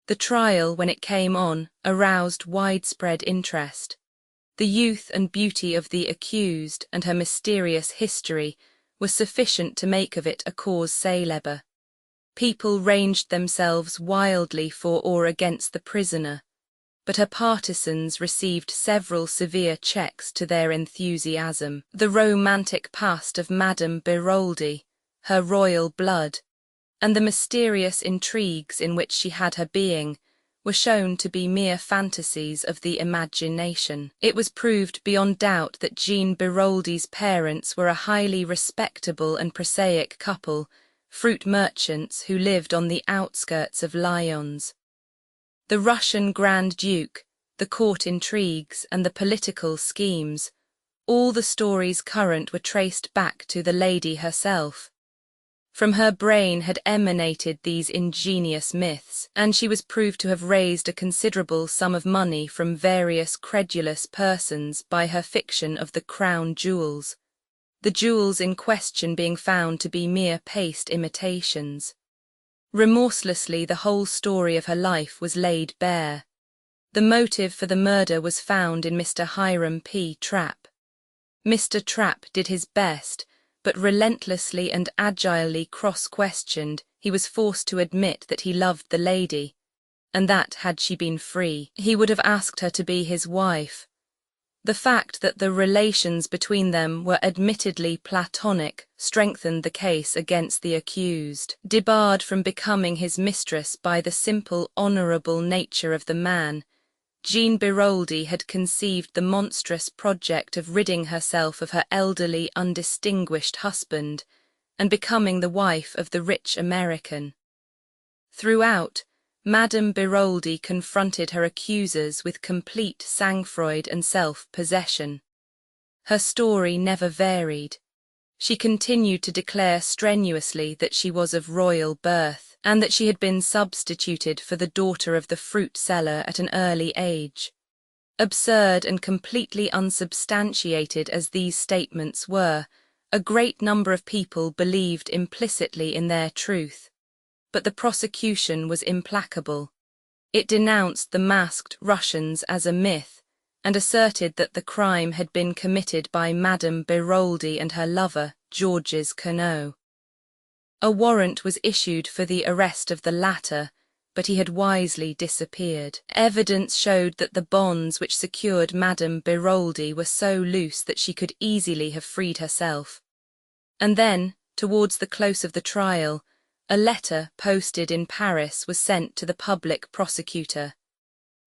The trial, when it came on, aroused widespread interest. The youth and beauty of the accused and her mysterious history were sufficient to make of it a cause célèbre. People ranged themselves wildly for or against the prisoner, but her partisans received several severe checks to their enthusiasm. The romantic past of Madame Biroldi, her royal blood, and the mysterious intrigues in which she had her being were shown to be mere fantasies of the imagination. It was proved beyond doubt that Jean Biroldi's parents were a highly respectable and prosaic couple, fruit merchants who lived on the outskirts of Lyons. The Russian Grand Duke, the court intrigues, and the political schemes, all the stories current were traced back to the lady herself. From her brain had emanated these ingenious myths, and she was proved to have raised a considerable sum of money from various credulous persons by her fiction of the crown jewels, the jewels in question being found to be mere paste imitations. Remorselessly, the whole story of her life was laid bare. The motive for the murder was found in Mr. Hiram P. Trapp. Mr. Trapp did his best, but relentlessly and agilely cross-questioned, he was forced to admit that he loved the lady, and that, had she been free, he would have asked her to be his wife. The fact that the relations between them were admittedly platonic strengthened the case against the accused. Debarred from becoming his mistress by the simple, honourable nature of the man, Jean Biroldi had conceived the monstrous project of ridding herself of her elderly, undistinguished husband and becoming the wife of the rich American. Throughout, Madame Biroldi confronted her accusers with complete sang-froid and self-possession. Her story never varied. She continued to declare strenuously that she was of royal birth, and that she had been substituted for the daughter of the fruit seller at an early age. Absurd and completely unsubstantiated as these statements were, a great number of people believed implicitly in their truth. But the prosecution was implacable. It denounced the masked Russians as a myth, and asserted that the crime had been committed by Madame Biroldi and her lover, Georges Queneau. A warrant was issued for the arrest of the latter, but he had wisely disappeared. Evidence showed that the bonds which secured Madame Biroldi were so loose that she could easily have freed herself. And then, towards the close of the trial, a letter posted in Paris was sent to the public prosecutor.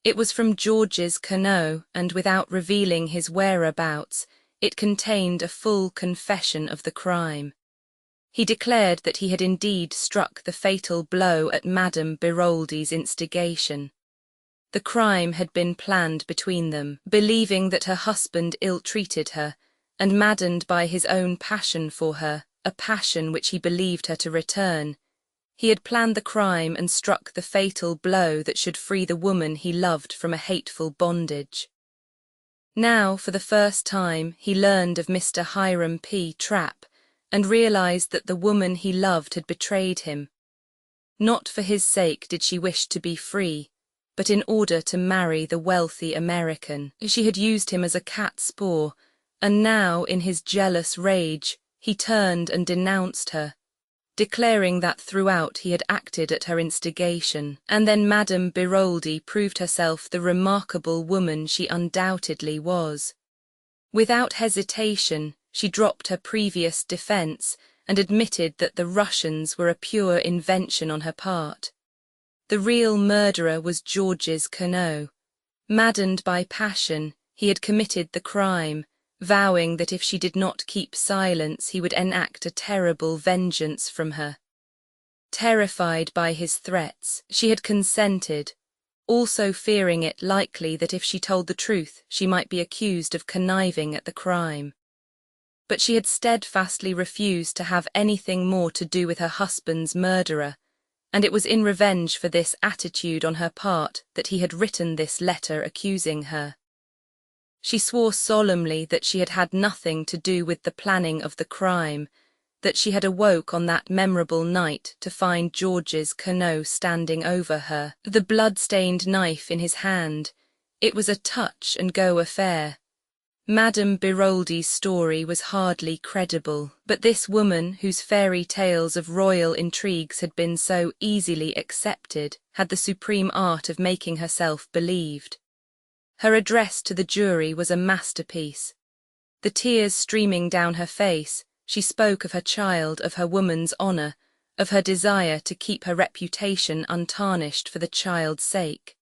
It was from Georges Queneau, and without revealing his whereabouts, it contained a full confession of the crime. He declared that he had indeed struck the fatal blow at Madame Biroldi's instigation. The crime had been planned between them. Believing that her husband ill-treated her, and maddened by his own passion for her, a passion which he believed her to return, he had planned the crime and struck the fatal blow that should free the woman he loved from a hateful bondage. Now, for the first time, he learned of Mr. Hiram P. Trapp, and realized that the woman he loved had betrayed him. Not for his sake did she wish to be free, but in order to marry the wealthy American. She had used him as a cat's paw, and now, in his jealous rage, he turned and denounced her, declaring that throughout he had acted at her instigation. And then Madame Biroldi proved herself the remarkable woman she undoubtedly was. Without hesitation, she dropped her previous defense and admitted that the Russians were a pure invention on her part. The real murderer was Georges Queneau. Maddened by passion, he had committed the crime, vowing that if she did not keep silence, he would enact a terrible vengeance from her. Terrified by his threats, she had consented, also fearing it likely that if she told the truth, she might be accused of conniving at the crime. But she had steadfastly refused to have anything more to do with her husband's murderer, and it was in revenge for this attitude on her part that he had written this letter accusing her. She swore solemnly that she had had nothing to do with the planning of the crime, that she had awoke on that memorable night to find Georges Queneau standing over her, the blood-stained knife in his hand. It was a touch-and-go affair. Madame Biroldi's story was hardly credible, but this woman, whose fairy tales of royal intrigues had been so easily accepted, had the supreme art of making herself believed. Her address to the jury was a masterpiece. The tears streaming down her face, she spoke of her child, of her woman's honour, of her desire to keep her reputation untarnished for the child's sake.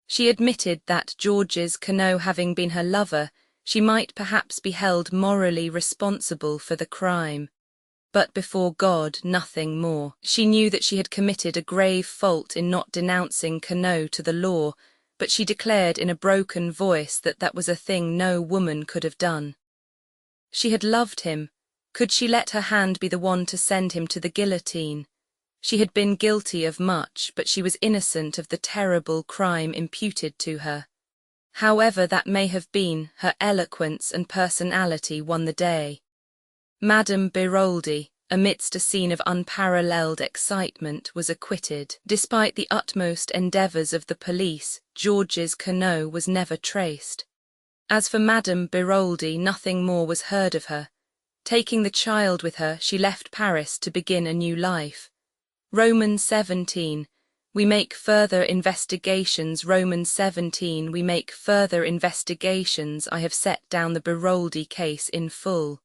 She admitted that Georges Queneau having been her lover, she might perhaps be held morally responsible for the crime, but before God nothing more. She knew that she had committed a grave fault in not denouncing Queneau to the law, but she declared in a broken voice that that was a thing no woman could have done. She had loved him. Could she let her hand be the one to send him to the guillotine? She had been guilty of much, but she was innocent of the terrible crime imputed to her. However that may have been, her eloquence and personality won the day. Madame Biroldi, amidst a scene of unparalleled excitement, was acquitted. Despite the utmost endeavours of the police, Georges Queneau was never traced. As for Madame Biroldi, nothing more was heard of her. Taking the child with her, she left Paris to begin a new life. Romans 17. We make further investigations. Romans 17. We make further investigations. I have set down the Biroldi case in full.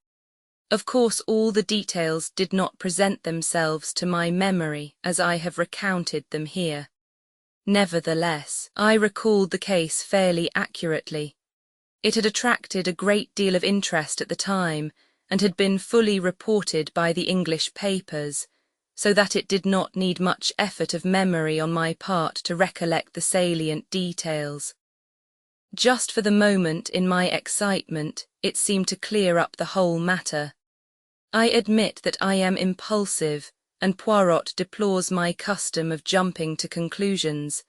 Of course, all the details did not present themselves to my memory as I have recounted them here. Nevertheless, I recalled the case fairly accurately. It had attracted a great deal of interest at the time, and had been fully reported by the English papers, so that it did not need much effort of memory on my part to recollect the salient details. Just for the moment, in my excitement, it seemed to clear up the whole matter. I admit that I am impulsive, and Poirot deplores my custom of jumping to conclusions,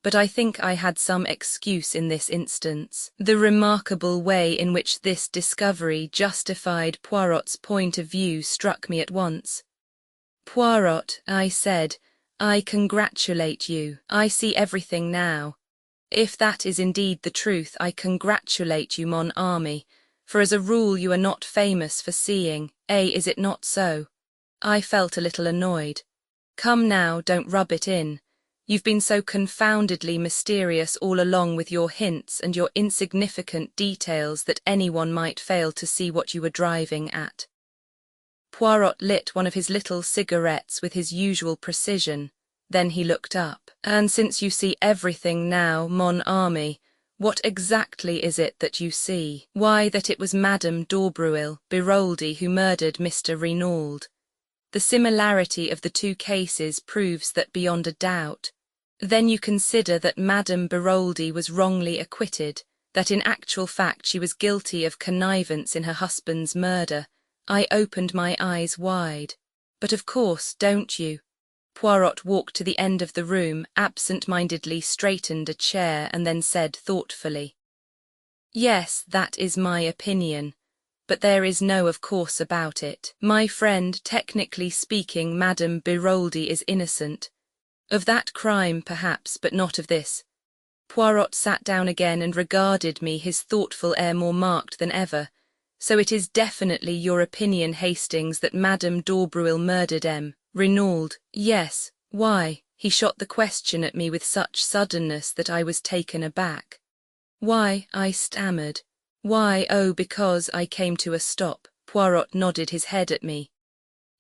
but I think I had some excuse in this instance. The remarkable way in which this discovery justified Poirot's point of view struck me at once. "Poirot," I said, "I congratulate you. I see everything now. If that is indeed the truth, I congratulate you, mon ami, for as a rule you are not famous for seeing, is it not so?" I felt a little annoyed. "Come now, don't rub it in. You've been so confoundedly mysterious all along with your hints and your insignificant details that anyone might fail to see what you were driving at." Poirot lit one of his little cigarettes with his usual precision. Then he looked up. "And since you see everything now, mon ami, what exactly is it that you see?" "Why, that it was Madame d'Aubreuil, Biroldi, who murdered Mr. Renauld. The similarity of the two cases proves that beyond a doubt. Then you consider that Madame Biroldi was wrongly acquitted, that in actual fact she was guilty of connivance in her husband's murder. I opened my eyes wide. "But of course, don't you?" Poirot walked to the end of the room, absent-mindedly straightened a chair, and then said thoughtfully, "Yes, that is my opinion. But there is no of course about it. My friend, technically speaking, Madame Biroldi is innocent. Of that crime, perhaps, but not of this." Poirot sat down again and regarded me, his thoughtful air more marked than ever. "So it is definitely your opinion, Hastings, that Madame d'Aubreuil murdered M. Renauld?" "Yes. Why?" He shot the question at me with such suddenness that I was taken aback. "Why?" I stammered. "Why, oh, because," I came to a stop. Poirot nodded his head at me.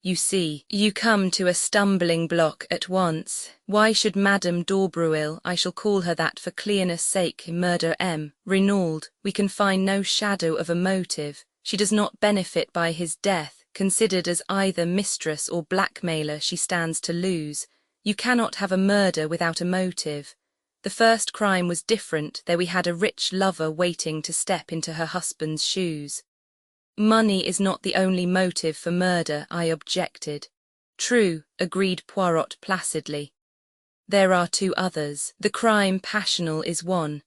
You see, you come to a stumbling block at once. Why should Madame d'Aubreuil, I shall call her that for clearness' sake, murder M. Renauld? We can find no shadow of a motive. She does not benefit by his death. Considered as either mistress or blackmailer, she stands to lose. You cannot have a murder without a motive. The first crime was different. There we had a rich lover waiting to step into her husband's shoes. Money is not the only motive for murder, I objected. True, agreed Poirot placidly. There are two others. The crime passional is one.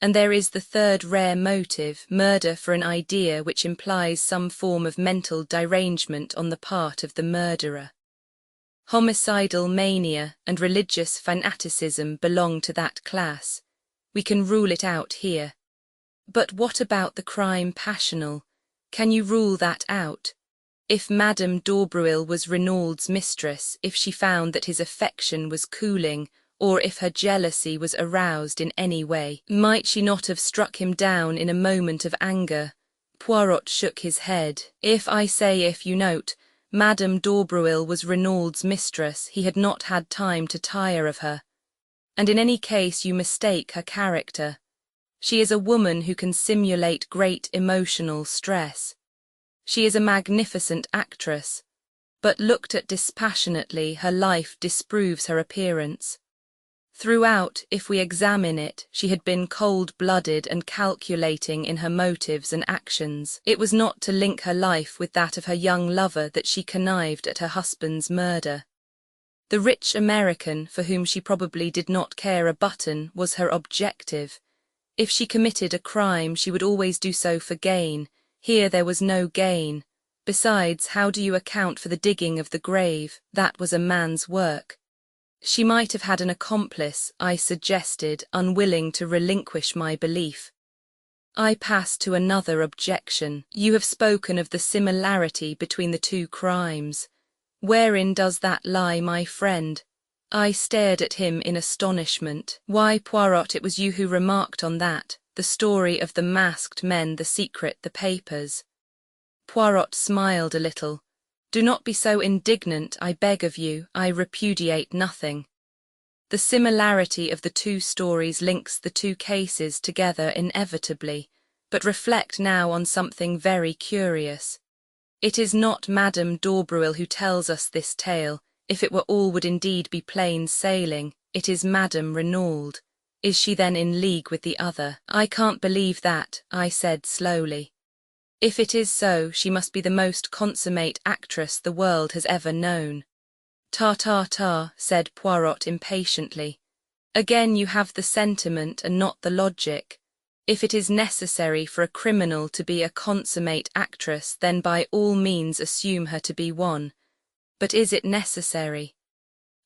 And there is the third rare motive, murder for an idea which implies some form of mental derangement on the part of the murderer. Homicidal mania and religious fanaticism belong to that class. We can rule it out here. But what about the crime passional? Can you rule that out? If Madame d'Aubreuil was Renaud's mistress, if she found that his affection was cooling, or if her jealousy was aroused in any way, might she not have struck him down in a moment of anger? Poirot shook his head. If you note, Madame d'Aubreuil was Renaud's mistress, he had not had time to tire of her. And in any case you mistake her character. She is a woman who can simulate great emotional stress. She is a magnificent actress, but looked at dispassionately, her life disproves her appearance. Throughout, if we examine it, she had been cold-blooded and calculating in her motives and actions. It was not to link her life with that of her young lover that she connived at her husband's murder. The rich American, for whom she probably did not care a button, was her objective. If she committed a crime, she would always do so for gain. Here there was no gain. Besides, how do you account for the digging of the grave? That was a man's work. She might have had an accomplice, I suggested, unwilling to relinquish my belief. I pass to another objection. You have spoken of the similarity between the two crimes. Wherein does that lie, my friend? I stared at him in astonishment. Why, Poirot, it was you who remarked on that. The story of the masked men, the secret, the papers. Poirot smiled a little. Do not be so indignant, I beg of you. I repudiate nothing. The similarity of the two stories links the two cases together inevitably, but reflect now on something very curious. It is not Madame d'Aubreuil who tells us this tale. If it were all would indeed be plain sailing. It is Madame Renauld. Is she then in league with the other? I can't believe that, I said slowly. If it is so, she must be the most consummate actress the world has ever known. Ta, said Poirot impatiently. Again you have the sentiment and not the logic. If it is necessary for a criminal to be a consummate actress, then by all means assume her to be one. But is it necessary?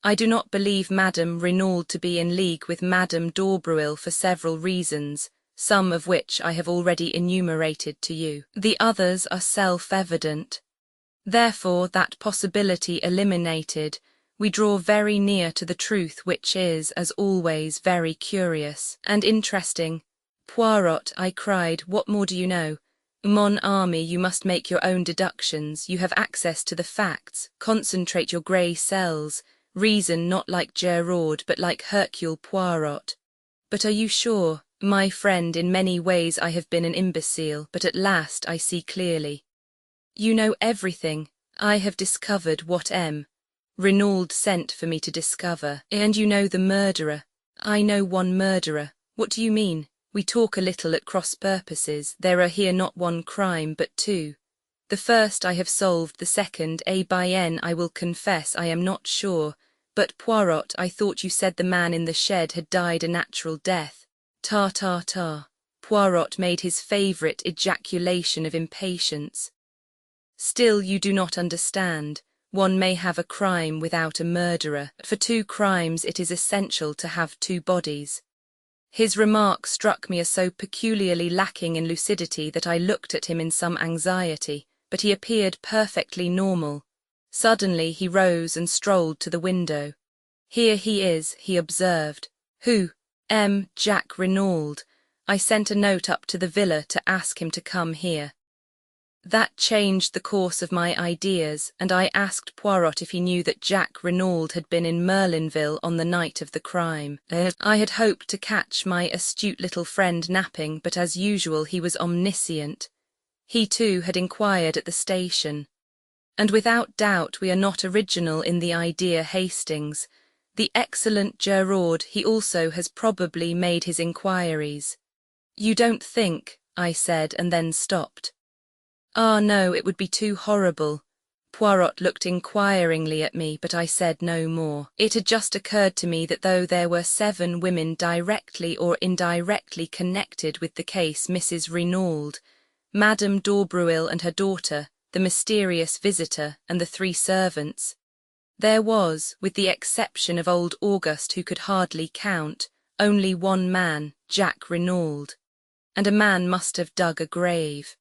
I do not believe Madame Renauld to be in league with Madame d'Aubreuil for several reasons, some of which I have already enumerated to you. The others are self-evident. Therefore, that possibility eliminated, we draw very near to the truth, which is, as always, very curious and interesting. Poirot, I cried, what more do you know? Mon ami, you must make your own deductions. You have access to the facts. Concentrate your grey cells. Reason not like Gérard, but like Hercule Poirot. But are you sure? My friend, in many ways I have been an imbecile, but at last I see clearly. You know everything. I have discovered what M. Renauld sent for me to discover. And you know the murderer. I know one murderer. What do you mean? We talk a little at cross purposes. There are here not one crime, but two. The first I have solved, the second, I will confess I am not sure. But Poirot, I thought you said the man in the shed had died a natural death. Ta. Poirot made his favourite ejaculation of impatience. Still you do not understand. One may have a crime without a murderer. For two crimes it is essential to have two bodies. His remark struck me as so peculiarly lacking in lucidity that I looked at him in some anxiety, but he appeared perfectly normal. Suddenly he rose and strolled to the window. Here he is, he observed. Who? Jack Renauld. I sent a note up to the villa to ask him to come here. That changed the course of my ideas, and I asked Poirot if he knew that Jack Renauld had been in Merlinville on the night of the crime. I had hoped to catch my astute little friend napping, but as usual he was omniscient. He too had inquired at the station. And without doubt we are not original in the idea, Hastings. The excellent Gerard, he also has probably made his inquiries. You don't think, I said, and then stopped. Ah, no, it would be too horrible. Poirot looked inquiringly at me, but I said no more. It had just occurred to me that though there were 7 women directly or indirectly connected with the case, Mrs. Renauld, Madame d'Aubreuil and her daughter, the mysterious visitor, and the 3 servants, there was, with the exception of old Auguste who could hardly count, only one man, Jack Renauld. And a man must have dug a grave.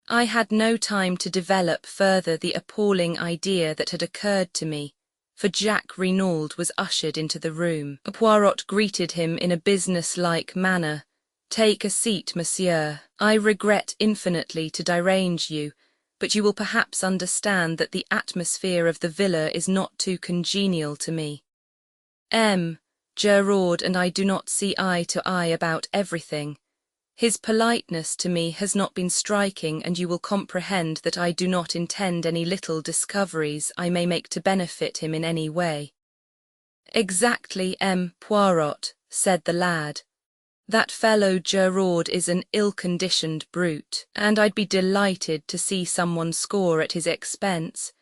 I had no time to develop further the appalling idea that had occurred to me, for Jack Renauld was ushered into the room. Poirot greeted him in a business-like manner. "Take a seat, monsieur. I regret infinitely to derange you, but you will perhaps understand that the atmosphere of the villa is not too congenial to me. Gerard and I do not see eye to eye about everything. His politeness to me has not been striking, and you will comprehend that I do not intend any little discoveries I may make to benefit him in any way." "Exactly, Poirot," said the lad. "That fellow Gerard is an ill-conditioned brute, and I'd be delighted to see someone score at his expense.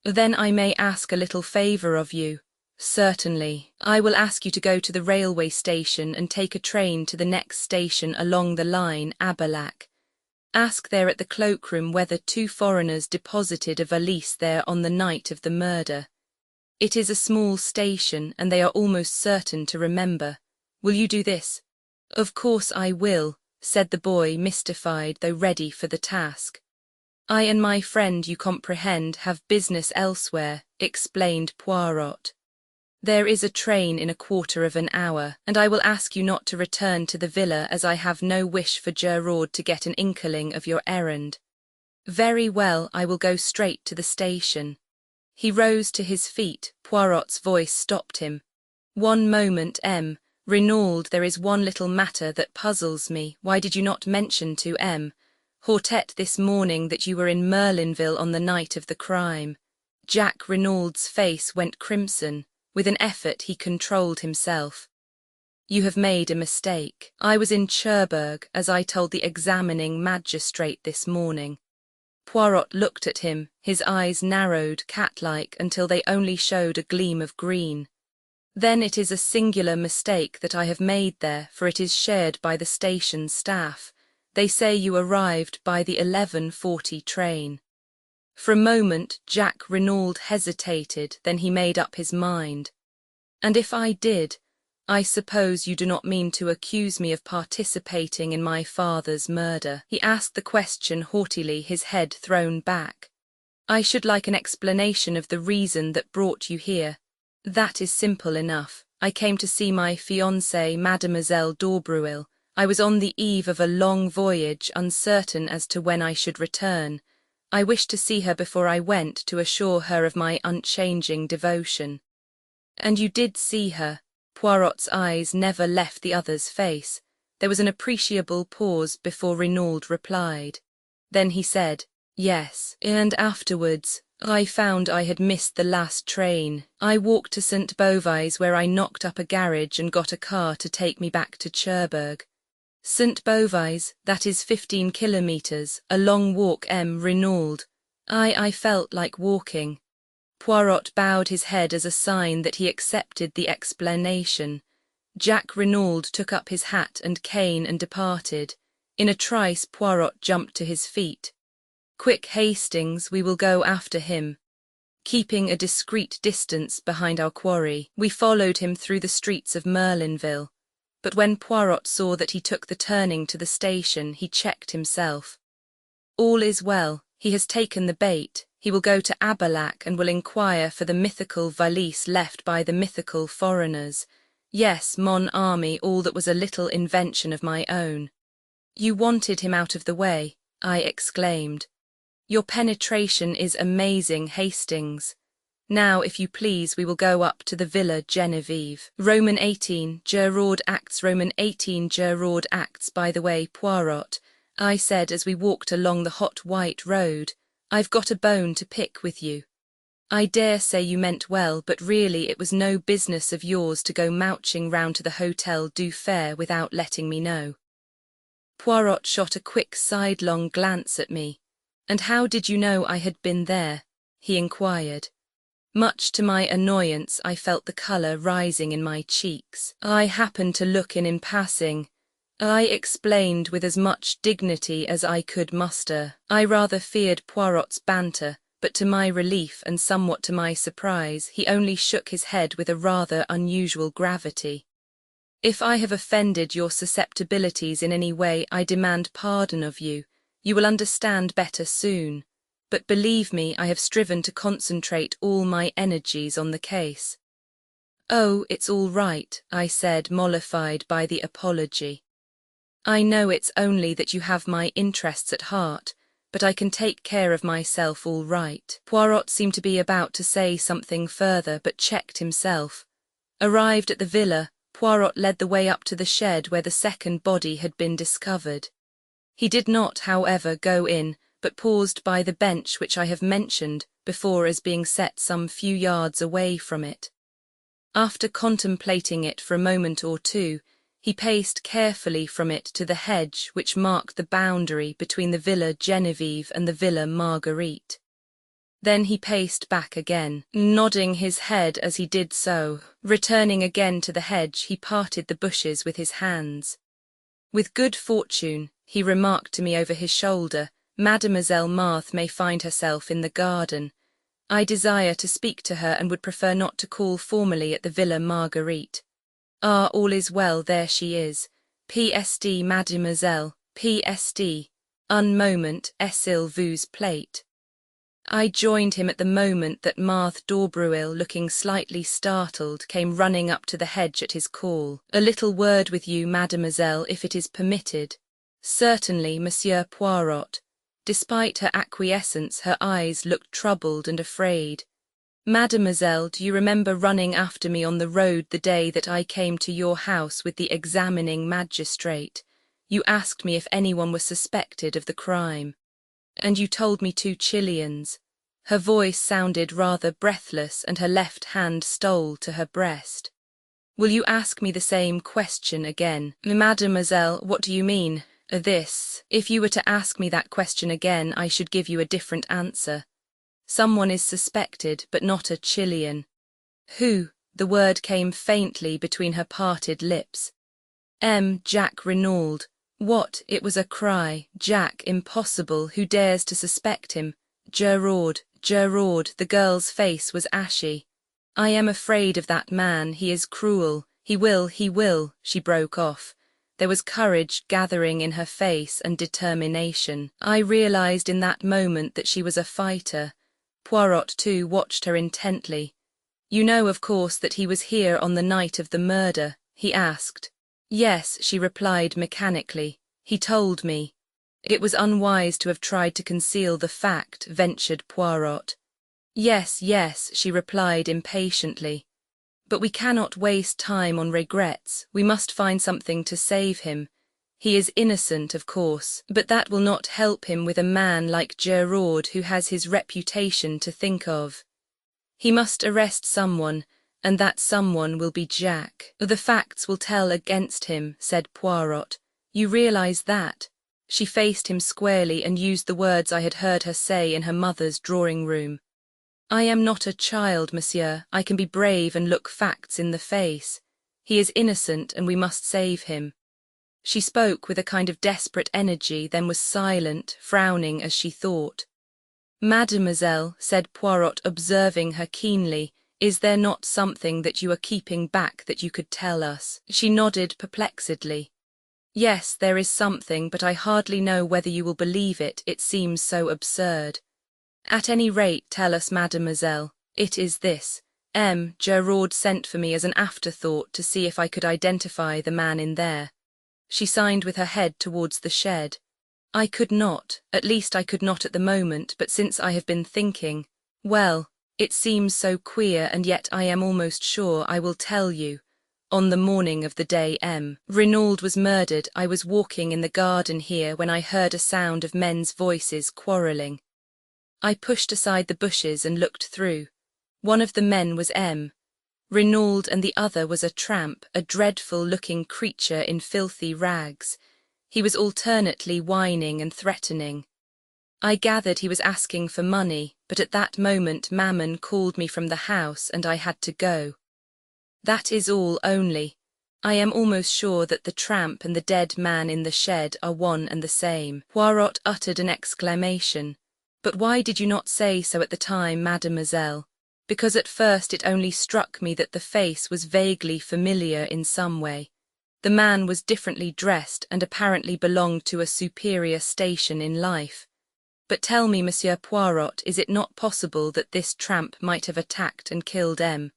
Then I may ask a little favour of you." "Certainly. I will ask you to go to the railway station and take a train to the next station along the line, Abelac. Ask there at the cloakroom whether 2 foreigners deposited a valise there on the night of the murder. It is a small station, and they are almost certain to remember. Will you do this?" "Of course I will," said the boy, mystified though ready for the task. "I and my friend, you comprehend, have business elsewhere," explained Poirot. "There is a train in a quarter of an hour, and I will ask you not to return to the villa, as I have no wish for Gerard to get an inkling of your errand." "Very well, I will go straight to the station." He rose to his feet. Poirot's voice stopped him. "One moment, Renauld, there is one little matter that puzzles me. Why did you not mention to Hortense this morning that you were in Merlinville on the night of the crime?" Jack Renauld's face went crimson. With an effort he controlled himself. "You have made a mistake. I was in Cherbourg, as I told the examining magistrate this morning." Poirot looked at him, his eyes narrowed, cat-like, until they only showed a gleam of green. "Then it is a singular mistake that I have made there, for it is shared by the station staff. They say you arrived by the 11:40 train." For a moment Jack Renauld hesitated, then he made up his mind. "And if I did, I suppose you do not mean to accuse me of participating in my father's murder?" He asked the question haughtily, his head thrown back. "I should like an explanation of the reason that brought you here." "That is simple enough. I came to see my fiancée, Mademoiselle d'Aubreuil. I was on the eve of a long voyage, uncertain as to when I should return. I wished to see her before I went, to assure her of my unchanging devotion." "And you did see her?" Poirot's eyes never left the other's face. There was an appreciable pause before Renauld replied. Then he said, "Yes, and afterwards, I found I had missed the last train. I walked to St. Beauvais, where I knocked up a garage and got a car to take me back to Cherbourg." "St. Beauvais, that is 15 kilometres, a long walk, Renauld. I felt like walking." Poirot bowed his head as a sign that he accepted the explanation. Jack Renauld took up his hat and cane and departed. In a trice Poirot jumped to his feet. "Quick, Hastings, we will go after him." Keeping a discreet distance behind our quarry, we followed him through the streets of Merlinville. But when Poirot saw that he took the turning to the station, he checked himself. "All is well. He has taken the bait. He will go to Abelac and will inquire for the mythical valise left by the mythical foreigners. Yes, mon ami, all that was a little invention of my own." "You wanted him out of the way," I exclaimed. Your penetration is amazing, Hastings. Now, if you please, we will go up to the Villa Genevieve. Roman 18, Gerard acts. Roman 18, Gerard acts. By the way, Poirot, I said as we walked along the hot white road, I've got a bone to pick with you. I dare say you meant well, but really it was no business of yours to go mouching round to the Hotel du Fair without letting me know. Poirot shot a quick sidelong glance at me. And how did you know I had been there? He inquired. Much to my annoyance, I felt the colour rising in my cheeks. I happened to look in passing. I explained with as much dignity as I could muster. I rather feared Poirot's banter, but to my relief and somewhat to my surprise, he only shook his head with a rather unusual gravity. If I have offended your susceptibilities in any way, I demand pardon of you. You will understand better soon. But believe me, I have striven to concentrate all my energies on the case. Oh, it's all right, I said, mollified by the apology. I know it's only that you have my interests at heart, but I can take care of myself all right. Poirot seemed to be about to say something further, but checked himself. Arrived at the villa, Poirot led the way up to the shed where the second body had been discovered. He did not, however, go in, but paused by the bench which I have mentioned before as being set some few yards away from it. After contemplating it for a moment or two, he paced carefully from it to the hedge which marked the boundary between the Villa Genevieve and the Villa Marguerite. Then he paced back again, nodding his head as he did so. Returning again to the hedge, he parted the bushes with his hands. With good fortune, he remarked to me over his shoulder, Mademoiselle Marthe may find herself in the garden. I desire to speak to her and would prefer not to call formally at the Villa Marguerite. Ah, all is well, there she is. PSD, mademoiselle, PSD. Un moment, s'il vous plaît. I joined him at the moment that Marthe d'Aubruil, looking slightly startled, came running up to the hedge at his call. A little word with you, mademoiselle, if it is permitted. Certainly, Monsieur Poirot. Despite her acquiescence, her eyes looked troubled and afraid. Mademoiselle, do you remember running after me on the road the day that I came to your house with the examining magistrate? You asked me if anyone was suspected of the crime. And you told me 2 Chileans. Her voice sounded rather breathless and her left hand stole to her breast. Will you ask me the same question again? Mademoiselle, what do you mean? This. If you were to ask me that question again, I should give you a different answer. Someone is suspected, but not a Chilean. Who? The word came faintly between her parted lips. Jack Renaud. What? It was a cry. Jack, impossible. Who dares to suspect him? Gerard, the girl's face was ashy. I am afraid of that man. He is cruel. He will, she broke off. There was courage gathering in her face and determination. I realized in that moment that she was a fighter. Poirot, too, watched her intently. You know, of course, that he was here on the night of the murder? He asked. Yes, she replied mechanically. He told me. It was unwise to have tried to conceal the fact, ventured Poirot. Yes, she replied impatiently. But we cannot waste time on regrets. We must find something to save him. He is innocent, of course, but that will not help him with a man like Gerard who has his reputation to think of. He must arrest someone, and that someone will be Jack. The facts will tell against him, said Poirot. You realize that? She faced him squarely and used the words I had heard her say in her mother's drawing-room. I am not a child, monsieur. I can be brave and look facts in the face. He is innocent and we must save him. She spoke with a kind of desperate energy, then was silent, frowning as she thought. Mademoiselle, said Poirot, observing her keenly, is there not something that you are keeping back that you could tell us? She nodded perplexedly. Yes, there is something, but I hardly know whether you will believe it. It seems so absurd. At any rate, tell us, mademoiselle. It is this. Gerard sent for me as an afterthought to see if I could identify the man in there. She signed with her head towards the shed. I could not, at least I could not at the moment, but since I have been thinking, well, it seems so queer, and yet I am almost sure I will tell you. On the morning of the day M. Renauld was murdered, I was walking in the garden here when I heard a sound of men's voices quarrelling. I pushed aside the bushes and looked through. One of the men was M. Renauld and the other was a tramp, a dreadful-looking creature in filthy rags. He was alternately whining and threatening. I gathered he was asking for money, but at that moment Mammon called me from the house and I had to go. That is all only. I am almost sure that the tramp and the dead man in the shed are one and the same. Poirot uttered an exclamation. But why did you not say so at the time, mademoiselle? Because at first it only struck me that the face was vaguely familiar in some way. The man was differently dressed and apparently belonged to a superior station in life. But tell me, Monsieur Poirot, is it not possible that this tramp might have attacked and killed M.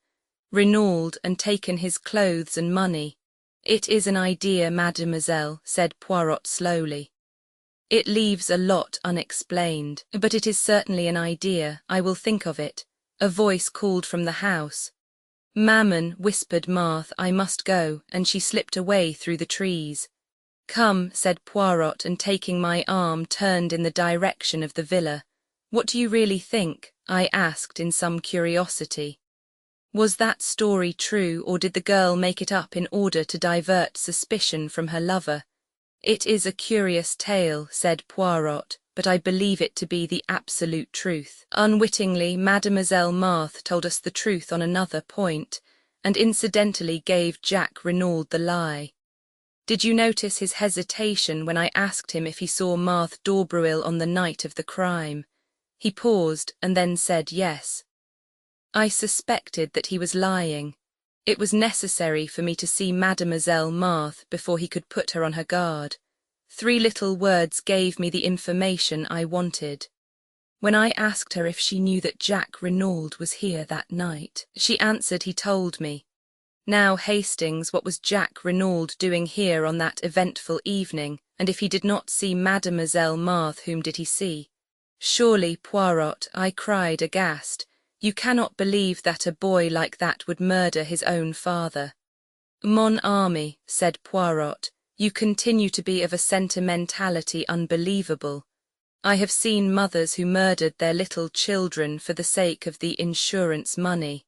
Renauld and taken his clothes and money? It is an idea, mademoiselle, said Poirot slowly. It leaves a lot unexplained, but it is certainly an idea. I will think of it. A voice called from the house. Mammon, whispered Marthe, I must go, and she slipped away through the trees. Come, said Poirot, and taking my arm turned in the direction of the villa. What do you really think? I asked in some curiosity. Was that story true, or did the girl make it up in order to divert suspicion from her lover? It is a curious tale, said Poirot, but I believe it to be the absolute truth. Unwittingly, Mademoiselle Marthe told us the truth on another point, and incidentally gave Jacques Renauld the lie. Did you notice his hesitation when I asked him if he saw Marthe d'Aubreuil on the night of the crime? He paused and then said yes. I suspected that he was lying. It was necessary for me to see Mademoiselle Marthe before he could put her on her guard. 3 little words gave me the information I wanted. When I asked her if she knew that Jacques Renauld was here that night, she answered he told me. Now, Hastings, what was Jacques Renauld doing here on that eventful evening, and if he did not see Mademoiselle Marthe, whom did he see? Surely, Poirot, I cried aghast, you cannot believe that a boy like that would murder his own father. Mon ami, said Poirot, you continue to be of a sentimentality unbelievable. I have seen mothers who murdered their little children for the sake of the insurance money.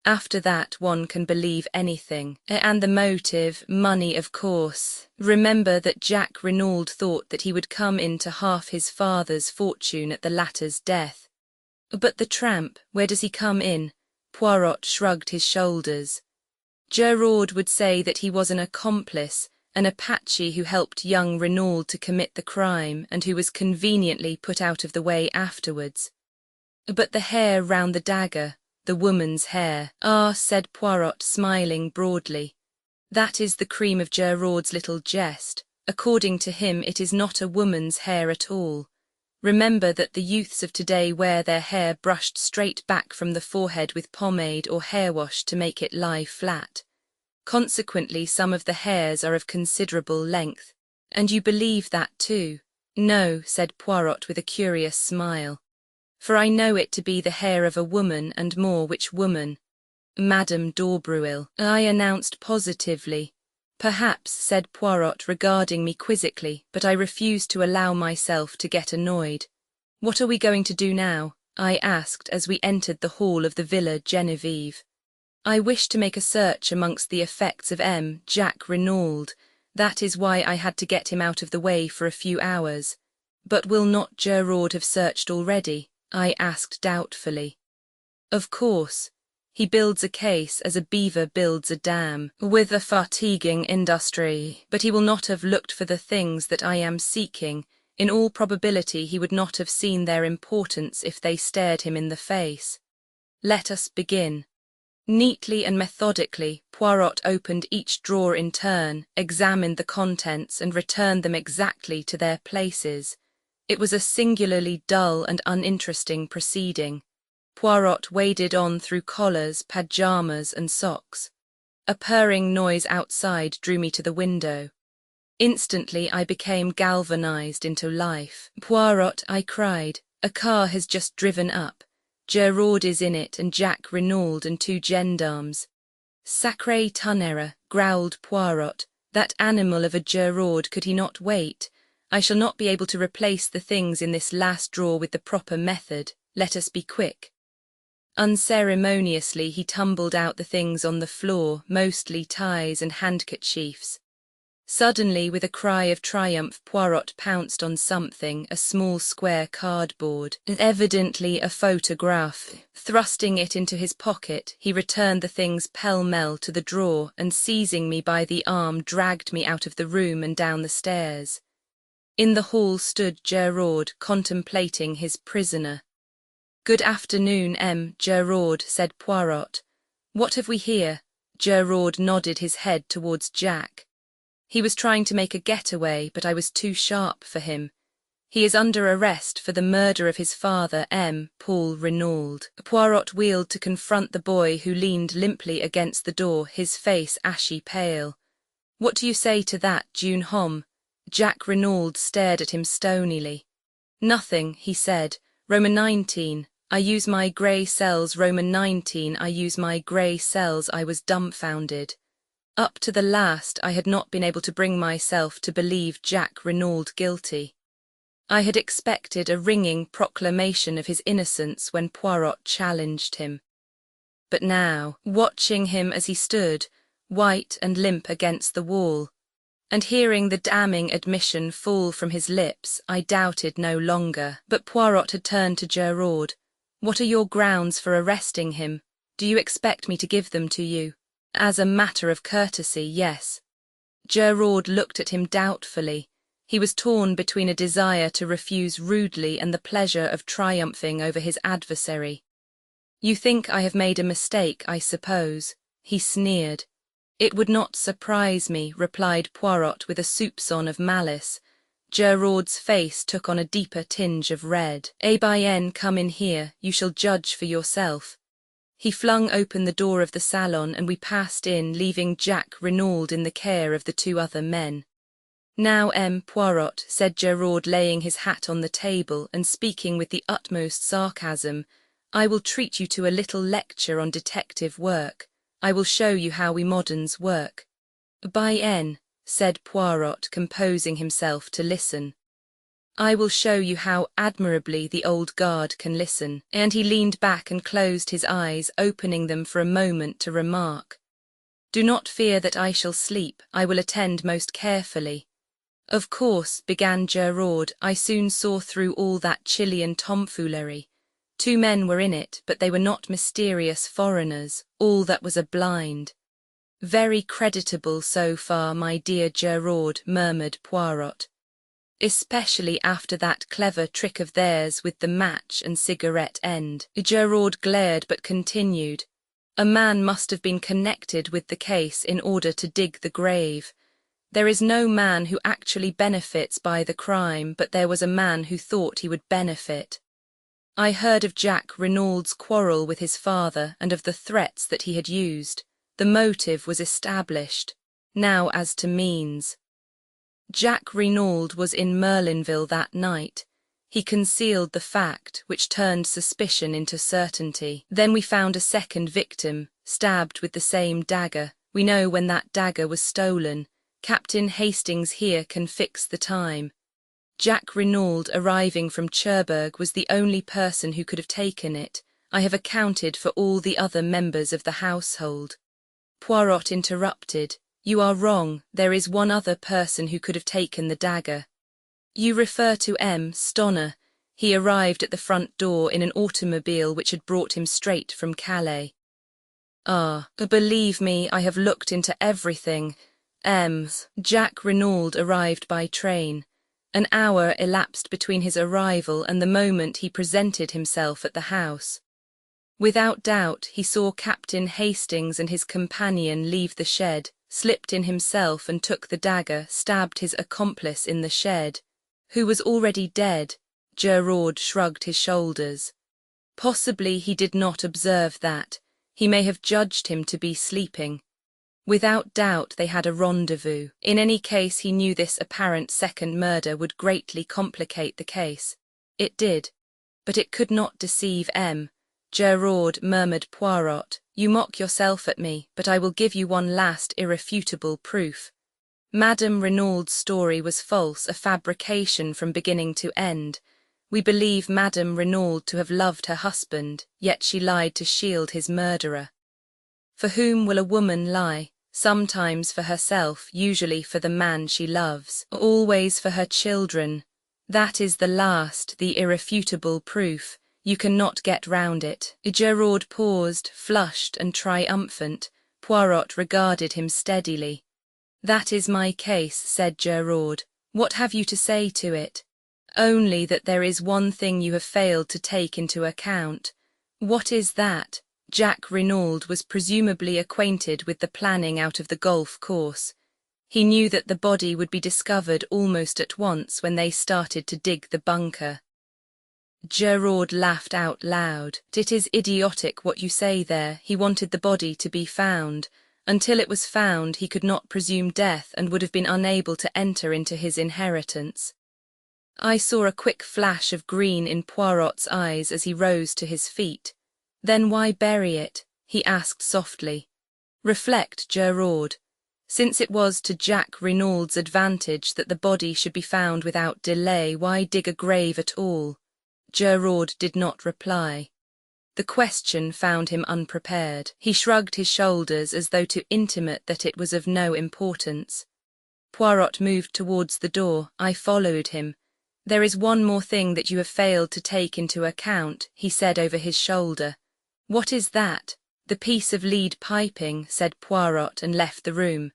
After that one can believe anything. And the motive, money of course. Remember that Jacques Renauld thought that he would come into half his father's fortune at the latter's death. But the tramp, where does he come in? Poirot shrugged his shoulders. Geraud would say that he was an accomplice, an Apache who helped young Renauld to commit the crime and who was conveniently put out of the way afterwards. But the hair round the dagger, the woman's hair. Ah, said Poirot, smiling broadly. That is the cream of Geraud's little jest. According to him, it is not a woman's hair at all. Remember that the youths of today wear their hair brushed straight back from the forehead with pomade or hair wash to make it lie flat. Consequently, some of the hairs are of considerable length. And you believe that too? No, said Poirot with a curious smile. For I know it to be the hair of a woman, and more which woman. Madame d'Aubreuil, I announced positively. Perhaps, said Poirot, regarding me quizzically, but I refused to allow myself to get annoyed. What are we going to do now? I asked as we entered the hall of the Villa Genevieve. I wish to make a search amongst the effects of Jacques Renauld. That is why I had to get him out of the way for a few hours. But will not Geraud have searched already? I asked doubtfully. Of course. He builds a case as a beaver builds a dam, with a fatiguing industry, but he will not have looked for the things that I am seeking. In all probability he would not have seen their importance if they stared him in the face. Let us begin. Neatly and methodically, Poirot opened each drawer in turn, examined the contents and returned them exactly to their places. It was a singularly dull and uninteresting proceeding. Poirot waded on through collars, pajamas and socks. A purring noise outside drew me to the window. Instantly I became galvanized into life. Poirot, I cried, a car has just driven up. Gerard is in it and Jack Renaud and 2 gendarmes. Sacré tonnerre, growled Poirot. That animal of a Gerard, could he not wait? I shall not be able to replace the things in this last drawer with the proper method. Let us be quick. Unceremoniously he tumbled out the things on the floor, mostly ties and handkerchiefs. Suddenly, with a cry of triumph, Poirot pounced on something, a small square cardboard, evidently a photograph. Thrusting it into his pocket, he returned the things pell-mell to the drawer and, seizing me by the arm, dragged me out of the room and down the stairs. In the hall stood Gerard, contemplating his prisoner. "Good afternoon, M. Gerard," said Poirot. "What have we here?" Gerard nodded his head towards Jack. He was trying to make a getaway, but I was too sharp for him. He is under arrest for the murder of his father, M. Paul Renaud. Poirot wheeled to confront the boy who leaned limply against the door, his face ashy pale. "What do you say to that, June Hom?" Jack Renaud stared at him stonily. "Nothing," he said. "Roman 19. I use my grey cells. Roman 19. I use my grey cells." I was dumbfounded. Up to the last, I had not been able to bring myself to believe Jack Renaud guilty. I had expected a ringing proclamation of his innocence when Poirot challenged him. But now, watching him as he stood, white and limp against the wall, and hearing the damning admission fall from his lips, I doubted no longer. But Poirot had turned to Gerard. "What are your grounds for arresting him? Do you expect me to give them to you?" "As a matter of courtesy, yes." Gerard looked at him doubtfully. He was torn between a desire to refuse rudely and the pleasure of triumphing over his adversary. "You think I have made a mistake, I suppose," he sneered. "It would not surprise me," replied Poirot with a soupçon of malice. Gerard's face took on a deeper tinge of red. "Eh bien, come in here, you shall judge for yourself." He flung open the door of the salon and we passed in, leaving Jack Renaud in the care of the 2 other men. "Now, M. Poirot," said Gerard, laying his hat on the table and speaking with the utmost sarcasm, "I will treat you to a little lecture on detective work. I will show you how we moderns work." "Bien," said Poirot, composing himself to listen. "I will show you how admirably the old guard can listen." And he leaned back and closed his eyes, opening them for a moment to remark, "Do not fear that I shall sleep. I will attend most carefully." "Of course," began Gerard, "I soon saw through all that Chilean tomfoolery. 2 men were in it, but they were not mysterious foreigners. All that was a blind." "Very creditable so far, my dear Gerard," murmured Poirot. "Especially after that clever trick of theirs with the match and cigarette end." Gerard glared but continued. "A man must have been connected with the case in order to dig the grave. There is no man who actually benefits by the crime, but there was a man who thought he would benefit. I heard of Jack Renaud's quarrel with his father and of the threats that he had used. The motive was established. Now as to means. Jack Renaud was in Merlinville that night. He concealed the fact, which turned suspicion into certainty. Then we found a second victim, stabbed with the same dagger. We know when that dagger was stolen. Captain Hastings here can fix the time. Jack Renaud, arriving from Cherbourg, was the only person who could have taken it. I have accounted for all the other members of the household." Poirot interrupted. "You are wrong. There is one other person who could have taken the dagger." "You refer to M. Stoner. He arrived at the front door in an automobile which had brought him straight from Calais." "Ah, believe me, I have looked into everything. Jack Renaud arrived by train. An hour elapsed between his arrival and the moment he presented himself at the house. Without doubt, he saw Captain Hastings and his companion leave the shed, slipped in himself and took the dagger, stabbed his accomplice in the shed, who was already dead." Gerard shrugged his shoulders. "Possibly he did not observe that. He may have judged him to be sleeping." Without doubt they had a rendezvous. In any case, he knew this apparent second murder would greatly complicate the case. It did. But it could not deceive M. Gerard, murmured Poirot. You mock yourself at me, but I will give you one last irrefutable proof. Madame Renaud's story was false, a fabrication from beginning to end. We believe Madame Renaud to have loved her husband, yet she lied to shield his murderer. For whom will a woman lie? Sometimes for herself, usually for the man she loves, always for her children. That is the last, the irrefutable proof. You cannot get round it. Gerard paused, flushed and triumphant. Poirot regarded him steadily. That is my case, said Gerard. What have you to say to it? Only that there is one thing you have failed to take into account. What is that? Jack Renaud was presumably acquainted with the planning out of the golf course. He knew that the body would be discovered almost at once when they started to dig the bunker. Gerard laughed out loud. It is idiotic what you say there. He wanted the body to be found. Until it was found, he could not presume death and would have been unable to enter into his inheritance. I saw a quick flash of green in Poirot's eyes as he rose to his feet. Then why bury it? He asked softly. Reflect, Gerard. Since it was to Jack Renaud's advantage that the body should be found without delay, why dig a grave at all? Gerard did not reply. The question found him unprepared. He shrugged his shoulders as though to intimate that it was of no importance. Poirot moved towards the door. I followed him. There is one more thing that you have failed to take into account, he said over his shoulder. What is that? The piece of lead piping, said Poirot, and left the room.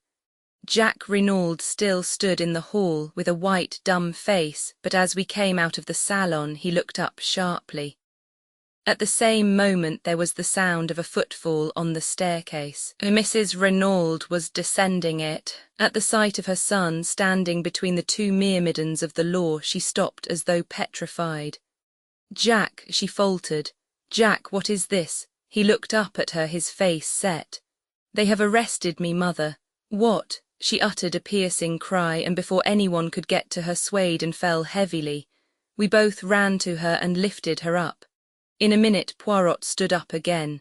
Jack Renaud still stood in the hall with a white, dumb face, but as we came out of the salon he looked up sharply. At the same moment there was the sound of a footfall on the staircase. Mrs. Renaud was descending it. At the sight of her son standing between the two myrmidons of the law, she stopped as though petrified. Jack, she faltered. Jack, what is this? He looked up at her, his face set. They have arrested me, mother. What? She uttered a piercing cry, and before anyone could get to her swayed and fell heavily. We both ran to her and lifted her up. In a minute Poirot stood up again.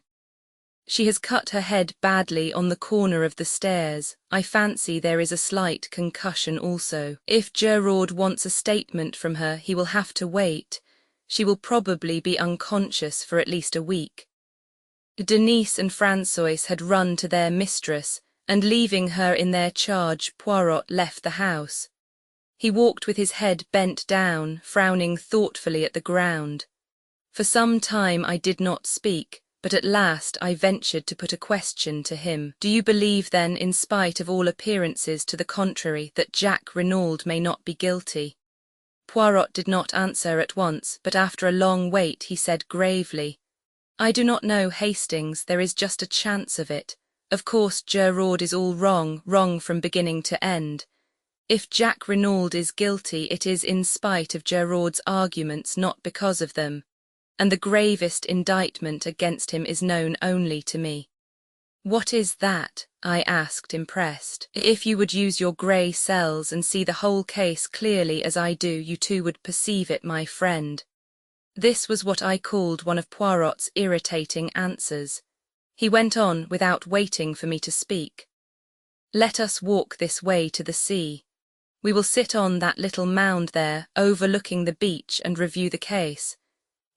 She has cut her head badly on the corner of the stairs. I fancy there is a slight concussion also. If Gerard wants a statement from her, he will have to wait. She will probably be unconscious for at least a week. Denise and François had run to their mistress, and leaving her in their charge, Poirot left the house. He walked with his head bent down, frowning thoughtfully at the ground. For some time I did not speak, but at last I ventured to put a question to him. Do you believe then, in spite of all appearances to the contrary, that Jack Renaud may not be guilty? Poirot did not answer at once, but after a long wait he said gravely, I do not know, Hastings, there is just a chance of it. Of course Gerard is all wrong, wrong from beginning to end. If Jack Renaud is guilty, it is in spite of Gerard's arguments, not because of them. And the gravest indictment against him is known only to me. What is that? I asked, impressed. If you would use your grey cells and see the whole case clearly as I do, you too would perceive it, my friend. This was what I called one of Poirot's irritating answers. He went on without waiting for me to speak. Let us walk this way to the sea. We will sit on that little mound there, overlooking the beach, and review the case.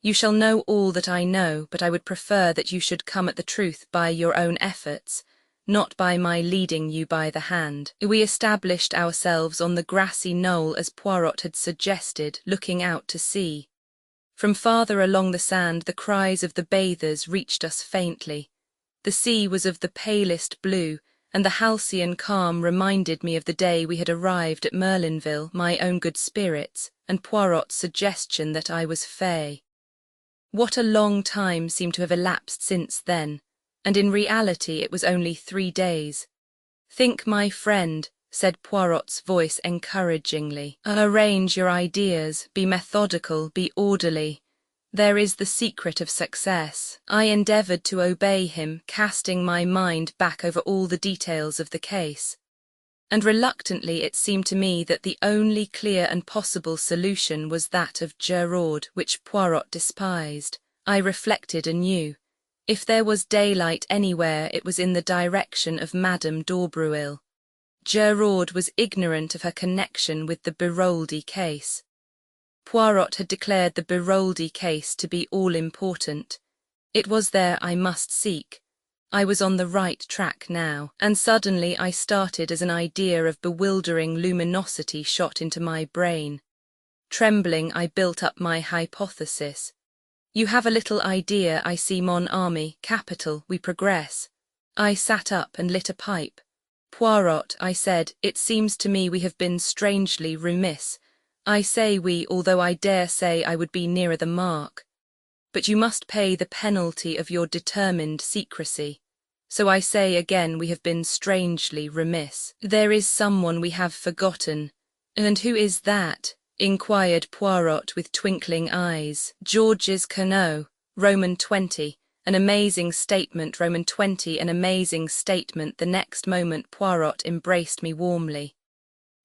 You shall know all that I know, but I would prefer that you should come at the truth by your own efforts, not by my leading you by the hand. We established ourselves on the grassy knoll as Poirot had suggested, looking out to sea. From farther along the sand the cries of the bathers reached us faintly. The sea was of the palest blue, and the halcyon calm reminded me of the day we had arrived at Merlinville, my own good spirits, and Poirot's suggestion that I was fey. What a long time seemed to have elapsed since then, and in reality it was only 3 days. Think, my friend, said Poirot's voice encouragingly. Arrange your ideas, be methodical, be orderly. There is the secret of success. I endeavoured to obey him, casting my mind back over all the details of the case. And reluctantly it seemed to me that the only clear and possible solution was that of Gerard, which Poirot despised. I reflected anew. If there was daylight anywhere, it was in the direction of Madame d'Aubreuil. Gerard was ignorant of her connection with the Biroldi case. Poirot had declared the Biroldi case to be all-important. It was there I must seek. I was on the right track now, and suddenly I started as an idea of bewildering luminosity shot into my brain. Trembling, I built up my hypothesis. You have a little idea, I see, mon ami, capital, we progress. I sat up and lit a pipe. Poirot, I said, it seems to me we have been strangely remiss. I say we, although I dare say I would be nearer the mark. But you must pay the penalty of your determined secrecy. So I say again we have been strangely remiss. There is someone we have forgotten. And who is that? Inquired Poirot with twinkling eyes. Georges Queneau, Roman 20. An amazing statement, Roman 20, an amazing statement. The next moment Poirot embraced me warmly.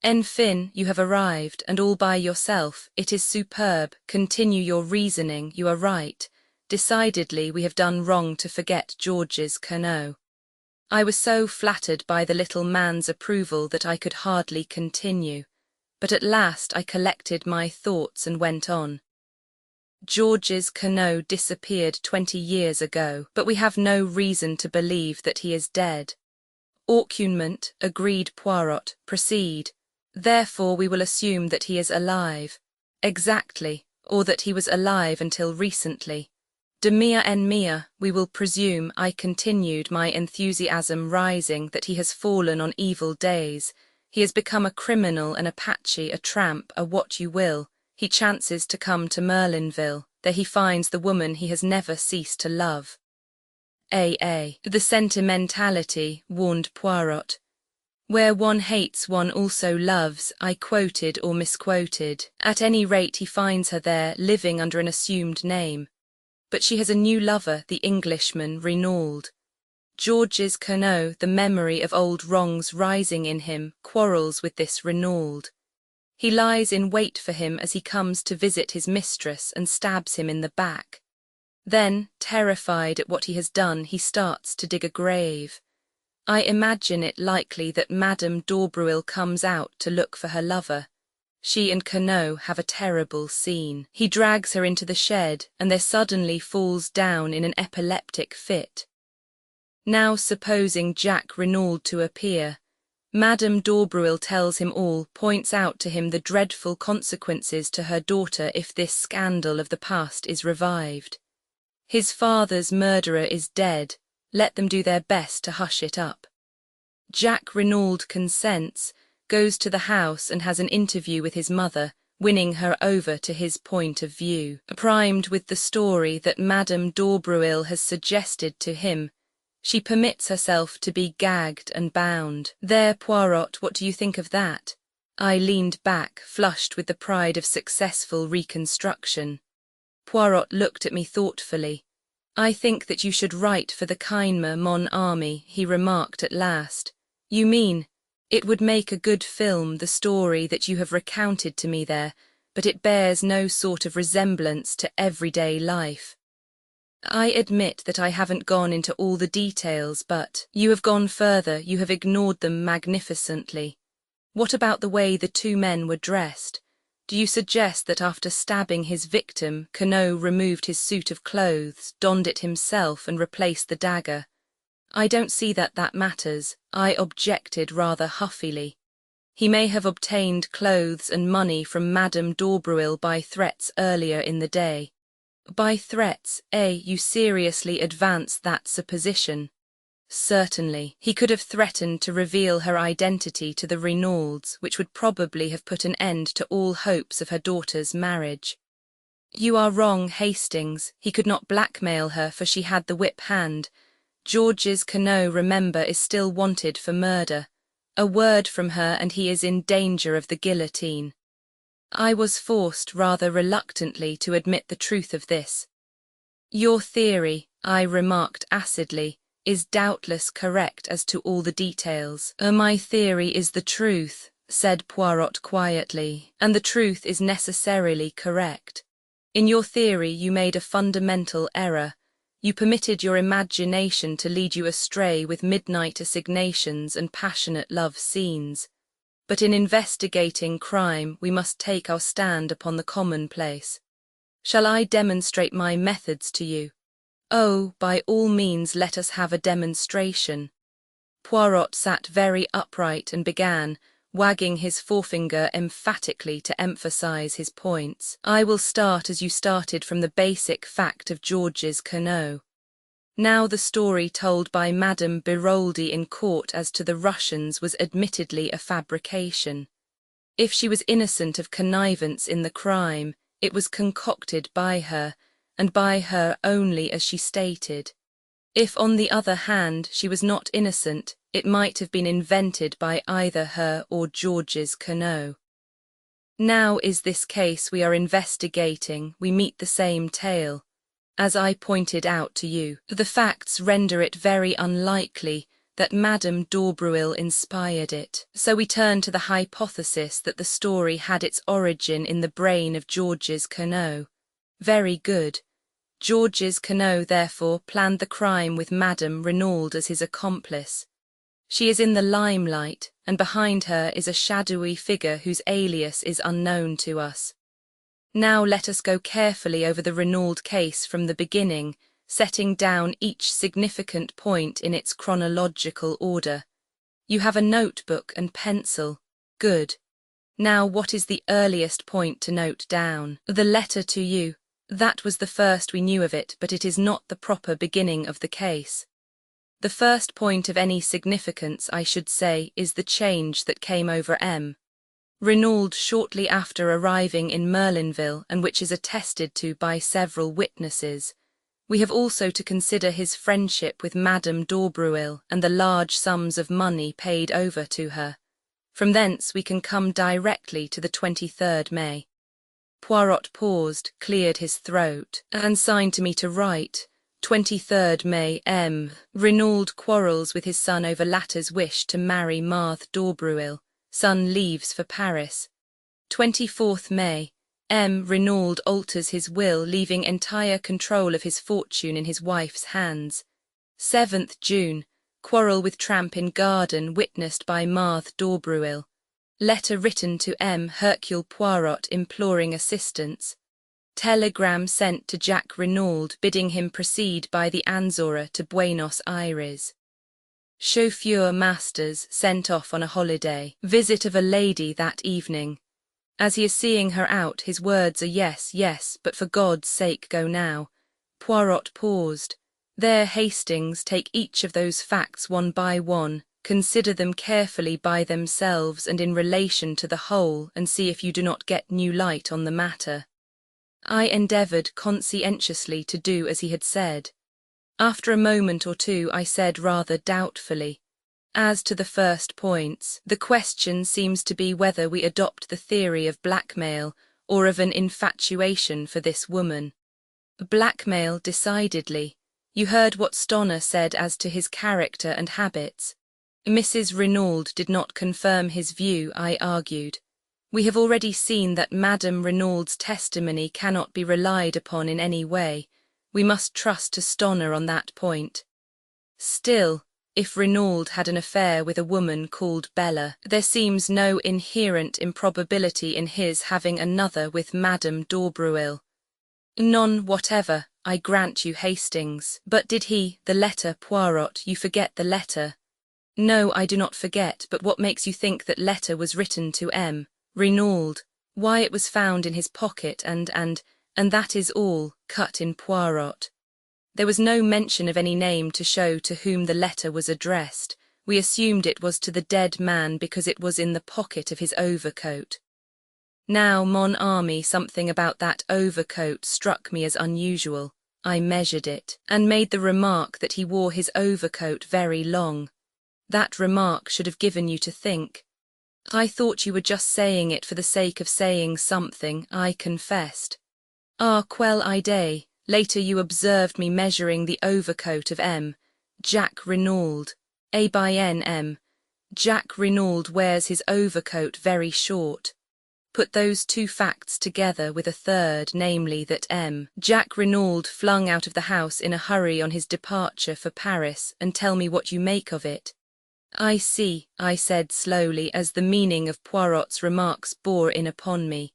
Enfin, you have arrived, and all by yourself. It is superb. Continue your reasoning. You are right. Decidedly, we have done wrong to forget Georges Queneau. I was so flattered by the little man's approval that I could hardly continue. But at last I collected my thoughts and went on. Georges Queneau disappeared 20 years ago, but we have no reason to believe that he is dead. Aucunment, agreed Poirot, proceed. Therefore we will assume that he is alive. Exactly, or that he was alive until recently. De mia en mia, we will presume, I continued, my enthusiasm rising, that he has fallen on evil days. He has become a criminal, an Apache, a tramp, a what you will. He chances to come to Merlinville. There he finds the woman he has never ceased to love. The sentimentality, warned Poirot. Where one hates one also loves, I quoted or misquoted. At any rate he finds her there, living under an assumed name. But she has a new lover, the Englishman, Renauld. Georges Queneau, the memory of old wrongs rising in him, quarrels with this Renauld. He lies in wait for him as he comes to visit his mistress and stabs him in the back. Then, terrified at what he has done, he starts to dig a grave. I imagine it likely that Madame d'Aubreuil comes out to look for her lover. She and Queneau have a terrible scene. He drags her into the shed, and there suddenly falls down in an epileptic fit. Now supposing Jacques Renauld to appear, Madame d'Aubreuil tells him all, points out to him the dreadful consequences to her daughter if this scandal of the past is revived. His father's murderer is dead. Let them do their best to hush it up. Jacques Renauld consents, goes to the house and has an interview with his mother, winning her over to his point of view. Primed with the story that Madame d'Aubreuil has suggested to him, she permits herself to be gagged and bound. There, Poirot, what do you think of that? I leaned back, flushed with the pride of successful reconstruction. Poirot looked at me thoughtfully. I think that you should write for the Keimer, mon ami, he remarked at last. You mean, it would make a good film, the story that you have recounted to me there, but it bears no sort of resemblance to everyday life. I admit that I haven't gone into all the details, but you have gone further, you have ignored them magnificently. What about the way the two men were dressed? Do you suggest that after stabbing his victim, Queneau removed his suit of clothes, donned it himself and replaced the dagger? I don't see that matters, I objected rather huffily. He may have obtained clothes and money from Madame d'Aubreuil by threats earlier in the day. By threats, you seriously advance that supposition? Certainly. He could have threatened to reveal her identity to the Renaulds, which would probably have put an end to all hopes of her daughter's marriage. You are wrong, Hastings. He could not blackmail her, for she had the whip hand. Georges Queneau, remember, is still wanted for murder. A word from her and he is in danger of the guillotine. I was forced rather reluctantly to admit the truth of this. Your theory, I remarked acidly, is doubtless correct as to all the details. My theory is the truth, said Poirot quietly, and the truth is necessarily correct. In your theory you made a fundamental error. You permitted your imagination to lead you astray with midnight assignations and passionate love scenes. But in investigating crime we must take our stand upon the commonplace. Shall I demonstrate my methods to you? Oh, by all means let us have a demonstration. Poirot sat very upright and began, wagging his forefinger emphatically to emphasize his points. I will start as you started from the basic fact of Georges Queneau. Now the story told by Madame Biroldi in court as to the Russians was admittedly a fabrication. If she was innocent of connivance in the crime, it was concocted by her, and by her only as she stated. If, on the other hand, she was not innocent, it might have been invented by either her or Georges Queneau. Now is this case we are investigating, we meet the same tale. As I pointed out to you, the facts render it very unlikely that Madame d'Aubreuil inspired it, so we turn to the hypothesis that the story had its origin in the brain of Georges Queneau. Very good. Georges Queneau therefore planned the crime with Madame Renaud as his accomplice. She is in the limelight, and behind her is a shadowy figure whose alias is unknown to us. Now let us go carefully over the Renaud case from the beginning, setting down each significant point in its chronological order. You have a notebook and pencil. Good. Now what is the earliest point to note down? The letter to you. That was the first we knew of it, but it is not the proper beginning of the case. The first point of any significance, I should say, is the change that came over M. Renaud shortly after arriving in Merlinville, and which is attested to by several witnesses. We have also to consider his friendship with Madame d'Aubreuil and the large sums of money paid over to her. From thence we can come directly to the 23rd May. Poirot paused, cleared his throat, and signed to me to write. 23rd May M. Renaud quarrels with his son over latter's wish to marry Marthe d'Aubreuil. Son leaves for Paris. 24th May. M. Renaud alters his will, leaving entire control of his fortune in his wife's hands. 7th June. Quarrel with tramp in garden witnessed by Marthe d'Aubreuil. Letter written to M. Hercule Poirot imploring assistance. Telegram sent to Jacques Renaud bidding him proceed by the Anzora to Buenos Aires. Chauffeur Masters sent off on a holiday. Visit of a lady that evening. As he is seeing her out, his words are yes, yes, but for God's sake go now. Poirot paused. There, Hastings, take each of those facts one by one, consider them carefully by themselves and in relation to the whole, and see if you do not get new light on the matter. I endeavoured conscientiously to do as he had said. After a moment or two I said rather doubtfully, as to the first points, the question seems to be whether we adopt the theory of blackmail or of an infatuation for this woman. Blackmail, decidedly. You heard what Stoner said as to his character and habits. Mrs. Renaud did not confirm his view, I argued. We have already seen that Madame Renaud's testimony cannot be relied upon in any way. We must trust to Stoner on that point. Still, if Renaud had an affair with a woman called Bella, there seems no inherent improbability in his having another with Madame d'Aubreuil. None whatever, I grant you, Hastings. But did he, the letter, Poirot, you forget the letter? No, I do not forget, but what makes you think that letter was written to M. Renaud? Why, it was found in his pocket and that is all, cut in Poirot. There was no mention of any name to show to whom the letter was addressed. We assumed it was to the dead man because it was in the pocket of his overcoat. Now, mon ami, something about that overcoat struck me as unusual. I measured it, and made the remark that he wore his overcoat very long. That remark should have given you to think. I thought you were just saying it for the sake of saying something, I confessed. Ah, quelle idée. Later you observed me measuring the overcoat of M. Jack Renauld. A/N. Jack Renauld wears his overcoat very short. Put those two facts together with a third, namely that M. Jack Renauld flung out of the house in a hurry on his departure for Paris, and tell me what you make of it. I see, I said slowly as the meaning of Poirot's remarks bore in upon me.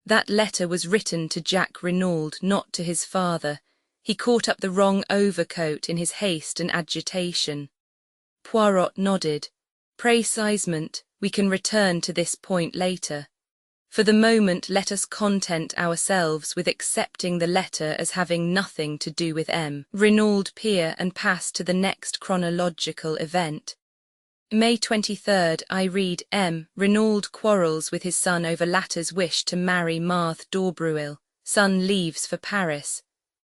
That letter was written to Jack Renauld, not to his father. He caught up the wrong overcoat in his haste and agitation. Poirot nodded. Précisement, we can return to this point later. For the moment let us content ourselves with accepting the letter as having nothing to do with M. Renauld Pier and pass to the next chronological event. May 23rd, I read M. Renauld quarrels with his son over latter's wish to marry Marthe d'Aubruil. Son leaves for Paris.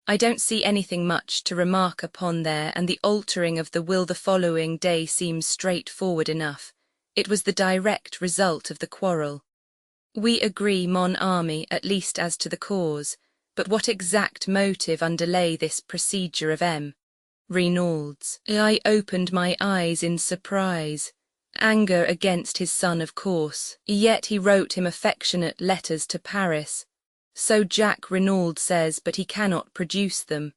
I don't see anything much to remark upon there, and the altering of the will the following day seems straightforward enough. It was the direct result of the quarrel. We agree, mon ami, at least as to the cause, but what exact motive underlay this procedure of M. Renauld's? I opened my eyes in surprise. Anger against his son, of course, yet he wrote him affectionate letters to Paris. So Jack Renauld says, but he cannot produce them.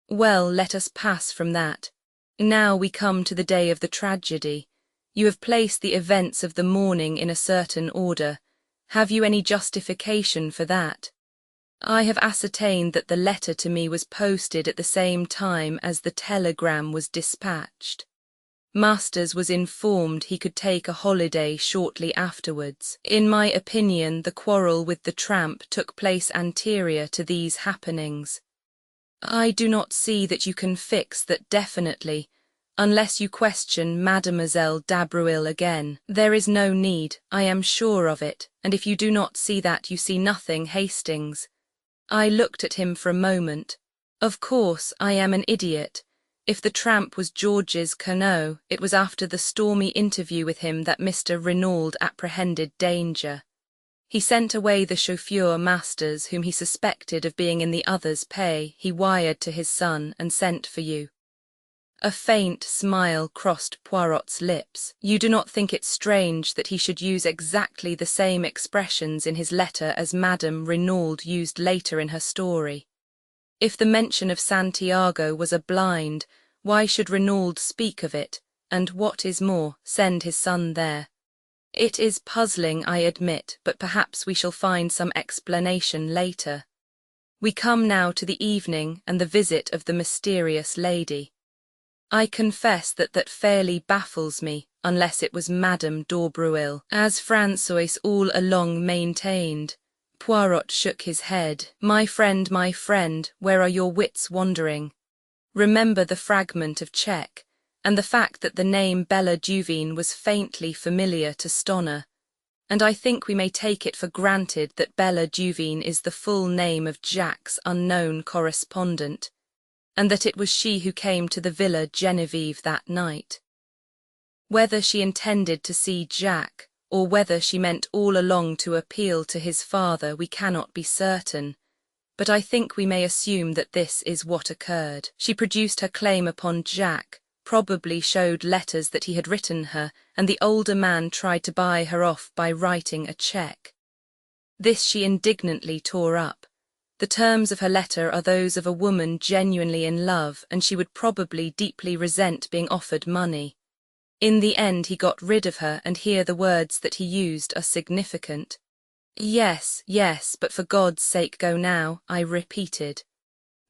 Well, let us pass from that. Now we come to the day of the tragedy. You have placed the events of the morning in a certain order. Have you any justification for that? I have ascertained that the letter to me was posted at the same time as the telegram was dispatched. Masters was informed he could take a holiday shortly afterwards. In my opinion, the quarrel with the tramp took place anterior to these happenings. I do not see that you can fix that definitely, unless you question Mademoiselle d'Aubruil again. There is no need, I am sure of it, and if you do not see that, you see nothing, Hastings. I looked at him for a moment. Of course, I am an idiot. If the tramp was Georges Queneau, it was after the stormy interview with him that Mr. Renauld apprehended danger. He sent away the chauffeur Masters, whom he suspected of being in the other's pay. He wired to his son and sent for you. A faint smile crossed Poirot's lips. You do not think it strange that he should use exactly the same expressions in his letter as Madame Renauld used later in her story? If the mention of Santiago was a blind, why should Renauld speak of it, and what is more, send his son there? It is puzzling, I admit, but perhaps we shall find some explanation later. We come now to the evening and the visit of the mysterious lady. I confess that fairly baffles me, unless it was Madame d'Aubruil, as François all along maintained. Poirot shook his head. My friend, where are your wits wandering? Remember the fragment of cheque, and the fact that the name Bella Duveen was faintly familiar to Stoner, and I think we may take it for granted that Bella Duveen is the full name of Jack's unknown correspondent, and that it was she who came to the Villa Genevieve that night. Whether she intended to see Jack, or whether she meant all along to appeal to his father, we cannot be certain, but I think we may assume that this is what occurred. She produced her claim upon Jack, probably showed letters that he had written her, and the older man tried to buy her off by writing a cheque. This she indignantly tore up. The terms of her letter are those of a woman genuinely in love, and she would probably deeply resent being offered money. In the end he got rid of her, and here the words that he used are significant. Yes, but for God's sake go now, I repeated.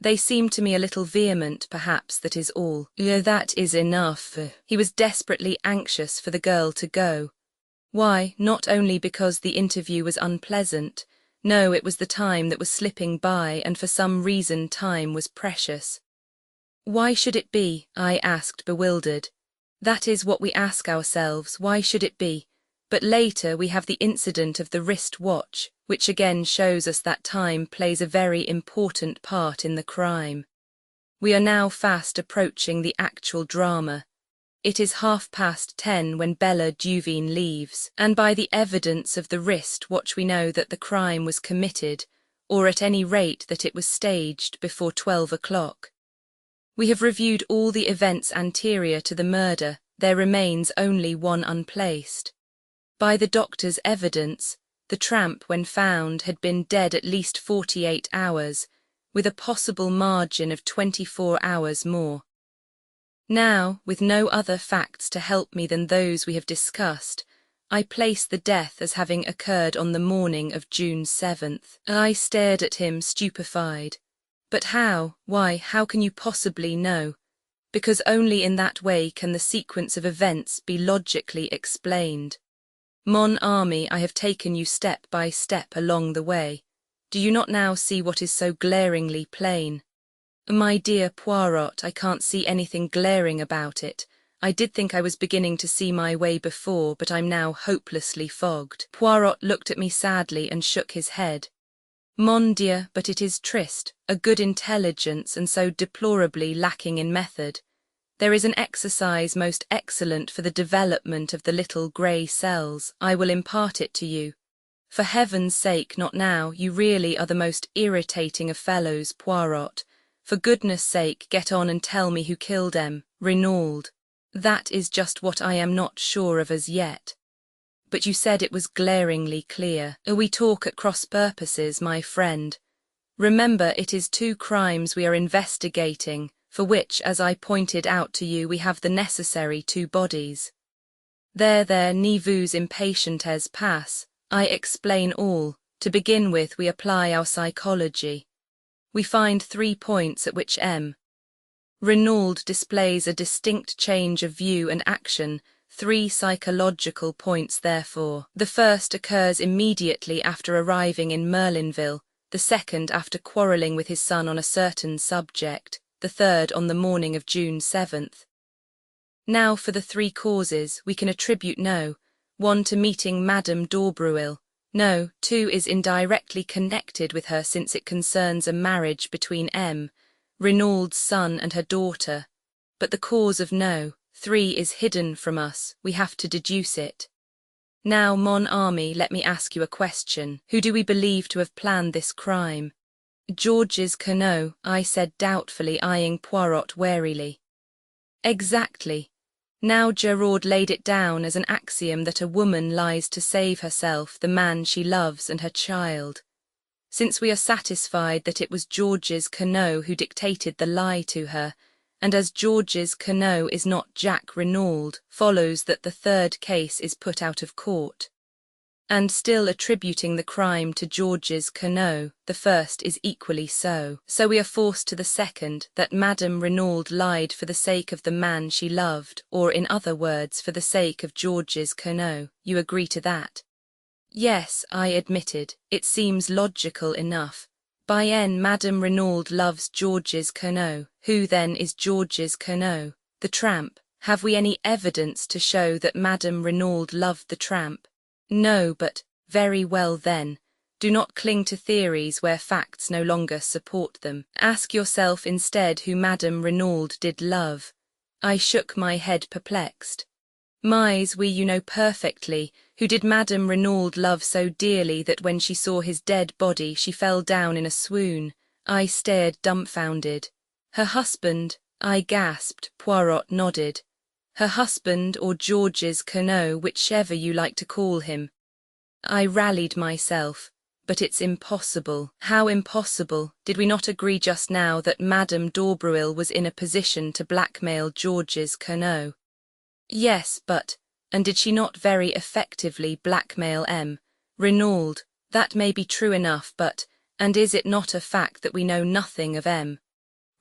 They seem to me a little vehement, perhaps, that is all. That is enough. He was desperately anxious for the girl to go. Why, not only because the interview was unpleasant. No, it was the time that was slipping by, and for some reason time was precious. Why should it be? I asked, bewildered. That is what we ask ourselves, why should it be? But later we have the incident of the wrist watch, which again shows us that time plays a very important part in the crime. We are now fast approaching the actual drama. It is 10:30 when Bella Duveen leaves, and by the evidence of the wrist-watch we know that the crime was committed, or at any rate that it was staged before 12 o'clock. We have reviewed all the events anterior to the murder. There remains only one unplaced. By the doctor's evidence, the tramp, when found, had been dead at least 48 hours, with a possible margin of 24 hours more. Now, with no other facts to help me than those we have discussed, I place the death as having occurred on the morning of June 7th. I stared at him stupefied. But how? Why, how can you possibly know? Because only in that way can the sequence of events be logically explained. Mon ami, I have taken you step by step along the way. Do you not now see what is so glaringly plain? My dear Poirot, I can't see anything glaring about it. I did think I was beginning to see my way before, but I'm now hopelessly fogged. Poirot looked at me sadly and shook his head. Mon Dieu, but it is triste, a good intelligence and so deplorably lacking in method. There is an exercise most excellent for the development of the little grey cells. I will impart it to you. For heaven's sake, not now. You really are the most irritating of fellows, Poirot. For goodness' sake, get on and tell me who killed M. Renauld. That is just what I am not sure of as yet. But you said it was glaringly clear. We talk at cross purposes, my friend. Remember, it is 2 crimes we are investigating, for which, as I pointed out to you, we have the necessary 2 bodies. There, ne vous impatientes pas. I explain all. To begin with, we apply our psychology. We find 3 points at which M. Renauld displays a distinct change of view and action, 3 psychological points therefore. The first occurs immediately after arriving in Merlinville, the second after quarrelling with his son on a certain subject, the third on the morning of June 7th. Now for the 3 causes, we can attribute no. 1 to meeting Madame d'Aubreuil. No, 2 is indirectly connected with her since it concerns a marriage between M. Renauld's son and her daughter. But the cause of no. 3 is hidden from us. We have to deduce it. Now, mon ami, let me ask you a question. Who do we believe to have planned this crime? Georges Queneau, I said doubtfully, eyeing Poirot warily. Exactly. Now Giraud laid it down as an axiom that a woman lies to save herself, the man she loves, and her child. Since we are satisfied that it was Georges Queneau who dictated the lie to her, and as Georges Queneau is not Jacques Renauld, follows that the 3rd case is put out of court. And still attributing the crime to Georges Queneau, the first is equally so. So we are forced to the second, that Madame Renauld lied for the sake of the man she loved, or in other words, for the sake of Georges Queneau. You agree to that? Yes, I admitted. It seems logical enough. By N, Madame Renauld loves Georges Queneau. Who then is Georges Queneau? The tramp. Have we any evidence to show that Madame Renauld loved the tramp? No, but, very well then. Do not cling to theories where facts no longer support them. Ask yourself instead who Madame Renauld did love. I shook my head perplexed. Mais, oui, you know perfectly. Who did Madame Renauld love so dearly that when she saw his dead body she fell down in a swoon? I stared dumbfounded. Her husband, I gasped. Poirot nodded. Her husband, or Georges Queneau, whichever you like to call him. I rallied myself. But it's impossible. How impossible? Did we not agree just now that Madame d'Aubreuil was in a position to blackmail Georges Queneau? Yes, but, and did she not very effectively blackmail M. Renauld? That may be true enough, but, and is it not a fact that we know nothing of M.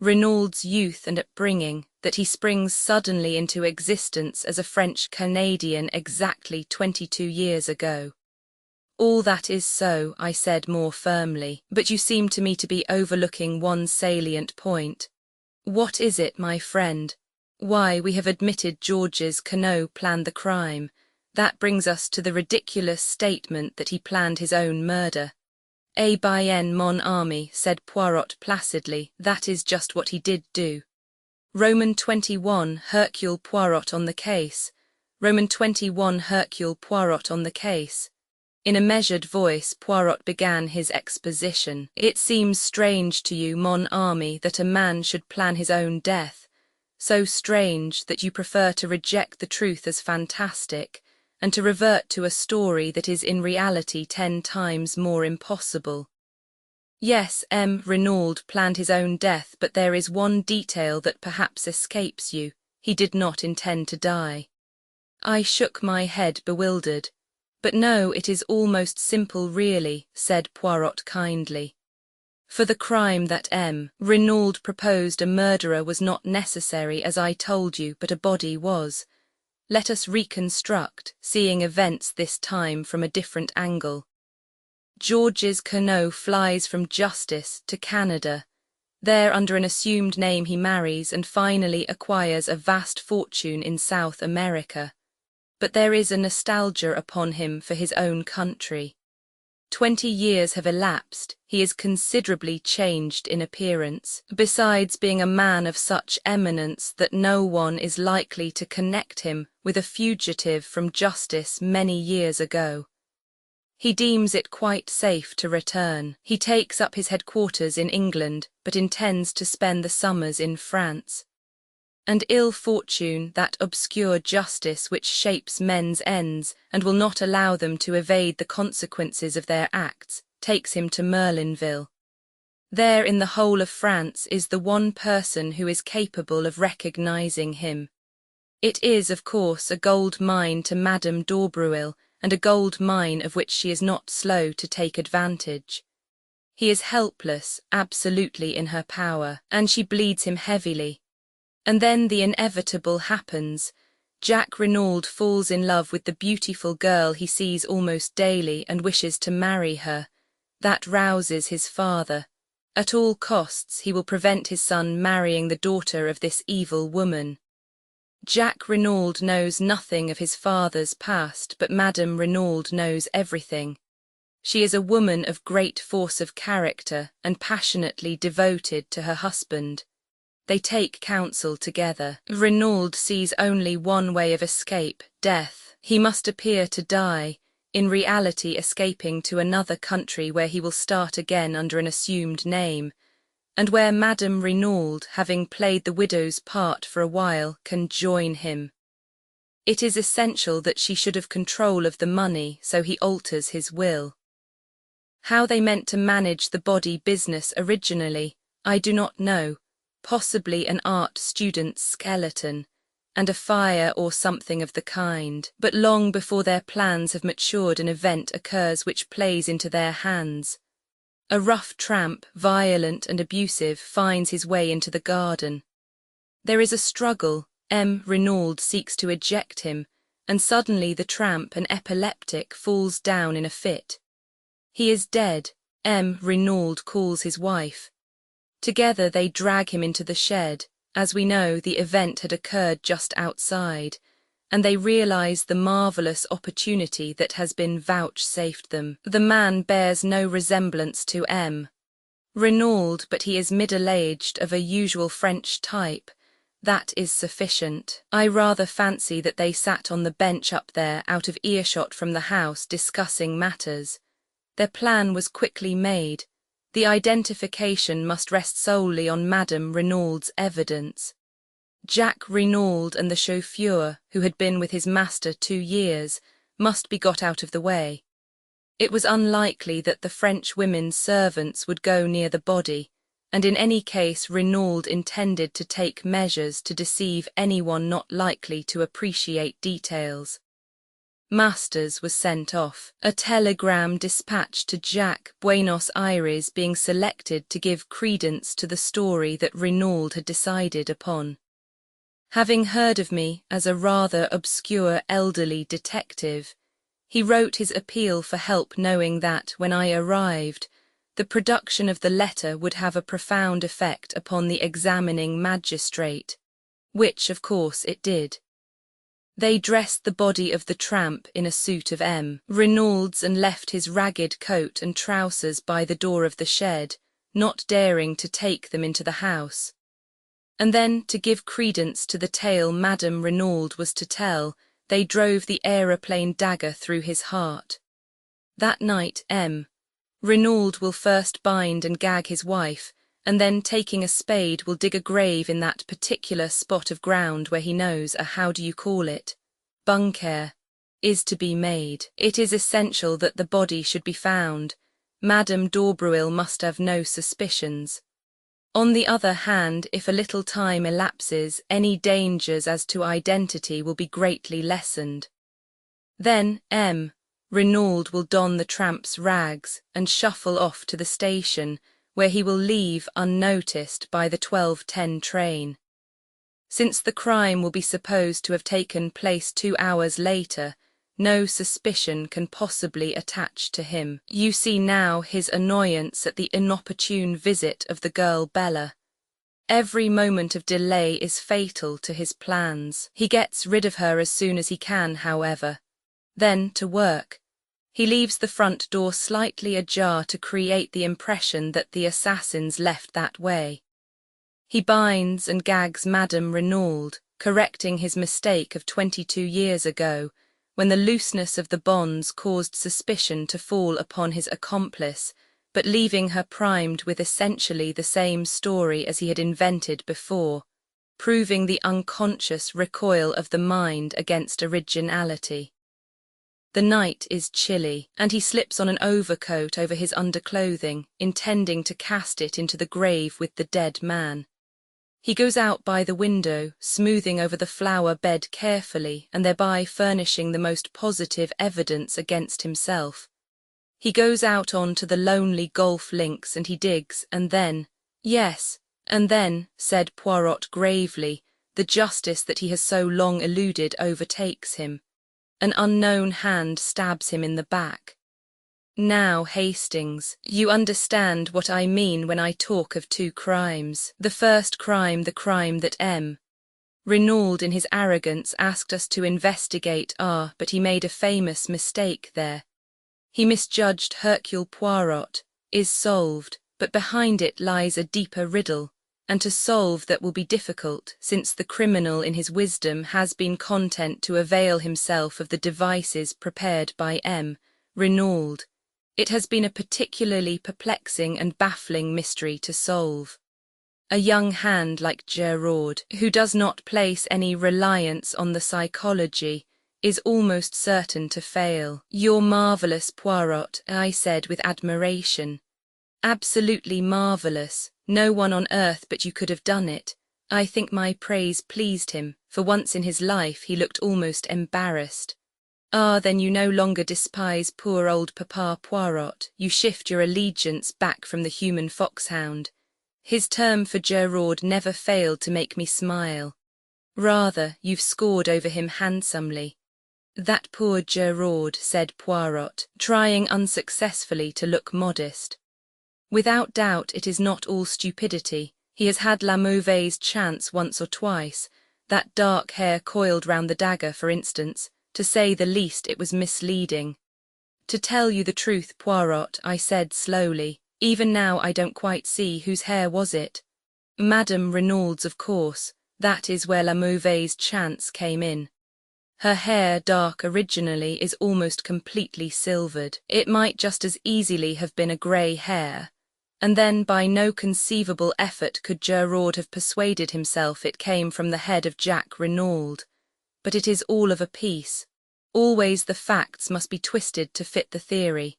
Renauld's youth and upbringing, that he springs suddenly into existence as a French Canadian exactly 22 years ago? All that is so, I said more firmly, but you seem to me to be overlooking one salient point. What is it, my friend? Why, we have admitted Georges Queneau planned the crime. That brings us to the ridiculous statement that he planned his own murder. Eh bien, mon ami, said Poirot placidly, that is just what he did do. Roman 21 Hercule Poirot on the case. Roman 21 Hercule Poirot on the case. In a measured voice, Poirot began his exposition. It seems strange to you, mon ami, that a man should plan his own death. So strange that you prefer to reject the truth as fantastic, and to revert to a story that is in reality 10 times more impossible. Yes, M. Renaud planned his own death, but there is one detail that perhaps escapes you. He did not intend to die. I shook my head, bewildered. But no, it is almost simple really, said Poirot kindly. For the crime that M. Renaud proposed, a murderer was not necessary, as I told you, but a body was. Let us reconstruct, seeing events this time from a different angle. Georges Queneau flies from justice to Canada. There, under an assumed name, he marries and finally acquires a vast fortune in South America. But there is a nostalgia upon him for his own country. 20 years have elapsed, he is considerably changed in appearance, besides being a man of such eminence that no one is likely to connect him with a fugitive from justice many years ago. He deems it quite safe to return. He takes up his headquarters in England, but intends to spend the summers in France. And ill fortune, that obscure justice which shapes men's ends and will not allow them to evade the consequences of their acts, takes him to Merlinville. There in the whole of France is the one person who is capable of recognizing him. It is, of course, a gold mine to Madame d'Aubreuil, and a gold mine of which she is not slow to take advantage. He is helpless, absolutely in her power, and she bleeds him heavily. And then the inevitable happens. Jack Renaud falls in love with the beautiful girl he sees almost daily and wishes to marry her. That rouses his father. At all costs he will prevent his son marrying the daughter of this evil woman. Jack Renaud knows nothing of his father's past, but Madame Renaud knows everything. She is a woman of great force of character and passionately devoted to her husband. They take counsel together. Renaud sees only one way of escape, death. He must appear to die, in reality escaping to another country where he will start again under an assumed name, and where Madame Renaud, having played the widow's part for a while, can join him. It is essential that she should have control of the money, so he alters his will. How they meant to manage the body business originally, I do not know. Possibly an art student's skeleton, and a fire or something of the kind, but long before their plans have matured an event occurs which plays into their hands. A rough tramp, violent and abusive, finds his way into the garden. There is a struggle, M. Renaud seeks to eject him, and suddenly the tramp, an epileptic, falls down in a fit. He is dead, M. Renaud calls his wife. Together they drag him into the shed. As we know, the event had occurred just outside, and they realize the marvelous opportunity that has been vouchsafed them. The man bears no resemblance to M. Renaud, but he is middle-aged, of a usual French type. That is sufficient. I rather fancy that they sat on the bench up there, out of earshot from the house, discussing matters. Their plan was quickly made. The identification must rest solely on Madame Renaud's evidence. Jack Renaud and the chauffeur, who had been with his master 2 years, must be got out of the way. It was unlikely that the French women's servants would go near the body, and in any case Renaud intended to take measures to deceive anyone not likely to appreciate details. Masters was sent off, a telegram dispatched to Jack, Buenos Aires being selected to give credence to the story that Renaud had decided upon. Having heard of me as a rather obscure elderly detective, he wrote his appeal for help, knowing that, when I arrived, the production of the letter would have a profound effect upon the examining magistrate, which, of course, it did. They dressed the body of the tramp in a suit of M. Renaud's and left his ragged coat and trousers by the door of the shed, not daring to take them into the house. And then, to give credence to the tale Madame Renaud was to tell, they drove the aeroplane dagger through his heart. That night, Renaud will first bind and gag his wife, and then, taking a spade, will dig a grave in that particular spot of ground where he knows a bunker is to be made. It is essential that the body should be found. Madame d'Aubruil must have no suspicions. On the other hand, if a little time elapses, any dangers as to identity will be greatly lessened. Then, Renaud will don the tramp's rags and shuffle off to the station, where he will leave unnoticed by the 12:10 train. Since the crime will be supposed to have taken place 2 hours later, no suspicion can possibly attach to him. You see now his annoyance at the inopportune visit of the girl Bella. Every moment of delay is fatal to his plans. He gets rid of her as soon as he can, however. Then, to work. He leaves the front door slightly ajar to create the impression that the assassins left that way. He binds and gags Madame Renaud, correcting his mistake of 22 years ago, when the looseness of the bonds caused suspicion to fall upon his accomplice, but leaving her primed with essentially the same story as he had invented before, proving the unconscious recoil of the mind against originality. The night is chilly, and he slips on an overcoat over his underclothing, intending to cast it into the grave with the dead man. He goes out by the window, smoothing over the flower bed carefully and thereby furnishing the most positive evidence against himself. He goes out on to the lonely golf links and he digs, and then, yes, and then, said Poirot gravely, the justice that he has so long eluded overtakes him. An unknown hand stabs him in the back. Now, Hastings, you understand what I mean when I talk of 2 crimes. The first crime, the crime that Renaud in his arrogance asked us to investigate, but he made a famous mistake there. He misjudged Hercule Poirot, is solved, but behind it lies a deeper riddle, and to solve that will be difficult, since the criminal in his wisdom has been content to avail himself of the devices prepared by Renaud. It has been a particularly perplexing and baffling mystery to solve. A young hand like Gerard, who does not place any reliance on the psychology, is almost certain to fail. You're marvellous, Poirot, I said with admiration. Absolutely marvellous. No one on earth but you could have done it. I think my praise pleased him. For once in his life he looked almost embarrassed. Then you no longer despise poor old Papa Poirot. You shift your allegiance back from the human foxhound. His term for Gerard never failed to make me smile. Rather, you've scored over him handsomely. That poor Gerard, said Poirot, trying unsuccessfully to look modest. Without doubt it is not all stupidity. He has had la mauvaise chance once or twice. That dark hair coiled round the dagger, for instance. To say the least, it was misleading. To tell you the truth, Poirot, I said slowly, even now I don't quite see whose hair was it. Madame Renaud's, of course. That is where la mauvaise chance came in. Her hair, dark originally, is almost completely silvered. It might just as easily have been a grey hair. And then by no conceivable effort could Gerard have persuaded himself it came from the head of Jacques Renaud. But it is all of a piece. Always the facts must be twisted to fit the theory.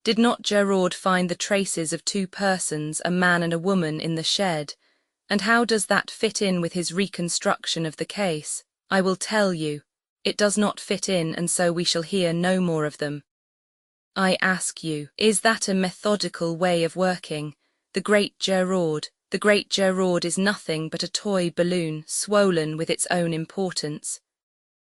Did not Gerard find the traces of 2 persons, a man and a woman, in the shed? And how does that fit in with his reconstruction of the case? I will tell you. It does not fit in, and so we shall hear no more of them. I ask you, is that a methodical way of working? The great Gerard is nothing but a toy balloon, swollen with its own importance.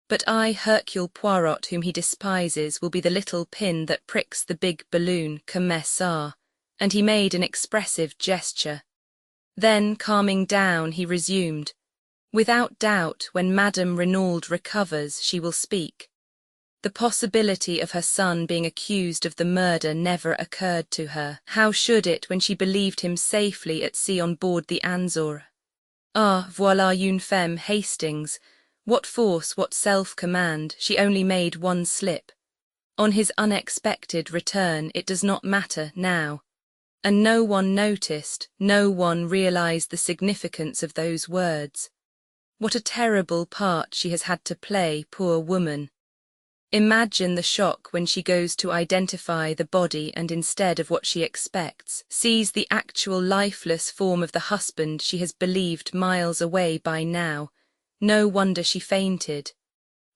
But I, Hercule Poirot, whom he despises, will be the little pin that pricks the big balloon, comme ça, and he made an expressive gesture. Then, calming down, he resumed, without doubt, when Madame Renaud recovers, she will speak. The possibility of her son being accused of the murder never occurred to her. How should it when she believed him safely at sea on board the Anzor? Ah, voilà une femme, Hastings. What force, what self-command, she only made one slip. On his unexpected return, it does not matter now. And no one noticed, no one realized the significance of those words. What a terrible part she has had to play, poor woman. Imagine the shock when she goes to identify the body and instead of what she expects, sees the actual lifeless form of the husband she has believed miles away by now. No wonder she fainted.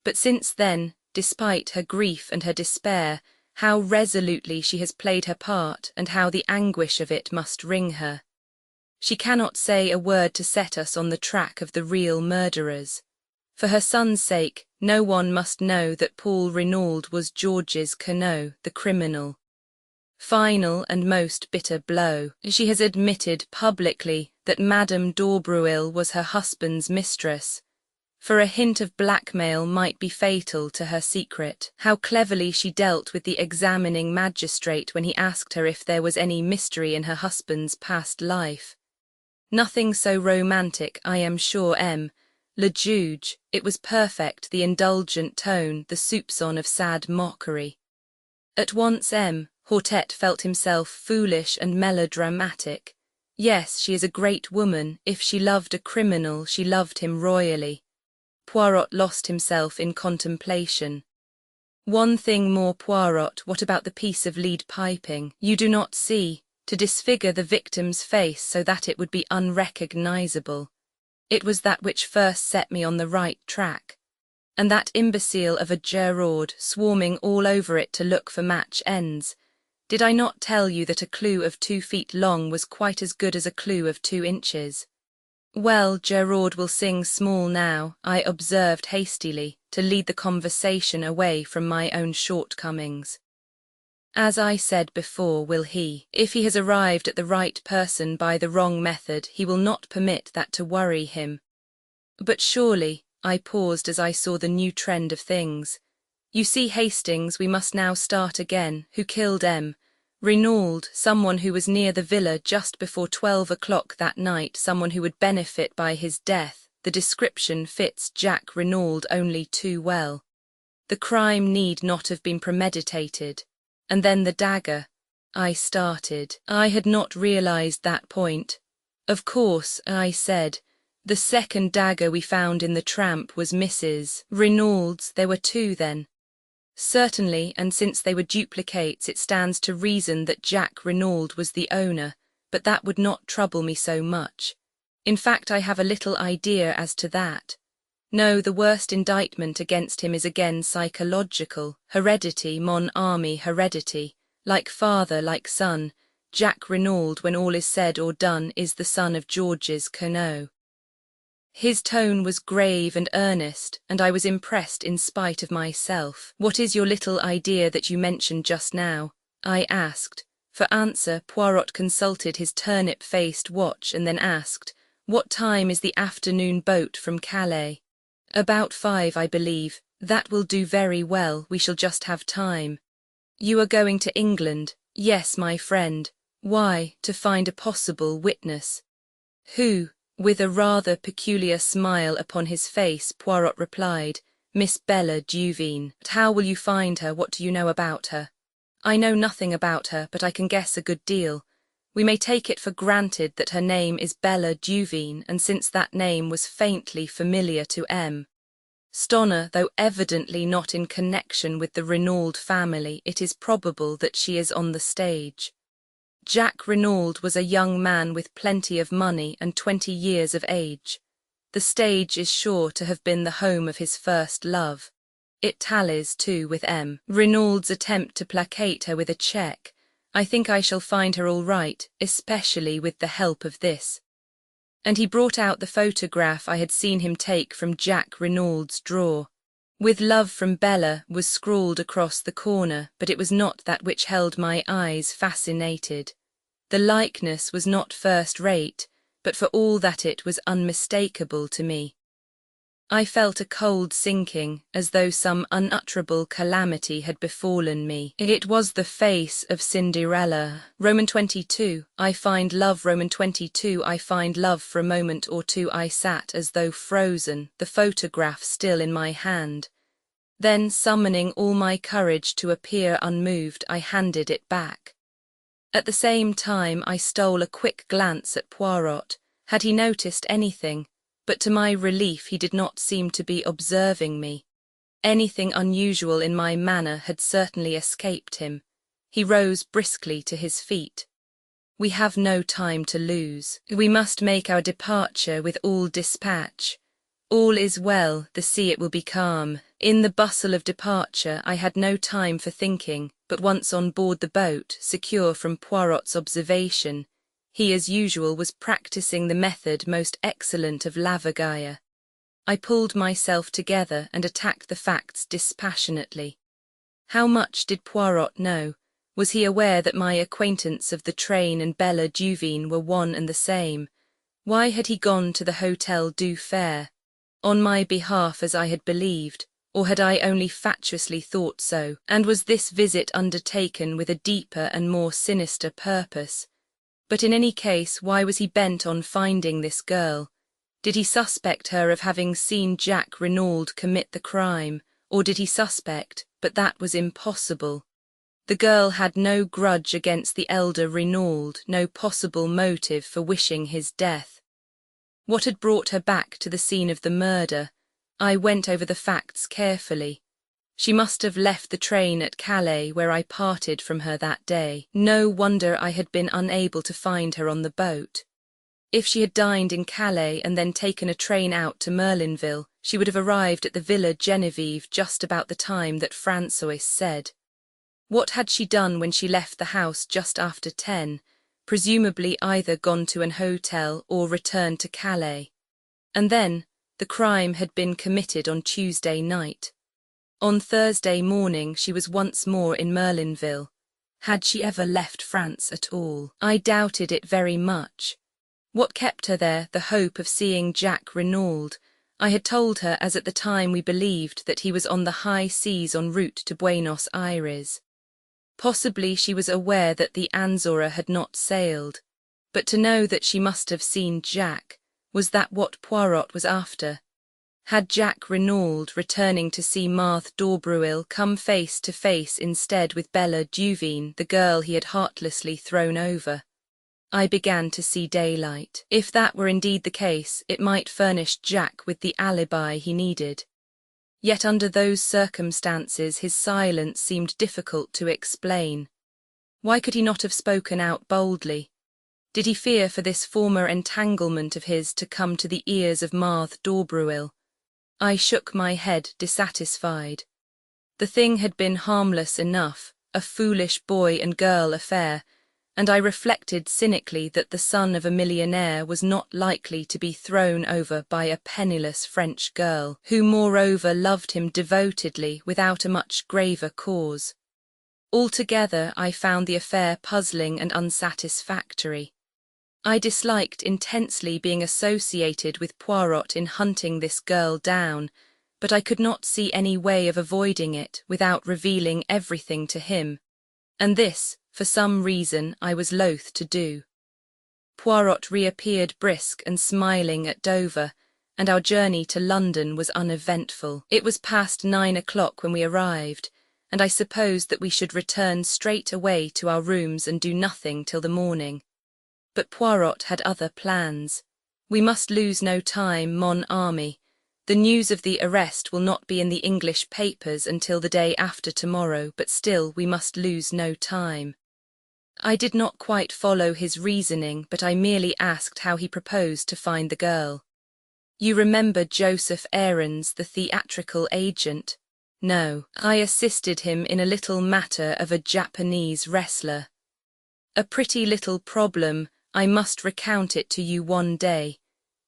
But since then, despite her grief and her despair, how resolutely she has played her part and how the anguish of it must wring her. She cannot say a word to set us on the track of the real murderers. For her son's sake, no one must know that Paul Renauld was Georges Queneau, the criminal. Final and most bitter blow, she has admitted publicly that Madame d'Aubreuil was her husband's mistress. For a hint of blackmail might be fatal to her secret. How cleverly she dealt with the examining magistrate when he asked her if there was any mystery in her husband's past life. Nothing so romantic, I am sure, M. Le Juge, it was perfect, the indulgent tone, the soupçon of sad mockery. At once Hortet felt himself foolish and melodramatic. Yes, she is a great woman. If she loved a criminal, she loved him royally. Poirot lost himself in contemplation. One thing more, Poirot, what about the piece of lead piping? You do not see, to disfigure the victim's face so that it would be unrecognizable. It was that which first set me on the right track. And that imbecile of a Giraud swarming all over it to look for match ends. Did I not tell you that a clue of 2 feet long was quite as good as a clue of 2 inches? Well, Giraud will sing small now, I observed hastily, to lead the conversation away from my own shortcomings. As I said before, will he, if he has arrived at the right person by the wrong method, he will not permit that to worry him. But surely, I paused as I saw the new trend of things. You see, Hastings, we must now start again. Who killed M. Renauld, someone who was near the villa just before 12 o'clock that night, someone who would benefit by his death. The description fits Jack Renauld only too well. The crime need not have been premeditated. And then the dagger. I started. I had not realized that point. Of course, I said, the second dagger we found in the tramp was Mrs. Renauld's. There were 2 then. Certainly, and since they were duplicates, it stands to reason that Jack Renauld was the owner, but that would not trouble me so much. In fact, I have a little idea as to that. No, the worst indictment against him is again psychological, heredity, mon ami, heredity. Like father, like son, Jack Renauld, when all is said or done, is the son of Georges Queneau. His tone was grave and earnest, and I was impressed in spite of myself. What is your little idea that you mentioned just now? I asked. For answer, Poirot consulted his turnip-faced watch and then asked, what time is the afternoon boat from Calais? About 5, I believe. That will do very well, we shall just have time. You are going to England? Yes, my friend. Why? To find a possible witness. Who? With a rather peculiar smile upon his face, Poirot replied, Miss Bella Duveen. But how will you find her? What do you know about her? I know nothing about her, but I can guess a good deal. We may take it for granted that her name is Bella Duveen, and since that name was faintly familiar to M. Stoner, though evidently not in connection with the Renauld family, it is probable that she is on the stage. Jack Renauld was a young man with plenty of money and 20 years of age. The stage is sure to have been the home of his first love. It tallies, too, with M. Renauld's attempt to placate her with a cheque. I think I shall find her all right, especially with the help of this. And he brought out the photograph I had seen him take from Jack Renauld's drawer. With love from Bella was scrawled across the corner, but it was not that which held my eyes fascinated. The likeness was not first-rate, but for all that it was unmistakable to me. I felt a cold sinking, as though some unutterable calamity had befallen me. It was the face of Cinderella. Roman 22, I find love. Roman 22, I find love. For a moment or two I sat as though frozen, the photograph still in my hand. Then, summoning all my courage to appear unmoved, I handed it back. At the same time I stole a quick glance at Poirot. Had he noticed anything? But to my relief he did not seem to be observing me. Anything unusual in my manner had certainly escaped him. He rose briskly to his feet. "We have no time to lose. We must make our departure with all dispatch. All is well, the sea it will be calm." In the bustle of departure I had no time for thinking, but once on board the boat, secure from Poirot's observation, he as usual was practising the method most excellent of Lavagaya. I pulled myself together and attacked the facts dispassionately. How much did Poirot know? Was he aware that my acquaintance of the train and Bella Duveen were one and the same? Why had he gone to the Hotel du Fer? On my behalf, as I had believed, or had I only fatuously thought so? And was this visit undertaken with a deeper and more sinister purpose? But in any case, why was he bent on finding this girl? Did he suspect her of having seen Jack Renaud commit the crime, or did he suspect, but that was impossible? The girl had no grudge against the elder Renaud, no possible motive for wishing his death. What had brought her back to the scene of the murder? I went over the facts carefully. She must have left the train at Calais, where I parted from her that day. No wonder I had been unable to find her on the boat. If she had dined in Calais and then taken a train out to Merlinville, she would have arrived at the Villa Genevieve just about the time that François said. What had she done when she left the house just after 10? Presumably either gone to an hotel or returned to Calais. And then, the crime had been committed on Tuesday night. On Thursday morning she was once more in Merlinville. Had she ever left France at all? I doubted it very much. What kept her there? The hope of seeing Jack Renaud. I had told her, as at the time we believed, that he was on the high seas en route to Buenos Aires. Possibly she was aware that the Anzora had not sailed. But to know that she must have seen Jack, was that what Poirot was after? Had Jack Renaud, returning to see Marthe d'Aubreuil, come face to face instead with Bella Duveen, the girl he had heartlessly thrown over? I began to see daylight. If that were indeed the case, it might furnish Jack with the alibi he needed. Yet under those circumstances his silence seemed difficult to explain. Why could he not have spoken out boldly? Did he fear for this former entanglement of his to come to the ears of Marthe d'Aubreuil? I shook my head, dissatisfied. The thing had been harmless enough, a foolish boy and girl affair, and I reflected cynically that the son of a millionaire was not likely to be thrown over by a penniless French girl, who moreover loved him devotedly without a much graver cause. Altogether I found the affair puzzling and unsatisfactory. I disliked intensely being associated with Poirot in hunting this girl down, but I could not see any way of avoiding it without revealing everything to him, and this, for some reason, I was loath to do. Poirot reappeared brisk and smiling at Dover, and our journey to London was uneventful. It was past 9 o'clock when we arrived, and I supposed that we should return straight away to our rooms and do nothing till the morning. But Poirot had other plans. "We must lose no time, mon ami. The news of the arrest will not be in the English papers until the day after tomorrow, but still we must lose no time." I did not quite follow his reasoning, but I merely asked how he proposed to find the girl. "You remember Joseph Aarons, the theatrical agent?" "No. I assisted him in a little matter of a Japanese wrestler. A pretty little problem. I must recount it to you one day.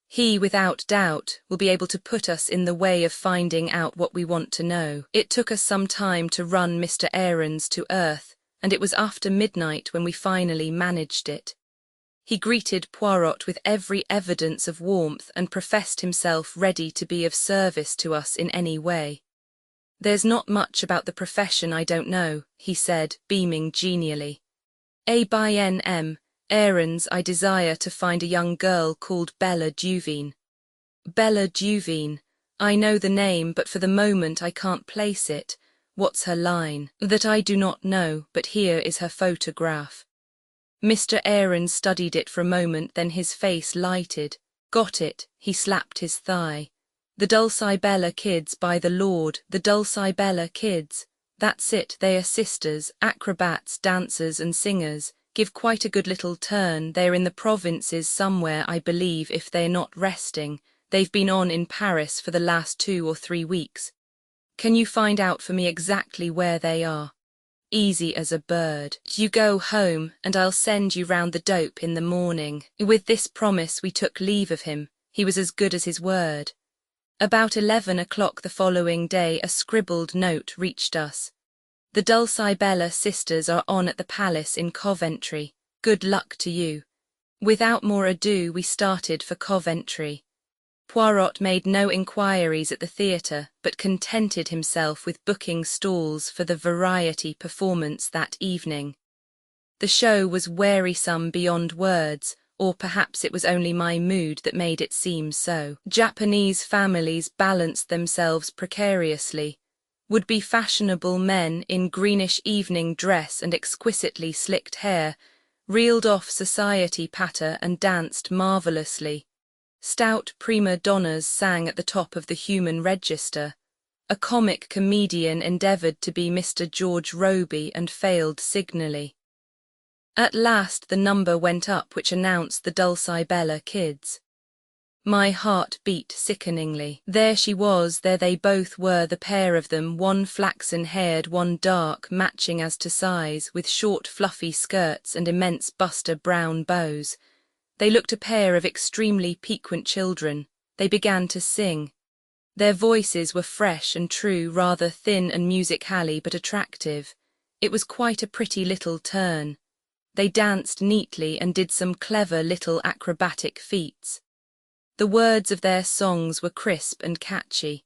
He, without doubt, will be able to put us in the way of finding out what we want to know. It took us some time to run Mr. Aarons to earth, and it was after midnight when we finally managed it. He greeted Poirot with every evidence of warmth and professed himself ready to be of service to us in any way. "There's not much about the profession I don't know," he said, beaming genially. "A.B.N.M. errands I desire to find a young girl called Bella Duveen." Bella Duveen. I know the name, but for the moment I can't place it. What's her line? That I do not know, but here is her photograph. Mr. Ahrens studied it for a moment, then his face lighted. Got it, he slapped his thigh. The Dulcibella kids, by the Lord, the Dulcibella kids. That's it, they are sisters, acrobats, dancers and singers. Give quite a good little turn. They're in the provinces somewhere, I believe, if they're not resting. They've been on in Paris for the last 2 or 3 weeks. Can you find out for me exactly where they are? Easy as a bird. You go home, and I'll send you round the dope in the morning. With this promise we took leave of him. He was as good as his word. About 11 o'clock the following day a scribbled note reached us. The Dulcibella sisters are on at the palace in Coventry. Good luck to you. Without more ado we started for Coventry. Poirot made no inquiries at the theatre, but contented himself with booking stalls for the variety performance that evening. The show was wearisome beyond words, or perhaps it was only my mood that made it seem so. Japanese families balanced themselves precariously. Would-be fashionable men in greenish evening dress and exquisitely slicked hair reeled off society patter and danced marvellously. Stout prima donnas sang at the top of the human register. A comic comedian endeavoured to be Mr. George Robey and failed signally. At last the number went up which announced the Dulcibella kids. My heart beat sickeningly. There she was, there they both were, the pair of them, one flaxen-haired, one dark, matching as to size, with short fluffy skirts and immense buster brown bows. They looked a pair of extremely piquant children. They began to sing. Their voices were fresh and true, rather thin and music-hally, but attractive. It was quite a pretty little turn. They danced neatly and did some clever little acrobatic feats. The words of their songs were crisp and catchy.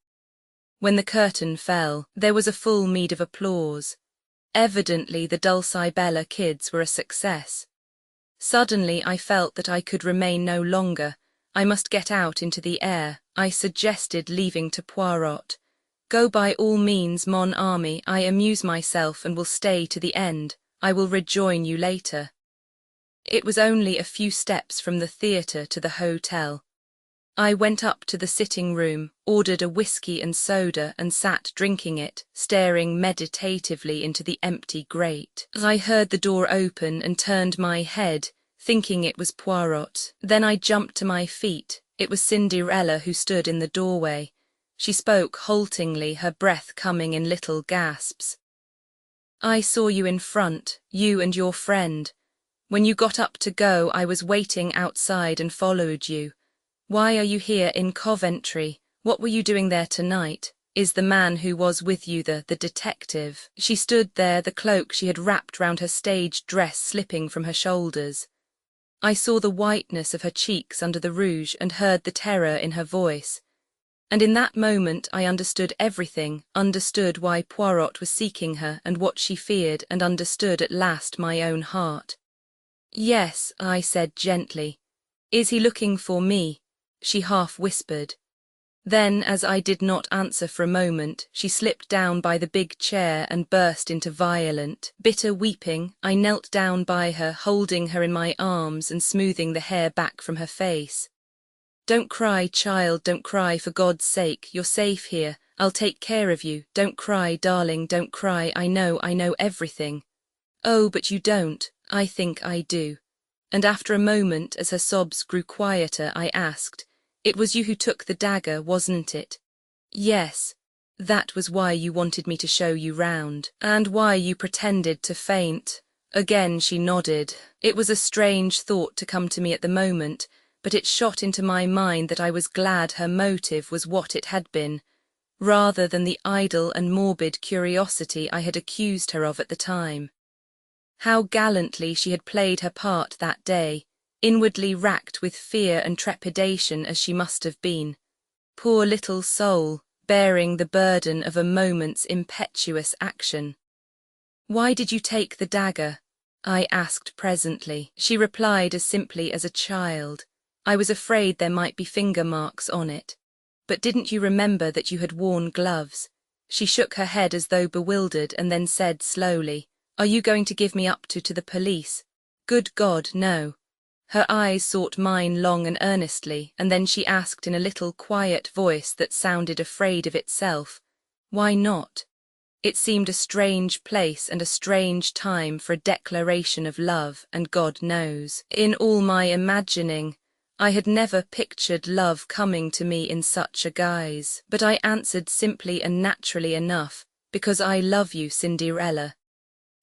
When the curtain fell, there was a full meed of applause. Evidently the Dulcibella kids were a success. Suddenly I felt that I could remain no longer. I must get out into the air. I suggested leaving to Poirot. Go by all means, mon ami, I amuse myself and will stay to the end. I will rejoin you later. It was only a few steps from the theatre to the hotel. I went up to the sitting-room, ordered a whiskey and soda and sat drinking it, staring meditatively into the empty grate. I heard the door open and turned my head, thinking it was Poirot. Then I jumped to my feet. It was Cinderella who stood in the doorway. She spoke haltingly, her breath coming in little gasps. "I saw you in front, you and your friend. When you got up to go, I was waiting outside and followed you. Why are you here in Coventry? What were you doing there tonight? Is the man who was with you the detective?" She stood there, the cloak she had wrapped round her stage dress slipping from her shoulders. I saw the whiteness of her cheeks under the rouge and heard the terror in her voice. And in that moment I understood everything, understood why Poirot was seeking her and what she feared, and understood at last my own heart. "Yes," I said gently. "Is he looking for me?" she half whispered. Then, as I did not answer for a moment, she slipped down by the big chair and burst into violent, bitter weeping. I knelt down by her, holding her in my arms and smoothing the hair back from her face. "Don't cry, child, don't cry, for God's sake. You're safe here. I'll take care of you. Don't cry, darling, don't cry. I know everything." "Oh, but you don't." "I think I do." And after a moment, as her sobs grew quieter, I asked, "It was you who took the dagger, wasn't it?" "Yes." "That was why you wanted me to show you round, and why you pretended to faint?" Again she nodded. It was a strange thought to come to me at the moment, but it shot into my mind that I was glad her motive was what it had been, rather than the idle and morbid curiosity I had accused her of at the time. How gallantly she had played her part that day. inwardly racked with fear and trepidation as she must have been. Poor little soul, bearing the burden of a moment's impetuous action. "Why did you take the dagger?" I asked presently. She replied as simply as a child. "I was afraid there might be finger marks on it. But didn't you remember that you had worn gloves?" She shook her head as though bewildered and then said slowly, "Are you going to give me up to the police?" "Good God, no." Her eyes sought mine long and earnestly, and then she asked in a little quiet voice that sounded afraid of itself, "Why not?" It seemed a strange place and a strange time for a declaration of love, and God knows, in all my imagining, I had never pictured love coming to me in such a guise. But I answered simply and naturally enough, "Because I love you, Cinderella."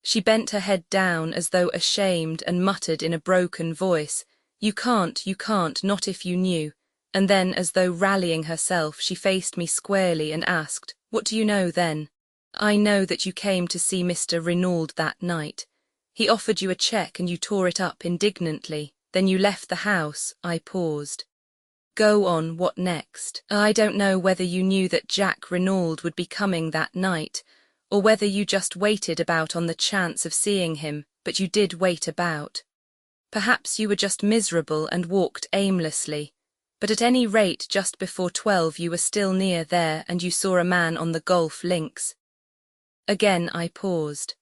She bent her head down as though ashamed and muttered in a broken voice, you can't, not if you knew." And then, as though rallying herself, she faced me squarely and asked, "What do you know then?" "I know that you came to see Mr. Renauld that night. He offered you a cheque and you tore it up indignantly. Then you left the house." I paused. "Go on, what next?" "I don't know whether you knew that Jack Renauld would be coming that night, or whether you just waited about on the chance of seeing him, but you did wait about. Perhaps you were just miserable and walked aimlessly, but at any rate just before 12 you were still near there and you saw a man on the golf links." Again I paused.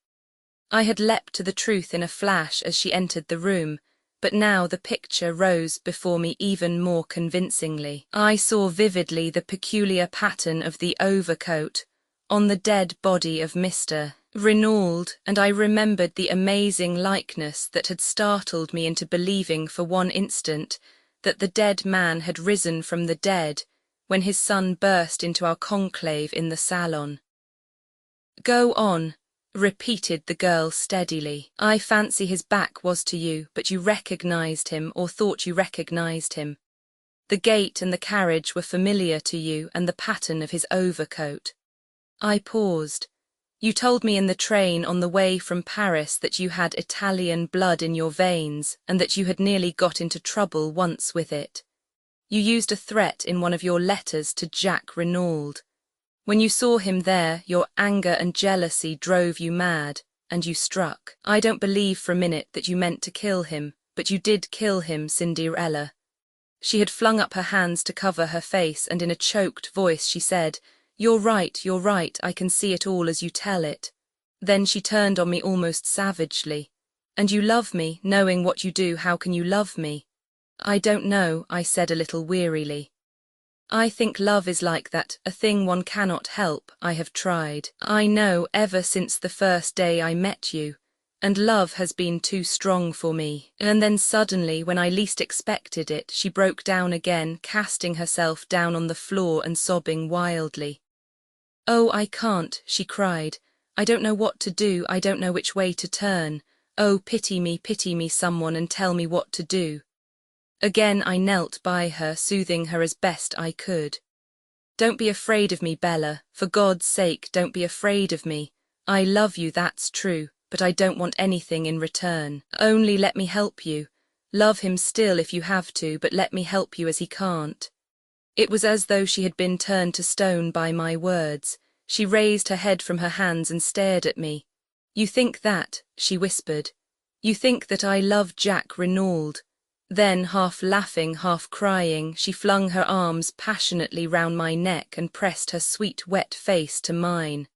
I had leapt to the truth in a flash as she entered the room, but now the picture rose before me even more convincingly. I saw vividly the peculiar pattern of the overcoat on the dead body of Mr. Renauld, and I remembered the amazing likeness that had startled me into believing for one instant that the dead man had risen from the dead when his son burst into our conclave in the salon. "Go on," repeated the girl steadily. "I fancy his back was to you, but you recognized him or thought you recognized him. The gait and the carriage were familiar to you and the pattern of his overcoat." I paused. "You told me in the train on the way from Paris that you had Italian blood in your veins and that you had nearly got into trouble once with it. You used a threat in one of your letters to Jack Renauld. When you saw him there, your anger and jealousy drove you mad, and you struck. I don't believe for a minute that you meant to kill him, but you did kill him, Cinderella." She had flung up her hands to cover her face, and in a choked voice she said, you're right, I can see it all as you tell it." Then she turned on me almost savagely. "And you love me, knowing what you do, how can you love me?" "I don't know," I said a little wearily. "I think love is like that, a thing one cannot help. I have tried, I know, ever since the first day I met you, and love has been too strong for me." And then suddenly, when I least expected it, she broke down again, casting herself down on the floor and sobbing wildly. "Oh, I can't," she cried. "I don't know what to do, I don't know which way to turn. Oh, pity me, someone, and tell me what to do." Again I knelt by her, soothing her as best I could. "Don't be afraid of me, Bella. For God's sake, don't be afraid of me. I love you, that's true, but I don't want anything in return. Only let me help you. Love him still if you have to, but let me help you as he can't." It was as though she had been turned to stone by my words. She raised her head from her hands and stared at me. "You think that," she whispered. "You think that I love Jack Renauld." Then, half laughing, half crying, she flung her arms passionately round my neck and pressed her sweet wet face to mine.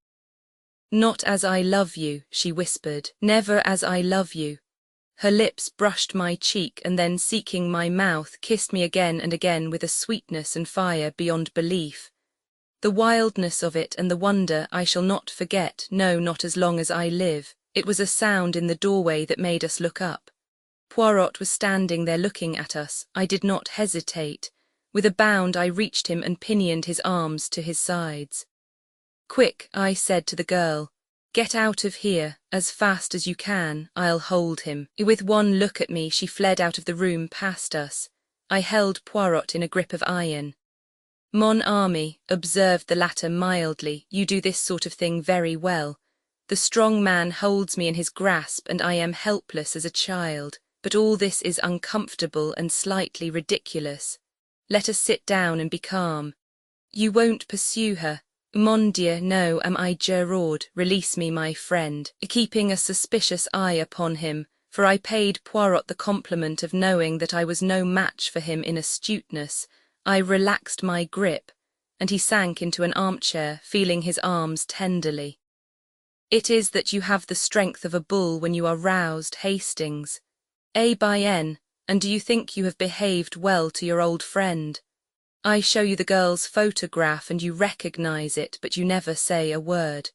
"Not as I love you," she whispered. "Never as I love you." Her lips brushed my cheek and then, seeking my mouth, kissed me again and again with a sweetness and fire beyond belief. The wildness of it and the wonder I shall not forget, no, not as long as I live. It was a sound in the doorway that made us look up. Poirot was standing there looking at us. I did not hesitate. With a bound I reached him and pinioned his arms to his sides. "Quick," I said to the girl. "Get out of here, as fast as you can, I'll hold him." With one look at me, she fled out of the room past us. I held Poirot in a grip of iron. "Mon ami," observed the latter mildly, "you do this sort of thing very well. The strong man holds me in his grasp and I am helpless as a child. But all this is uncomfortable and slightly ridiculous. Let us sit down and be calm. You won't pursue her? Mon Dieu, no, am I Gerard? Release me, my friend, keeping a suspicious eye upon him, for I paid Poirot the compliment of knowing that I was no match for him in astuteness. I relaxed my grip, and he sank into an armchair, feeling his arms tenderly. It is that you have the strength of a bull when you are roused, Hastings. Bien, and do you think you have behaved well to your old friend? I show you the girl's photograph and you recognize it, but you never say a word.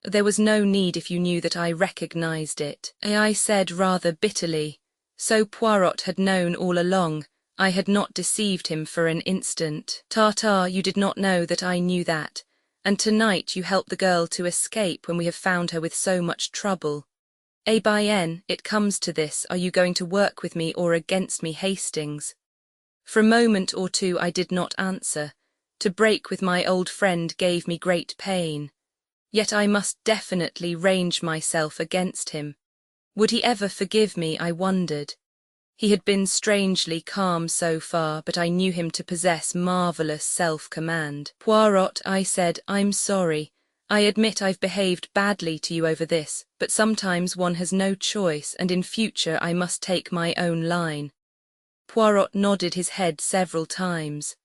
There was no need if you knew that I recognized it, I said rather bitterly. So Poirot had known all along. I had not deceived him for an instant. Ta, you did not know that I knew that, and tonight you help the girl to escape when we have found her with so much trouble. Bien, it comes to this, are you going to work with me or against me, Hastings? For a moment or two I did not answer. To break with my old friend gave me great pain. Yet I must definitely range myself against him. Would he ever forgive me, I wondered. He had been strangely calm so far, but I knew him to possess marvellous self-command. Poirot, I said, I'm sorry. I admit I've behaved badly to you over this, but sometimes one has no choice, and in future I must take my own line. Poirot nodded his head several times.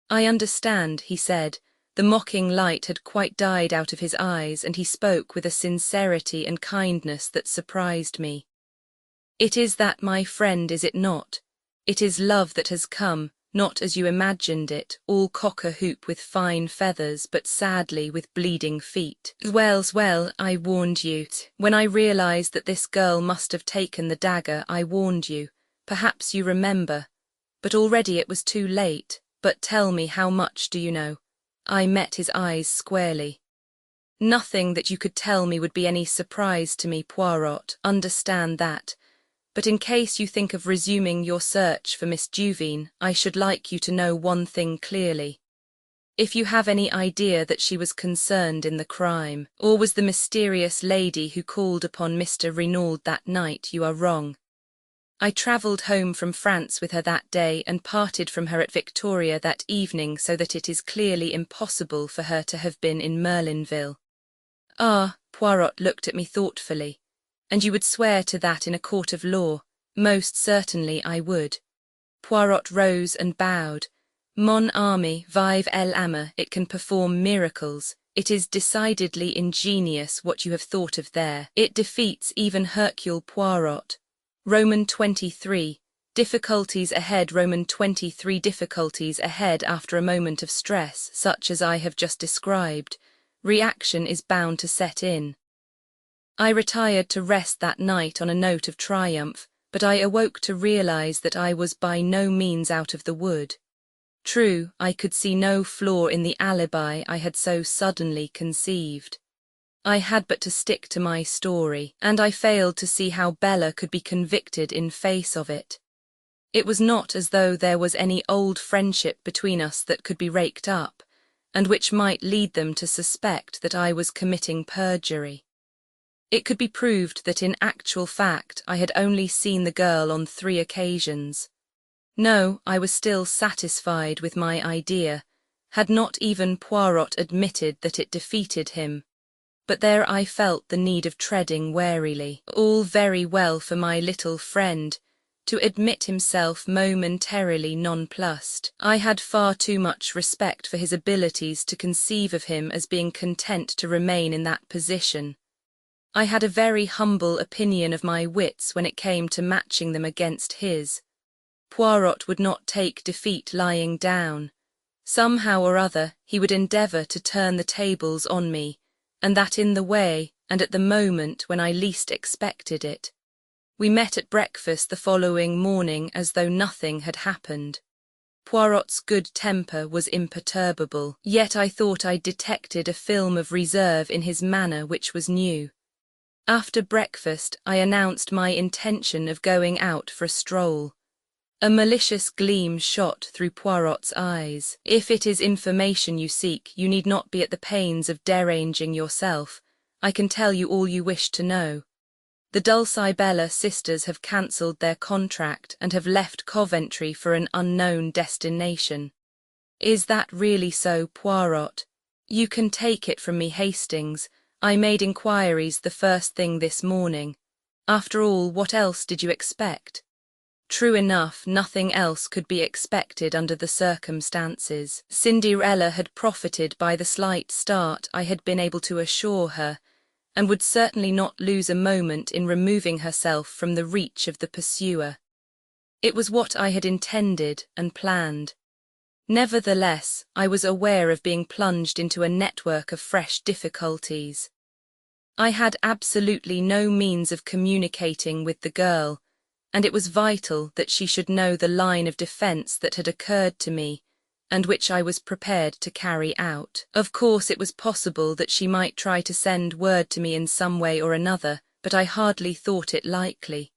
I understand, he said. The mocking light had quite died out of his eyes, and he spoke with a sincerity and kindness that surprised me. It is that, my friend, is it not? It is love that has come, not as you imagined it, all cock-a-hoop with fine feathers, but sadly with bleeding feet. Well, I warned you. When I realized that this girl must have taken the dagger, I warned you. Perhaps you remember. But already it was too late. But tell me, how much do you know? I met his eyes squarely. Nothing that you could tell me would be any surprise to me, Poirot, understand that. But in case you think of resuming your search for Miss Duveen, I should like you to know one thing clearly. If you have any idea that she was concerned in the crime, or was the mysterious lady who called upon Mr. Renaud that night, you are wrong. I travelled home from France with her that day and parted from her at Victoria that evening, so that it is clearly impossible for her to have been in Merlinville. Ah, Poirot looked at me thoughtfully. And you would swear to that in a court of law? Most certainly I would. Poirot rose and bowed. Mon ami, vive l'amour, it can perform miracles. It is decidedly ingenious what you have thought of there. It defeats even Hercule Poirot. Roman 23. Difficulties ahead. Roman 23. Difficulties ahead after a moment of stress, such as I have just described. Reaction is bound to set in. I retired to rest that night on a note of triumph, but I awoke to realize that I was by no means out of the wood. True, I could see no flaw in the alibi I had so suddenly conceived. I had but to stick to my story, and I failed to see how Bella could be convicted in face of it. It was not as though there was any old friendship between us that could be raked up, and which might lead them to suspect that I was committing perjury. It could be proved that in actual fact I had only seen the girl on 3 occasions. No, I was still satisfied with my idea, had not even Poirot admitted that it defeated him. But there I felt the need of treading warily. All very well for my little friend to admit himself momentarily nonplussed. I had far too much respect for his abilities to conceive of him as being content to remain in that position. I had a very humble opinion of my wits when it came to matching them against his. Poirot would not take defeat lying down. Somehow or other he would endeavour to turn the tables on me, and that in the way and at the moment when I least expected it. We met at breakfast the following morning as though nothing had happened. Poirot's good temper was imperturbable, yet I thought I detected a film of reserve in his manner which was new. After breakfast, I announced my intention of going out for a stroll. A malicious gleam shot through Poirot's eyes. If it is information you seek, you need not be at the pains of deranging yourself. I can tell you all you wish to know. The Dulcibella sisters have cancelled their contract and have left Coventry for an unknown destination. Is that really so, Poirot? You can take it from me, Hastings. I made inquiries the first thing this morning. After all, what else did you expect? True enough, nothing else could be expected under the circumstances. Cinderella had profited by the slight start I had been able to assure her, and would certainly not lose a moment in removing herself from the reach of the pursuer. It was what I had intended and planned. Nevertheless, I was aware of being plunged into a network of fresh difficulties. I had absolutely no means of communicating with the girl, and it was vital that she should know the line of defense that had occurred to me, and which I was prepared to carry out. Of course, it was possible that she might try to send word to me in some way or another, but I hardly thought it likely.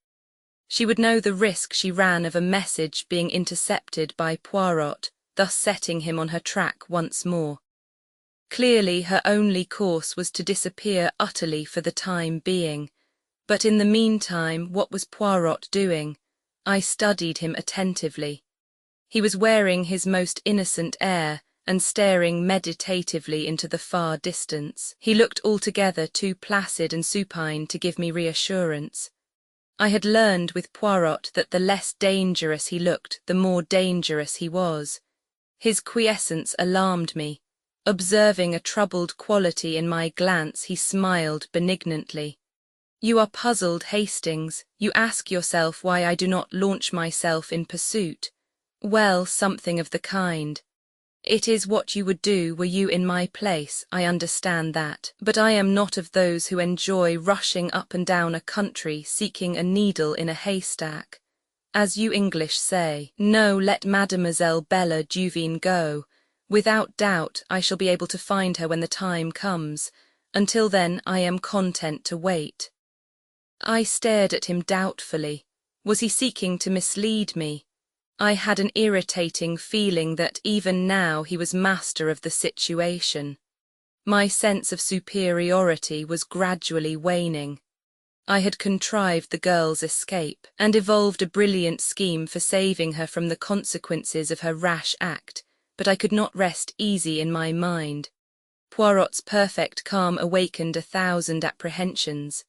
She would know the risk she ran of a message being intercepted by Poirot, thus setting him on her track once more. Clearly, her only course was to disappear utterly for the time being. But in the meantime, what was Poirot doing? I studied him attentively. He was wearing his most innocent air and staring meditatively into the far distance. He looked altogether too placid and supine to give me reassurance. I had learned with Poirot that the less dangerous he looked, the more dangerous he was. His quiescence alarmed me. Observing a troubled quality in my glance, he smiled benignantly. You are puzzled, Hastings. You ask yourself why I do not launch myself in pursuit. Well, something of the kind. It is what you would do were you in my place, I understand that, but I am not of those who enjoy rushing up and down a country seeking a needle in a haystack. As you English say, no, let Mademoiselle Bella Duveen go. Without doubt, I shall be able to find her when the time comes. Until then, I am content to wait. I stared at him doubtfully. Was he seeking to mislead me? I had an irritating feeling that even now he was master of the situation. My sense of superiority was gradually waning. I had contrived the girl's escape, and evolved a brilliant scheme for saving her from the consequences of her rash act, but I could not rest easy in my mind. Poirot's perfect calm awakened 1,000 apprehensions.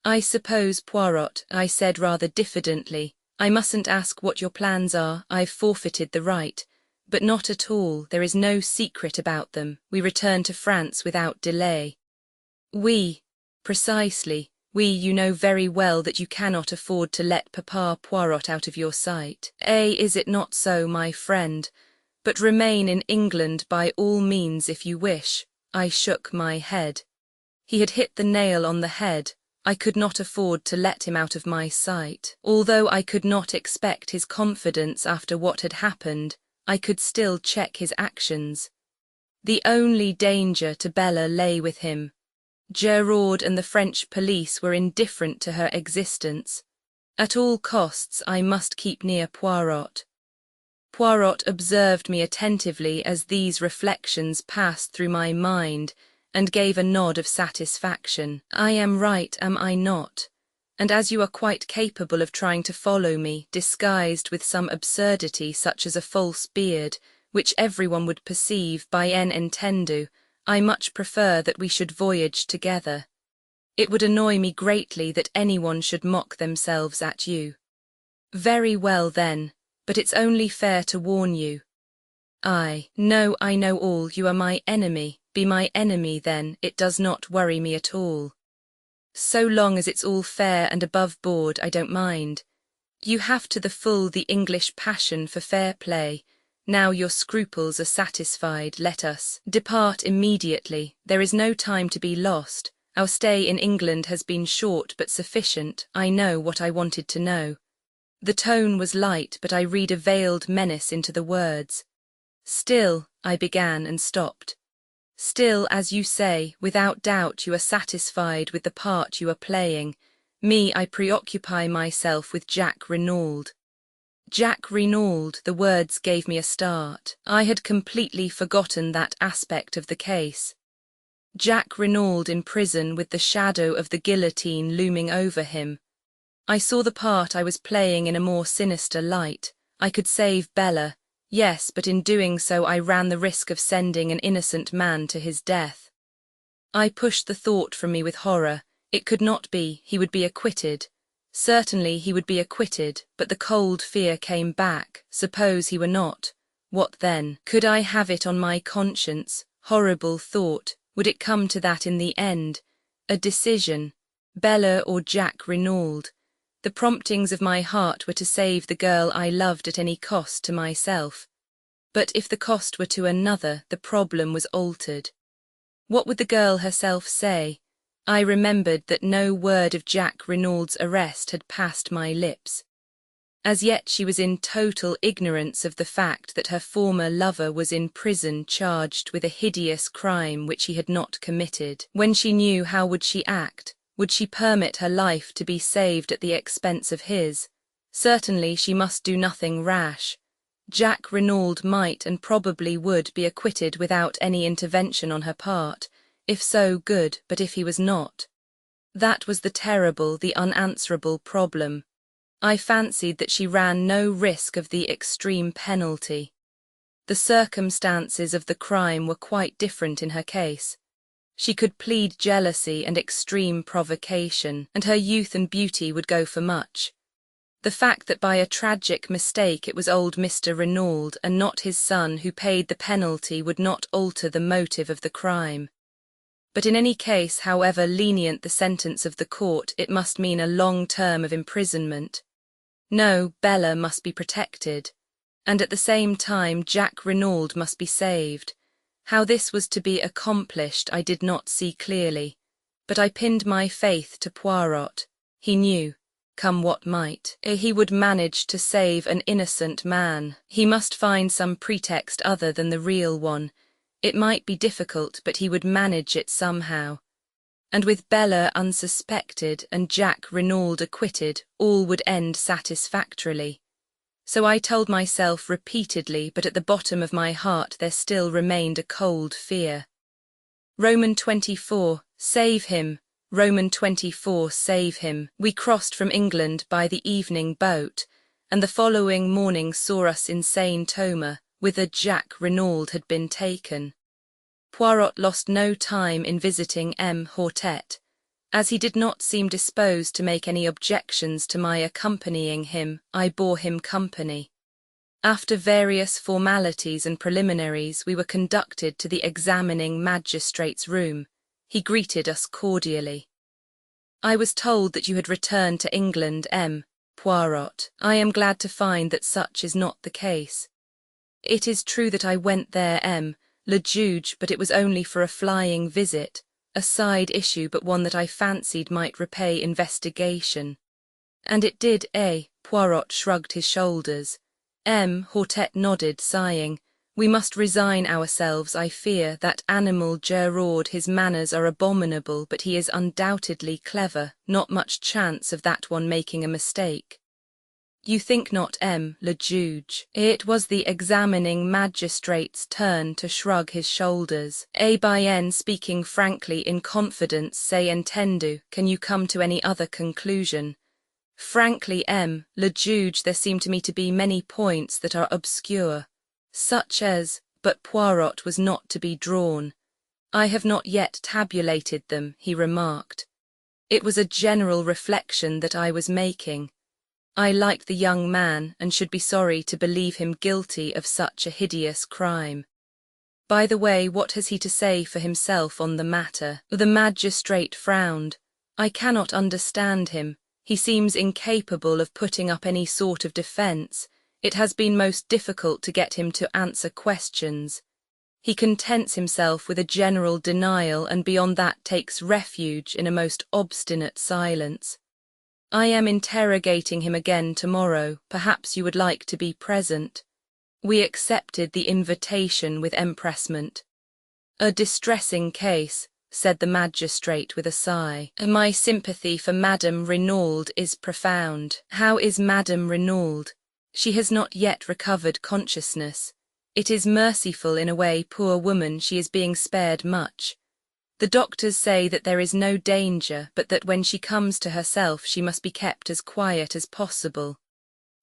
I suppose, Poirot, I said rather diffidently, I mustn't ask what your plans are, I've forfeited the right. But not at all, there is no secret about them. We return to France without delay. We, precisely, you know very well that you cannot afford to let Papa Poirot out of your sight. Is it not so, my friend? But remain in England by all means if you wish. I shook my head. He had hit the nail on the head. I could not afford to let him out of my sight. Although I could not expect his confidence after what had happened, I could still check his actions. The only danger to Bella lay with him. Geraud and the French police were indifferent to her existence. At all costs, I must keep near Poirot. Poirot observed me attentively as these reflections passed through my mind, and gave a nod of satisfaction. I am right, am I not? And as you are quite capable of trying to follow me, disguised with some absurdity such as a false beard, which everyone would perceive by en entendu, I much prefer that we should voyage together. It would annoy me greatly that anyone should mock themselves at you. Very well then, but it's only fair to warn you. No, I know all, you are my enemy. Be my enemy then, it does not worry me at all. So long as it's all fair and above board, I don't mind. You have to the full the English passion for fair play. Now your scruples are satisfied, let us depart immediately. There is no time to be lost. Our stay in England has been short but sufficient. I know what I wanted to know. The tone was light, but I read a veiled menace into the words. Still, I began and stopped. Still, as you say, without doubt you are satisfied with the part you are playing. Me, I preoccupy myself with Jack Renaud. Jack Renaud, the words gave me a start. I had completely forgotten that aspect of the case. Jack Renaud in prison with the shadow of the guillotine looming over him. I saw the part I was playing in a more sinister light. I could save Bella, yes, but in doing so I ran the risk of sending an innocent man to his death. I pushed the thought from me with horror. It could not be, he would be acquitted. Certainly he would be acquitted, but the cold fear came back. Suppose he were not. What then? Could I have it on my conscience? Horrible thought. Would it come to that in the end? A decision. Bella or Jack Renaud. The promptings of my heart were to save the girl I loved at any cost to myself. But if the cost were to another, the problem was altered. What would the girl herself say? I remembered that no word of Jack Renaud's arrest had passed my lips. As yet she was in total ignorance of the fact that her former lover was in prison charged with a hideous crime which he had not committed. When she knew, how would she act? Would she permit her life to be saved at the expense of his? Certainly she must do nothing rash. Jack Renaud might and probably would be acquitted without any intervention on her part. If so, good, but if he was not? That was the terrible, the unanswerable problem. I fancied that she ran no risk of the extreme penalty. The circumstances of the crime were quite different in her case. She could plead jealousy and extreme provocation, and her youth and beauty would go for much. The fact that by a tragic mistake it was old Mr. Renaud and not his son who paid the penalty would not alter the motive of the crime. But in any case, however lenient the sentence of the court, it must mean a long term of imprisonment. No, Bella must be protected, and at the same time Jack Renaud must be saved. How this was to be accomplished I did not see clearly, but I pinned my faith to Poirot. He knew, come what might, he would manage to save an innocent man. He must find some pretext other than the real one. It might be difficult, but he would manage it somehow. And with Bella unsuspected and Jack Renaud acquitted, all would end satisfactorily. So I told myself repeatedly, but at the bottom of my heart there still remained a cold fear. Roman 24, save him. Roman 24, save him. We crossed from England by the evening boat, and the following morning saw us in Saint-Omer, whither Jack Renaud had been taken. Poirot lost no time in visiting M. Hortet. As he did not seem disposed to make any objections to my accompanying him, I bore him company. After various formalities and preliminaries, we were conducted to the examining magistrate's room. He greeted us cordially. I was told that you had returned to England, M. Poirot. I am glad to find that such is not the case. It is true that I went there, M. Le Juge, but it was only for a flying visit, a side issue, but one that I fancied might repay investigation. And it did, eh? Poirot shrugged his shoulders. M. Hortet nodded, sighing. We must resign ourselves, I fear. That animal Geraud, his manners are abominable, but he is undoubtedly clever. Not much chance of that one making a mistake. You think not, M. Le Juge? It was the examining magistrate's turn to shrug his shoulders. Bien, speaking frankly in confidence, say entendu, can you come to any other conclusion? Frankly, M. Le Juge, there seem to me to be many points that are obscure. Such as, but Poirot was not to be drawn. I have not yet tabulated them, he remarked. It was a general reflection that I was making. I liked the young man and should be sorry to believe him guilty of such a hideous crime. By the way, what has he to say for himself on the matter? The magistrate frowned. I cannot understand him. He seems incapable of putting up any sort of defence. It has been most difficult to get him to answer questions. He contents himself with a general denial and beyond that takes refuge in a most obstinate silence. I am interrogating him again tomorrow. Perhaps you would like to be present. We accepted the invitation with empressement. A distressing case, said the magistrate with a sigh. My sympathy for Madame Renaud is profound. How is Madame Renaud? She has not yet recovered consciousness. It is merciful in a way, poor woman, she is being spared much. The doctors say that there is no danger, but that when she comes to herself she must be kept as quiet as possible.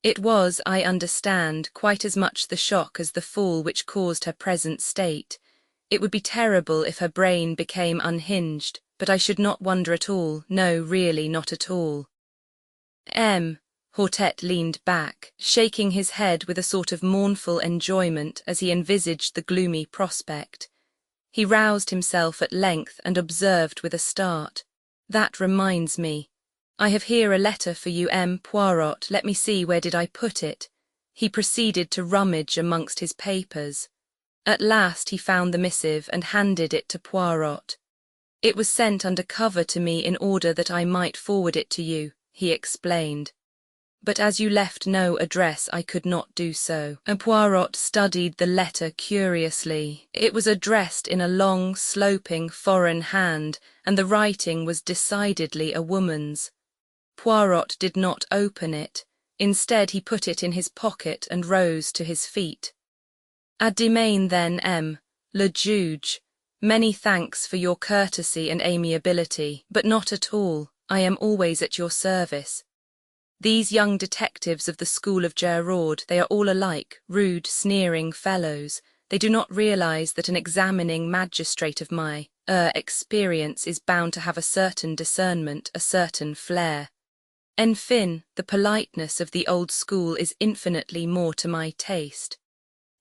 It was, I understand, quite as much the shock as the fall which caused her present state. It would be terrible if her brain became unhinged, but I should not wonder at all, no, really not at all. Hortet leaned back, shaking his head with a sort of mournful enjoyment as he envisaged the gloomy prospect. He roused himself at length and observed with a start. "That reminds me. I have here a letter for you, Poirot. Let me see, where did I put it?" He proceeded to rummage amongst his papers. At last he found the missive and handed it to Poirot. "It was sent under cover to me in order that I might forward it to you," he explained. "But as you left no address, I could not do so." And Poirot studied the letter curiously. It was addressed in a long, sloping, foreign hand, and the writing was decidedly a woman's. Poirot did not open it. Instead, he put it in his pocket and rose to his feet. "À demain, then, le juge. Many thanks for your courtesy and amiability, but not at all. I am always at your service. These young detectives of the school of Geraud, they are all alike, rude, sneering fellows. They do not realize that an examining magistrate of my experience is bound to have a certain discernment, a certain flair. En fin, the politeness of the old school is infinitely more to my taste.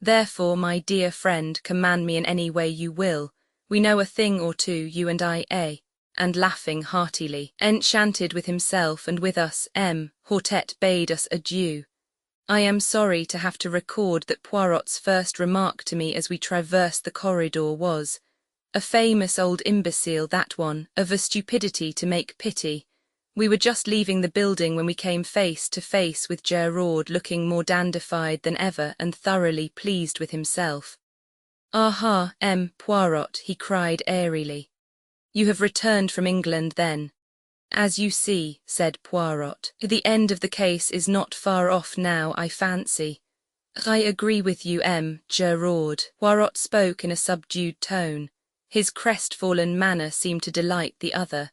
Therefore, my dear friend, command me in any way you will. We know a thing or two, you and I, And laughing heartily, enchanted with himself and with us, Hortet bade us adieu. I am sorry to have to record that Poirot's first remark to me as we traversed the corridor was, "A famous old imbecile, that one, of a stupidity to make pity." We were just leaving the building when we came face to face with Geraud, looking more dandified than ever and thoroughly pleased with himself. "Aha, Poirot," he cried airily. "You have returned from England, then?" "As you see," said Poirot, "the end of the case is not far off now, I fancy." "I agree with you, Geraud." Poirot spoke in a subdued tone. His crestfallen manner seemed to delight the other.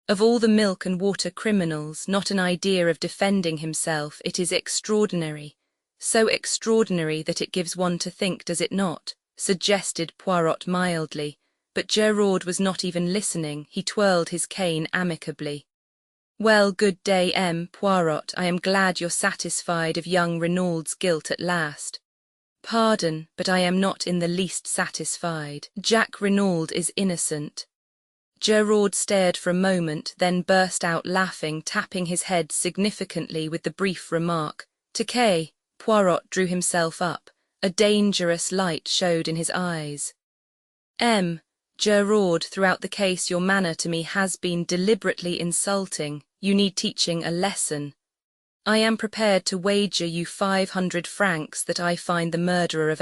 Of all the milk and water criminals, not an idea of defending himself. It is extraordinary. So extraordinary that it gives one to think, does it not? Suggested Poirot mildly. But Geraud was not even listening. He twirled his cane amicably. "Well, good day, Poirot. I am glad you're satisfied of young Renaud's guilt at last." "Pardon, but I am not in the least satisfied. Jack Renaud is innocent." Geraud stared for a moment, then burst out laughing, tapping his head significantly with the brief remark, "Takei." Poirot drew himself up. A dangerous light showed in his eyes. Geraud, throughout the case your manner to me has been deliberately insulting. You need teaching a lesson. I am prepared to wager you 500 francs that I find the murderer of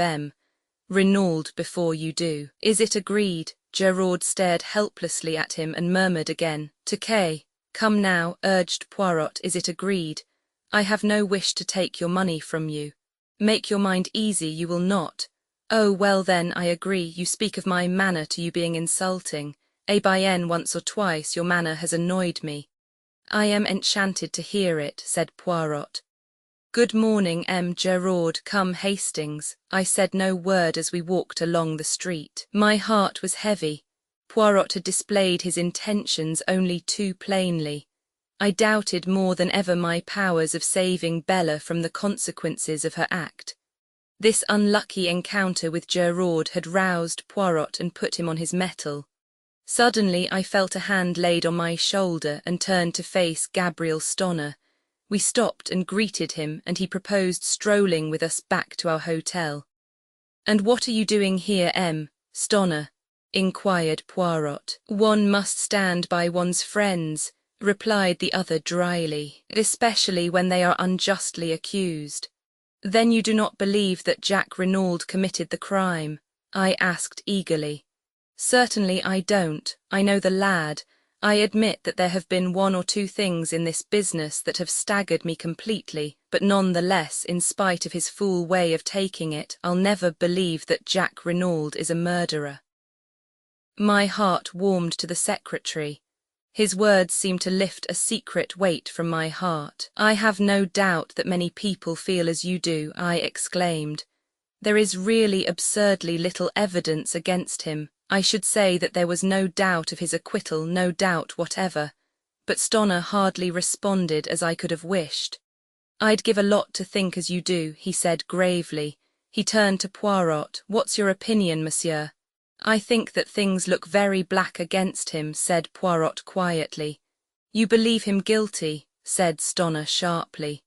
Renaud before you do. Is it agreed? Geraud stared helplessly at him and murmured again, "Takei." "Come now," urged Poirot, "is it agreed? I have no wish to take your money from you. Make your mind easy, you will not. Oh, well then, I agree. You speak of my manner to you being insulting. Bien, once or twice your manner has annoyed me." "I am enchanted to hear it," said Poirot. "Good morning, Geraud. Come, Hastings." I said no word as we walked along the street. My heart was heavy. Poirot had displayed his intentions only too plainly. I doubted more than ever my powers of saving Bella from the consequences of her act. This unlucky encounter with Geraud had roused Poirot and put him on his mettle. Suddenly I felt a hand laid on my shoulder and turned to face Gabriel Stoner. We stopped and greeted him, and he proposed strolling with us back to our hotel. "And what are you doing here, Stoner?" inquired Poirot. "One must stand by one's friends," replied the other dryly, "especially when they are unjustly accused." "Then you do not believe that Jack Renaud committed the crime?" I asked eagerly. "Certainly I don't. I know the lad. I admit that there have been one or two things in this business that have staggered me completely, but none the less, in spite of his fool way of taking it, I'll never believe that Jack Renaud is a murderer." My heart warmed to the secretary. His words seemed to lift a secret weight from my heart. I have no doubt that many people feel as you do, I exclaimed. There is really absurdly little evidence against him. I should say that there was no doubt of his acquittal, no doubt whatever. But Stoner hardly responded as I could have wished. I'd give a lot to think as you do, he said gravely. He turned to Poirot. What's your opinion, monsieur? I think that things look very black against him, said Poirot quietly. You believe him guilty, said Stoner sharply.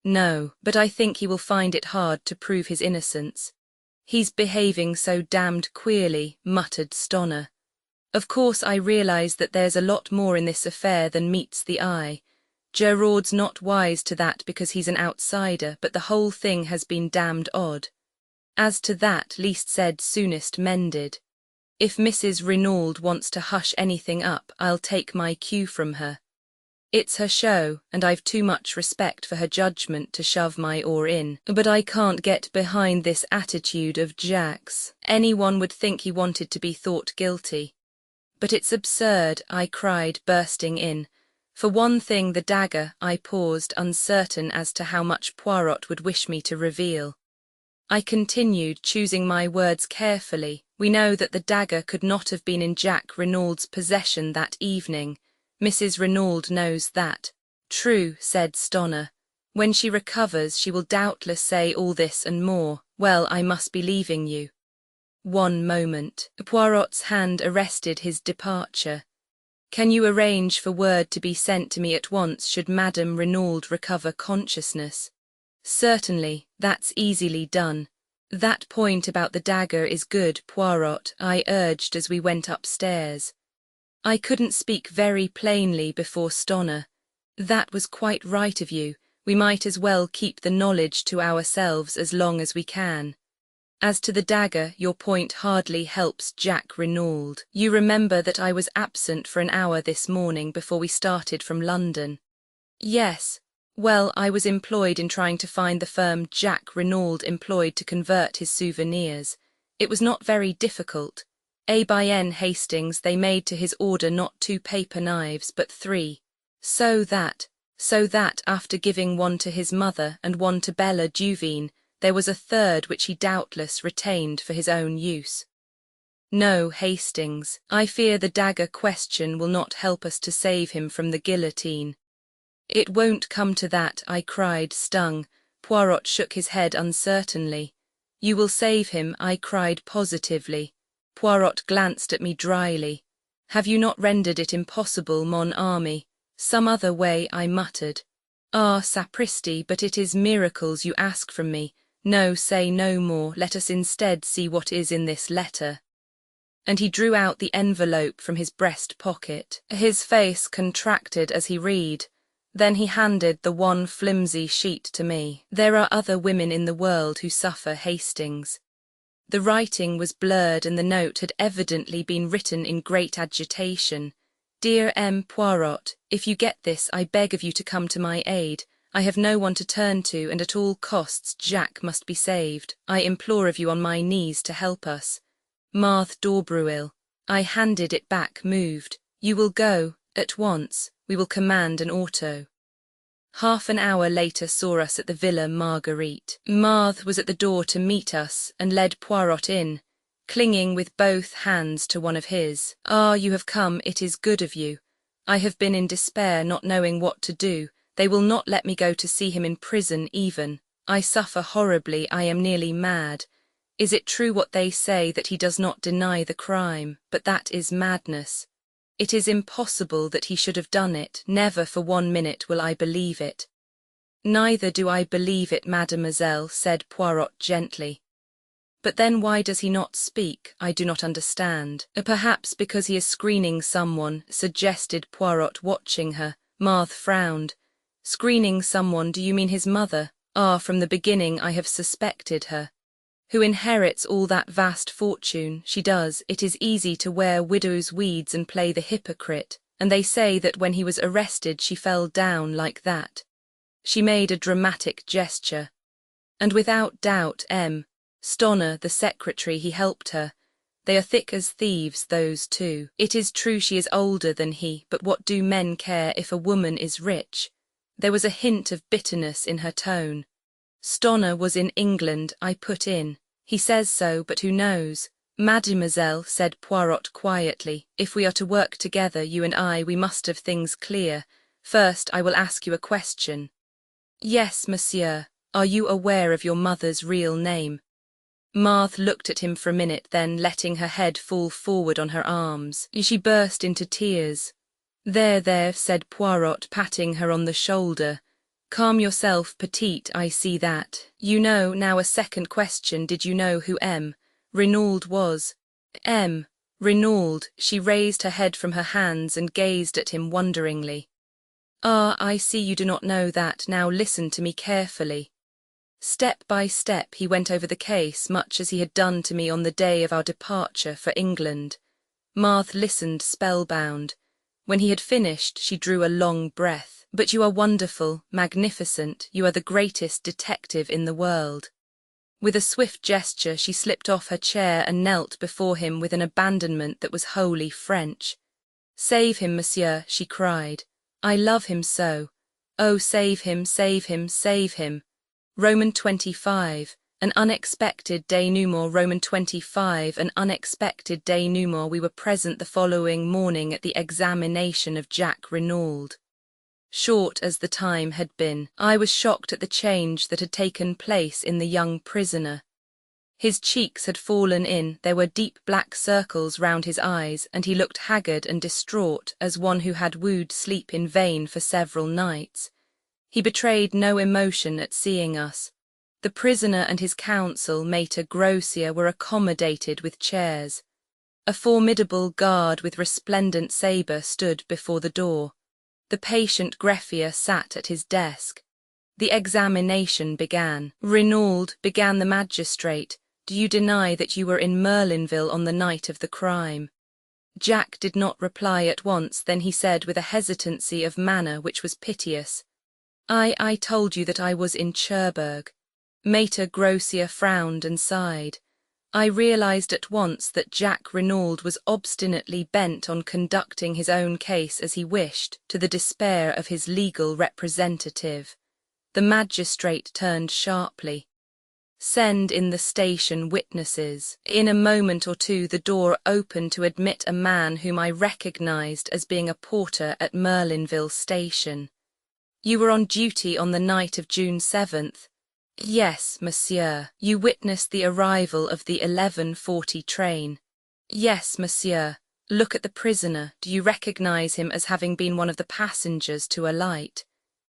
No, but I think he will find it hard to prove his innocence. He's behaving so damned queerly, muttered Stoner. Of course I realize that there's a lot more in this affair than meets the eye. Gerard's not wise to that because he's an outsider, but the whole thing has been damned odd. As to that, least said soonest mended. If Mrs. Renauld wants to hush anything up, I'll take my cue from her. It's her show, and I've too much respect for her judgment to shove my oar in. But I can't get behind this attitude of Jack's. Anyone would think he wanted to be thought guilty. But it's absurd, I cried, bursting in. For one thing, the dagger. I paused, uncertain as to how much Poirot would wish me to reveal. I continued, choosing my words carefully. We know that the dagger could not have been in Jack Renauld's possession that evening. Mrs. Renauld knows that. True, said Stoner. When she recovers, she will doubtless say all this and more. Well, I must be leaving you. One moment. Poirot's hand arrested his departure. Can you arrange for word to be sent to me at once should Madame Renauld recover consciousness? Certainly, that's easily done. That point about the dagger is good, Poirot, I urged as we went upstairs. I couldn't speak very plainly before Stoner. That was quite right of you. We might as well keep the knowledge to ourselves as long as we can. As to the dagger, your point hardly helps Jack Renauld. You remember that I was absent for an hour this morning before we started from London. Yes. Well, I was employed in trying to find the firm Jack Renauld employed to convert his souvenirs. It was not very difficult. A.N. Hastings they made to his order not 2 paper knives but 3. So that, after giving one to his mother and one to Bella Duveen, there was a third which he doubtless retained for his own use. No, Hastings, I fear the dagger question will not help us to save him from the guillotine. It won't come to that, I cried, stung. Poirot shook his head uncertainly. You will save him, I cried positively. Poirot glanced at me dryly. Have you not rendered it impossible, mon ami? Some other way, I muttered. Ah, sapristi, but it is miracles you ask from me. No, say no more, let us instead see what is in this letter. And he drew out the envelope from his breast pocket. His face contracted as he read. Then he handed the one flimsy sheet to me. There are other women in the world who suffer, Hastings. The writing was blurred and the note had evidently been written in great agitation. Dear M. Poirot, if you get this, I beg of you to come to my aid. I have no one to turn to, and at all costs Jack must be saved. I implore of you on my knees to help us. Marthe d'Aubruil. I handed it back, moved. You will go, at once. We will command an auto. Half an hour later saw us at the Villa Marguerite. Marthe was at the door to meet us and led Poirot in, clinging with both hands to one of his. Ah, you have come, it is good of you. I have been in despair, not knowing what to do. They will not let me go to see him in prison even. I suffer horribly, I am nearly mad. Is it true what they say that he does not deny the crime? But that is madness. It is impossible that he should have done it. Never for 1 minute will I believe it. Neither do I believe it, mademoiselle, said Poirot gently. But then why does he not speak? I do not understand. Perhaps because he is screening someone, suggested Poirot, watching her. Marthe frowned. Screening someone, do you mean his mother? Ah, from the beginning I have suspected her. Who inherits all that vast fortune? She does. It is easy to wear widow's weeds and play the hypocrite, and they say that when he was arrested she fell down like that. She made a dramatic gesture. And without doubt M. Stoner, the secretary, he helped her. They are thick as thieves, those two. It is true she is older than he, but what do men care if a woman is rich? There was a hint of bitterness in her tone. Stoner was in England, I put in. He says so, but who knows? Mademoiselle, said Poirot quietly, if we are to work together, you and I, we must have things clear. First, I will ask you a question. Yes, monsieur. Are you aware of your mother's real name? Marthe looked at him for a minute, then, letting her head fall forward on her arms, she burst into tears. There, said Poirot, patting her on the shoulder. Calm yourself, petite, I see that. You know, now a second question, did you know who M. Renauld was? M. Renauld, she raised her head from her hands and gazed at him wonderingly. Ah, I see you do not know that, now listen to me carefully. Step by step he went over the case, much as he had done to me on the day of our departure for England. Marthe listened spellbound. When he had finished, she drew a long breath. But you are wonderful, magnificent, you are the greatest detective in the world. With a swift gesture she slipped off her chair and knelt before him with an abandonment that was wholly French. Save him, monsieur, she cried. I love him so. Oh, save him, save him, save him. Roman 25, an unexpected denouement. Roman 25, an unexpected denouement. We were present the following morning at the examination of Jacques Renauld. Short as the time had been, I was shocked at the change that had taken place in the young prisoner. His cheeks had fallen in, there were deep black circles round his eyes, and he looked haggard and distraught as one who had wooed sleep in vain for several nights. He betrayed no emotion at seeing us. The prisoner and his counsel, Maître Grossier, were accommodated with chairs. A formidable guard with resplendent sabre stood before the door. The patient greffier sat at his desk. The examination began. Renauld, began the magistrate, do you deny that you were in Merlinville on the night of the crime? Jack did not reply at once, then he said with a hesitancy of manner which was piteous, I told you that I was in Cherbourg. Maître Grossier frowned and sighed. I realized at once that Jacques Renauld was obstinately bent on conducting his own case as he wished, to the despair of his legal representative. The magistrate turned sharply. Send in the station witnesses. In a moment or two the door opened to admit a man whom I recognized as being a porter at Merlinville station. You were on duty on the night of June 7th. Yes, monsieur. You witnessed the arrival of the 11:40 train. Yes, monsieur. Look at the prisoner. Do you recognize him as having been one of the passengers to alight?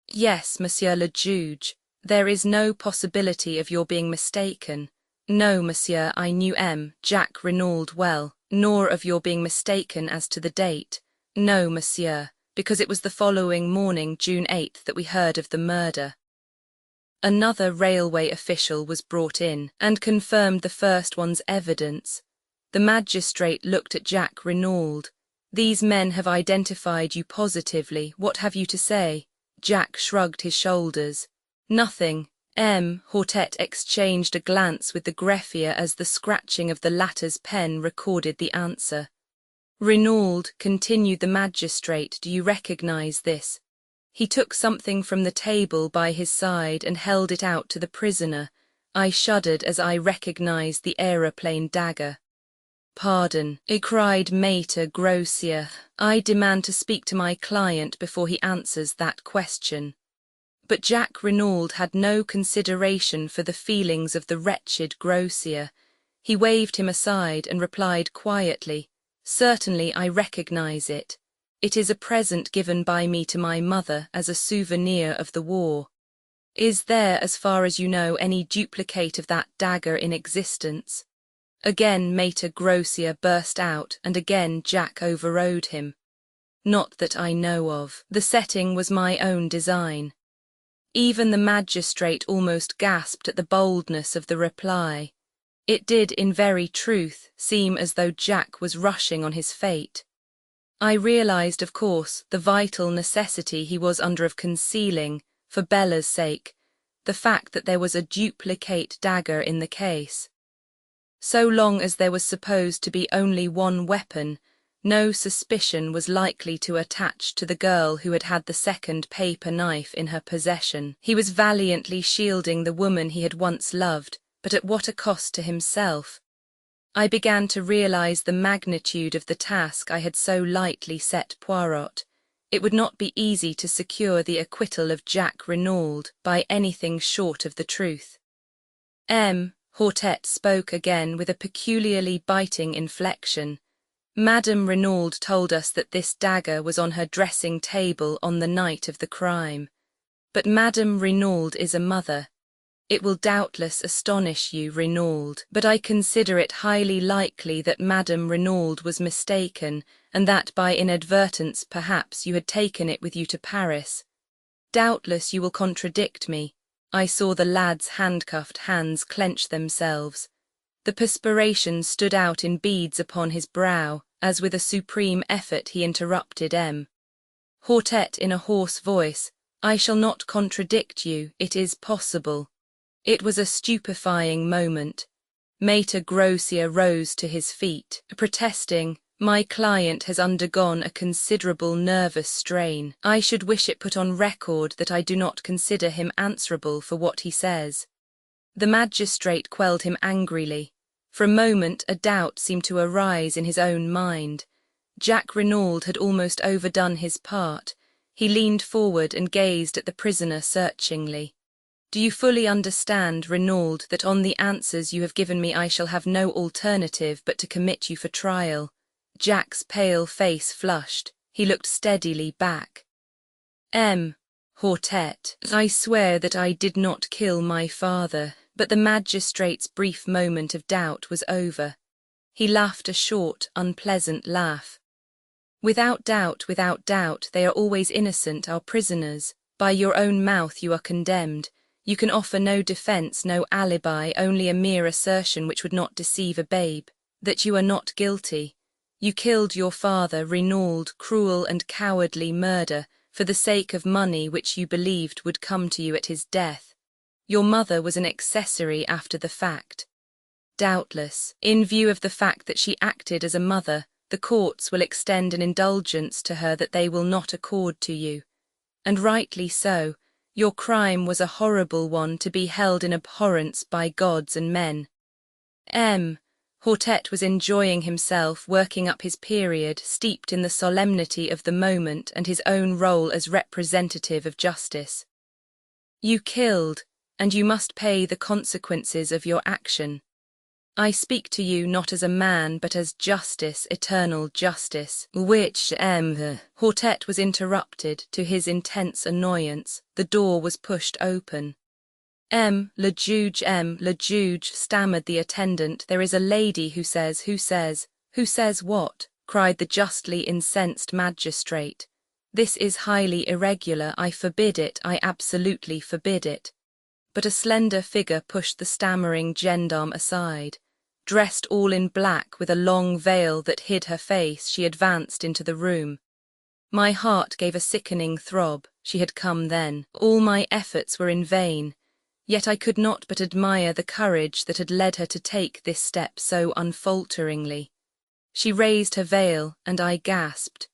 Yes, monsieur le juge. There is no possibility of your being mistaken. No, monsieur, I knew Jacques Renauld well, nor of your being mistaken as to the date. No, monsieur, because it was the following morning, June 8th, that we heard of the murder. Another railway official was brought in, and confirmed the first one's evidence. The magistrate looked at Jacques Renauld. These men have identified you positively. What have you to say? Jack shrugged his shoulders. Nothing. Hortet exchanged a glance with the greffier as the scratching of the latter's pen recorded the answer. Renauld, continued the magistrate, do you recognize this? He took something from the table by his side and held it out to the prisoner. I shuddered as I recognized the aeroplane dagger. Pardon, cried Maître Grossier. I demand to speak to my client before he answers that question. But Jacques Renauld had no consideration for the feelings of the wretched Grossier. He waved him aside and replied quietly, Certainly I recognize it. It is a present given by me to my mother as a souvenir of the war. Is there, as far as you know, any duplicate of that dagger in existence? Again Maître Grossier burst out, and again Jack overrode him. Not that I know of. The setting was my own design. Even the magistrate almost gasped at the boldness of the reply. It did, in very truth, seem as though Jack was rushing on his fate. I realized, of course, the vital necessity he was under of concealing, for Bella's sake, the fact that there was a duplicate dagger in the case. So long as there was supposed to be only one weapon, no suspicion was likely to attach to the girl who had had the second paper knife in her possession. He was valiantly shielding the woman he had once loved, but at what a cost to himself. I began to realize the magnitude of the task I had so lightly set Poirot. It would not be easy to secure the acquittal of Jack Renaud by anything short of the truth. Hortet spoke again with a peculiarly biting inflection. Madame Renaud told us that this dagger was on her dressing table on the night of the crime. But Madame Renaud is a mother. It will doubtless astonish you, Renaud, but I consider it highly likely that Madame Renaud was mistaken, and that by inadvertence perhaps you had taken it with you to Paris. Doubtless you will contradict me. I saw the lad's handcuffed hands clench themselves. The perspiration stood out in beads upon his brow, as with a supreme effort he interrupted Hortet in a hoarse voice, I shall not contradict you, it is possible. It was a stupefying moment. Maître Grossier rose to his feet, protesting, my client has undergone a considerable nervous strain. I should wish it put on record that I do not consider him answerable for what he says. The magistrate quelled him angrily. For a moment a doubt seemed to arise in his own mind. Jack Renaud had almost overdone his part. He leaned forward and gazed at the prisoner searchingly. Do you fully understand, Renaud, that on the answers you have given me I shall have no alternative but to commit you for trial? Jack's pale face flushed. He looked steadily back. Hortet, I swear that I did not kill my father. But the magistrate's brief moment of doubt was over. He laughed a short, unpleasant laugh. Without doubt, they are always innocent, our prisoners. By your own mouth you are condemned. You can offer no defense, no alibi, only a mere assertion which would not deceive a babe, that you are not guilty. You killed your father, Renaud, cruel and cowardly murder, for the sake of money which you believed would come to you at his death. Your mother was an accessory after the fact. Doubtless, in view of the fact that she acted as a mother, the courts will extend an indulgence to her that they will not accord to you. And rightly so. Your crime was a horrible one to be held in abhorrence by gods and men. Hortet was enjoying himself, working up his period, steeped in the solemnity of the moment and his own role as representative of justice. You killed, and you must pay the consequences of your action. I speak to you not as a man but as justice, eternal justice, which Hortet was interrupted. To his intense annoyance, the door was pushed open. Le juge, stammered the attendant, there is a lady who says what? Cried the justly incensed magistrate. This is highly irregular, I forbid it, I absolutely forbid it. But a slender figure pushed the stammering gendarme aside. Dressed all in black with a long veil that hid her face, she advanced into the room. My heart gave a sickening throb. She had come then. All my efforts were in vain. Yet I could not but admire the courage that had led her to take this step so unfalteringly. She raised her veil, and I gasped.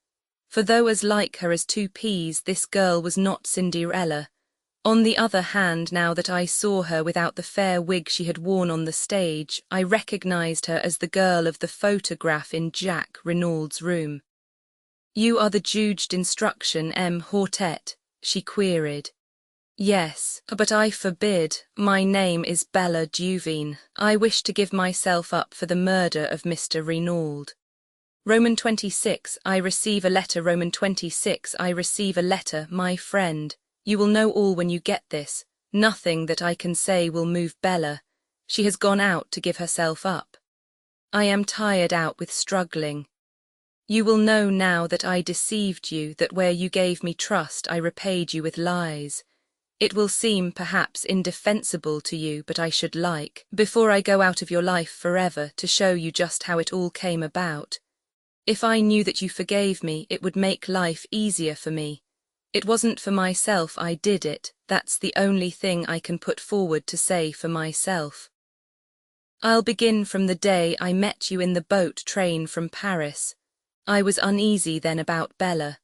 For though as like her as two peas, this girl was not Cinderella. On the other hand, now that I saw her without the fair wig she had worn on the stage, I recognized her as the girl of the photograph in Jack Renaud's room. You are the juge d'instruction, Hortet? She queried. Yes, but I forbid. My name is Bella Duveen. I wish to give myself up for the murder of Mr. Renaud. Roman 26, I receive a letter. Roman 26, I receive a letter, my friend. You will know all when you get this. Nothing that I can say will move Bella. She has gone out to give herself up. I am tired out with struggling. You will know now that I deceived you, that where you gave me trust I repaid you with lies. It will seem perhaps indefensible to you, but I should like, before I go out of your life forever, to show you just how it all came about. If I knew that you forgave me, it would make life easier for me. It wasn't for myself I did it, that's the only thing I can put forward to say for myself. I'll begin from the day I met you in the boat train from Paris. I was uneasy then about Bella.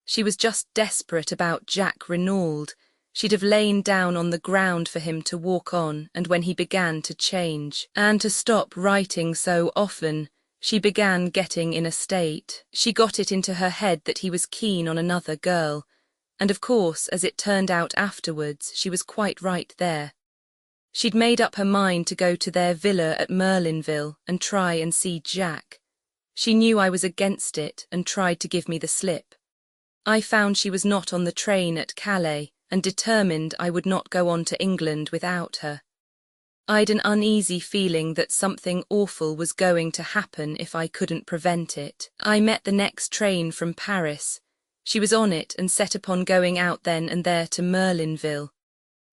She was just desperate about Jack Renauld. She'd have lain down on the ground for him to walk on, and when he began to change, and to stop writing so often, she began getting in a state. She got it into her head that he was keen on another girl, and of course, as it turned out afterwards, she was quite right there. She'd made up her mind to go to their villa at Merlinville and try and see Jack. She knew I was against it and tried to give me the slip. I found she was not on the train at Calais and determined I would not go on to England without her. I'd an uneasy feeling that something awful was going to happen if I couldn't prevent it. I met the next train from Paris. She was on it and set upon going out then and there to Merlinville.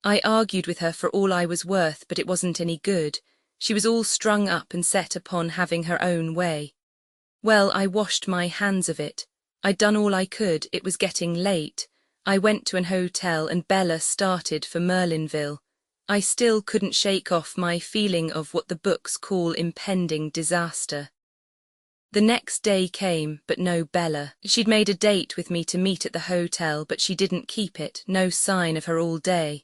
I argued with her for all I was worth, but it wasn't any good. She was all strung up and set upon having her own way. Well, I washed my hands of it. I'd done all I could, it was getting late. I went to an hotel and Bella started for Merlinville. I still couldn't shake off my feeling of what the books call impending disaster. The next day came, but no Bella. She'd made a date with me to meet at the hotel, but she didn't keep it, no sign of her all day.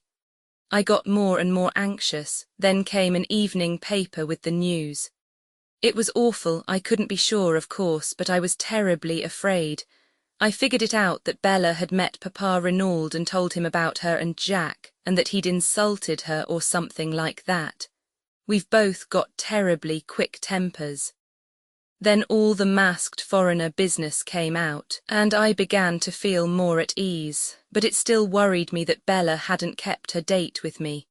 I got more and more anxious. Then came an evening paper with the news. It was awful, I couldn't be sure, of course, but I was terribly afraid. I figured it out that Bella had met Papa Renauld and told him about her and Jack, and that he'd insulted her or something like that. We've both got terribly quick tempers. Then all the masked foreigner business came out, and I began to feel more at ease, but it still worried me that Bella hadn't kept her date with me.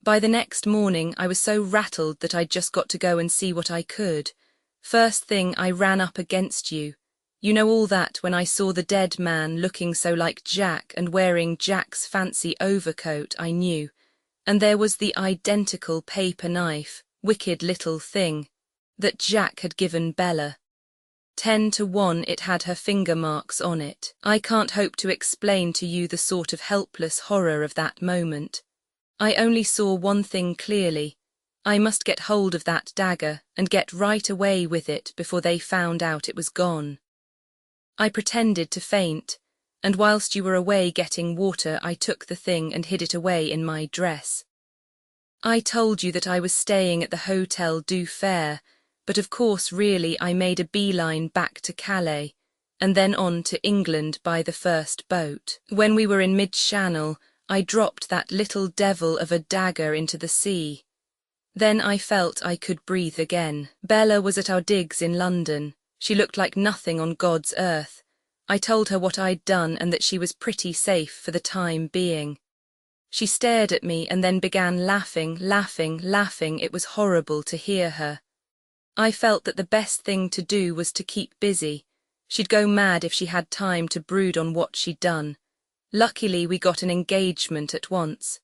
By the next morning I was so rattled that I'd just got to go and see what I could. First thing I ran up against you. You know all that when I saw the dead man looking so like Jack and wearing Jack's fancy overcoat, I knew. And there was the identical paper knife, wicked little thing, that Jack had given Bella. 10 to 1 it had her finger marks on it. I can't hope to explain to you the sort of helpless horror of that moment. I only saw one thing clearly. I must get hold of that dagger and get right away with it before they found out it was gone. I pretended to faint, and whilst you were away getting water I took the thing and hid it away in my dress. I told you that I was staying at the Hotel du Fer, but of course really I made a beeline back to Calais, and then on to England by the first boat. When we were in mid-channel, I dropped that little devil of a dagger into the sea. Then I felt I could breathe again. Bella was at our digs in London. She looked like nothing on God's earth. I told her what I'd done and that she was pretty safe for the time being. She stared at me and then began laughing. It was horrible to hear her. I felt that the best thing to do was to keep busy. She'd go mad if she had time to brood on what she'd done. Luckily, we got an engagement at once.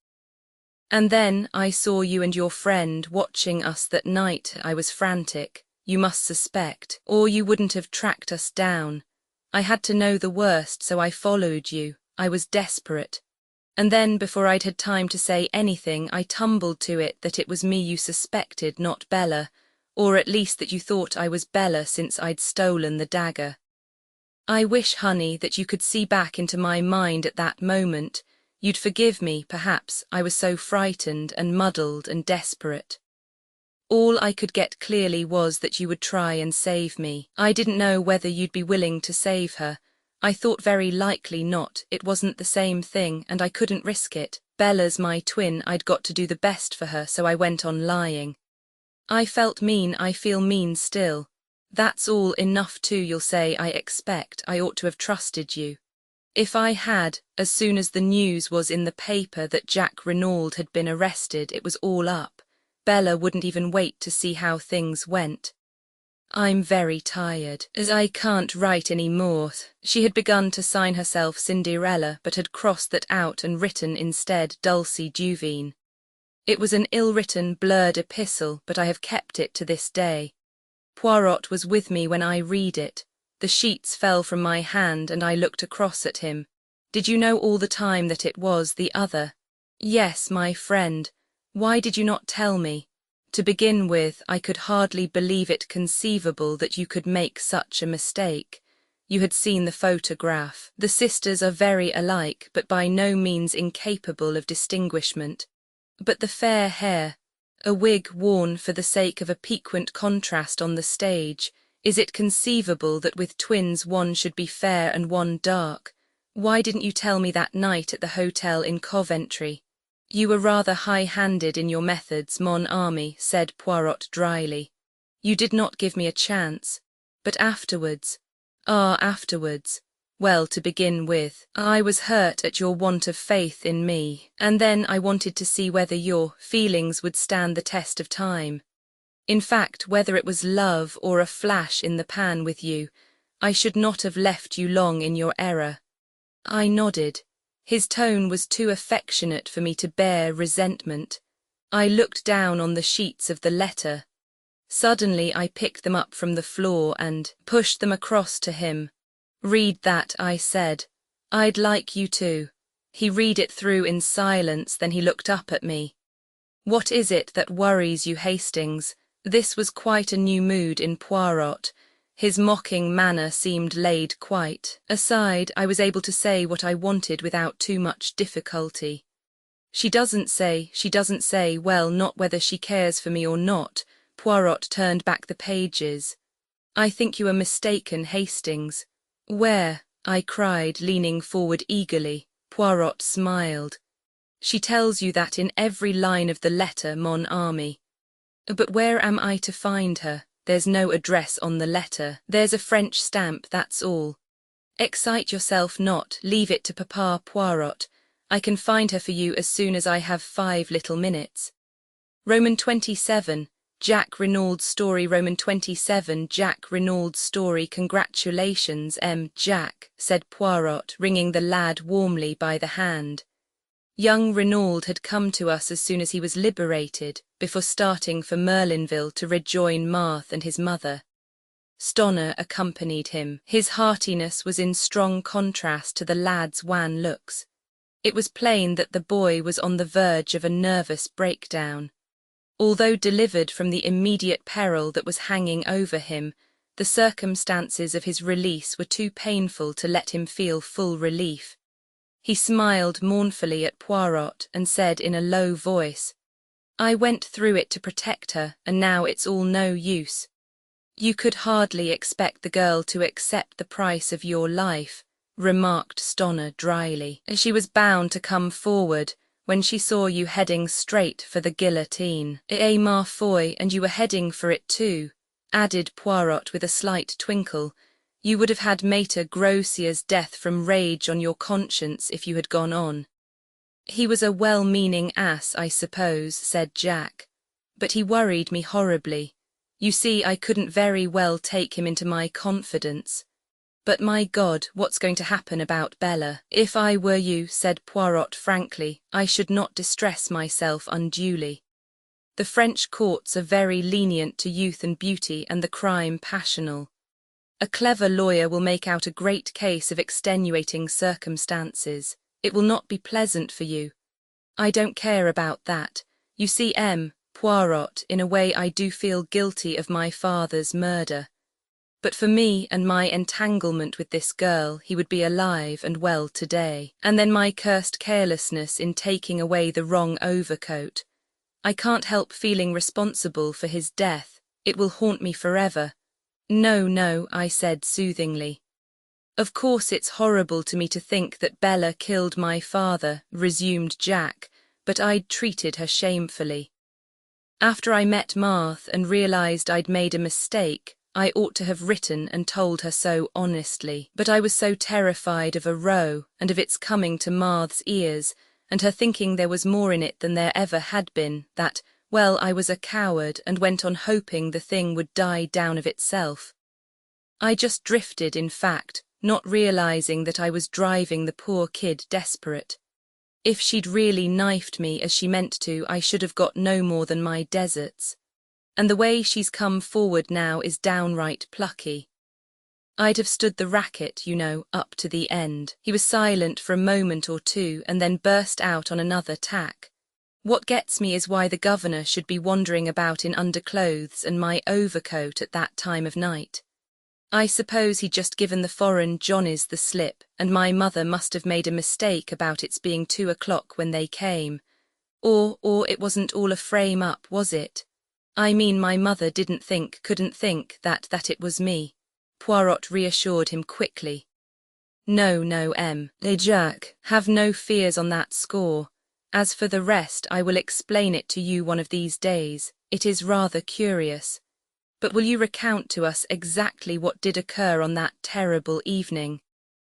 And then I saw you and your friend watching us that night. I was frantic. You must suspect, or you wouldn't have tracked us down. I had to know the worst, so I followed you. I was desperate. And then, before I'd had time to say anything, I tumbled to it that it was me you suspected, not Bella, or at least that you thought I was Bella since I'd stolen the dagger. I wish, honey, that you could see back into my mind at that moment. You'd forgive me, perhaps. I was so frightened and muddled and desperate. All I could get clearly was that you would try and save me. I didn't know whether you'd be willing to save her. I thought very likely not. It wasn't the same thing, and I couldn't risk it. Bella's my twin. I'd got to do the best for her, so I went on lying. I felt mean. I feel mean still. That's all enough too, you'll say. I expect I ought to have trusted you. If I had, as soon as the news was in the paper that Jack Renauld had been arrested, it was all up. Bella wouldn't even wait to see how things went. I'm very tired, as I can't write any more. She had begun to sign herself Cinderella, but had crossed that out and written instead Dulcie Duveen. It was an ill-written, blurred epistle, but I have kept it to this day. Poirot was with me when I read it. The sheets fell from my hand and I looked across at him. Did you know all the time that it was the other? Yes, my friend. Why did you not tell me? To begin with, I could hardly believe it conceivable that you could make such a mistake. You had seen the photograph. The sisters are very alike, but by no means incapable of distinguishment. But the fair hair, a wig worn for the sake of a piquant contrast on the stage, is it conceivable that with twins one should be fair and one dark? Why didn't you tell me that night at the hotel in Coventry? You were rather high-handed in your methods, mon ami, said Poirot dryly. You did not give me a chance. But afterwards. Afterwards. Well, to begin with, I was hurt at your want of faith in me, and then I wanted to see whether your feelings would stand the test of time. In fact, whether it was love or a flash in the pan with you, I should not have left you long in your error. I nodded. His tone was too affectionate for me to bear resentment. I looked down on the sheets of the letter. Suddenly I picked them up from the floor and pushed them across to him. Read that, I said. I'd like you to. He read it through in silence, then he looked up at me. What is it that worries you, Hastings? This was quite a new mood in Poirot. His mocking manner seemed laid quite aside. I was able to say what I wanted without too much difficulty. She doesn't say, well, not whether she cares for me or not. Poirot turned back the pages. I think you are mistaken, Hastings. Where? I cried, leaning forward eagerly. Poirot smiled. She tells you that in every line of the letter, mon ami. But where am I to find her? There's no address on the letter. There's a French stamp, that's all. Excite yourself not, leave it to Papa Poirot. I can find her for you as soon as I have 5 little minutes. Roman 27, Jack Renaud's story. Roman 27, Jack Renaud's story. Congratulations, Jack, said Poirot, wringing the lad warmly by the hand. Young Renaud had come to us as soon as he was liberated, before starting for Merlinville to rejoin Marthe and his mother. Stoner accompanied him. His heartiness was in strong contrast to the lad's wan looks. It was plain that the boy was on the verge of a nervous breakdown. Although delivered from the immediate peril that was hanging over him, the circumstances of his release were too painful to let him feel full relief. He smiled mournfully at Poirot and said in a low voice, I went through it to protect her, and now it's all no use. You could hardly expect the girl to accept the price of your life, remarked Stoner dryly. She was bound to come forward when she saw you heading straight for the guillotine. Ma foi, and you were heading for it too, added Poirot with a slight twinkle. You would have had Maître Grossier's death from rage on your conscience if you had gone on. He was a well-meaning ass, I suppose, said Jack. But he worried me horribly. You see, I couldn't very well take him into my confidence. But my God, what's going to happen about Bella? If I were you, said Poirot frankly, I should not distress myself unduly. The French courts are very lenient to youth and beauty and the crime passional. A clever lawyer will make out a great case of extenuating circumstances. It will not be pleasant for you. I don't care about that. You see, Poirot, in a way I do feel guilty of my father's murder. But for me and my entanglement with this girl, he would be alive and well today. And then my cursed carelessness in taking away the wrong overcoat. I can't help feeling responsible for his death. It will haunt me forever. No, I said soothingly. Of course it's horrible to me to think that Bella killed my father, resumed Jack, but I'd treated her shamefully. After I met Marthe and realized I'd made a mistake, I ought to have written and told her so honestly, but I was so terrified of a row and of its coming to Marthe's ears and her thinking there was more in it than there ever had been, that, well, I was a coward and went on hoping the thing would die down of itself. I just drifted, in fact, not realizing that I was driving the poor kid desperate. If she'd really knifed me as she meant to, I should have got no more than my deserts. And the way she's come forward now is downright plucky. I'd have stood the racket, you know, up to the end. He was silent for a moment or two and then burst out on another tack. What gets me is why the governor should be wandering about in underclothes and my overcoat at that time of night. I suppose he'd just given the foreign Johnnies the slip, and my mother must have made a mistake about its being 2 o'clock when they came. Or it wasn't all a frame-up, was it? I mean, my mother couldn't think that it was me. Poirot reassured him quickly. No, Jack, have no fears on that score. As for the rest, I will explain it to you one of these days. It is rather curious. But will you recount to us exactly what did occur on that terrible evening?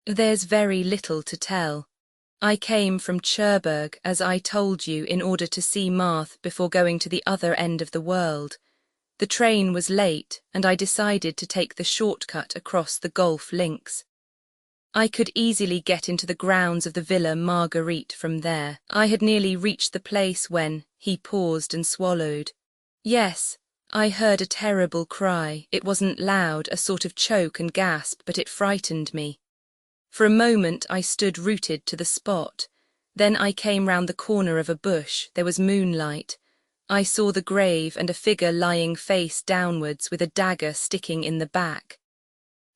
There's very little to tell. I came from Cherbourg, as I told you, in order to see Marthe before going to the other end of the world. The train was late, and I decided to take the shortcut across the golf links. I could easily get into the grounds of the Villa Marguerite from there. I had nearly reached the place when he paused and swallowed. Yes, I heard a terrible cry. It wasn't loud, a sort of choke and gasp, but it frightened me. For a moment I stood rooted to the spot. Then I came round the corner of a bush. There was moonlight. I saw the grave and a figure lying face downwards with a dagger sticking in the back.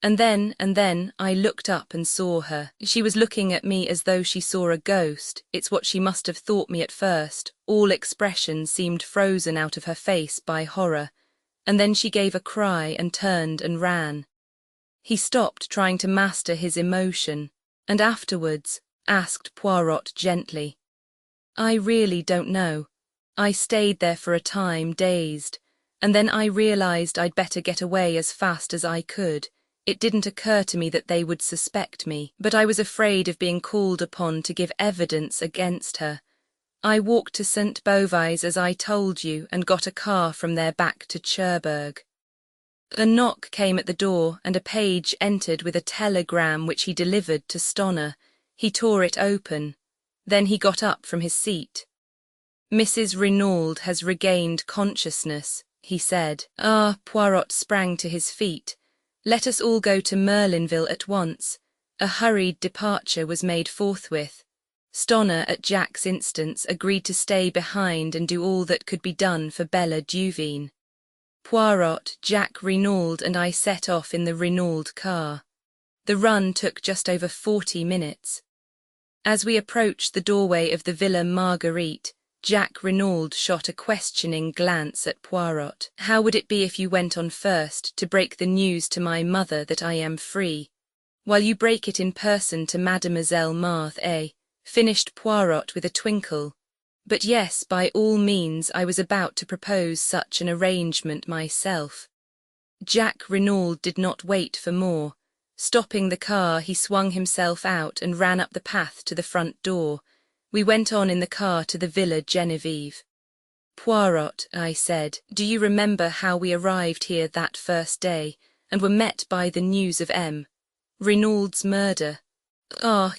And then I looked up and saw her. She was looking at me as though she saw a ghost. It's what she must have thought me at first. All expression seemed frozen out of her face by horror. And then she gave a cry and turned and ran. He stopped trying to master his emotion, and afterwards asked Poirot gently. I really don't know. I stayed there for a time, dazed, and then I realized I'd better get away as fast as I could. It didn't occur to me that they would suspect me, but I was afraid of being called upon to give evidence against her. I walked to St. Beauvais as I told you and got a car from there back to Cherbourg. A knock came at the door and a page entered with a telegram which he delivered to Stoner. He tore it open. Then he got up from his seat. Mrs. Renauld has regained consciousness, he said. Poirot sprang to his feet. Let us all go to Merlinville at once. A hurried departure was made forthwith. Stoner, at Jack's instance, agreed to stay behind and do all that could be done for Bella Duveen. Poirot, Jack Renauld and I set off in the Renauld car. The run took just over 40 minutes. As we approached the doorway of the Villa Marguerite, Jack Renauld shot a questioning glance at Poirot. How would it be if you went on first to break the news to my mother that I am free, while you break it in person to Mademoiselle Marthe, eh? Finished Poirot with a twinkle. But yes, by all means, I was about to propose such an arrangement myself. Jack Renauld did not wait for more. Stopping the car, he swung himself out and ran up the path to the front door. We went on in the car to the Villa Genevieve. Poirot, I said, do you remember how we arrived here that first day, and were met by the news of M. Renauld's murder?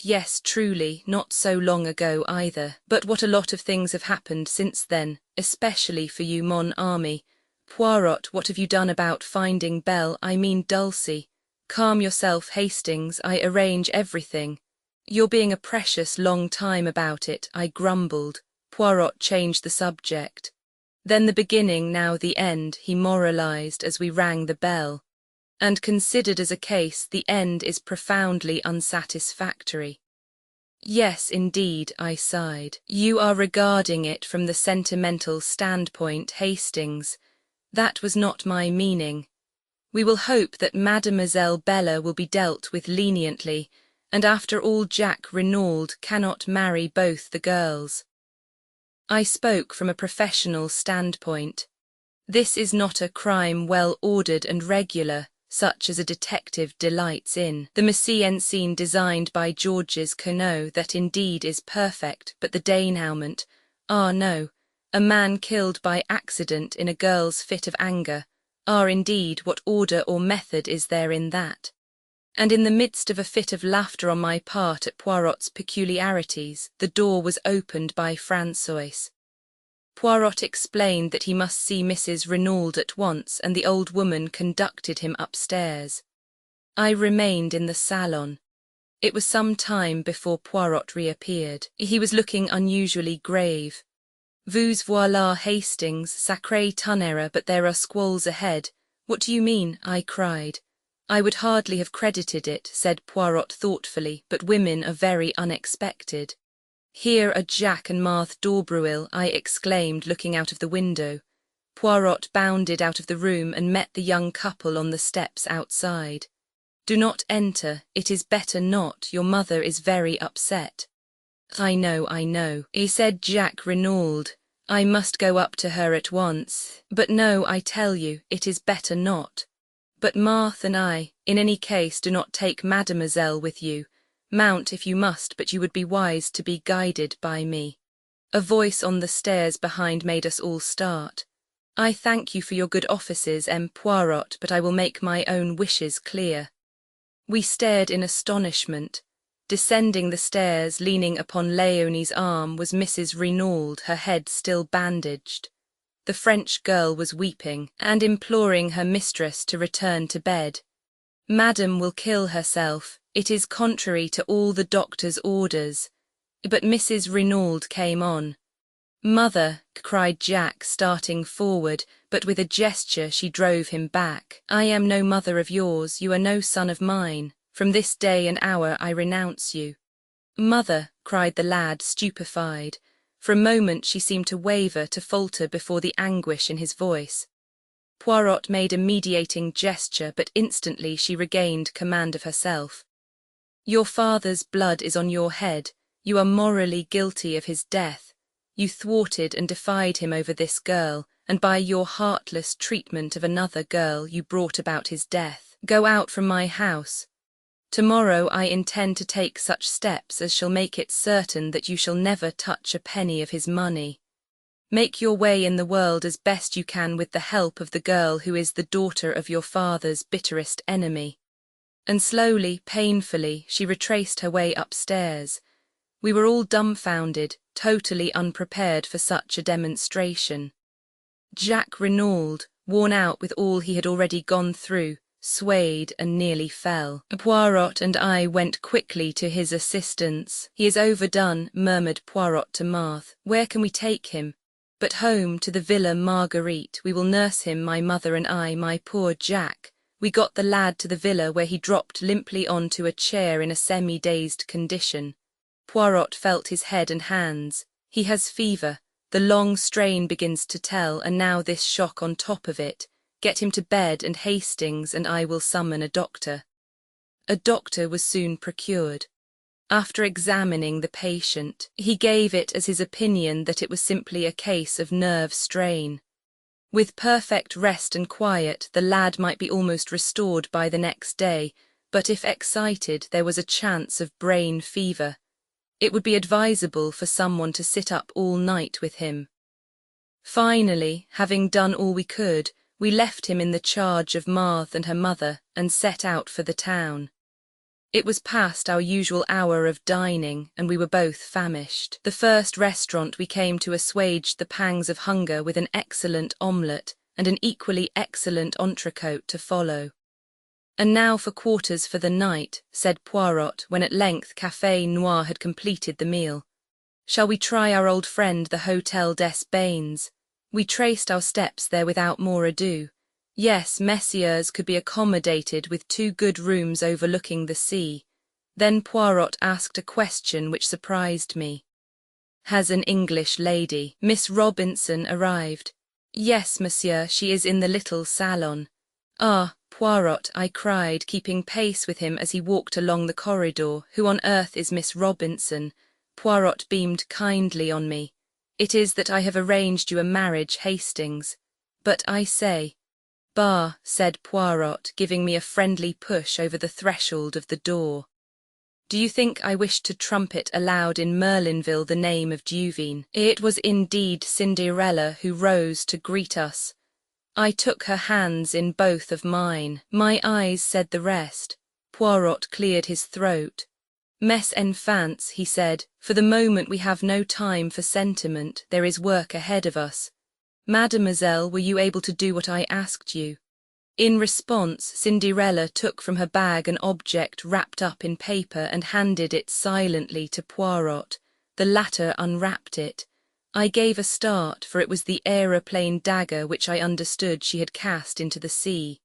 Yes, truly, not so long ago either. But what a lot of things have happened since then, especially for you, mon ami. Poirot, what have you done about finding Belle, I mean Dulcie? Calm yourself, Hastings, I arrange everything. You're being a precious long time about it, I grumbled. Poirot changed the subject. Then the beginning, now the end, he moralized as we rang the bell. And considered as a case, the end is profoundly unsatisfactory. Yes, indeed, I sighed. You are regarding it from the sentimental standpoint, Hastings. That was not my meaning. We will hope that Mademoiselle Bella will be dealt with leniently, and after all Jack Renauld cannot marry both the girls. I spoke from a professional standpoint. This is not a crime well ordered and regular, such as a detective delights in. The mise scene designed by Georges Queneau that indeed is perfect, but the denouement, no, a man killed by accident in a girl's fit of anger, indeed, what order or method is there in that? And in the midst of a fit of laughter on my part at Poirot's peculiarities, the door was opened by François. Poirot explained that he must see Mrs. Renauld at once, and the old woman conducted him upstairs. I remained in the salon. It was some time before Poirot reappeared. He was looking unusually grave. Vous voilà, Hastings, sacré tonnerre, but there are squalls ahead. What do you mean? I cried. I would hardly have credited it, said Poirot thoughtfully, but women are very unexpected. Here are Jack and Marthe d'Aubreuil, I exclaimed, looking out of the window. Poirot bounded out of the room and met the young couple on the steps outside. Do not enter, it is better not, your mother is very upset. I know, he said Jack Renaud. I must go up to her at once, but no, I tell you, it is better not. But Marthe and I, in any case, do not take Mademoiselle with you. Mount if you must, but you would be wise to be guided by me. A voice on the stairs behind made us all start. I thank you for your good offices, M. Poirot, but I will make my own wishes clear. We stared in astonishment. Descending the stairs, leaning upon Léonie's arm, was Mrs. Renaud, her head still bandaged. The French girl was weeping, and imploring her mistress to return to bed. Madame will kill herself. It is contrary to all the doctor's orders. But Mrs. Renaud came on. Mother, cried Jack, starting forward, but with a gesture she drove him back. I am no mother of yours, you are no son of mine. From this day and hour I renounce you. Mother, cried the lad, stupefied. For a moment she seemed to waver, to falter before the anguish in his voice. Poirot made a mediating gesture, but instantly she regained command of herself. Your father's blood is on your head. You are morally guilty of his death. You thwarted and defied him over this girl, and by your heartless treatment of another girl you brought about his death. Go out from my house. Tomorrow I intend to take such steps as shall make it certain that you shall never touch a penny of his money. Make your way in the world as best you can with the help of the girl who is the daughter of your father's bitterest enemy. And slowly, painfully, she retraced her way upstairs. We were all dumbfounded, totally unprepared for such a demonstration. Jack Renaud, worn out with all he had already gone through, swayed and nearly fell. Poirot and I went quickly to his assistance. He is overdone, murmured Poirot to Marthe. Where can we take him? But home, to the Villa Marguerite. We will nurse him, my mother and I, my poor Jack. We got the lad to the villa, where he dropped limply onto a chair in a semi-dazed condition. Poirot felt his head and hands. He has fever. The long strain begins to tell, and now this shock on top of it. Get him to bed, and Hastings and I will summon a doctor. A doctor was soon procured. After examining the patient, he gave it as his opinion that it was simply a case of nerve strain. With perfect rest and quiet, the lad might be almost restored by the next day, but if excited, there was a chance of brain fever. It would be advisable for someone to sit up all night with him. Finally, having done all we could, we left him in the charge of Marthe and her mother and set out for the town. It was past our usual hour of dining, and we were both famished. The first restaurant we came to assuaged the pangs of hunger with an excellent omelette and an equally excellent entrecôte to follow. And now for quarters for the night, said Poirot, when at length Café Noir had completed the meal. Shall we try our old friend the Hôtel des Bains? We traced our steps there without more ado. Yes, messieurs could be accommodated with 2 good rooms overlooking the sea. Then Poirot asked a question which surprised me. Has an English lady, Miss Robinson, arrived? Yes, monsieur, she is in the little salon. Ah, Poirot, I cried, keeping pace with him as he walked along the corridor. Who on earth is Miss Robinson? Poirot beamed kindly on me. It is that I have arranged you a marriage, Hastings. But I say. Bah, said Poirot, giving me a friendly push over the threshold of the door. Do you think I wished to trumpet aloud in Merlinville the name of Duveen? It was indeed Cinderella who rose to greet us. I took her hands in both of mine. My eyes said the rest. Poirot cleared his throat. Mes enfants, he said, for the moment we have no time for sentiment, there is work ahead of us. Mademoiselle, were you able to do what I asked you? In response, Cinderella took from her bag an object wrapped up in paper and handed it silently to Poirot. The latter unwrapped it. I gave a start, for it was the aeroplane dagger which I understood she had cast into the sea.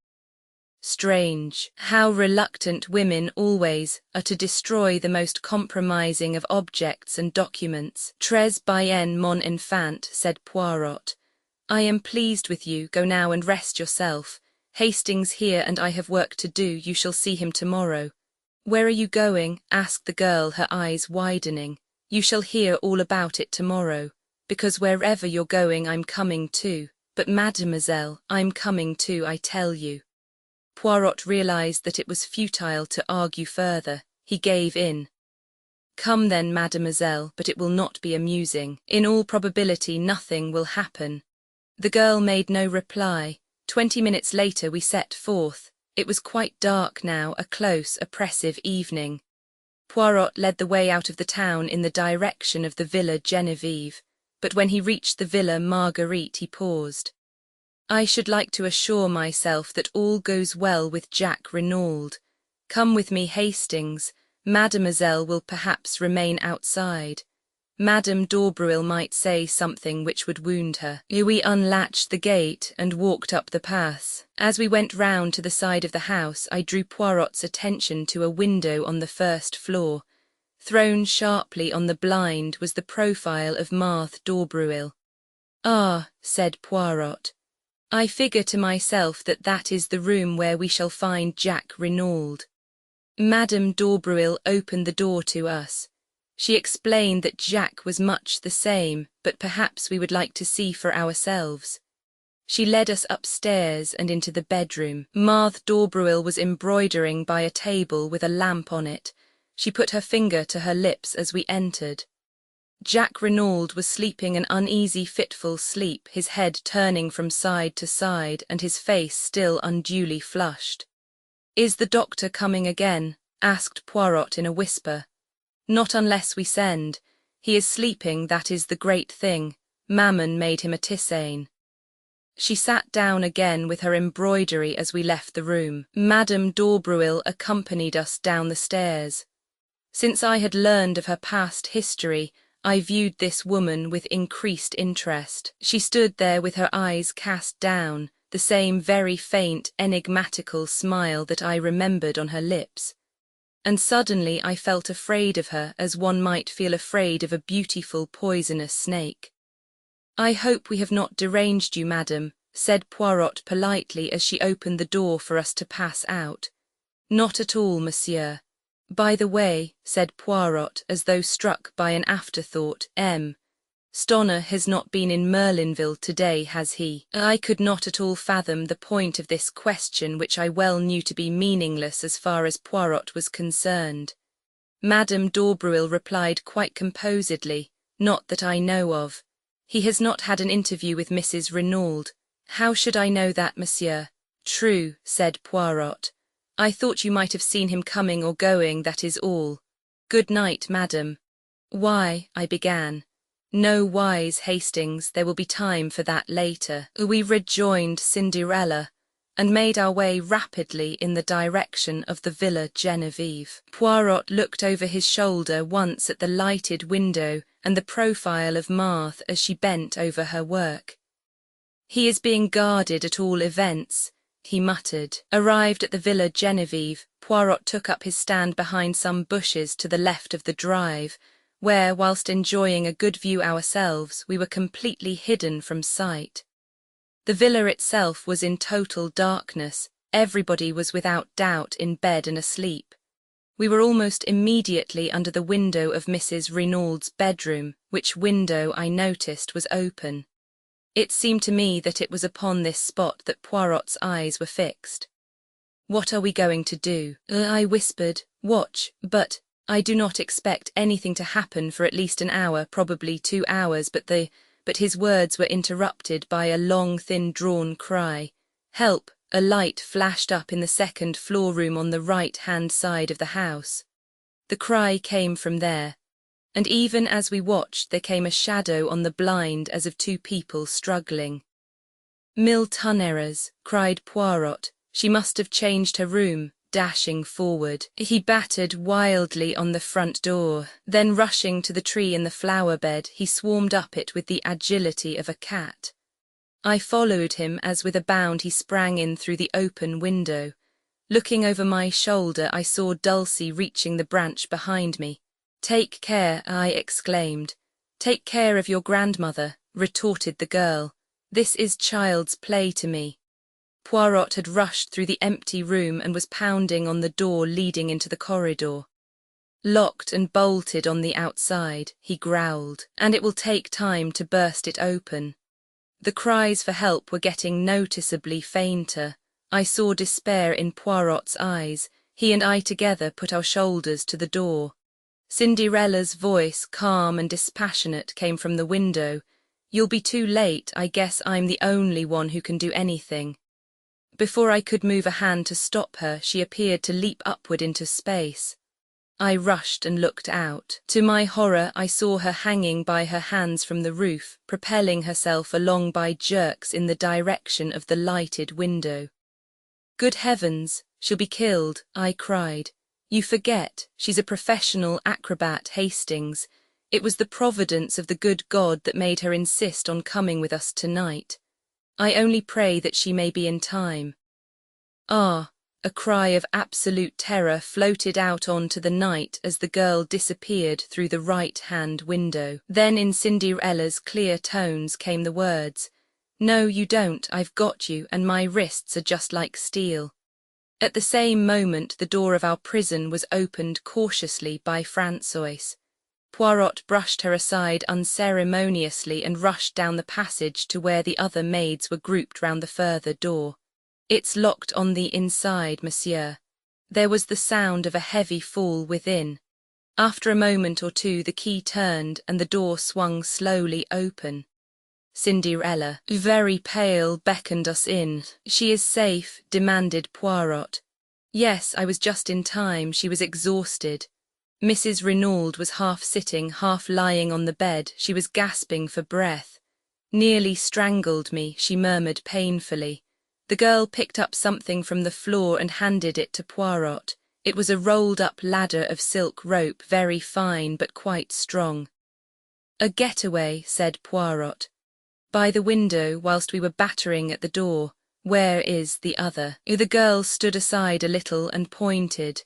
Strange, how reluctant women always are to destroy the most compromising of objects and documents. Très bien, mon enfant, said Poirot. I am pleased with you, go now and rest yourself. Hastings here and I have work to do, you shall see him tomorrow. Where are you going? Asked the girl, her eyes widening. You shall hear all about it tomorrow, because wherever you're going I'm coming too. But mademoiselle, I'm coming too, I tell you. Poirot realized that it was futile to argue further. He gave in. Come then, mademoiselle, but it will not be amusing. In all probability nothing will happen. The girl made no reply. 20 minutes later we set forth. It was quite dark now, a close, oppressive evening. Poirot led the way out of the town in the direction of the Villa Genevieve, but when he reached the Villa Marguerite he paused. I should like to assure myself that all goes well with Jack Renaud. Come with me, Hastings. Mademoiselle will perhaps remain outside. Madame d'Aubreuil might say something which would wound her. We unlatched the gate and walked up the path. As we went round to the side of the house, I drew Poirot's attention to a window on the first floor. Thrown sharply on the blind was the profile of Marthe d'Aubreuil. Ah, said Poirot. I figure to myself that that is the room where we shall find Jack Renaud. Madame d'Aubreuil opened the door to us. She explained that Jack was much the same, but perhaps we would like to see for ourselves. She led us upstairs and into the bedroom. Marthe d'Aubreuil was embroidering by a table with a lamp on it. She put her finger to her lips as we entered. Jack Renaud was sleeping an uneasy, fitful sleep, his head turning from side to side and his face still unduly flushed. Is the doctor coming again? Asked Poirot in a whisper. Not unless we send. He is sleeping, that is the great thing. Mammon made him a tisane. She sat down again with her embroidery as we left the room. Madame d'Aubreuil accompanied us down the stairs. Since I had learned of her past history, I viewed this woman with increased interest. She stood there with her eyes cast down, the same very faint, enigmatical smile that I remembered on her lips. And suddenly I felt afraid of her as one might feel afraid of a beautiful poisonous snake. I hope we have not deranged you, madam, said Poirot politely as she opened the door for us to pass out. Not at all, monsieur. By the way, said Poirot as though struck by an afterthought, Stoner has not been in Merlinville today, has he? I could not at all fathom the point of this question, which I well knew to be meaningless as far as Poirot was concerned. Madame d'Aubreuil replied quite composedly, not that I know of. He has not had an interview with Mrs. Renaud. How should I know that, monsieur? True, said Poirot. I thought you might have seen him coming or going, that is all. Good night, madam. Why, I began. No whys, Hastings, there will be time for that later. We rejoined Cinderella, and made our way rapidly in the direction of the Villa Genevieve. Poirot looked over his shoulder once at the lighted window and the profile of Marthe as she bent over her work. He is being guarded at all events, he muttered. Arrived at the Villa Genevieve, Poirot took up his stand behind some bushes to the left of the drive, where, whilst enjoying a good view ourselves, we were completely hidden from sight. The villa itself was in total darkness. Everybody was without doubt in bed and asleep. We were almost immediately under the window of Mrs. Renaud's bedroom, which window, I noticed, was open. It seemed to me that it was upon this spot that Poirot's eyes were fixed. What are we going to do? I whispered. Watch, but I do not expect anything to happen for at least an hour, probably 2 hours, but his words were interrupted by a long, thin-drawn cry. Help! A light flashed up in the second floor room on the right-hand side of the house. The cry came from there, and even as we watched there came a shadow on the blind as of 2 people struggling. Mille tonnerres, cried Poirot. She must have changed her room. dashing forward. He battered wildly on the front door, then rushing to the tree in the flower bed, he swarmed up it with the agility of a cat. I followed him as with a bound he sprang in through the open window. Looking over my shoulder, I saw Dulcie reaching the branch behind me. "Take care," I exclaimed. "Take care of your grandmother," retorted the girl. "This is child's play to me." Poirot had rushed through the empty room and was pounding on the door leading into the corridor. "Locked and bolted on the outside," he growled, "and it will take time to burst it open." The cries for help were getting noticeably fainter. I saw despair in Poirot's eyes. He and I together put our shoulders to the door. Cinderella's voice, calm and dispassionate, came from the window. "You'll be too late. I guess I'm the only one who can do anything." Before I could move a hand to stop her, she appeared to leap upward into space. I rushed and looked out. To my horror, I saw her hanging by her hands from the roof, propelling herself along by jerks in the direction of the lighted window. "Good heavens, she'll be killed," I cried. "You forget, she's a professional acrobat, Hastings. It was the providence of the good God that made her insist on coming with us tonight. I only pray that she may be in time." "Ah!" A cry of absolute terror floated out onto the night as the girl disappeared through the right-hand window. Then in Cinderella's clear tones came the words, "No, you don't, I've got you, and my wrists are just like steel." At the same moment the door of our prison was opened cautiously by Françoise. Poirot brushed her aside unceremoniously and rushed down the passage to where the other maids were grouped round the further door. "It's locked on the inside, monsieur." There was the sound of a heavy fall within. After a moment or two the key turned and the door swung slowly open. Cinderella, very pale, beckoned us in. "She is safe?" demanded Poirot. "Yes, I was just in time. She was exhausted." Mrs. Renauld was half sitting, half lying on the bed. She was gasping for breath. "Nearly strangled me," she murmured painfully. The girl picked up something from the floor and handed it to Poirot. It was a rolled-up ladder of silk rope, very fine but quite strong. "A getaway," said Poirot. "By the window whilst we were battering at the door. Where is the other?" The girl stood aside a little and pointed.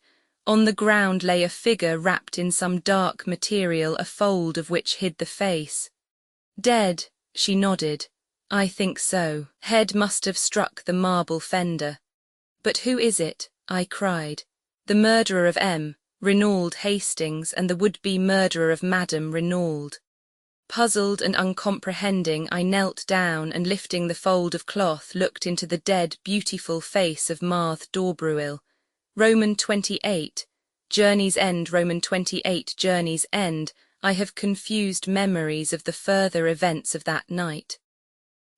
On the ground lay a figure wrapped in some dark material, a fold of which hid the face. "Dead," she nodded. "I think so. Head must have struck the marble fender." "But who is it?" I cried. "The murderer of M. Renauld Hastings and the would-be murderer of Madame Renauld." Puzzled and uncomprehending, I knelt down and, lifting the fold of cloth, looked into the dead, beautiful face of Marthe d'Aubruil. Roman 28, Journey's End, Roman 28, Journey's End. I have confused memories of the further events of that night.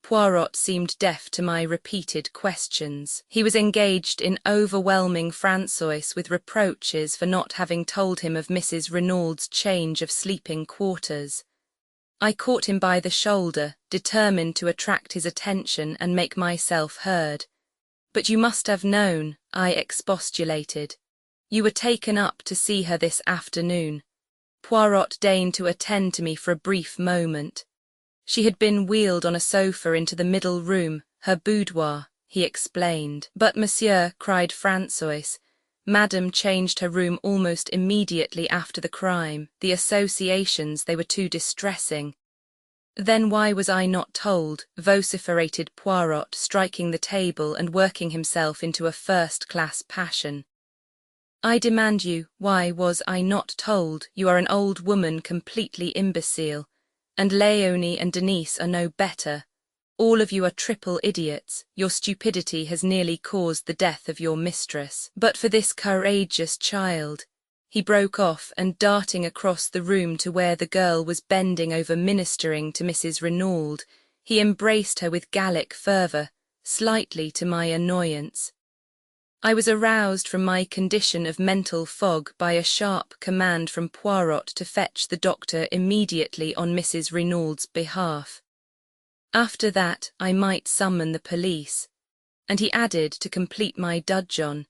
Poirot seemed deaf to my repeated questions. He was engaged in overwhelming Françoise with reproaches for not having told him of Mrs. Renauld's change of sleeping quarters. I caught him by the shoulder, determined to attract his attention and make myself heard. "But you must have known," I expostulated. "You were taken up to see her this afternoon." Poirot deigned to attend to me for a brief moment. "She had been wheeled on a sofa into the middle room, her boudoir," he explained. "But, monsieur," cried Françoise, "Madame changed her room almost immediately after the crime. The associations, they were too distressing." "Then why was I not told?" vociferated Poirot, striking the table and working himself into a first-class passion. "I demand you, why was I not told? You are an old woman completely imbecile, and Léonie and Denise are no better. All of you are triple idiots. Your stupidity has nearly caused the death of your mistress. But for this courageous child—" He broke off and, darting across the room to where the girl was bending over ministering to Mrs. Renauld, he embraced her with Gallic fervour, slightly to my annoyance. I was aroused from my condition of mental fog by a sharp command from Poirot to fetch the doctor immediately on Mrs. Renauld's behalf. After that I might summon the police. And he added, to complete my dudgeon,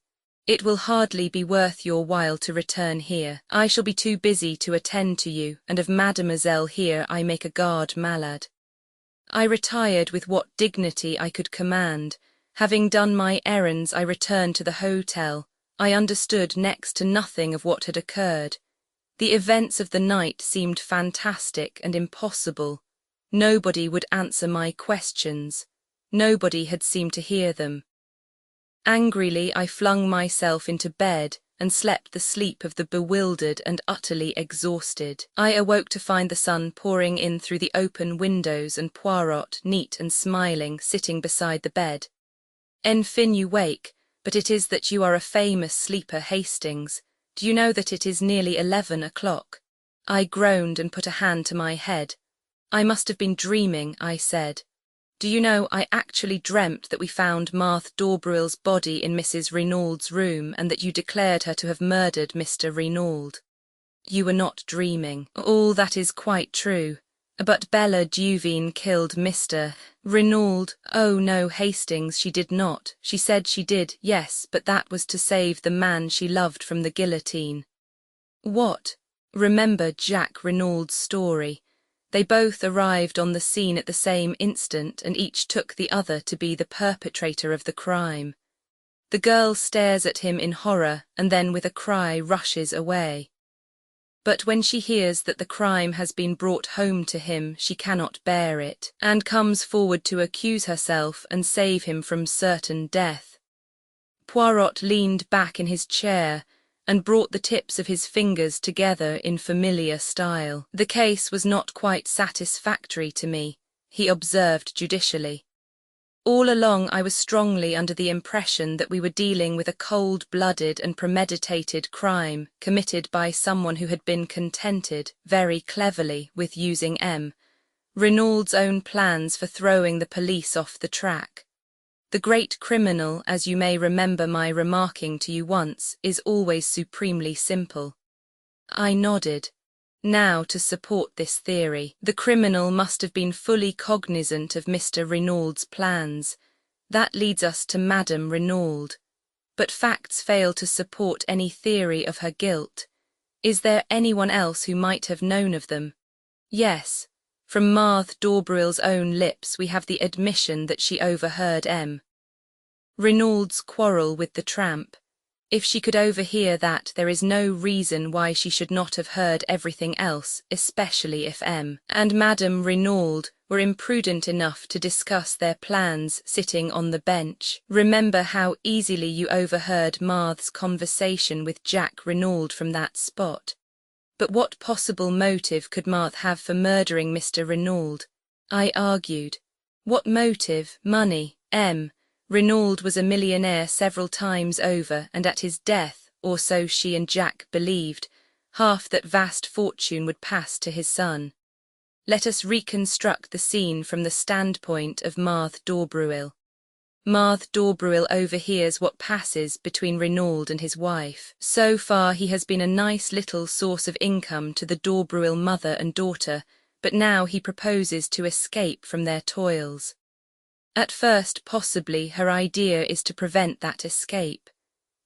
It will hardly be worth your while to return here. I shall be too busy to attend to you, and of Mademoiselle here I make a garde malade. I retired with what dignity I could command. Having done my errands, I returned to the hotel. I understood next to nothing of what had occurred. The events of the night seemed fantastic and impossible. Nobody would answer my questions. Nobody had seemed to hear them. Angrily, I flung myself into bed and slept the sleep of the bewildered and utterly exhausted. I awoke to find the sun pouring in through the open windows and Poirot, neat and smiling, sitting beside the bed. "Enfin, you wake, but it is that you are a famous sleeper, Hastings. Do you know that it is nearly 11 o'clock? I groaned and put a hand to my head. I must have been dreaming, I said. Do you know, I actually dreamt that we found Marthe d'Aubreul's body in Mrs. Renaud's room and that you declared her to have murdered Mr. Renaud. You were not dreaming. All that is quite true. But Bella Duveen killed Mr. Renaud. Oh no, Hastings, she did not. She said she did, yes, but that was to save the man she loved from the guillotine." "What?" "Remember Jacques Renaud's story. They both arrived on the scene at the same instant and each took the other to be the perpetrator of the crime. The girl stares at him in horror and then with a cry rushes away. But when she hears that the crime has been brought home to him, she cannot bear it, and comes forward to accuse herself and save him from certain death." Poirot leaned back in his chair and brought the tips of his fingers together in familiar style. "The case was not quite satisfactory to me," he observed judicially. "All along I was strongly under the impression that we were dealing with a cold-blooded and premeditated crime committed by someone who had been contented, very cleverly, with using M. Renaud's own plans for throwing the police off the track. The great criminal, as you may remember my remarking to you once, is always supremely simple." I nodded. Now, to support this theory, the criminal must have been fully cognizant of Mr. Renaud's plans. That leads us to Madame Renaud. But facts fail to support any theory of her guilt. Is there anyone else who might have known of them? Yes. From Marthe d'Aubreul's own lips we have the admission that she overheard M. Renaud's quarrel with the tramp. If she could overhear that, there is no reason why she should not have heard everything else, especially if M. and Madame Renaud were imprudent enough to discuss their plans sitting on the bench. Remember how easily you overheard Marthe's conversation with Jacques Renaud from that spot. But what possible motive could Marthe have for murdering Mr. Renaud? I argued. What motive? Money. M. Renaud was a millionaire several times over, and at his death, or so she and Jacques believed, half that vast fortune would pass to his son. Let us reconstruct the scene from the standpoint of Marthe d'Aubreul. Marthe d'Aubreul overhears what passes between Renaud and his wife. So far he has been a nice little source of income to the d'Aubreul mother and daughter, but now he proposes to escape from their toils. At first, possibly, her idea is to prevent that escape.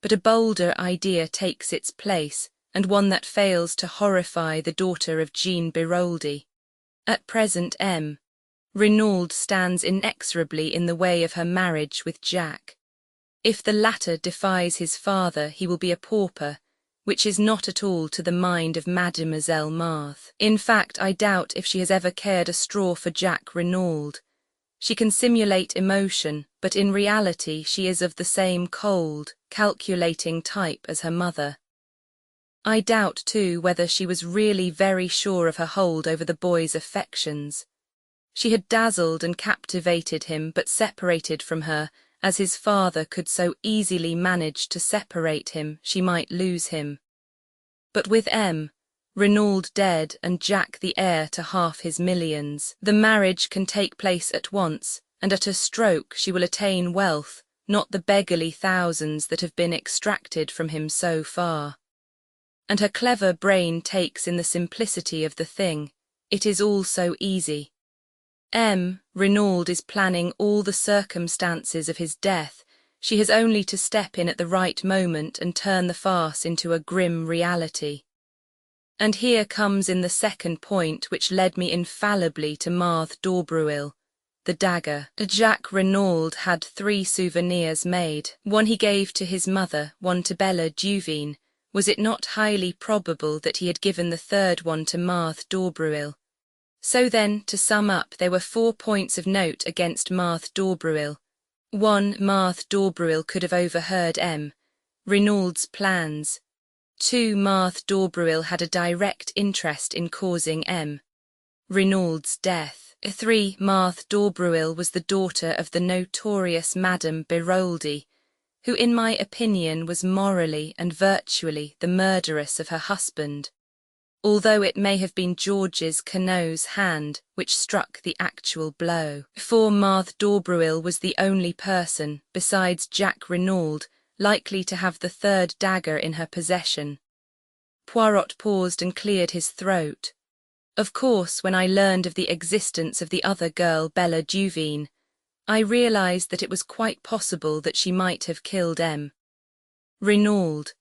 But a bolder idea takes its place, and one that fails to horrify the daughter of Jean Biroldi. At present M. Renaud stands inexorably in the way of her marriage with Jacques. If the latter defies his father, he will be a pauper, which is not at all to the mind of Mademoiselle Marthe. In fact, I doubt if she has ever cared a straw for Jacques Renaud. She can simulate emotion, but in reality she is of the same cold, calculating type as her mother. I doubt, too, whether she was really very sure of her hold over the boy's affections. She had dazzled and captivated him, but separated from her, as his father could so easily manage to separate him, she might lose him. But with M. Renaud dead and Jacques the heir to half his millions, the marriage can take place at once, and at a stroke she will attain wealth, not the beggarly thousands that have been extracted from him so far. And her clever brain takes in the simplicity of the thing. It is all so easy. M. Renaud is planning all the circumstances of his death, She has only to step in at the right moment and turn the farce into a grim reality. And here comes in the second point which led me infallibly to Marthe d'Aubreuil, the dagger. Jacques Renauld had 3 souvenirs made. One he gave to his mother, one to Bella Duveen. Was it not highly probable that he had given the third one to Marthe d'Aubreuil? So then, to sum up, there were 4 points of note against Marthe d'Aubreuil. 1. Marthe d'Aubreuil could have overheard M. Renauld's plans. 2. Marthe d'Aubreuil had a direct interest in causing M. Renauld's death. 3. Marthe d'Aubreuil was the daughter of the notorious Madame Beroldy, who in my opinion was morally and virtually the murderess of her husband, although it may have been Georges Queneau's hand which struck the actual blow. 4. Marthe d'Aubreuil was the only person, besides Jacques Renauld, likely to have the third dagger in her possession. Poirot paused and cleared his throat. Of course, when I learned of the existence of the other girl, Bella Duveen, I realized that it was quite possible that she might have killed M. Renauld.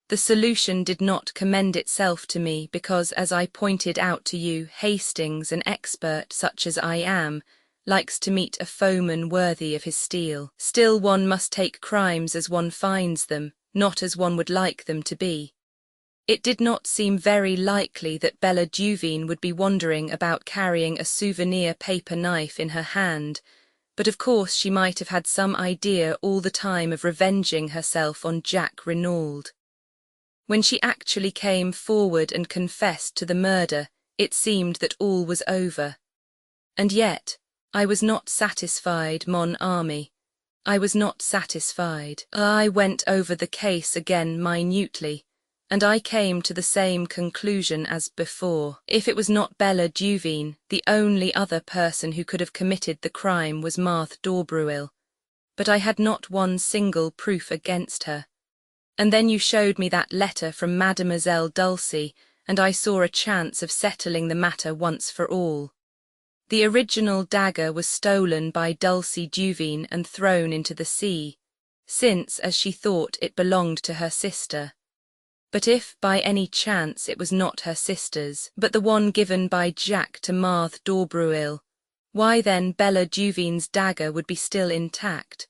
The solution did not commend itself to me because, as I pointed out to you, Hastings, an expert such as I am, likes to meet a foeman worthy of his steel. Still, one must take crimes as one finds them, not as one would like them to be. It did not seem very likely that Bella Duveen would be wandering about carrying a souvenir paper knife in her hand, but of course she might have had some idea all the time of revenging herself on Jacques Renauld. When she actually came forward and confessed to the murder, it seemed that all was over. And yet, I was not satisfied, mon ami. I was not satisfied. I went over the case again minutely, and I came to the same conclusion as before. If it was not Bella Duveen, the only other person who could have committed the crime was Marthe d'Aubreuil. But I had not one single proof against her. And then you showed me that letter from Mademoiselle Dulcie, and I saw a chance of settling the matter once for all. The original dagger was stolen by Dulcie Duveen and thrown into the sea, since, as she thought, it belonged to her sister. But if, by any chance, it was not her sister's, but the one given by Jacques to Marthe d'Aubreuil, why then Bella Duveen's dagger would be still intact.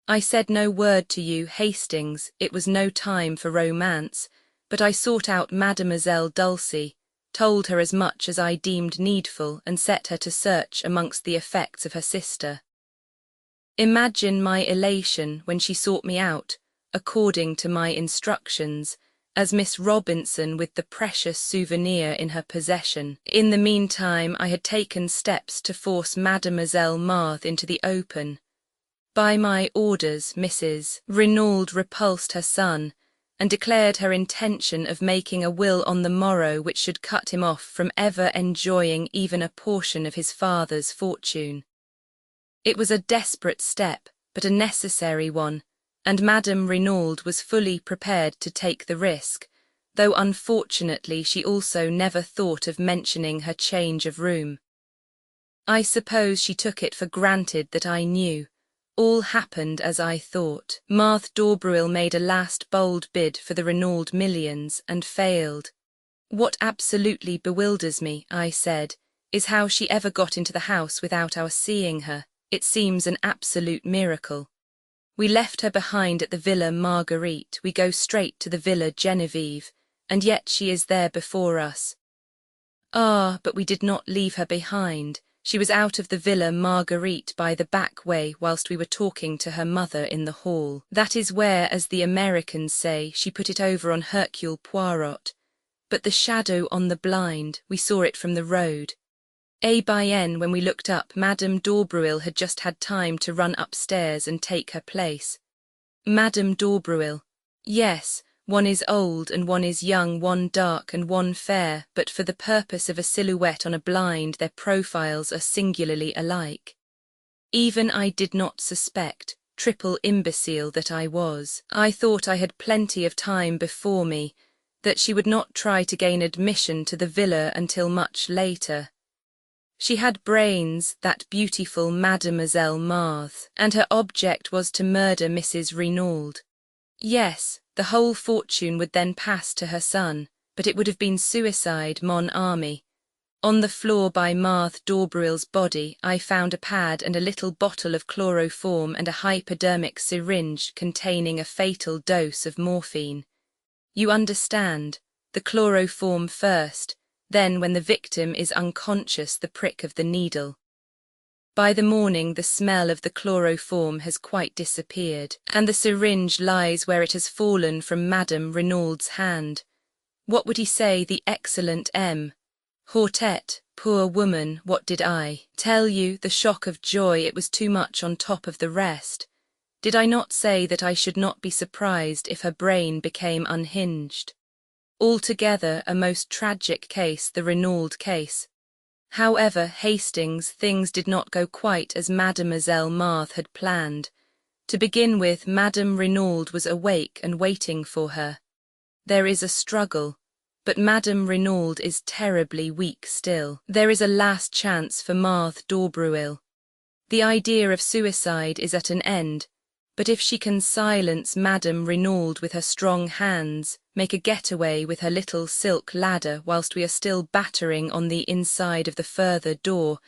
I said no word to you, Hastings, it was no time for romance, but I sought out Mademoiselle Dulcie, told her as much as I deemed needful, and set her to search amongst the effects of her sister. Imagine my elation when she sought me out, according to my instructions, as Miss Robinson with the precious souvenir in her possession. In the meantime I had taken steps to force Mademoiselle Marthe into the open. By my orders, Mrs. Renauld repulsed her son, and declared her intention of making a will on the morrow which should cut him off from ever enjoying even a portion of his father's fortune. It was a desperate step, but a necessary one, and Madame Renauld was fully prepared to take the risk, though unfortunately she also never thought of mentioning her change of room. I suppose she took it for granted that I knew. All happened as I thought. Marthe d'Aubreuil made a last bold bid for the Renauld millions and failed. What absolutely bewilders me, I said, is how she ever got into the house without our seeing her. It seems an absolute miracle. We left her behind at the Villa Marguerite, we go straight to the Villa Genevieve, and yet she is there before us. Ah, but we did not leave her behind. She was out of the Villa Marguerite by the back way whilst we were talking to her mother in the hall. That is where, as the Americans say, she put it over on Hercule Poirot. But the shadow on the blind, we saw it from the road. When we looked up, Madame d'Aubreuil had just had time to run upstairs and take her place. Madame d'Aubreuil. Yes, one is old and one is young, one dark and one fair, but for the purpose of a silhouette on a blind their profiles are singularly alike. Even I did not suspect, triple imbecile that I was. I thought I had plenty of time before me, that she would not try to gain admission to the villa until much later. She had brains, that beautiful Mademoiselle Marthe, and her object was to murder Mrs. Renauld. Yes, the whole fortune would then pass to her son, but it would have been suicide, mon ami. On the floor by Marthe d'Aubruil's body I found a pad and a little bottle of chloroform and a hypodermic syringe containing a fatal dose of morphine. You understand, the chloroform first, then when the victim is unconscious the prick of the needle. By the morning the smell of the chloroform has quite disappeared, and the syringe lies where it has fallen from Madame Renauld's hand. What would he say, the excellent M. Hortense, poor woman, what did I tell you? The shock of joy, it was too much on top of the rest. Did I not say that I should not be surprised if her brain became unhinged? Altogether a most tragic case, the Renauld case. However, Hastings, things did not go quite as Mademoiselle Marthe had planned. To begin with, Madame Renauld was awake and waiting for her. There is a struggle. But Madame Renauld is terribly weak still. There is a last chance for Marthe d'Aubruil. The idea of suicide is at an end, but if she can silence Madame Renauld with her strong hands, make a getaway with her little silk ladder whilst we are still battering on the inside of the further door,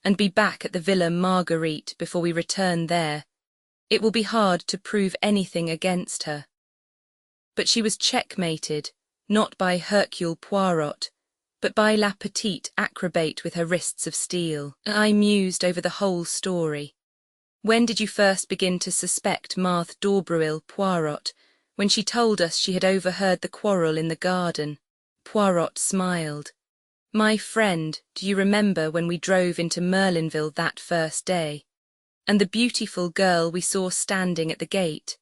and be back at the Villa Marguerite before we return there, it will be hard to prove anything against her. But she was checkmated, not by Hercule Poirot, but by La Petite Acrobate with her wrists of steel. I mused over the whole story. When did you first begin to suspect Marthe d'Aubruil, Poirot? When she told us she had overheard the quarrel in the garden. Poirot smiled. My friend, do you remember when we drove into Merlinville that first day? And the beautiful girl we saw standing at the gate?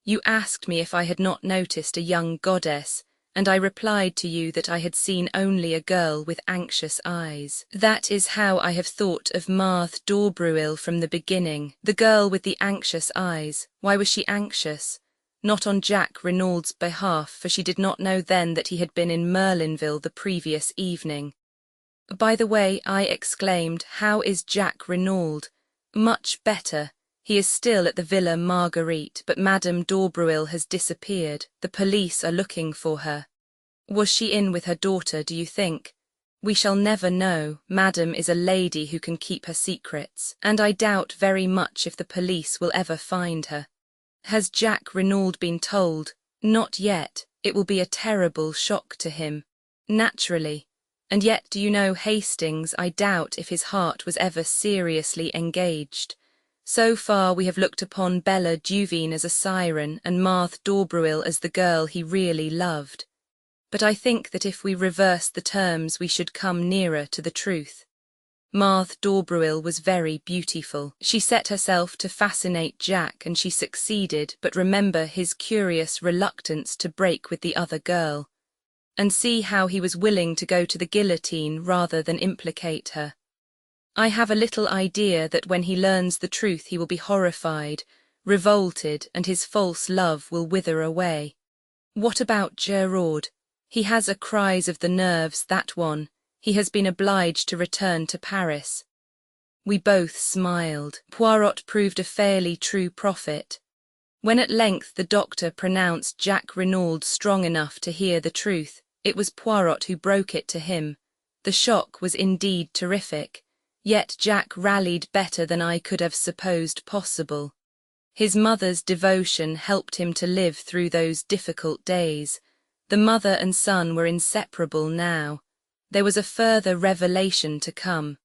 You asked me if I had not noticed a young goddess, and I replied to you that I had seen only a girl with anxious eyes. That is how I have thought of Marthe d'Aubruil from the beginning. The girl with the anxious eyes. Why was she anxious? Not on Jack Renauld's behalf, for she did not know then that he had been in Merlinville the previous evening. By the way, I exclaimed, how is Jack Renauld? Much better. He is still at the Villa Marguerite, but Madame d'Aubruil has disappeared. The police are looking for her. Was she in with her daughter, do you think? We shall never know. Madame is a lady who can keep her secrets, and I doubt very much if the police will ever find her. Has Jack Renauld been told? Not yet. It will be a terrible shock to him. Naturally. And yet, do you know, Hastings, I doubt if his heart was ever seriously engaged. So far we have looked upon Bella Duveen as a siren and Marthe d'Aubruil as the girl he really loved. But I think that if we reverse the terms we should come nearer to the truth. Marthe d'Aubruil was very beautiful. She set herself to fascinate Jack and she succeeded, but remember his curious reluctance to break with the other girl. And see how he was willing to go to the guillotine rather than implicate her. I have a little idea that when he learns the truth he will be horrified, revolted, and his false love will wither away. What about Gerard? He has a crise of the nerves, that one. He has been obliged to return to Paris. We both smiled. Poirot proved a fairly true prophet. When at length the doctor pronounced Jack Renauld strong enough to hear the truth, it was Poirot who broke it to him. The shock was indeed terrific. Yet Jack rallied better than I could have supposed possible. His mother's devotion helped him to live through those difficult days. The mother and son were inseparable now. There was a further revelation to come.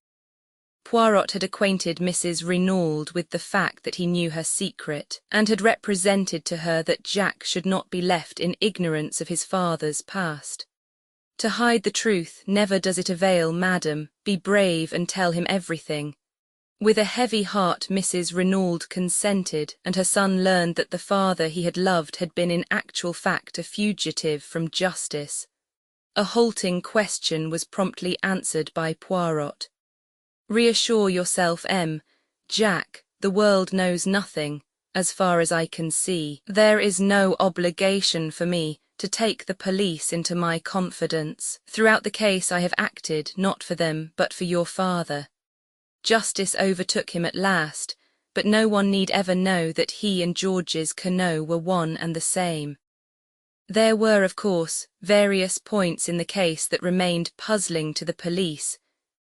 Poirot had acquainted Mrs. Renauld with the fact that he knew her secret, and had represented to her that Jack should not be left in ignorance of his father's past. To hide the truth, never does it avail, madam. Be brave and tell him everything. With a heavy heart Mrs. Renauld consented, and her son learned that the father he had loved had been in actual fact a fugitive from justice. A halting question was promptly answered by Poirot. Reassure yourself, M. Jack, the world knows nothing, as far as I can see. There is no obligation for me to take the police into my confidence. Throughout the case I have acted, not for them, but for your father. Justice overtook him at last, but no one need ever know that he and Georges Queneau were one and the same. There were, of course, various points in the case that remained puzzling to the police,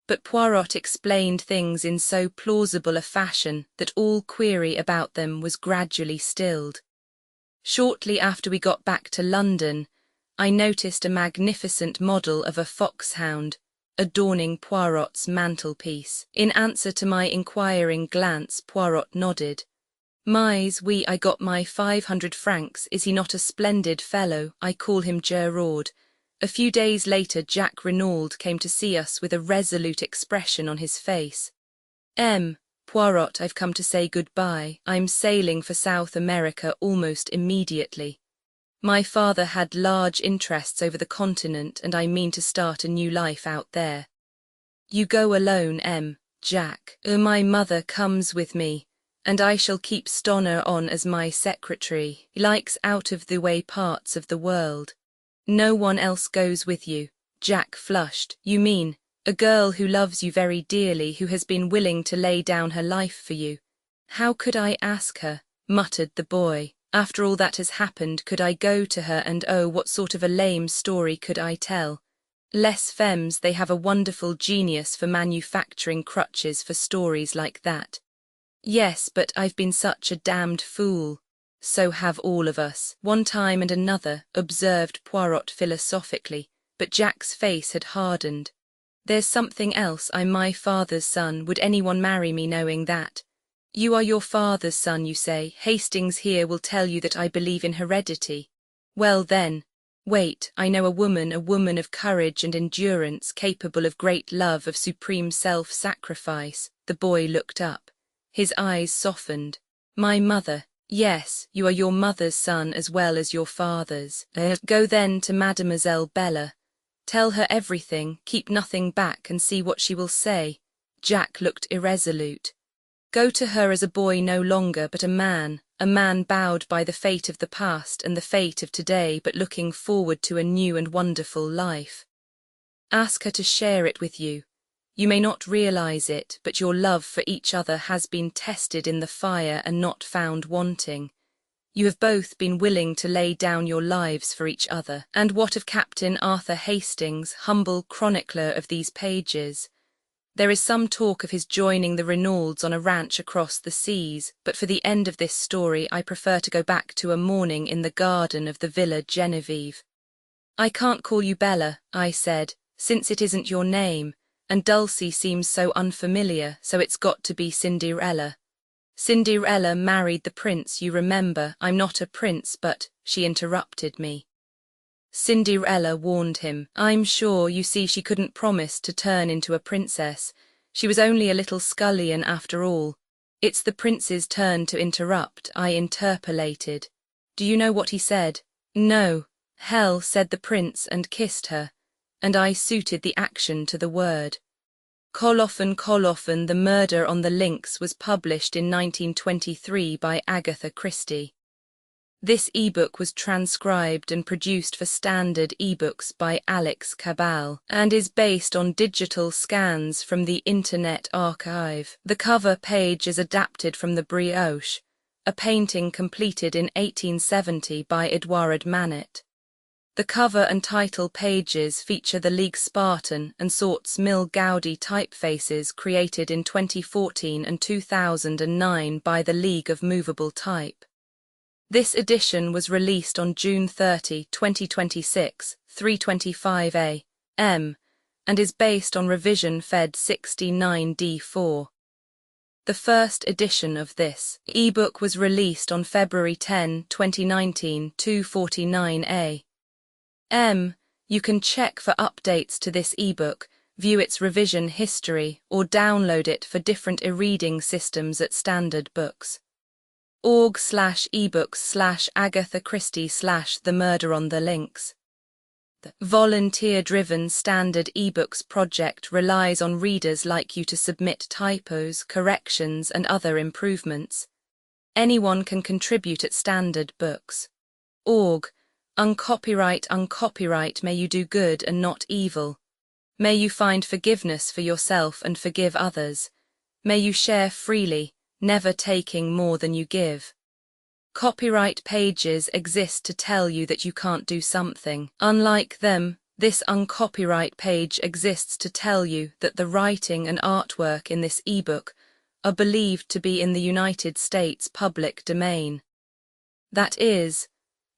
but Poirot explained things in so plausible a fashion that all query about them was gradually stilled. Shortly after we got back to London, I noticed a magnificent model of a foxhound adorning Poirot's mantelpiece. In answer to my inquiring glance, Poirot nodded. Mais, oui, I got my 500 francs. Is he not a splendid fellow? I call him Gerard. A few days later, Jack Renaud came to see us with a resolute expression on his face. Poirot, I've come to say goodbye. I'm sailing for South America almost immediately. My father had large interests over the continent, and I mean to start a new life out there. You go alone, Jack. My mother comes with me, and I shall keep Stoner on as my secretary. He likes out-of-the-way parts of the world. No one else goes with you. Jack flushed. You mean a girl who loves you very dearly, who has been willing to lay down her life for you? How could I ask her? Muttered the boy. After all that has happened, could I go to her, and oh, what sort of a lame story could I tell? Les femmes, they have a wonderful genius for manufacturing crutches for stories like that. Yes, but I've been such a damned fool. So have all of us. One time and another, observed Poirot philosophically, but Jack's face had hardened. There's something else. I'm my father's son. Would anyone marry me knowing that? You are your father's son, you say. Hastings here will tell you that I believe in heredity. Well then, wait, I know a woman of courage and endurance, capable of great love, of supreme self-sacrifice. The boy looked up. His eyes softened. My mother. Yes, you are your mother's son as well as your father's. Go then to Mademoiselle Bella. Tell her everything, keep nothing back, and see what she will say. Jack looked irresolute. Go to her as a boy no longer, but a man bowed by the fate of the past and the fate of today, but looking forward to a new and wonderful life. Ask her to share it with you. You may not realize it, but your love for each other has been tested in the fire and not found wanting. You have both been willing to lay down your lives for each other. And what of Captain Arthur Hastings, humble chronicler of these pages? There is some talk of his joining the Renaulds on a ranch across the seas, but for the end of this story I prefer to go back to a morning in the garden of the Villa Genevieve. I can't call you Bella, I said, since it isn't your name, and Dulcie seems so unfamiliar, so it's got to be Cinderella. Cinderella married the prince, you remember. I'm not a prince, but, she interrupted me. Cinderella warned him. I'm sure, you see, she couldn't promise to turn into a princess. She was only a little scullion after all. It's the prince's turn to interrupt, I interpolated. Do you know what he said? No. Hell, said the prince and kissed her, and I suited the action to the word. Colophon, The Murder on the Links was published in 1923 by Agatha Christie. This ebook was transcribed and produced for Standard eBooks by Alex Cabal and is based on digital scans from the Internet Archive. The cover page is adapted from the Brioche, a painting completed in 1870 by Edouard Manet. The cover and title pages feature the Ligue Spartan and Sorts Mill Gaudi typefaces created in 2014 and 2009 by the League of Movable Type. This edition was released on June 30, 2026, 3:25 a.m., and is based on Revision Fed 69D4. The first edition of this ebook was released on February 10, 2019, 2:49 a.m. You can check for updates to this ebook, view its revision history, or download it for different e-reading systems at Standard Books. org/ebooks/Agatha Christie/The Murder on the Links. The volunteer-driven Standard eBooks project relies on readers like you to submit typos, corrections, and other improvements. Anyone can contribute at Standard Books. Org. Uncopyright, may you do good and not evil. May you find forgiveness for yourself and forgive others. May you share freely, never taking more than you give. Copyright pages exist to tell you that you can't do something. Unlike them, this uncopyright page exists to tell you that the writing and artwork in this ebook are believed to be in the United States public domain. That is,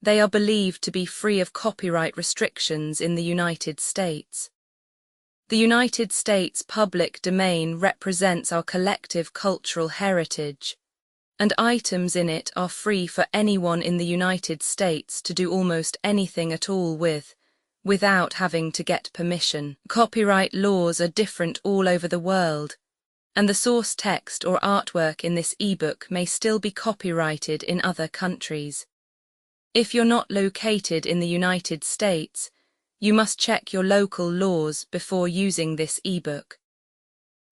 they are believed to be free of copyright restrictions in the United States. The United States public domain represents our collective cultural heritage, and items in it are free for anyone in the United States to do almost anything at all with, without having to get permission. Copyright laws are different all over the world, and the source text or artwork in this ebook may still be copyrighted in other countries. If you're not located in the United States, you must check your local laws before using this ebook.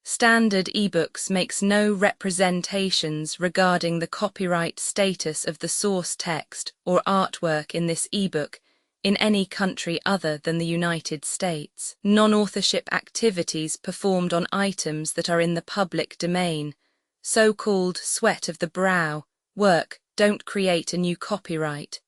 Standard eBooks makes no representations regarding the copyright status of the source text or artwork in this ebook in any country other than the United States. Non-authorship activities performed on items that are in the public domain, so-called sweat of the brow, work, don't create a new copyright.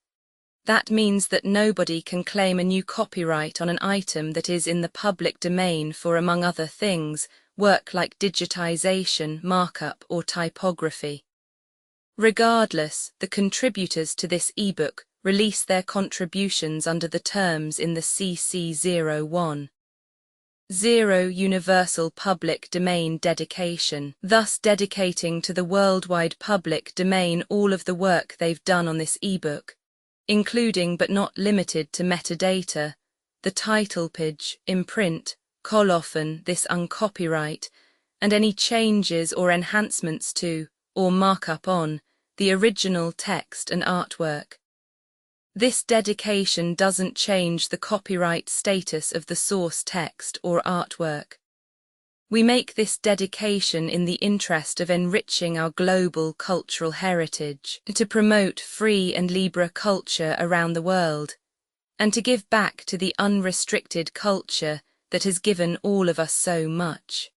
That means that nobody can claim a new copyright on an item that is in the public domain for, among other things, work like digitization, markup, or typography. Regardless, the contributors to this ebook release their contributions under the terms in the CC01. 0 Universal Public Domain Dedication, thus dedicating to the worldwide public domain all of the work they've done on this ebook, including but not limited to metadata, the title page, imprint, colophon, this uncopyright, and any changes or enhancements to, or markup on, the original text and artwork. This dedication doesn't change the copyright status of the source text or artwork. We make this dedication in the interest of enriching our global cultural heritage, to promote free and libre culture around the world, and to give back to the unrestricted culture that has given all of us so much.